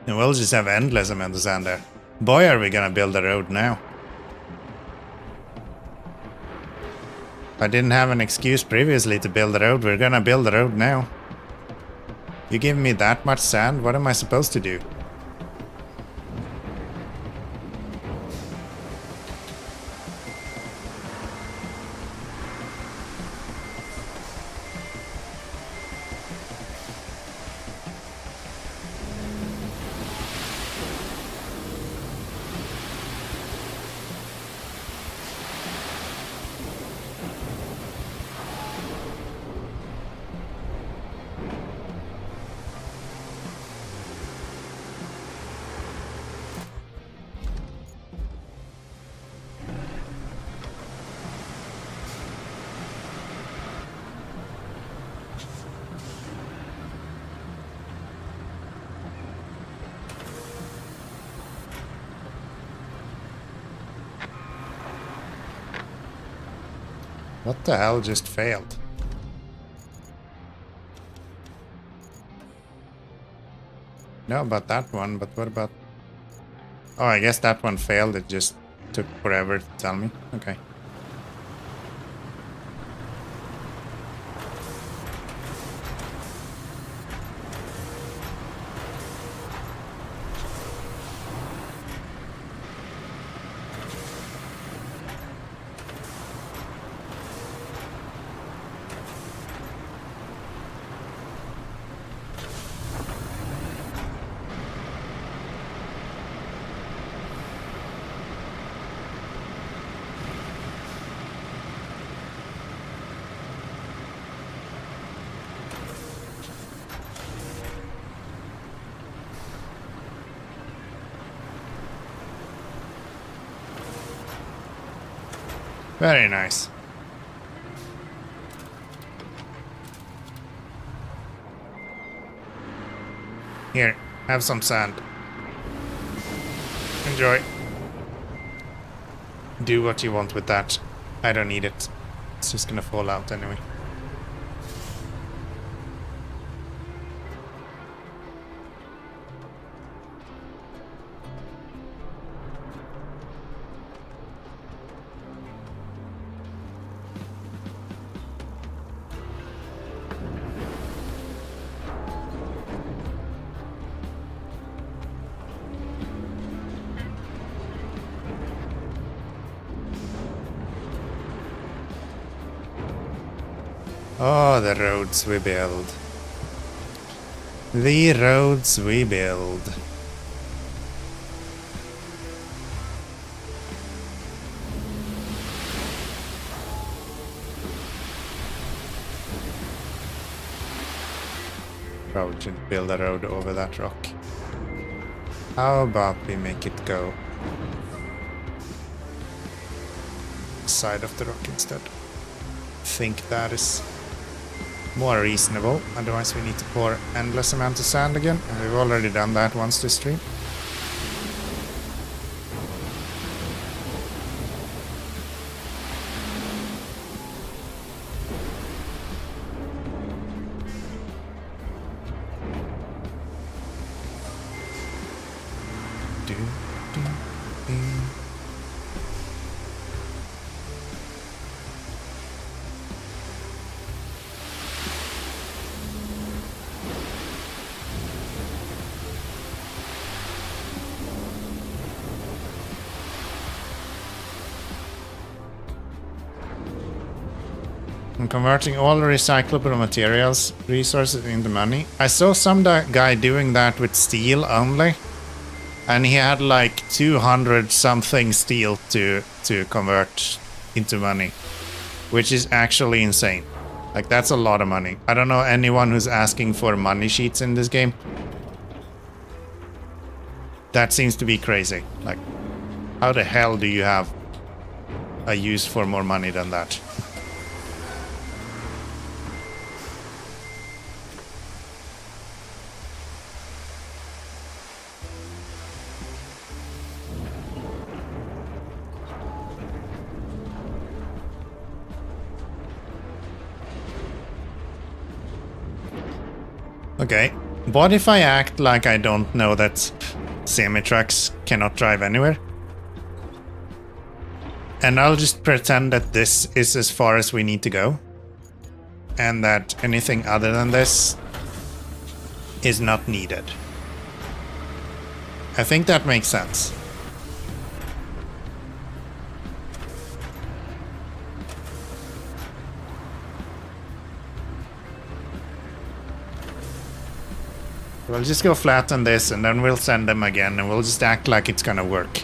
And we'll just have endless amount of sand there. Boy, are we gonna build a road now. If I didn't have an excuse previously to build a road, we're gonna build a road now. You give me that much sand, what am I supposed to do? What the hell just failed? No, about that one, but what about... Oh, I guess that one failed. It just took forever to tell me. Okay. Very nice. Here, have some sand. Enjoy. Do what you want with that. I don't need it. It's just gonna fall out anyway. Oh, the roads we build. The roads we build. Probably should build a road over that rock. How about we make it go side of the rock instead? I think that is more reasonable. Otherwise we need to pour endless amount of sand again. And we've already done that once this stream. Converting all recyclable materials resources into money. I saw some guy doing that with steel only, and he had like 200 something steel to convert into money, which is actually insane. Like, that's a lot of money. I don't know anyone who's asking for money sheets in this game. That seems to be crazy. Like, how the hell do you have a use for more money than that? Okay, what if I act like I don't know that semi-trucks cannot drive anywhere? And I'll just pretend that this is as far as we need to go. And that anything other than this is not needed. I think that makes sense. We'll just go flat on this and then we'll send them again and we'll just act like it's gonna work.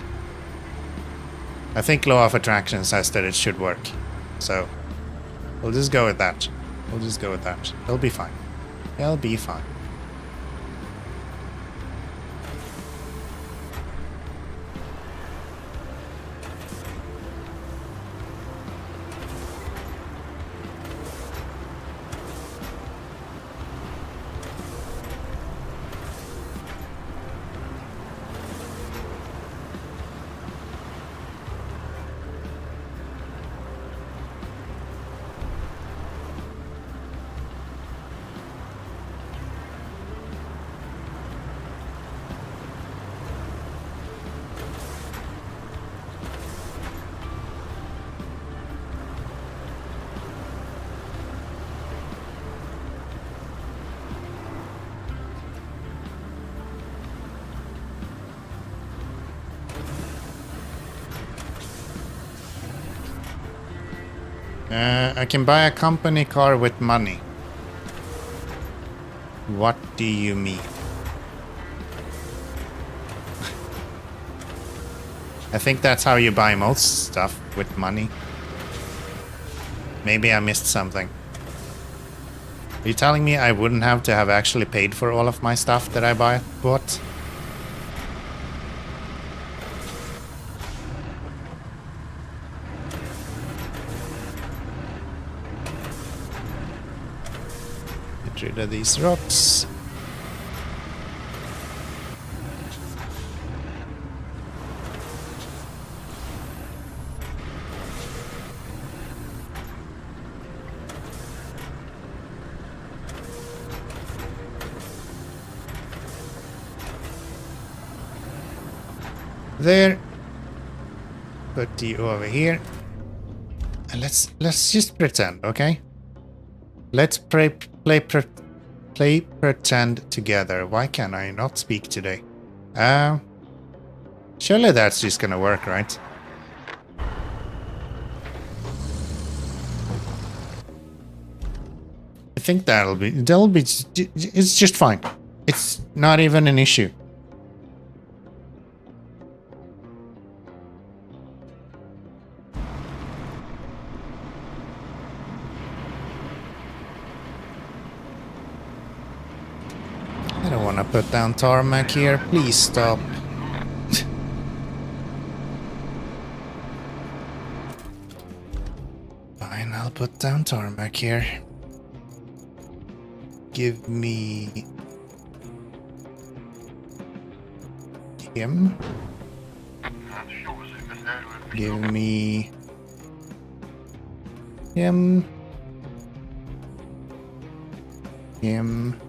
I think law of attraction says that it should work. So we'll just go with that. We'll just go with that. It'll be fine. It'll be fine. I can buy a company car with money. What do you mean? I think that's how you buy most stuff, with money. Maybe I missed something. Are you telling me I wouldn't have to have actually paid for all of my stuff that I bought? Get rid of these rocks. There. Put you over here. And let's just pretend, okay? Let's play pretend together. Why can I not speak today? Surely that's just gonna work, right? I think that'll be it's just fine. It's not even an issue. gonna put down tarmac here. Please stop. Fine, I'll put down tarmac here. Give me him. Give me him. Him.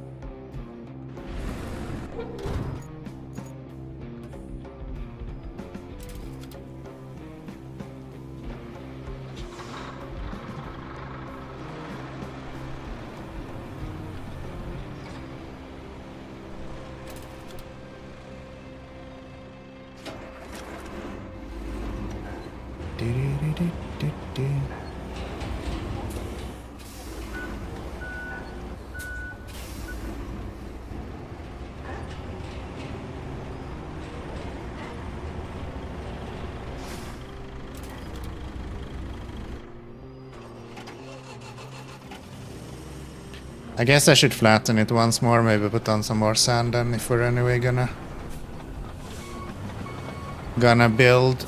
I guess I should flatten it once more, maybe put on some more sand then if we're anyway gonna build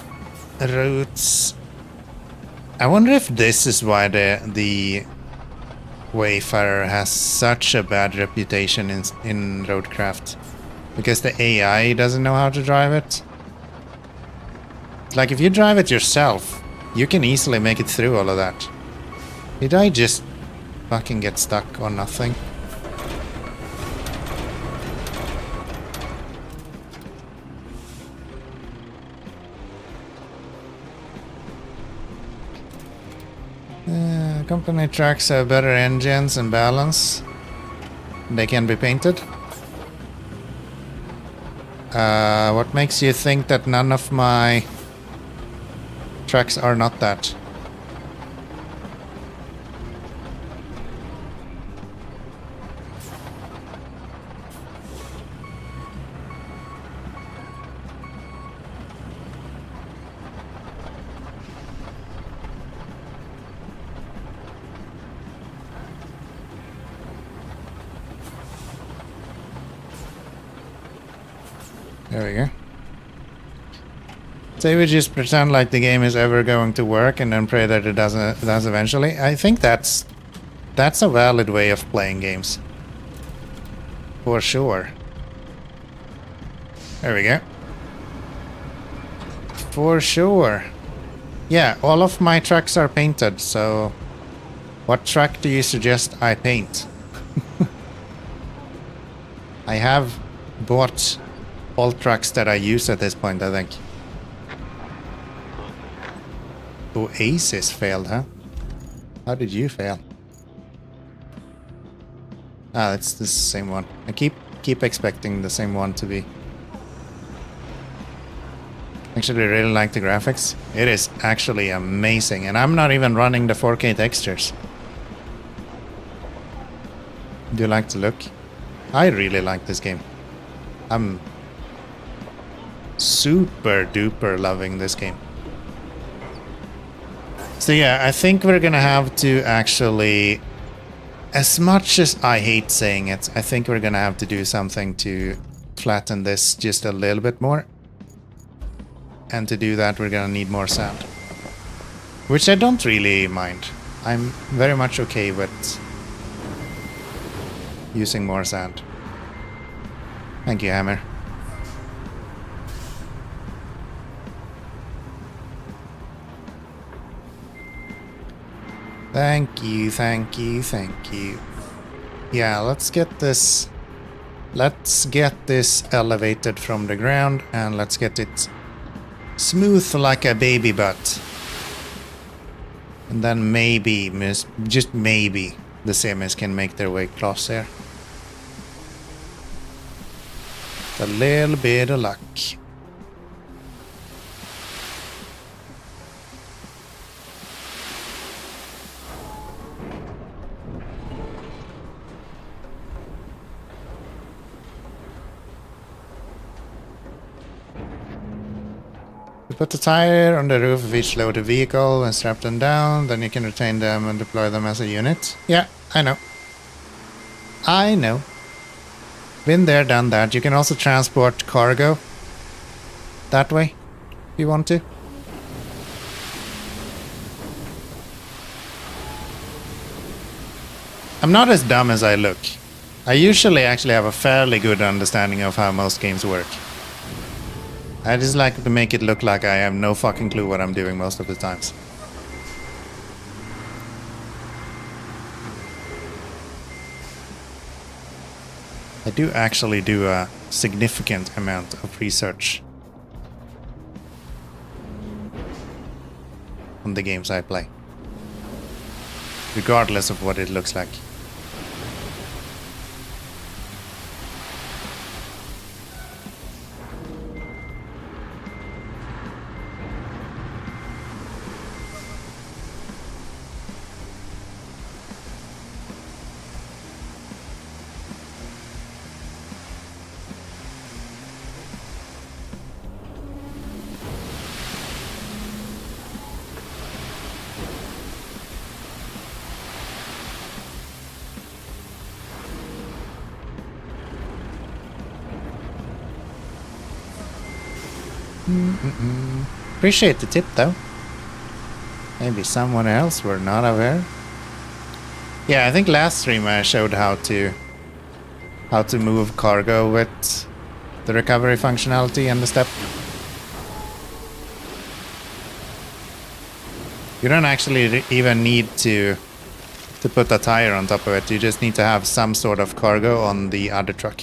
routes. I wonder if this is why the Wayfarer has such a bad reputation in Roadcraft. Because the AI doesn't know how to drive it. Like if you drive it yourself, you can easily make it through all of that. Did I just fucking get stuck on nothing? Company trucks have better engines and balance. They can be painted. What makes you think that none of my trucks are not that? There we go. Say we just pretend like the game is ever going to work and then pray that it does eventually. I think that's a valid way of playing games. For sure. There we go. For sure. Yeah, all of my trucks are painted, so what truck do you suggest I paint? I have bought all trucks that I use at this point, I think. Oasis failed, huh? How did you fail? Ah, it's the same one. I keep expecting the same one to be. Actually, I really like the graphics. It is actually amazing, and I'm not even running the 4K textures. Do you like the look? I really like this game. I'm super duper loving this game. So yeah, I think we're gonna have to actually, as much as I hate saying it, I think we're gonna have to do something to flatten this just a little bit more. And to do that, we're gonna need more sand. Which I don't really mind. I'm very much okay with using more sand. Thank you, Hammer. Thank you, thank you, thank you. Yeah, let's get this elevated from the ground and let's get it smooth like a baby butt. And then maybe, just maybe, the semis can make their way across here. A little bit of luck. Put the tire on the roof of each loaded vehicle and strap them down, then you can retain them and deploy them as a unit. Yeah, I know. I know. Been there, done that. You can also transport cargo that way if you want to. I'm not as dumb as I look. I usually actually have a fairly good understanding of how most games work. I just like to make it look like I have no fucking clue what I'm doing most of the times. I do actually do a significant amount of research on the games I play, regardless of what it looks like. Appreciate the tip though. Maybe someone else were not aware. Yeah, I think last stream I showed how to move cargo with the recovery functionality and the step. You don't actually even need to put a tire on top of it. You just need to have some sort of cargo on the other truck.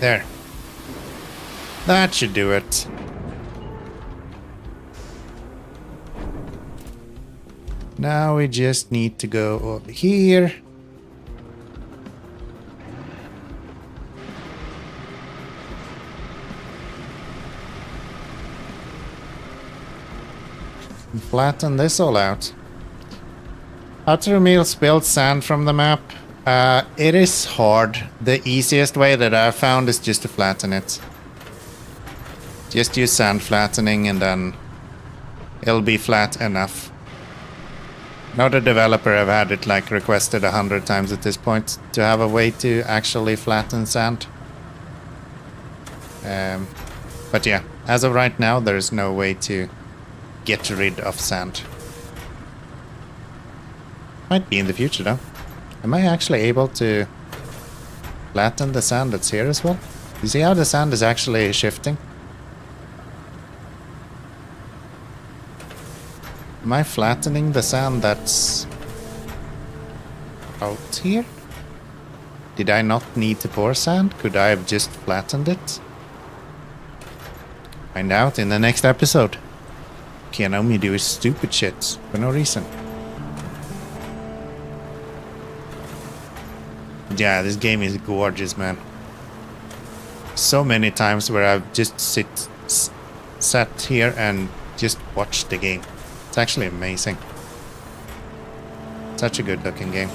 There. That should do it. Now we just need to go over here. And flatten this all out. How to remove spilled sand from the map? It is hard. The easiest way that I've found is just to flatten it. Just use sand flattening and then it'll be flat enough. Not a developer have had it like requested 100 times at this point to have a way to actually flatten sand. But yeah, as of right now there's no way to get rid of sand. Might be in the future though. Am I actually able to flatten the sand that's here as well? You see how the sand is actually shifting? Am I flattening the sand that's out here? Did I not need to pour sand? Could I have just flattened it? Find out in the next episode. Keanomy do stupid shit for no reason. Yeah, this game is gorgeous, man. So many times where I've just sat here and just watched the game. It's actually amazing. Such a good looking game.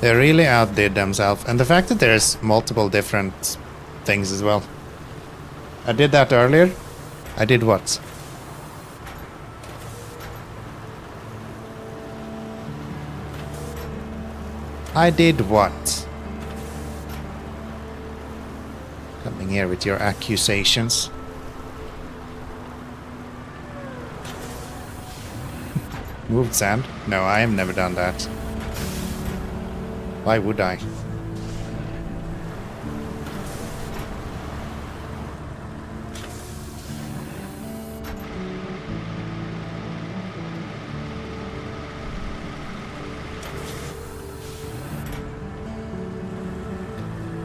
They really outdid themselves. And the fact that there's multiple different things as well. I did that earlier. I did what? I did what? Coming here with your accusations. Moved sand? No, I have never done that. Why would I?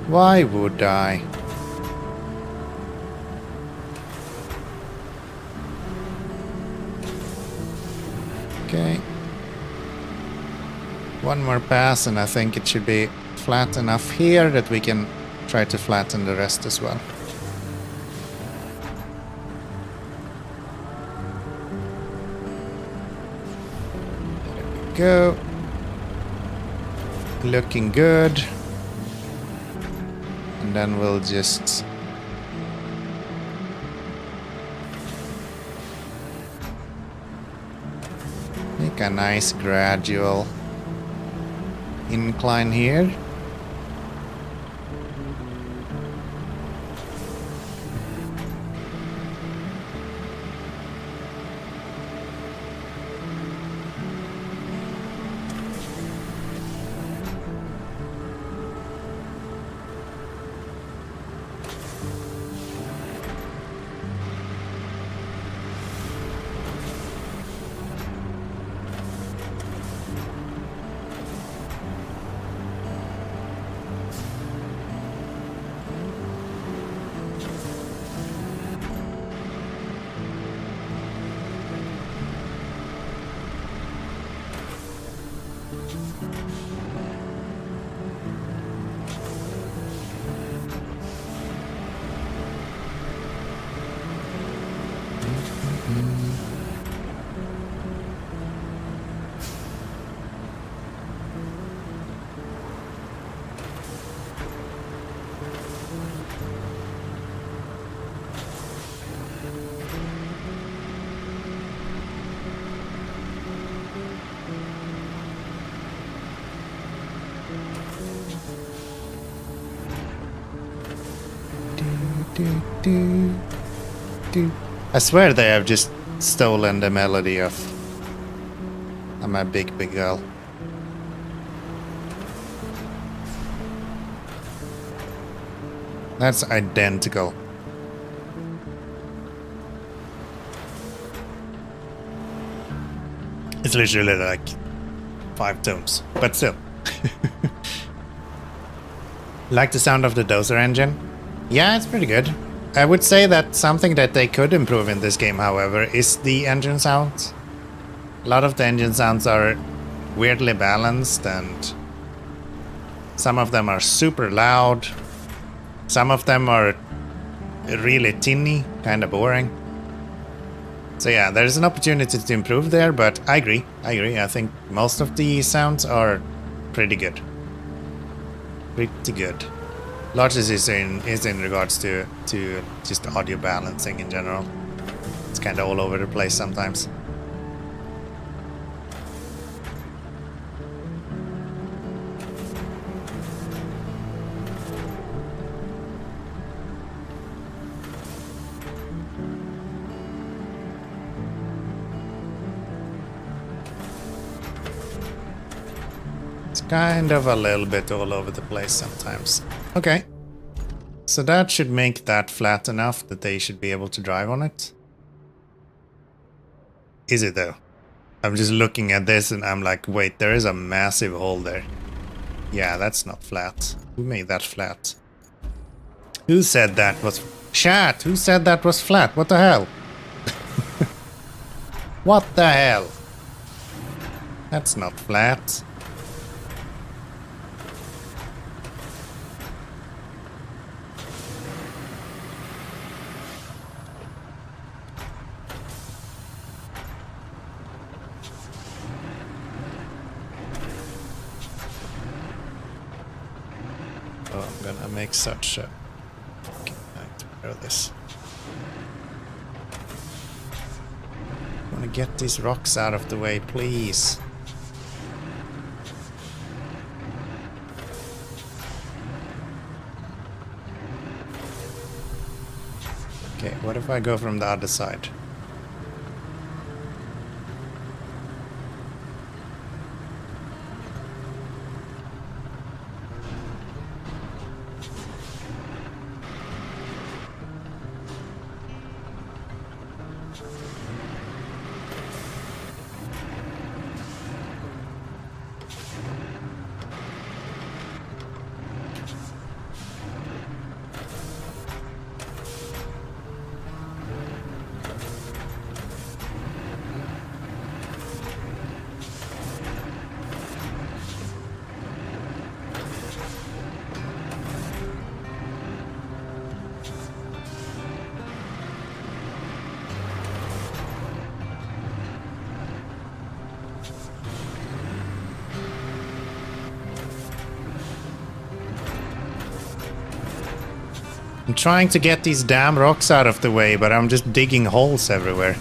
Why would I? Okay. One more pass and I think it should be flat enough here that we can try to flatten the rest as well. There we go. looking good. And then we'll just make a nice gradual incline here. I swear they have just stolen the melody of I'm a big girl. That's identical. It's literally like 5 tones, but still. Like the sound of the dozer engine? Yeah, it's pretty good. I would say that something that they could improve in this game, however, is the engine sounds. A lot of the engine sounds are weirdly balanced, and some of them are super loud. Some of them are really tinny, kind of boring. So yeah, there's an opportunity to improve there, but I agree. I think most of the sounds are pretty good. Pretty good. Largest is in regards to just audio balancing in general. It's kind of all over the place sometimes. It's kind of a little bit all over the place sometimes. Okay. So that should make that flat enough that they should be able to drive on it. Is it though? I'm just looking at this and I'm like, wait, there is a massive hole there. Yeah, that's not flat. Who made that flat? Who said that was... Chat! Who said that was flat? What the hell? What the hell? That's not flat. Oh, I'm gonna make such a fucking nightmare of this. I wanna get these rocks out of the way, please. Okay, what if I go from the other side? I'm trying to get these damn rocks out of the way, but I'm just digging holes everywhere.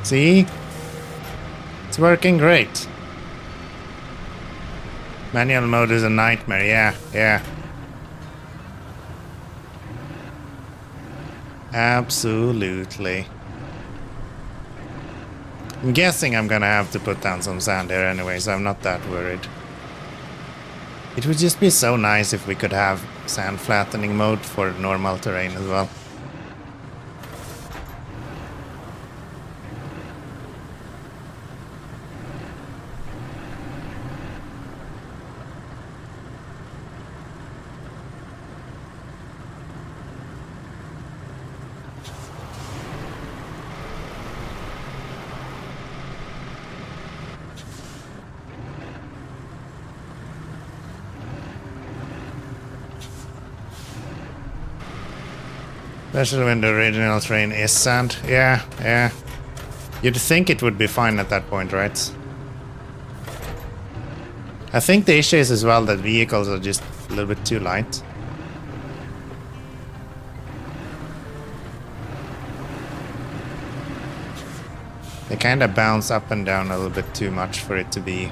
See? It's working great. Manual mode is a nightmare, yeah. Absolutely. I'm guessing I'm gonna have to put down some sand here anyway, so I'm not that worried. It would just be so nice if we could have sand flattening mode for normal terrain as well. Especially when the original terrain is sand. Yeah. You'd think it would be fine at that point, right? I think the issue is as well that vehicles are just a little bit too light. They kind of bounce up and down a little bit too much for it to be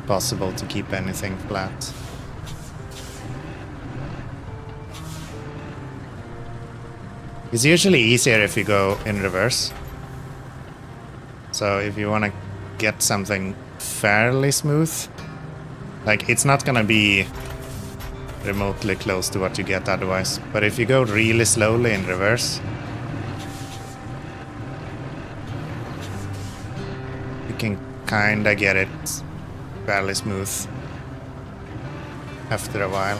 possible to keep anything flat. It's usually easier if you go in reverse. So if you want to get something fairly smooth, like it's not gonna be remotely close to what you get otherwise. But if you go really slowly in reverse, you can kinda get it fairly smooth after a while.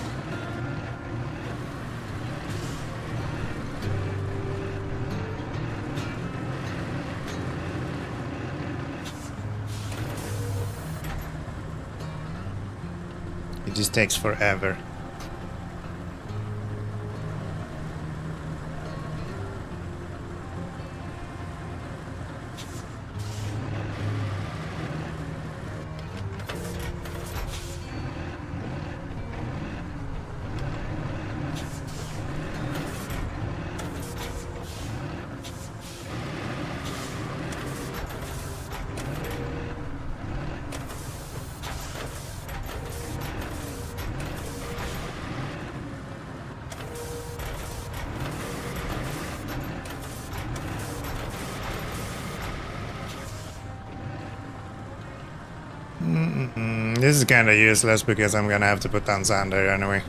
It just takes forever. This is kind of useless because I'm gonna have to put down sand there anyway.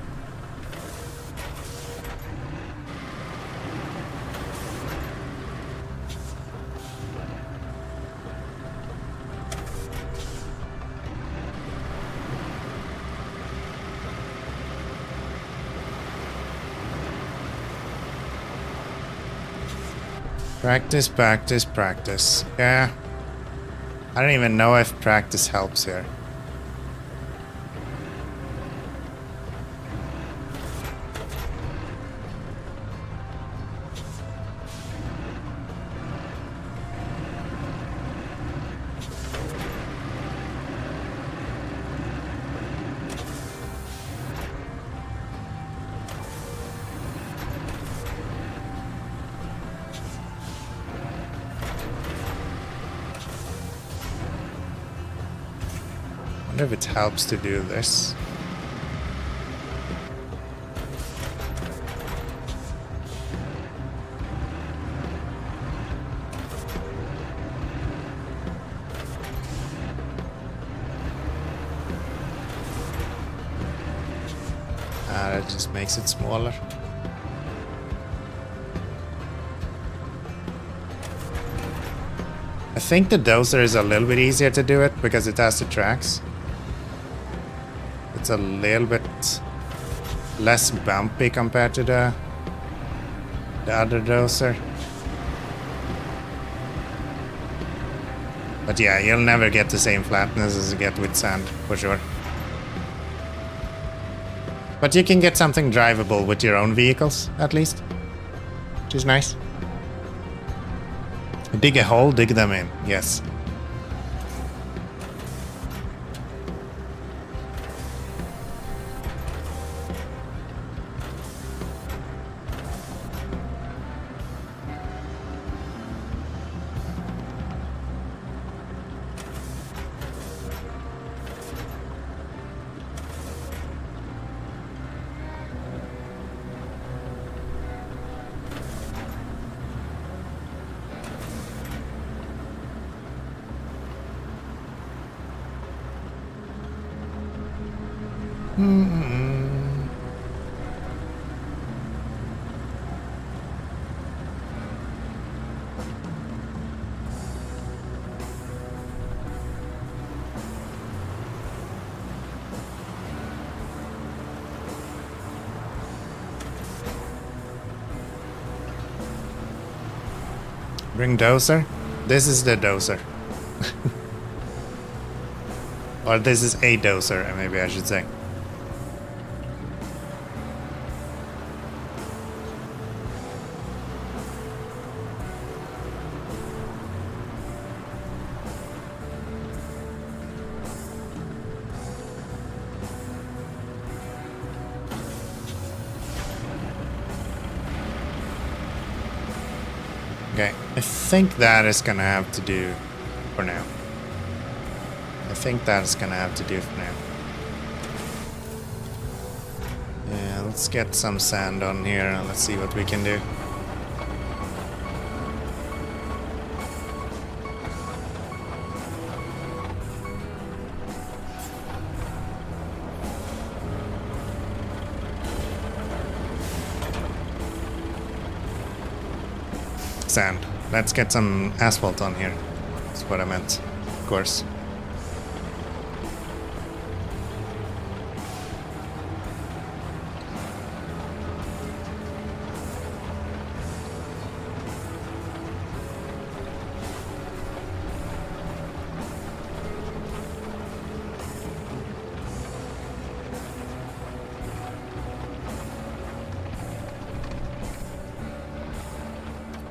Practice, practice, practice. Yeah. I don't even know if practice helps here. I wonder if it helps to do this. That just makes it smaller. I think the dozer is a little bit easier to do it because it has the tracks. It's a little bit less bumpy compared to the other dozer. But yeah, you'll never get the same flatness as you get with sand, for sure. But you can get something drivable with your own vehicles, at least. Which is nice. Dig a hole, dig them in. Yes. Bring dozer? This is the dozer. Or this is a dozer, maybe I should say. Okay, I think that is gonna have to do for now. I think that's gonna have to do for now. Yeah, let's get some sand on here and let's see what we can do. Sand. Let's get some asphalt on here. That's what I meant, of course.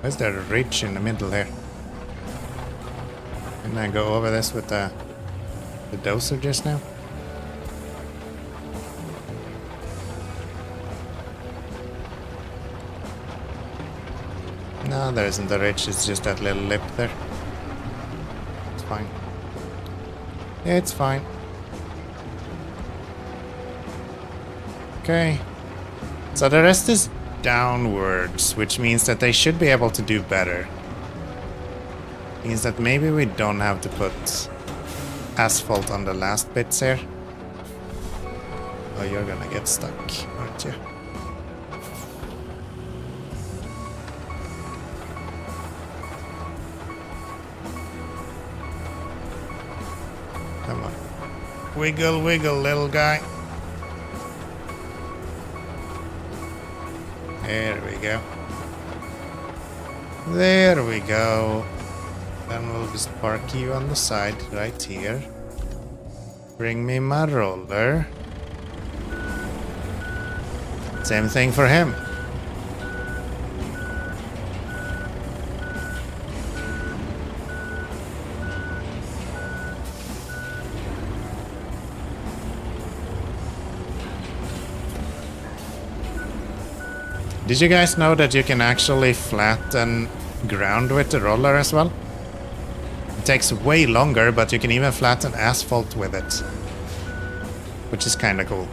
Where's there a ridge in the middle here? Can I go over this with the dozer just now? No, there isn't a ridge, it's just that little lip there. It's fine. It's fine. Okay. So the rest is downwards, which means that they should be able to do better. Means that maybe we don't have to put asphalt on the last bits here. Oh, you're gonna get stuck, aren't you? Come on. Wiggle, wiggle, little guy. There we go. There we go. Then we'll just park you on the side right here. Bring me my roller. Same thing for him. Did you guys know that you can actually flatten ground with the roller as well? It takes way longer, but you can even flatten asphalt with it. Which is kinda cool.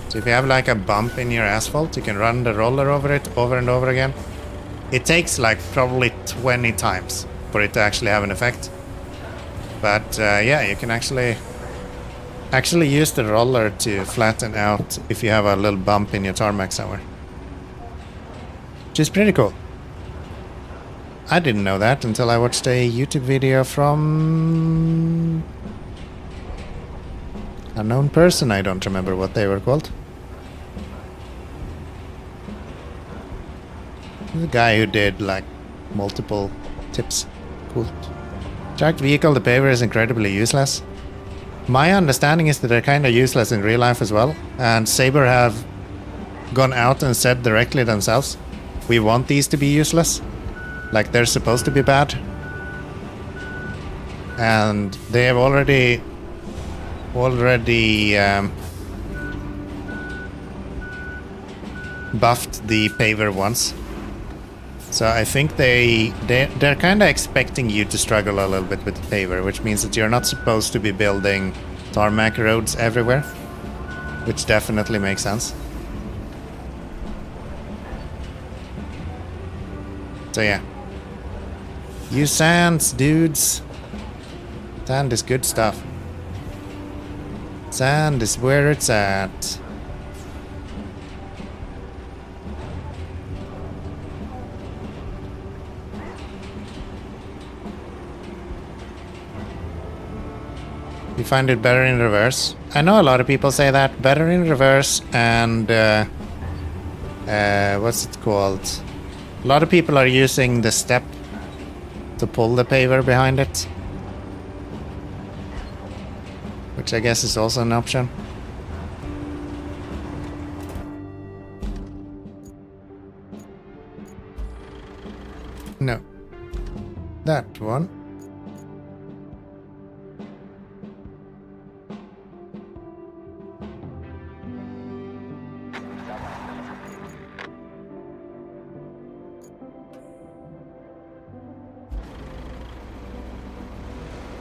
So if you have like a bump in your asphalt, you can run the roller over it over and over again. It takes like probably 20 times for it to actually have an effect. But yeah, you can actually use the roller to flatten out if you have a little bump in your tarmac somewhere. Which is pretty cool. I didn't know that until I watched a YouTube video from a known person. I don't remember what they were called. The guy who did like multiple tips. Cool. Tracked vehicle, the paver is incredibly useless. My understanding is that they're kind of useless in real life as well. And Saber have gone out and said directly themselves, we want these to be useless. Like they're supposed to be bad. And they have already buffed the paver once. So I think they're kind of expecting you to struggle a little bit with the paver, which means that you're not supposed to be building tarmac roads everywhere, which definitely makes sense. So yeah. Use sands, dudes. Sand is good stuff. Sand is where it's at. You find it better in reverse? I know a lot of people say that. Better in reverse and... what's it called? A lot of people are using the step to pull the paver behind it. Which I guess is also an option. No. That one.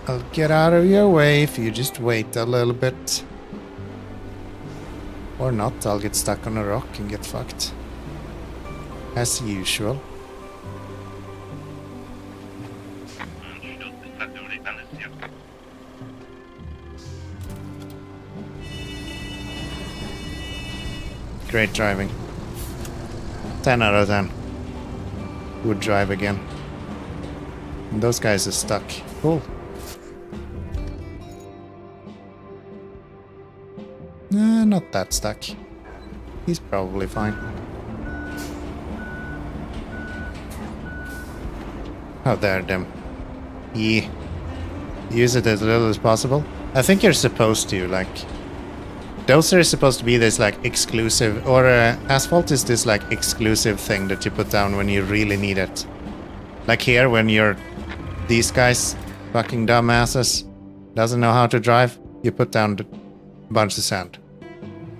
I'll get out of your way if you just wait a little bit. Or not, I'll get stuck on a rock and get fucked. As usual. Great driving. 10 out of 10. Would drive again. And those guys are stuck. Cool. Not that stuck. He's probably fine. How dare them. Yeah. Use it as little as possible. I think you're supposed to, like... Those are supposed to be this, like, exclusive... Or asphalt is this, like, exclusive thing that you put down when you really need it. Like here, when you're... These guys, fucking dumbasses, doesn't know how to drive, you put down a bunch of sand.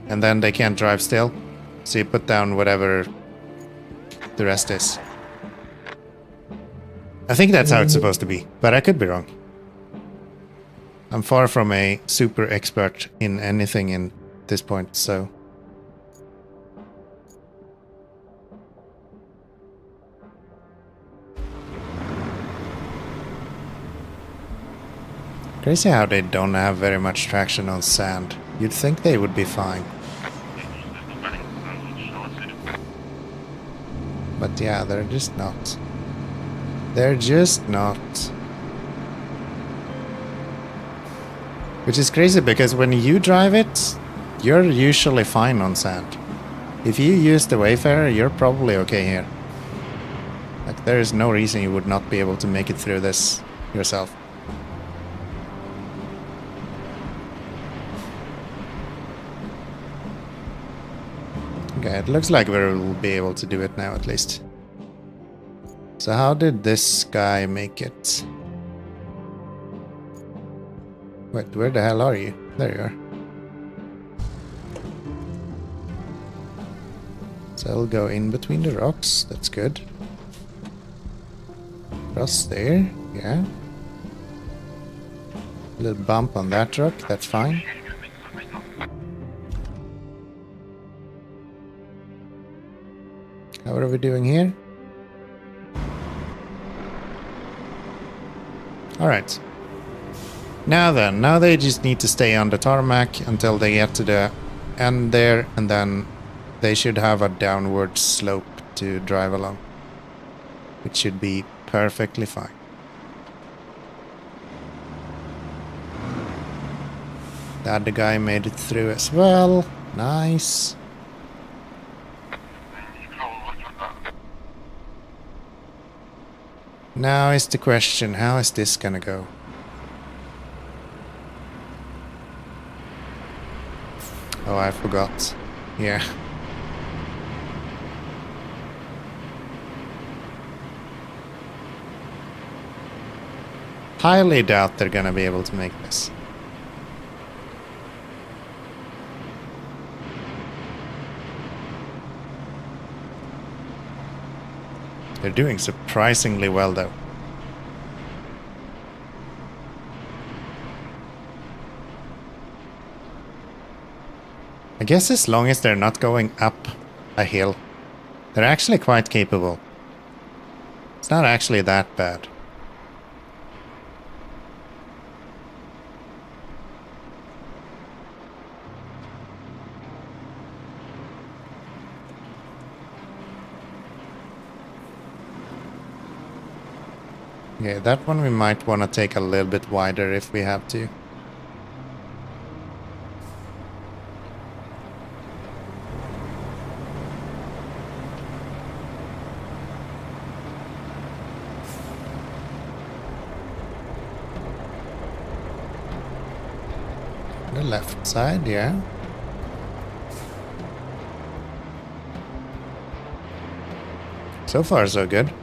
And then they can't drive still, so you put down whatever the rest is. I think that's how it's supposed to be, but I could be wrong. I'm far from a super expert in anything in this point, so... Crazy how they don't have very much traction on sand. You'd think they would be fine. But yeah, they're just not. They're just not. Which is crazy because when you drive it, you're usually fine on sand. If you use the Wayfarer, you're probably okay here. Like, there is no reason you would not be able to make it through this yourself. Okay, it looks like we'll be able to do it now at least. So how did this guy make it? Wait, where the hell are you? There you are. So I'll go in between the rocks, that's good. Cross there, yeah. A little bump on that rock, that's fine. How are we doing here? Alright. Now then, now they just need to stay on the tarmac until they get to the end there, and then they should have a downward slope to drive along. Which should be perfectly fine. The other guy made it through as well. Nice. Now is the question, how is this gonna go? Oh, I forgot. Yeah. Highly doubt they're gonna be able to make this. They're doing surprisingly well though. I guess as long as they're not going up a hill, they're actually quite capable. It's not actually that bad. Yeah, that one we might want to take a little bit wider if we have to. The left side, yeah. So far, so good.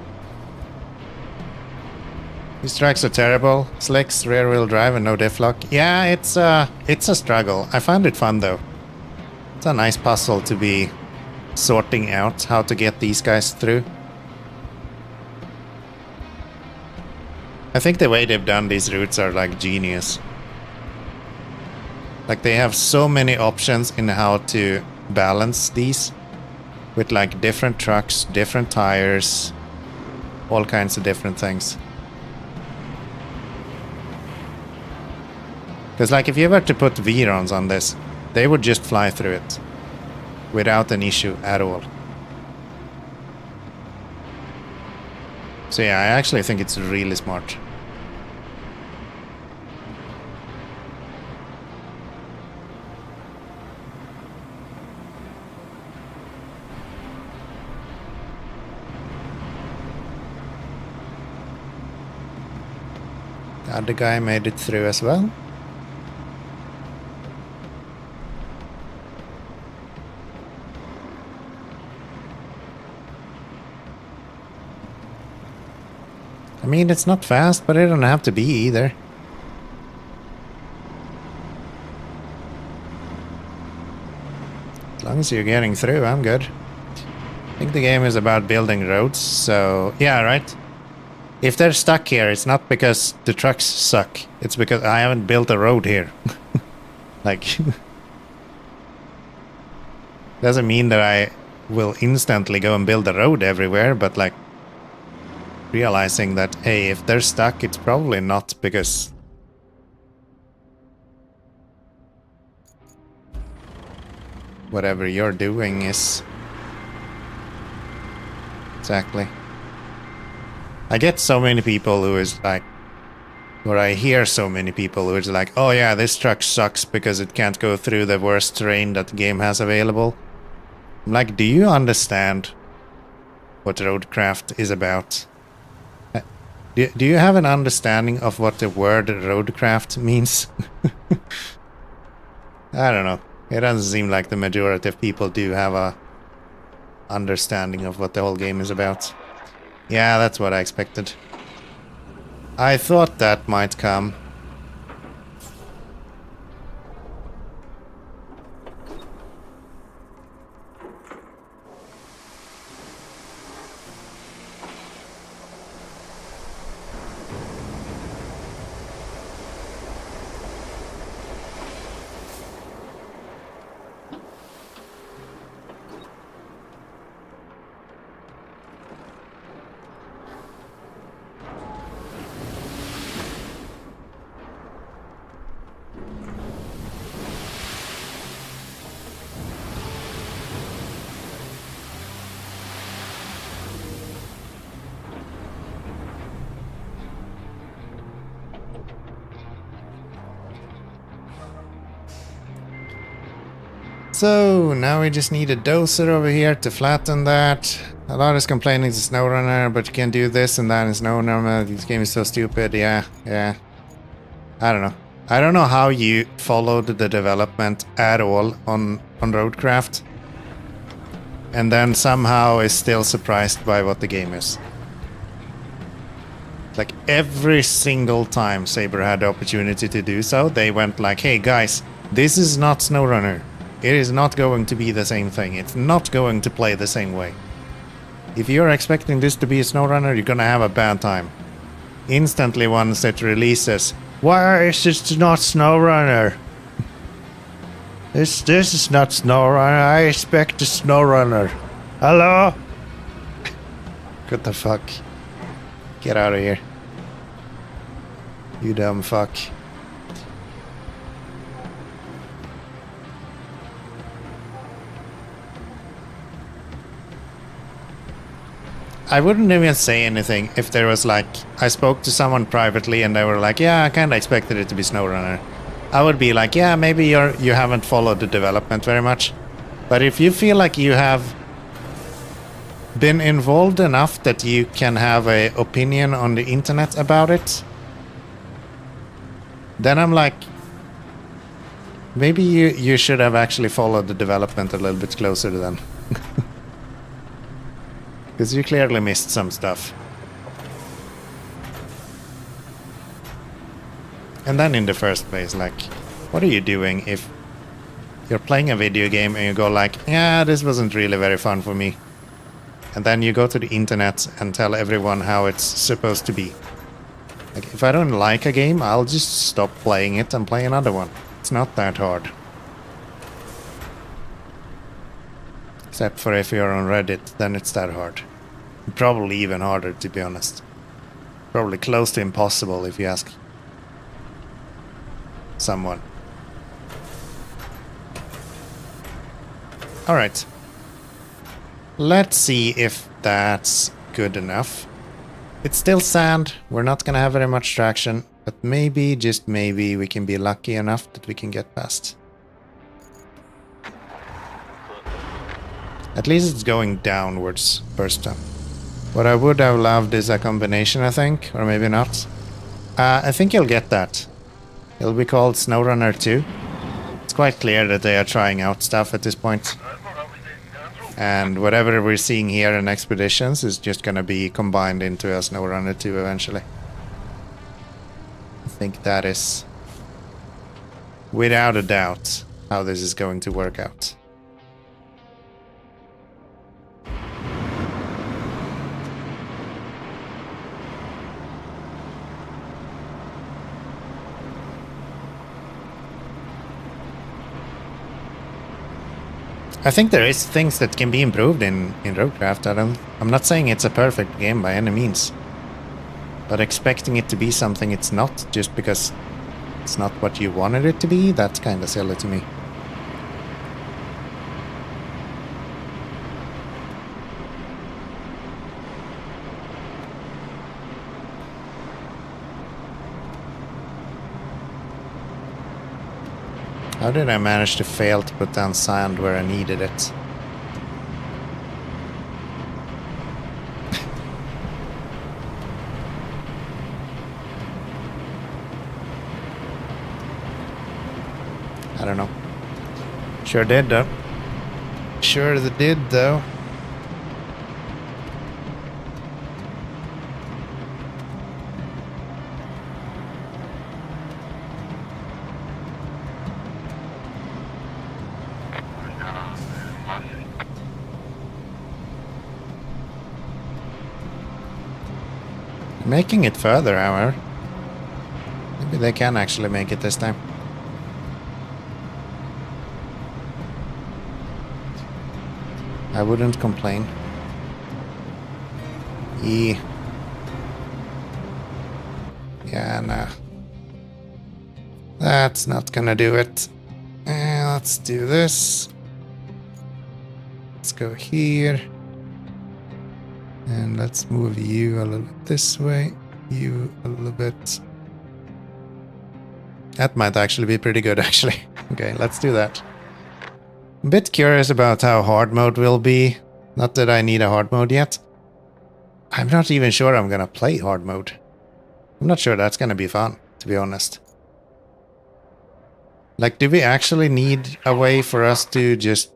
These tracks are terrible. Slicks, rear-wheel drive, and no diff lock. Yeah, it's a struggle. I find it fun though. It's a nice puzzle to be sorting out how to get these guys through. I think the way they've done these routes are like genius. Like they have so many options in how to balance these with like different trucks, different tires, all kinds of different things. Because like if you were to put V-Rons on this, they would just fly through it without an issue at all. So yeah, I actually think it's really smart. The other guy made it through as well. I mean, it's not fast, but it don't have to be either. As long as you're getting through, I'm good. I think the game is about building roads, so yeah, right? If they're stuck here, it's not because the trucks suck. It's because I haven't built a road here. Like, doesn't mean that I will instantly go and build a road everywhere, but like, realizing that, hey, if they're stuck, it's probably not because whatever you're doing is exactly. I get so many people who is like, or I hear so many people who is like, oh yeah, this truck sucks because it can't go through the worst terrain that the game has available. I'm like, do you understand what Roadcraft is about? Do you have an understanding of what the word Roadcraft means? I don't know. It doesn't seem like the majority of people do have a understanding of what the whole game is about. Yeah, that's what I expected. I thought that might come. So, now we just need a dozer over here to flatten that. A lot is complaining it's a SnowRunner, but you can't do this and that in SnowRunner. This game is so stupid. Yeah. I don't know. I don't know how you followed the development at all on Roadcraft, and then somehow is still surprised by what the game is. Like every single time Saber had the opportunity to do so, they went like, hey guys, this is not SnowRunner. It is not going to be the same thing. It's not going to play the same way. If you're expecting this to be a SnowRunner, you're gonna have a bad time. Instantly once it releases, why is this not SnowRunner? This is not SnowRunner. I expect a SnowRunner. Hello? What the fuck? Get out of here. You dumb fuck. I wouldn't even say anything if there was like, I spoke to someone privately and they were like, yeah, I kinda expected it to be SnowRunner. I would be like, yeah, maybe you haven't followed the development very much. But if you feel like you have been involved enough that you can have an opinion on the internet about it, then I'm like, maybe you should have actually followed the development a little bit closer then. Because you clearly missed some stuff. And then in the first place, like, what are you doing if you're playing a video game and you go like, yeah, this wasn't really very fun for me. And then you go to the internet and tell everyone how it's supposed to be. Like, if I don't like a game, I'll just stop playing it and play another one. It's not that hard. Except for if you're on Reddit, then it's that hard. Probably even harder, to be honest. Probably close to impossible if you ask someone. Alright. Let's see if that's good enough. It's still sand. We're not gonna have very much traction. But maybe, just maybe, we can be lucky enough that we can get past. At least it's going downwards first time. What I would have loved is a combination, I think. Or maybe not. I think you'll get that. It'll be called SnowRunner 2. It's quite clear that they are trying out stuff at this point. And whatever we're seeing here in Expeditions is just gonna be combined into a SnowRunner 2 eventually. I think that is, without a doubt, how this is going to work out. I think there is things that can be improved in Roadcraft. I'm not saying it's a perfect game by any means. But expecting it to be something it's not just because it's not what you wanted it to be, that's kinda silly to me. How did I manage to fail to put down sand where I needed it? I don't know. Sure did though. Sure did though. Making it further, however. Maybe they can actually make it this time. I wouldn't complain. Yeah, nah. That's not gonna do it. Let's do this. Let's go here. And let's move you a little bit this way. You a little bit. That might actually be pretty good, actually. Okay, let's do that. I'm a bit curious about how hard mode will be. Not that I need a hard mode yet. I'm not even sure I'm gonna play hard mode. I'm not sure that's gonna be fun, to be honest. Like, do we actually need a way for us to just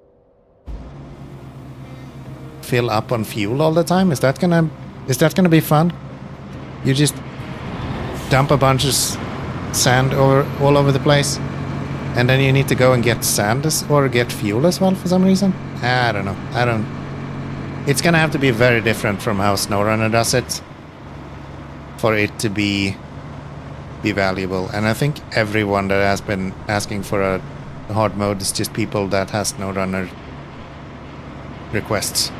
fill up on fuel all the time? Is that gonna be fun? You just dump a bunch of sand all over the place, and then you need to go and get sand or get fuel as well for some reason. I don't know. It's gonna have to be very different from how SnowRunner does it for it to be valuable. And I think everyone that has been asking for a hard mode is just people that has SnowRunner requests.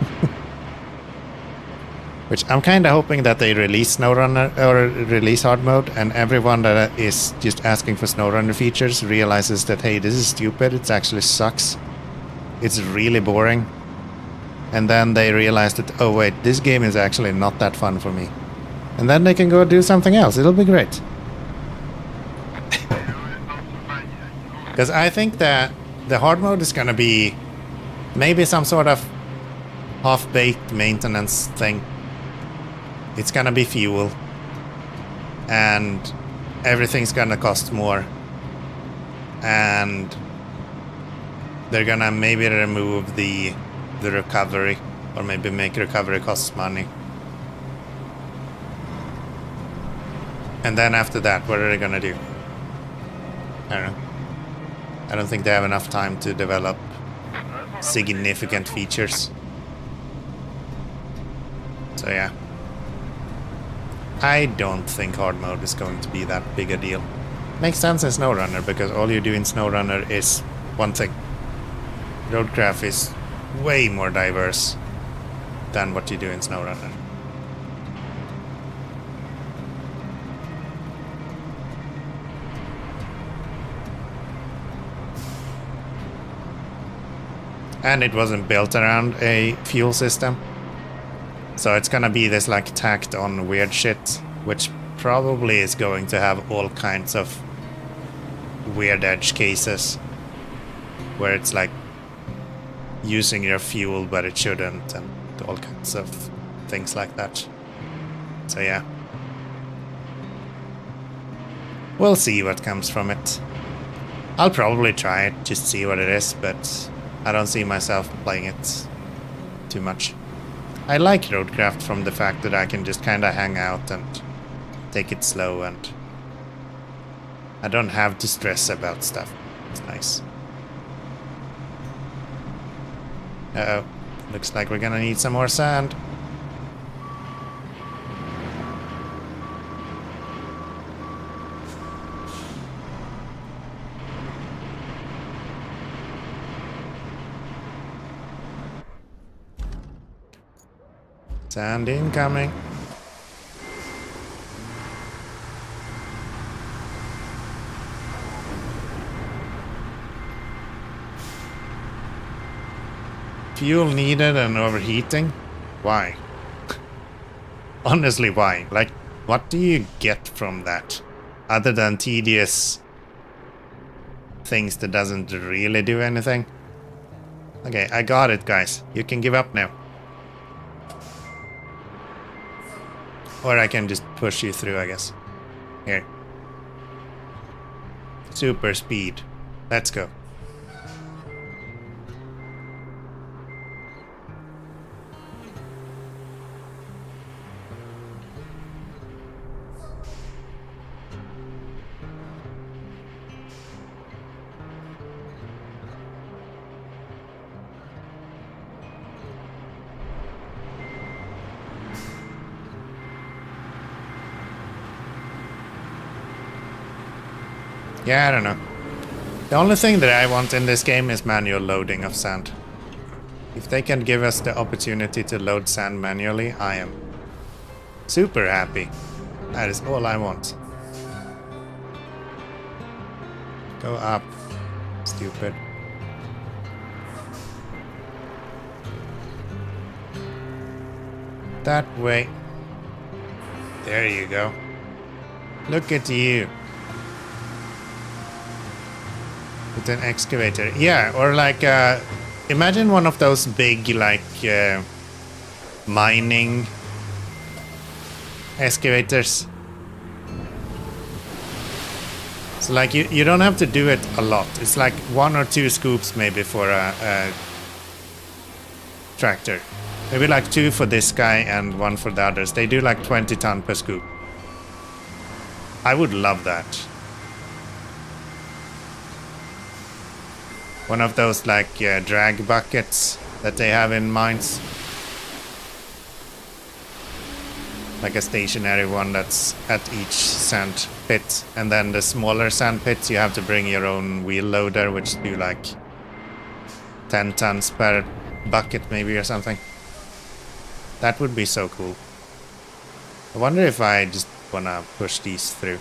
Which I'm kind of hoping that they release SnowRunner or release hard mode, and everyone that is just asking for SnowRunner features realizes that, hey, this is stupid. It actually sucks. It's really boring. And then they realize that, oh wait, this game is actually not that fun for me. And then they can go do something else. It'll be great. Because I think that the hard mode is going to be maybe some sort of half-baked maintenance thing. It's gonna be fuel, and everything's gonna cost more, and they're gonna maybe remove the recovery, or maybe make recovery cost money. And then after that, what are they gonna do? I don't know. I don't think they have enough time to develop significant features. So yeah. I don't think hard mode is going to be that big a deal. Makes sense in SnowRunner, because all you do in SnowRunner is one thing. Roadcraft is way more diverse than what you do in SnowRunner. And it wasn't built around a fuel system. So it's gonna be this like tacked on weird shit, which probably is going to have all kinds of weird edge cases where it's like using your fuel but it shouldn't, and all kinds of things like that. So yeah. We'll see what comes from it. I'll probably try it, just see what it is, but I don't see myself playing it too much. I like Roadcraft from the fact that I can just kind of hang out and take it slow, and I don't have to stress about stuff. It's nice. Uh-oh. Looks like we're gonna need some more sand. Sand incoming. Fuel needed and overheating? Why? Honestly, why? Like, what do you get from that? Other than tedious things that doesn't really do anything? Okay, I got it, guys. You can give up now. Or I can just push you through, I guess. Here. Super speed. Let's go. Yeah, I don't know. The only thing that I want in this game is manual loading of sand. If they can give us the opportunity to load sand manually, I am super happy. That is all I want. Go up, stupid. That way. There you go. Look at you. With an excavator. Yeah, or like, imagine one of those big, like, mining excavators. So like you don't have to do it a lot. It's like 1 or 2 scoops maybe for a tractor. Maybe like 2 for this guy and 1 for the others. They do like 20 ton per scoop. I would love that. One of those like drag buckets that they have in mines. Like a stationary one that's at each sand pit. And then the smaller sand pits, you have to bring your own wheel loader, which do like 10 tons per bucket maybe or something. That would be so cool. I wonder if I just wanna push these through.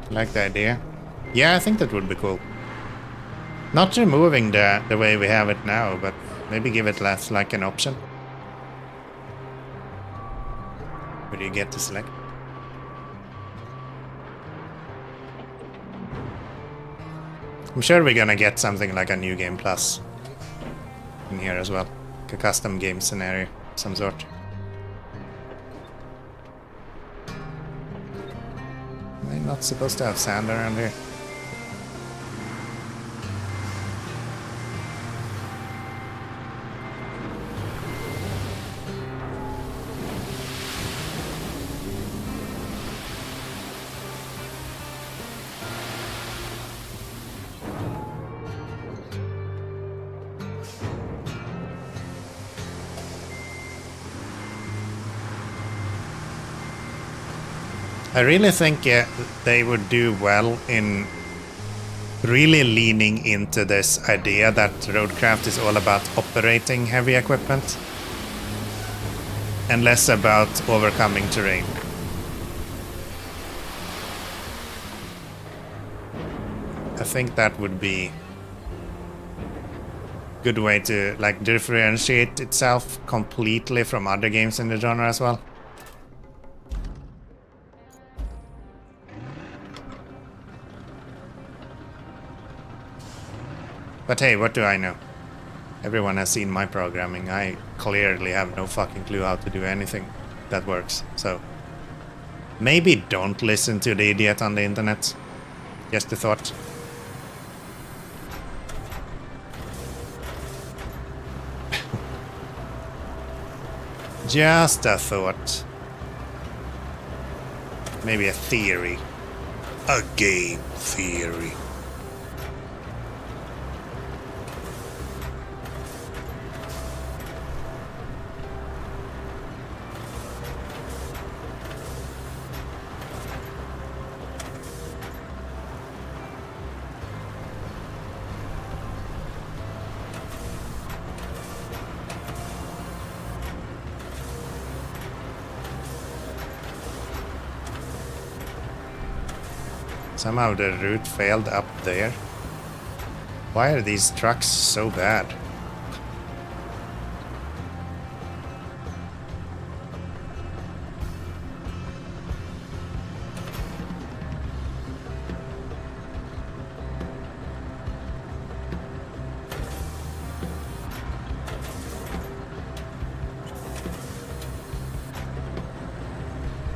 Like the idea. Yeah, I think that would be cool. Not removing the way we have it now, but maybe give it less like an option. Where do you get to select? I'm sure we're gonna get something like a new game plus in here as well. Like a custom game scenario of some sort. Am I not supposed to have sand around here? I really think they would do well in really leaning into this idea that Roadcraft is all about operating heavy equipment and less about overcoming terrain. I think that would be a good way to like differentiate itself completely from other games in the genre as well. But hey, what do I know? Everyone has seen my programming. I clearly have no fucking clue how to do anything that works. So maybe don't listen to the idiot on the internet. Just a thought. Just a thought. Maybe a theory. A game theory. Somehow the route failed up there. Why are these trucks so bad?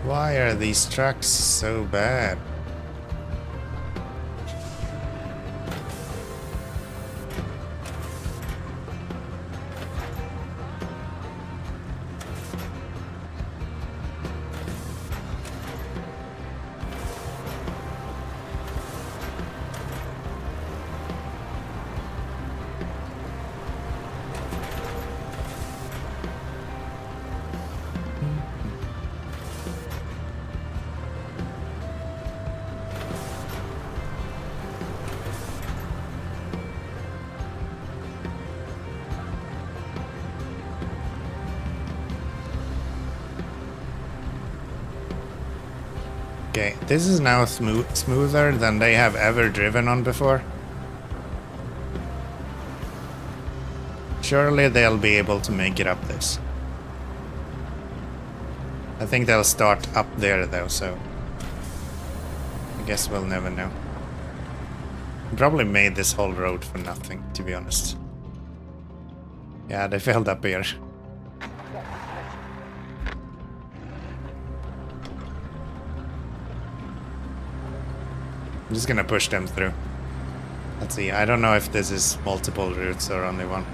Why are these trucks so bad? Okay, this is now smoother than they have ever driven on before. Surely they'll be able to make it up this. I think they'll start up there though, so I guess we'll never know. Probably made this whole road for nothing, to be honest. Yeah, they failed up here. I'm just gonna push them through. Let's see, I don't know if this is multiple routes or only one.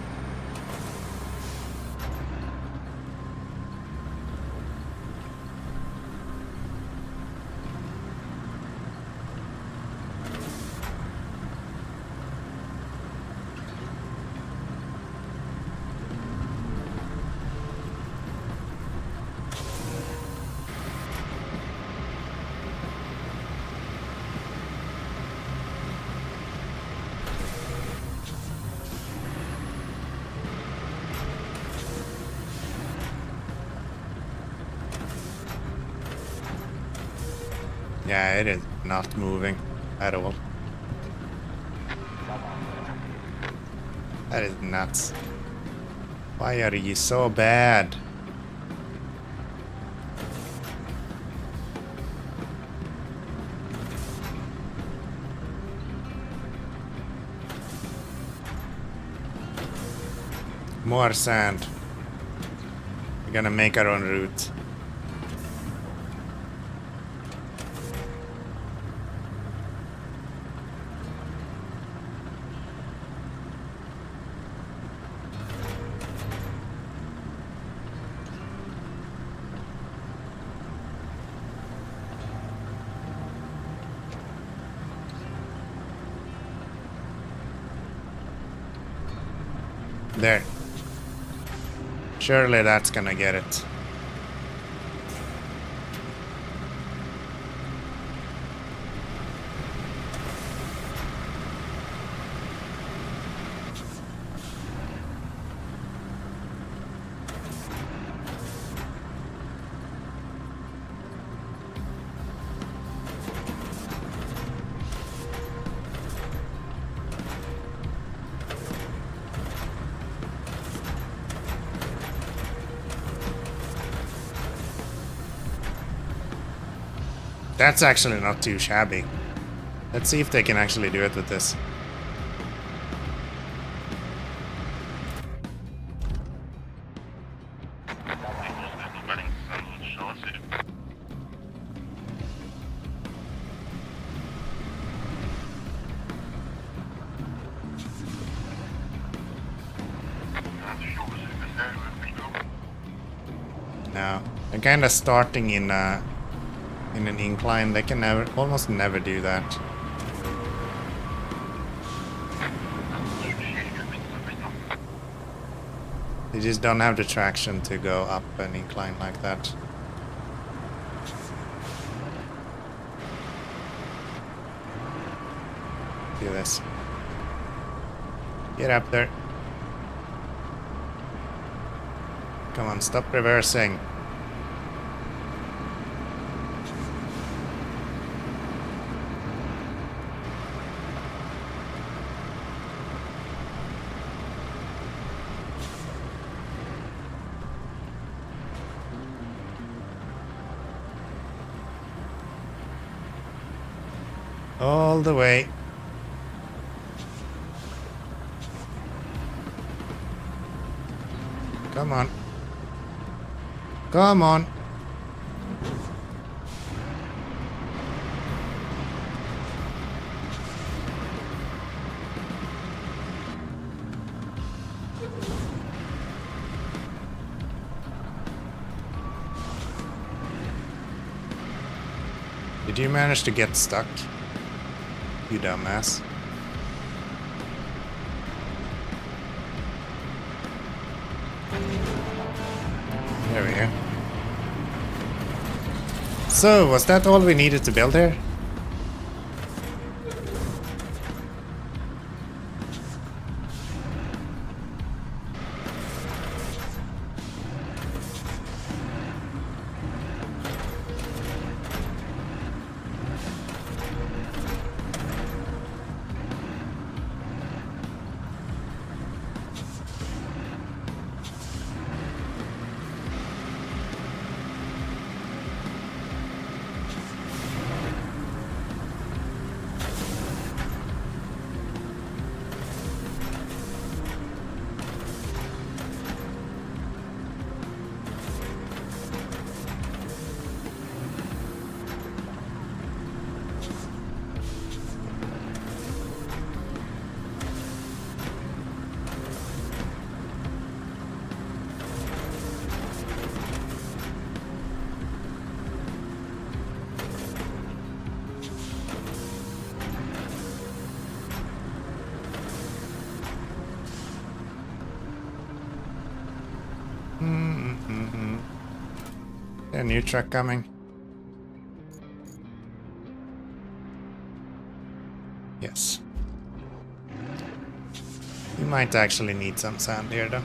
Yeah, it is not moving at all. That is nuts. Why are you so bad? More sand. We're gonna make our own route. There. Surely that's gonna get it. That's actually not too shabby. Let's see if they can actually do it with this. No, they're kind of starting in an incline. They can almost never do that. They just don't have the traction to go up an incline like that. Do this. Get up there. Come on, stop reversing. All the way. Come on. Come on. Did you manage to get stuck? You dumbass. There we go. So, was that all we needed to build here? A new truck coming. Yes. We might actually need some sand here though.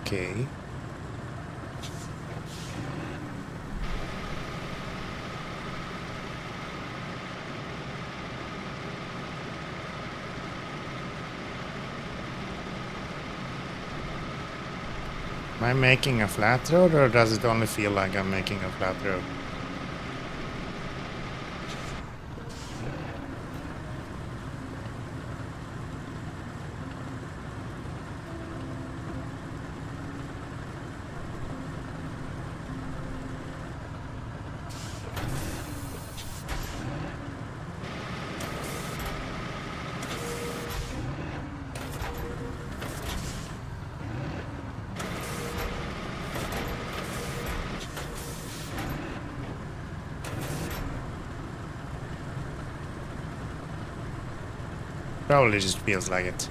Okay. Am I making a flat road, or does it only feel like I'm making a flat road? Probably just feels like it.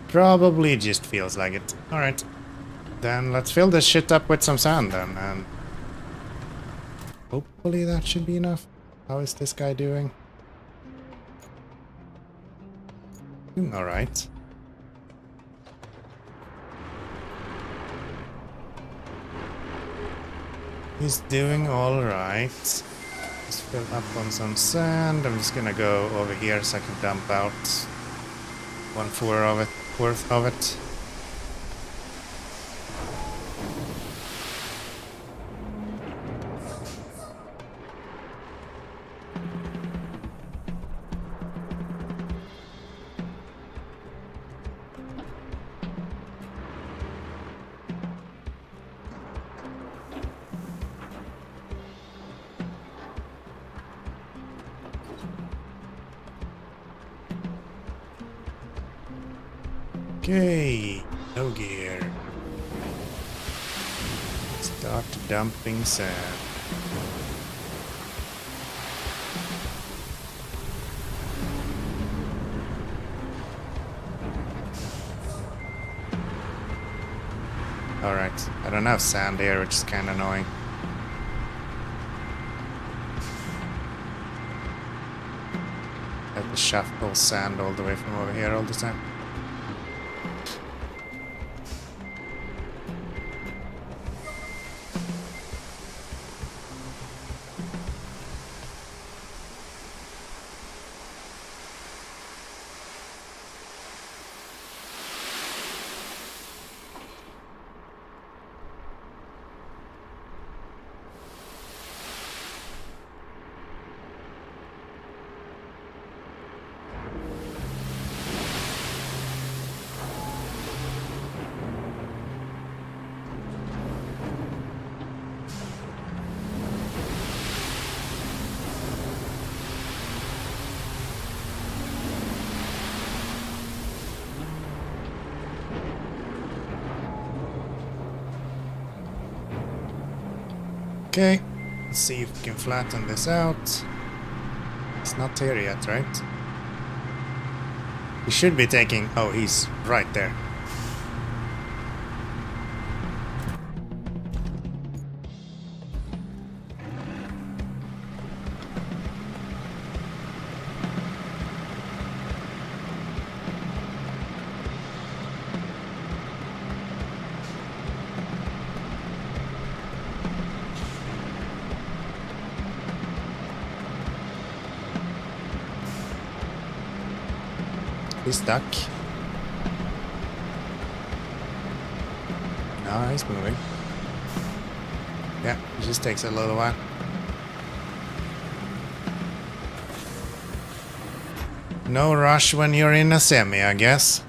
Probably just feels like it. Alright. Then let's fill this shit up with some sand then, and hopefully that should be enough. How is this guy doing? Doing alright. He's doing alright. Let's fill up on some sand. I'm just gonna go over here so I can dump out 1/4 of it, worth of it. Okay, no gear. Start dumping sand. Alright, I don't have sand here, which is kinda annoying. I have to shuffle sand all the way from over here all the time. Okay, let's see if we can flatten this out. It's not here yet, right? He should be taking... Oh, he's right there. He's stuck. No, he's moving. Yeah, it just takes a little while. No rush when you're in a semi, I guess.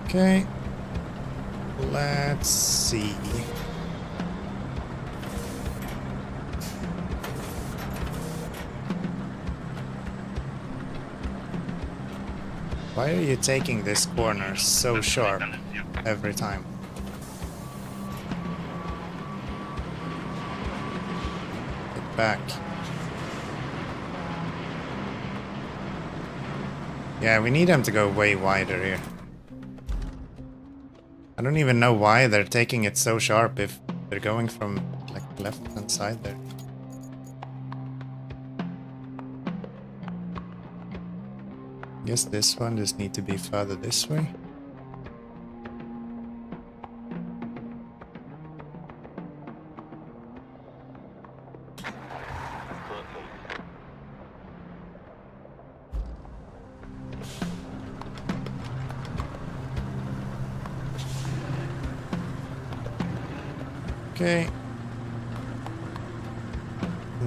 Okay, let's see. Why are you taking this corner so sharp every time? Get back. Yeah, we need them to go way wider here. I don't even know why they're taking it so sharp if they're going from like left hand side there. Guess this one just need to be further this way. Okay.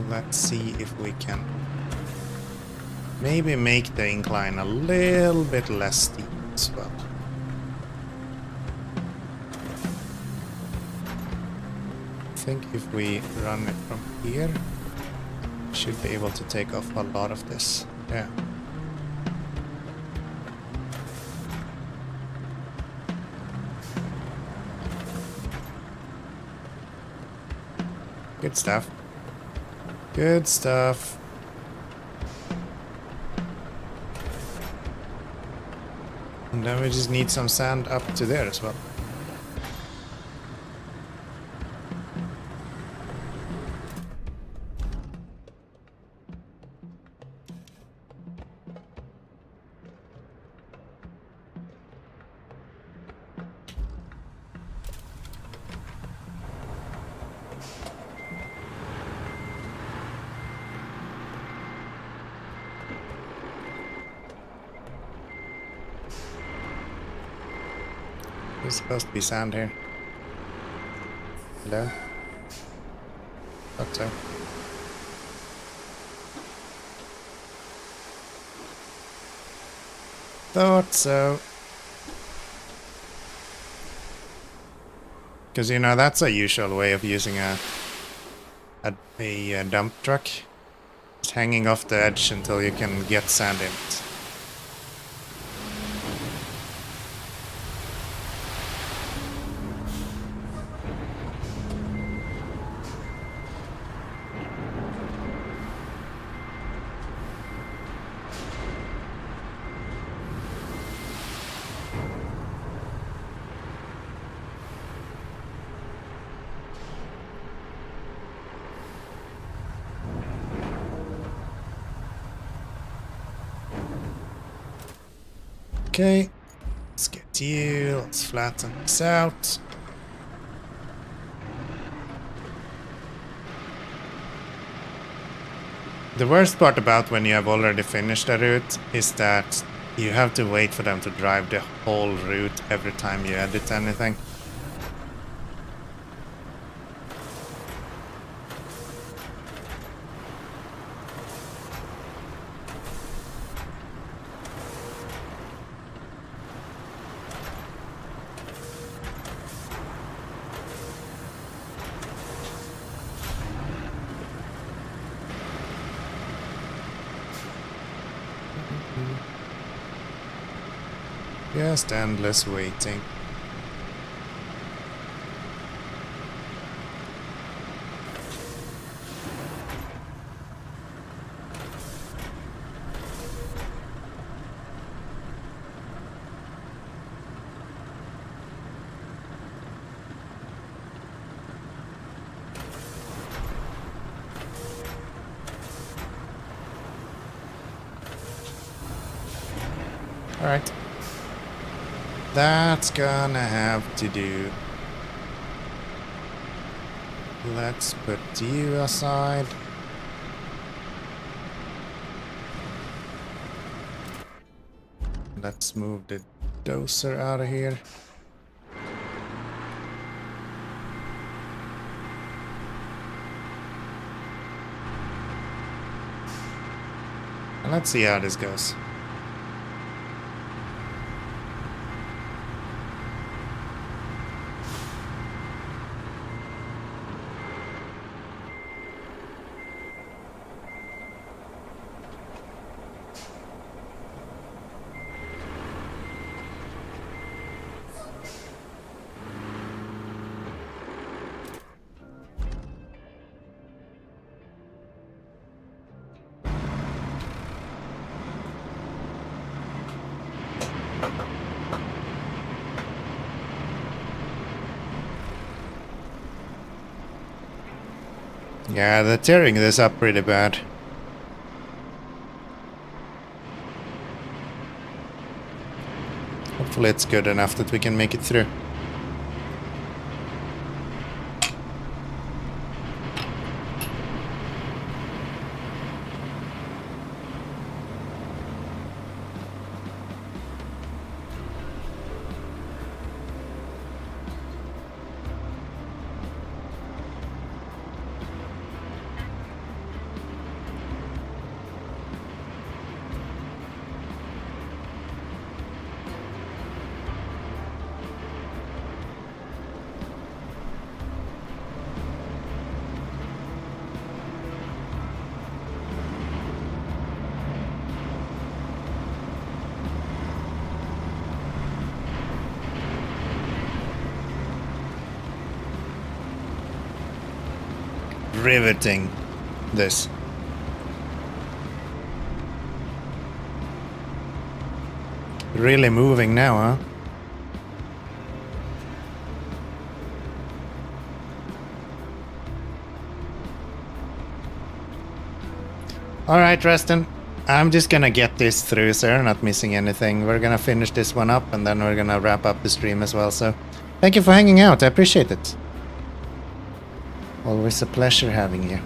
Let's see if we can maybe make the incline a little bit less steep as well. I think if we run it from here, we should be able to take off a lot of this. Yeah. Good stuff. Good stuff. And then we just need some sand up to there as well. There's supposed to be sand here. Hello? Thought so. Thought so. Because, you know, that's a usual way of using a dump truck. Just hanging off the edge until you can get sand in it. Okay, let's get you, let's flatten this out. The worst part about when you have already finished a route is that you have to wait for them to drive the whole route every time you edit anything. Just endless waiting. All right. That's gonna have to do. Let's put you aside. Let's move the dozer out of here. And let's see how this goes. Yeah, they're tearing this up pretty bad. Hopefully it's good enough that we can make it through. Riveting, this. Really moving now, huh? Alright, Reston. I'm just gonna get this through, sir, not missing anything. We're gonna finish this one up and then we're gonna wrap up the stream as well, so thank you for hanging out, I appreciate it. Always a pleasure having you.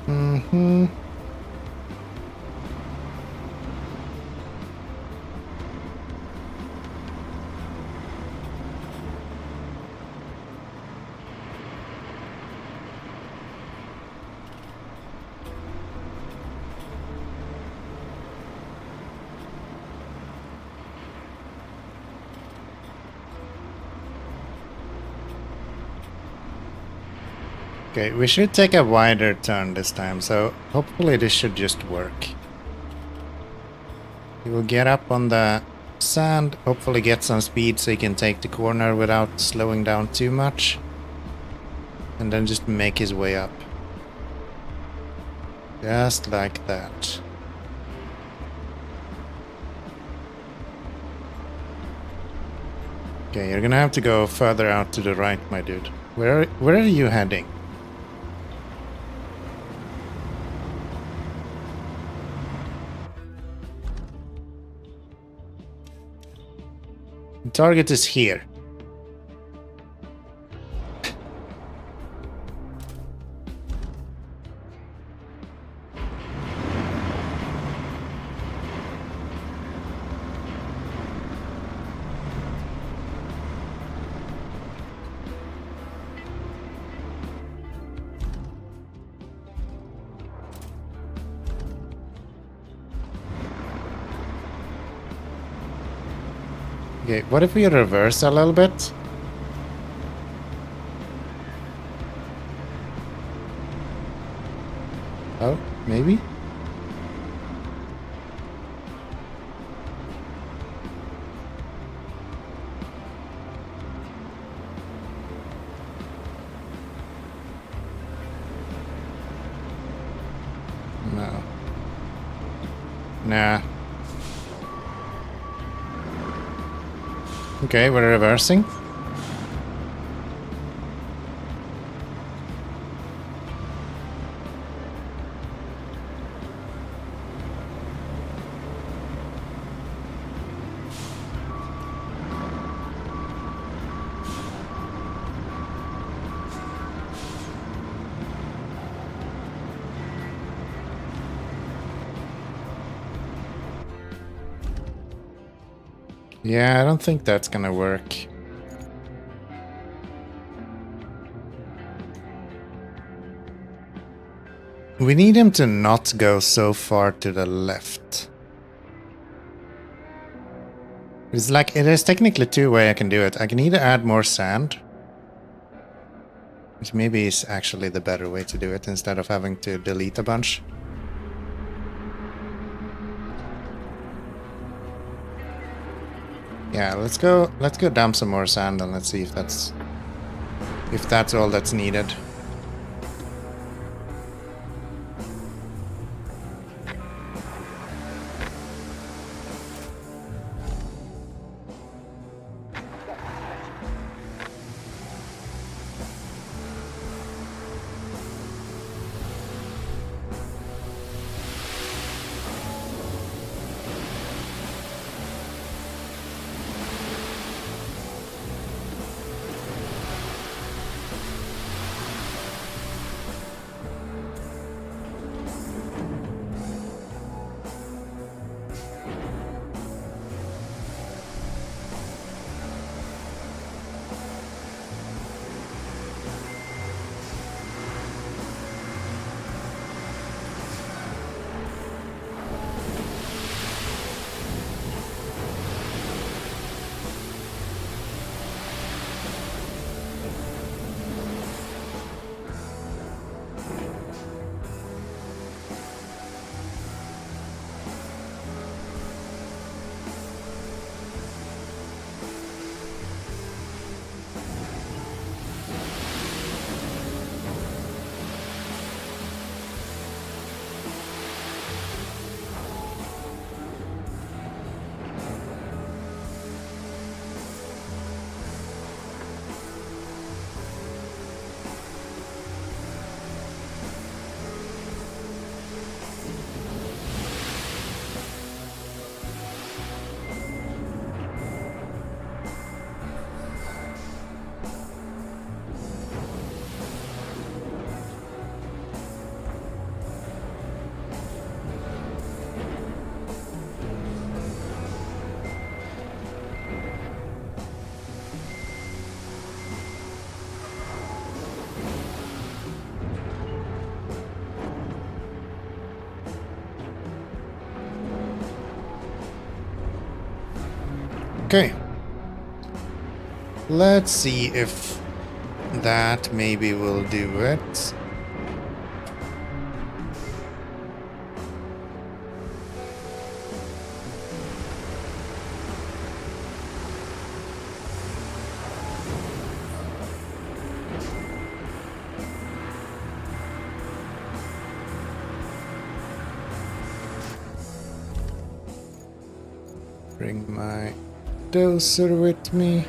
Mm-hmm. Okay, we should take a wider turn this time, so hopefully this should just work. You will get up on the sand, hopefully get some speed so you can take the corner without slowing down too much. And then just make his way up. Just like that. Okay, you're gonna have to go further out to the right, my dude. Where are you heading? The target is here. Okay, what if we reverse a little bit? Oh, maybe? No. Nah. Okay, we're reversing. Yeah, I don't think that's gonna work. We need him to not go so far to the left. It's like, there's technically two ways I can do it. I can either add more sand, which maybe is actually the better way to do it instead of having to delete a bunch. Yeah, let's go dump some more sand and let's see if that's all that's needed. Okay. Let's see if that maybe will do it. Bring my dozer with me.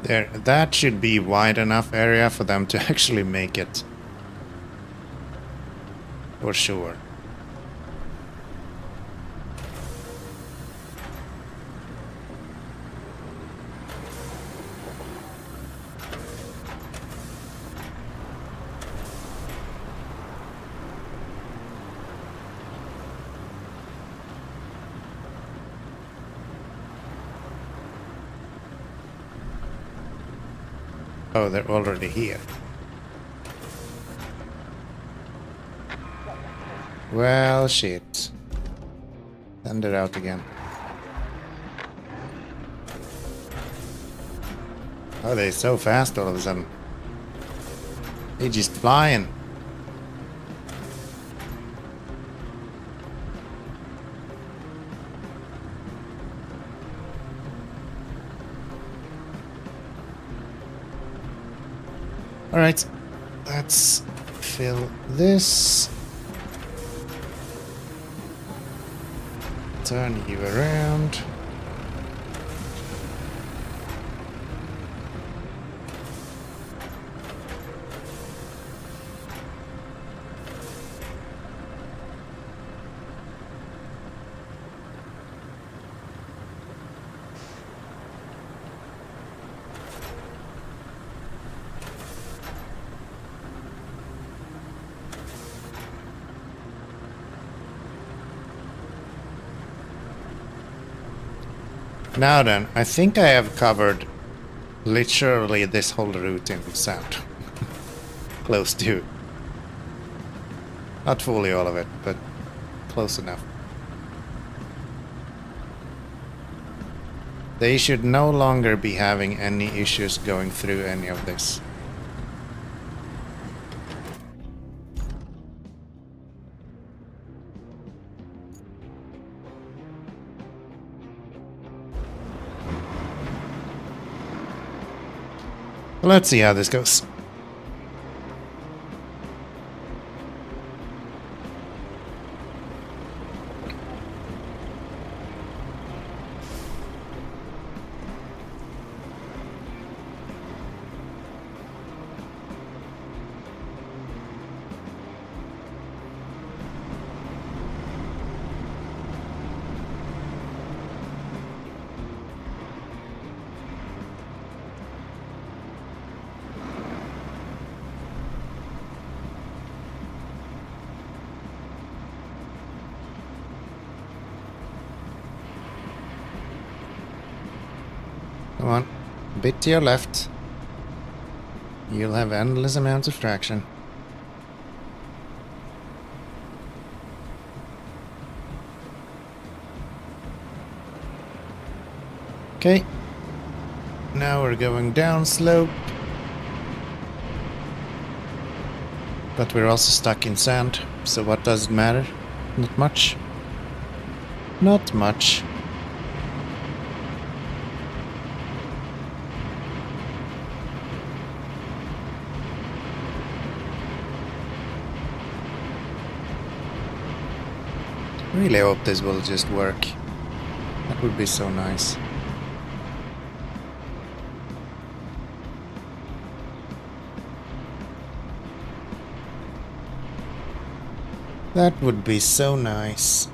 There, that should be wide enough area for them to actually make it. For sure. Oh, they're already here. Well, shit. Send it out again. Oh, they're so fast all of a sudden. They're just flying. Alright, let's fill this. Turn you around. Now then, I think I have covered literally this whole route in sand. Close to. Not fully all of it, but close enough. They should no longer be having any issues going through any of this. Let's see how this goes. Come on, a bit to your left. You'll have endless amounts of traction. Okay. Now we're going down slope. But we're also stuck in sand, so what does it matter? Not much. Not much. Really hope this will just work. That would be so nice. That would be so nice.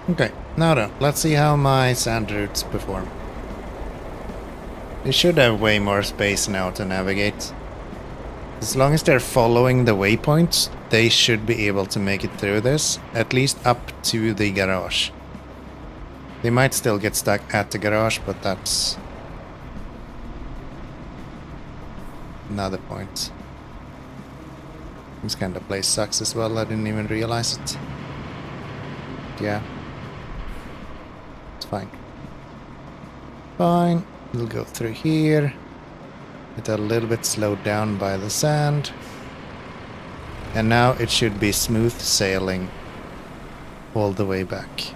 Okay, now then, let's see how my sand routes perform. They should have way more space now to navigate. As long as they're following the waypoints, they should be able to make it through this, at least up to the garage. They might still get stuck at the garage, but that's another point. This kind of place sucks as well. I didn't even realize it. Yeah. It's fine. Fine. We'll go through here. It's a little bit slowed down by the sand. And now it should be smooth sailing all the way back.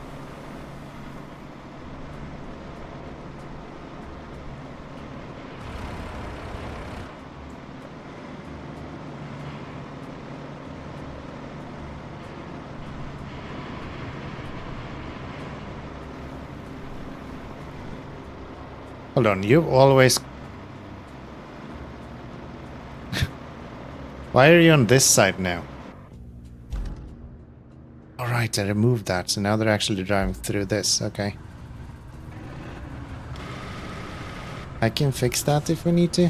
Hold on, you've always... Why are you on this side now? Alright, I removed that, so now they're actually driving through this, okay. I can fix that if we need to.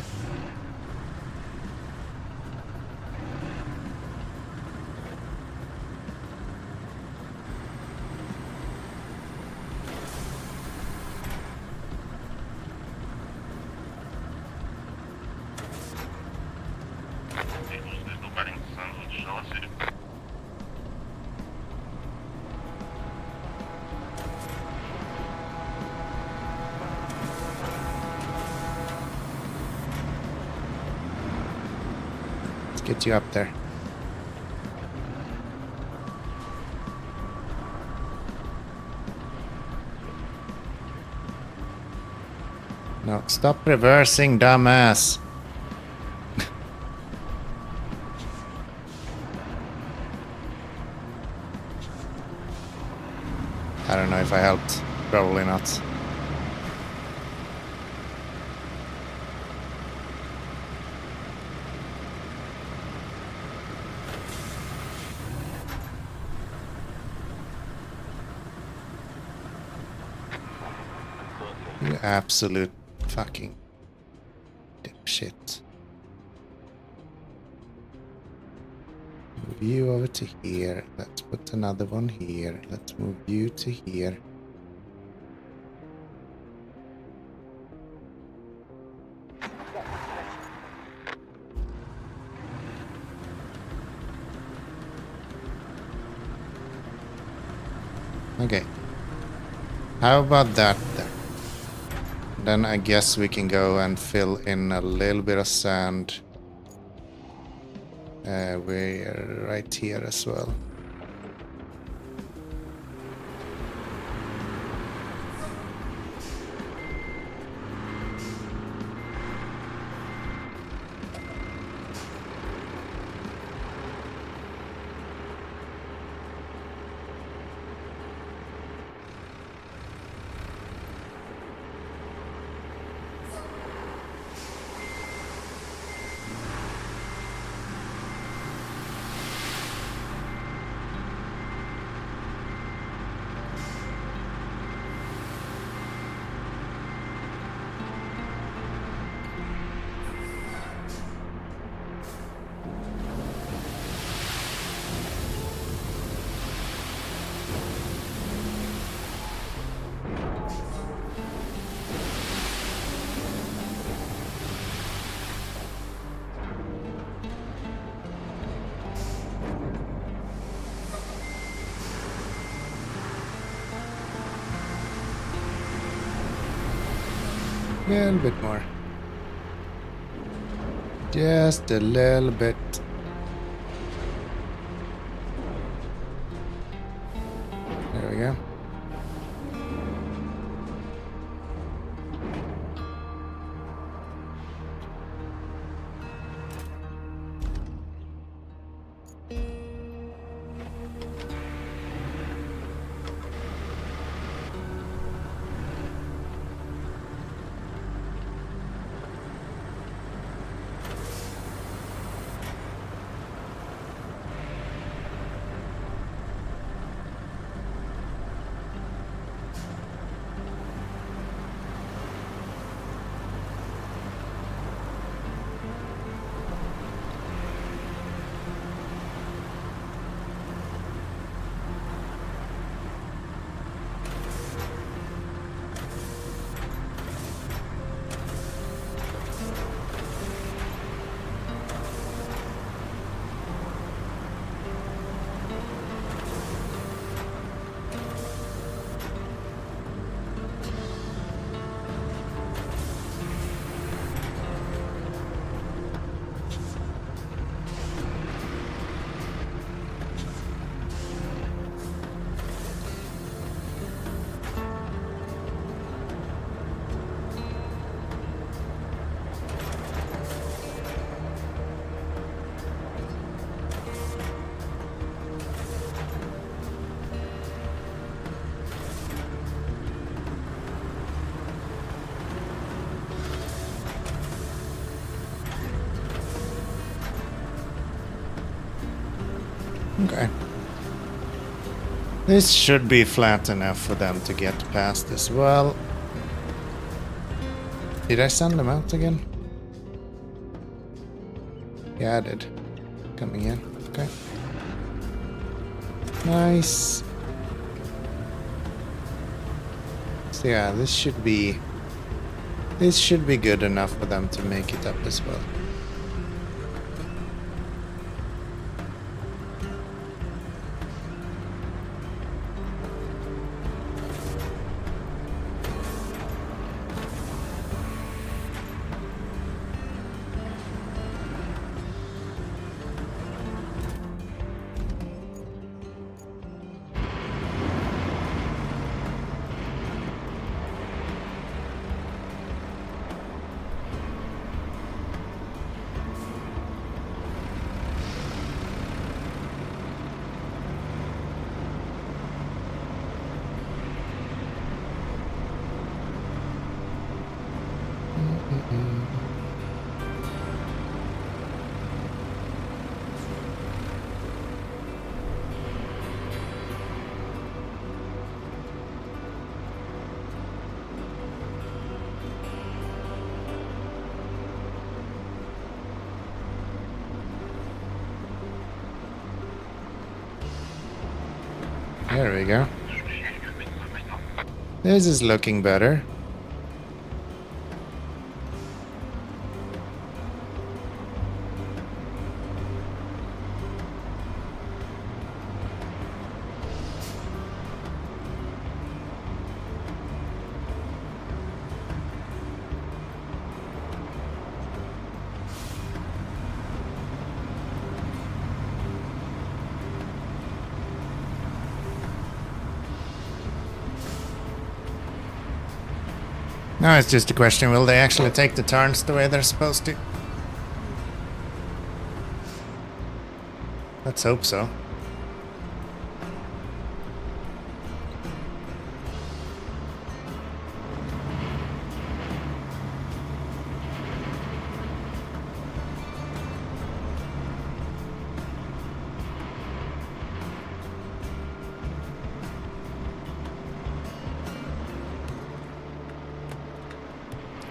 Get you up there. No, stop reversing, dumbass. I don't know if I helped. Probably not. You absolute fucking dipshit. Move you over to here. Let's put another one here. Let's move you to here. Okay. How about that then? Then I guess we can go and fill in a little bit of sand. We're right here as well. A little bit more. Just a little bit. There we go. Okay. This should be flat enough for them to get past as well. Did I send them out again? Yeah, I did. Coming in. Okay. Nice. So yeah, this should be good enough for them to make it up as well. There we go. This is looking better. Now it's just a question, will they actually take the turns the way they're supposed to? Let's hope so.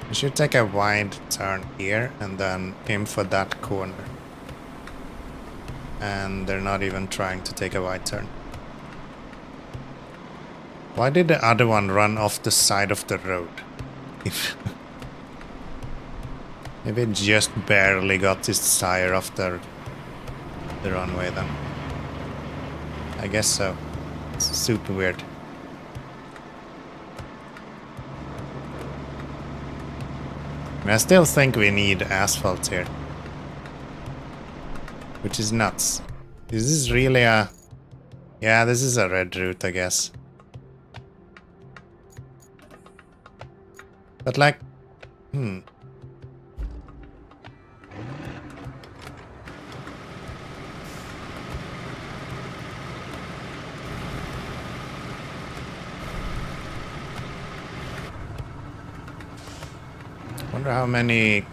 We should take a wide turn here and then aim for that corner. And they're not even trying to take a wide turn. Why did the other one run off the side of the road? If maybe it just barely got his tire off the runway then. I guess so. It's super weird. I still think we need asphalt here. Which is nuts. Is this really a... Yeah, this is a red route, I guess. But like... Wonder how many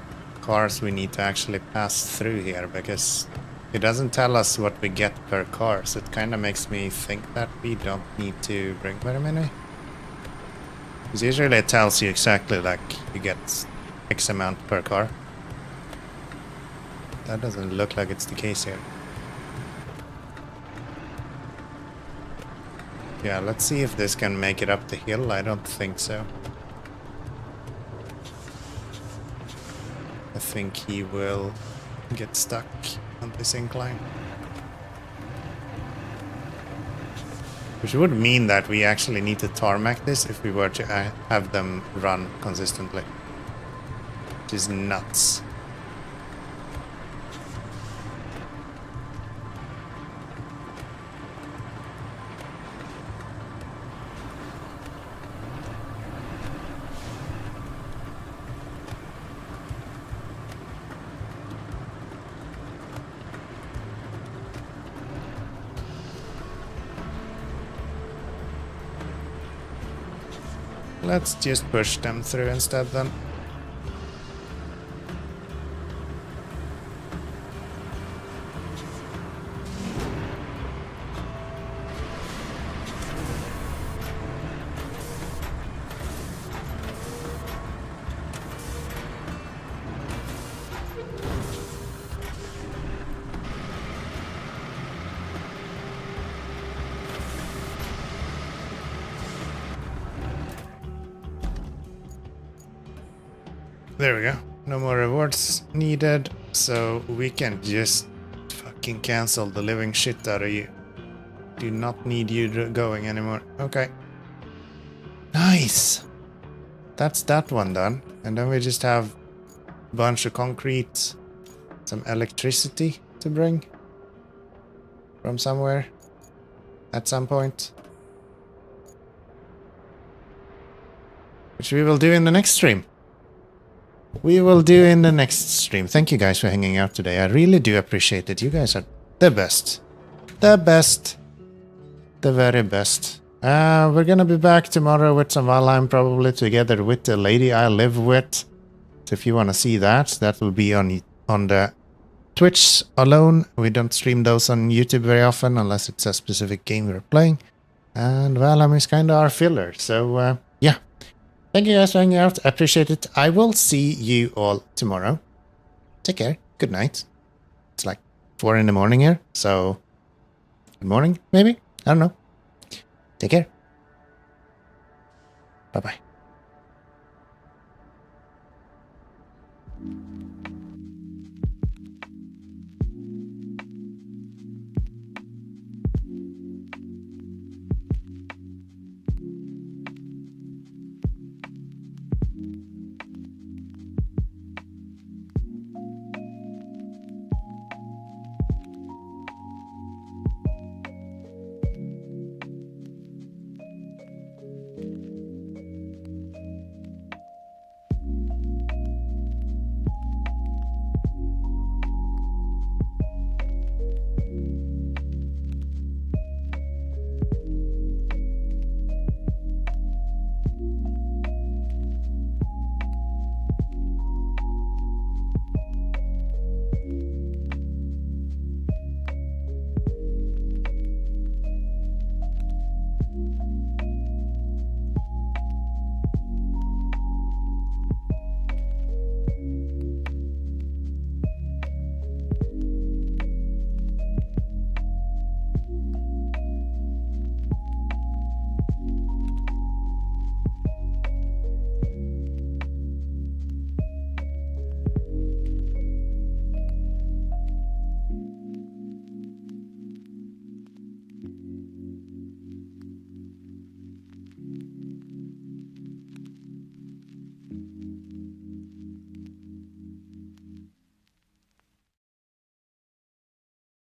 cars we need to actually pass through here, because it doesn't tell us what we get per car, so it kind of makes me think that we don't need to bring very many. Because usually it tells you exactly like you get X amount per car. That doesn't look like it's the case here. Yeah, let's see if this can make it up the hill. I don't think so. I think he will get stuck on this incline. Which would mean that we actually need to tarmac this if we were to have them run consistently. Which is nuts. Let's just push them through instead then. There we go. No more rewards needed, so we can just fucking cancel the living shit out of you. Do not need you going anymore. Okay. Nice! That's that one done. And then we just have a bunch of concrete, some electricity to bring from somewhere at some point. Which we will do in the next stream. We will do in the next stream. Thank you guys for hanging out today. I really do appreciate it. You guys are the best. The best. The very best. We're gonna be back tomorrow with some Valheim, probably together with the lady I live with. So if you want to see that, that will be on the Twitch alone. We don't stream those on YouTube very often unless it's a specific game we're playing. And Valheim is kind of our filler. So yeah. Thank you guys for hanging out. I appreciate it. I will see you all tomorrow. Take care. Good night. It's like 4 in the morning here. So good morning, maybe? I don't know. Take care. Bye-bye.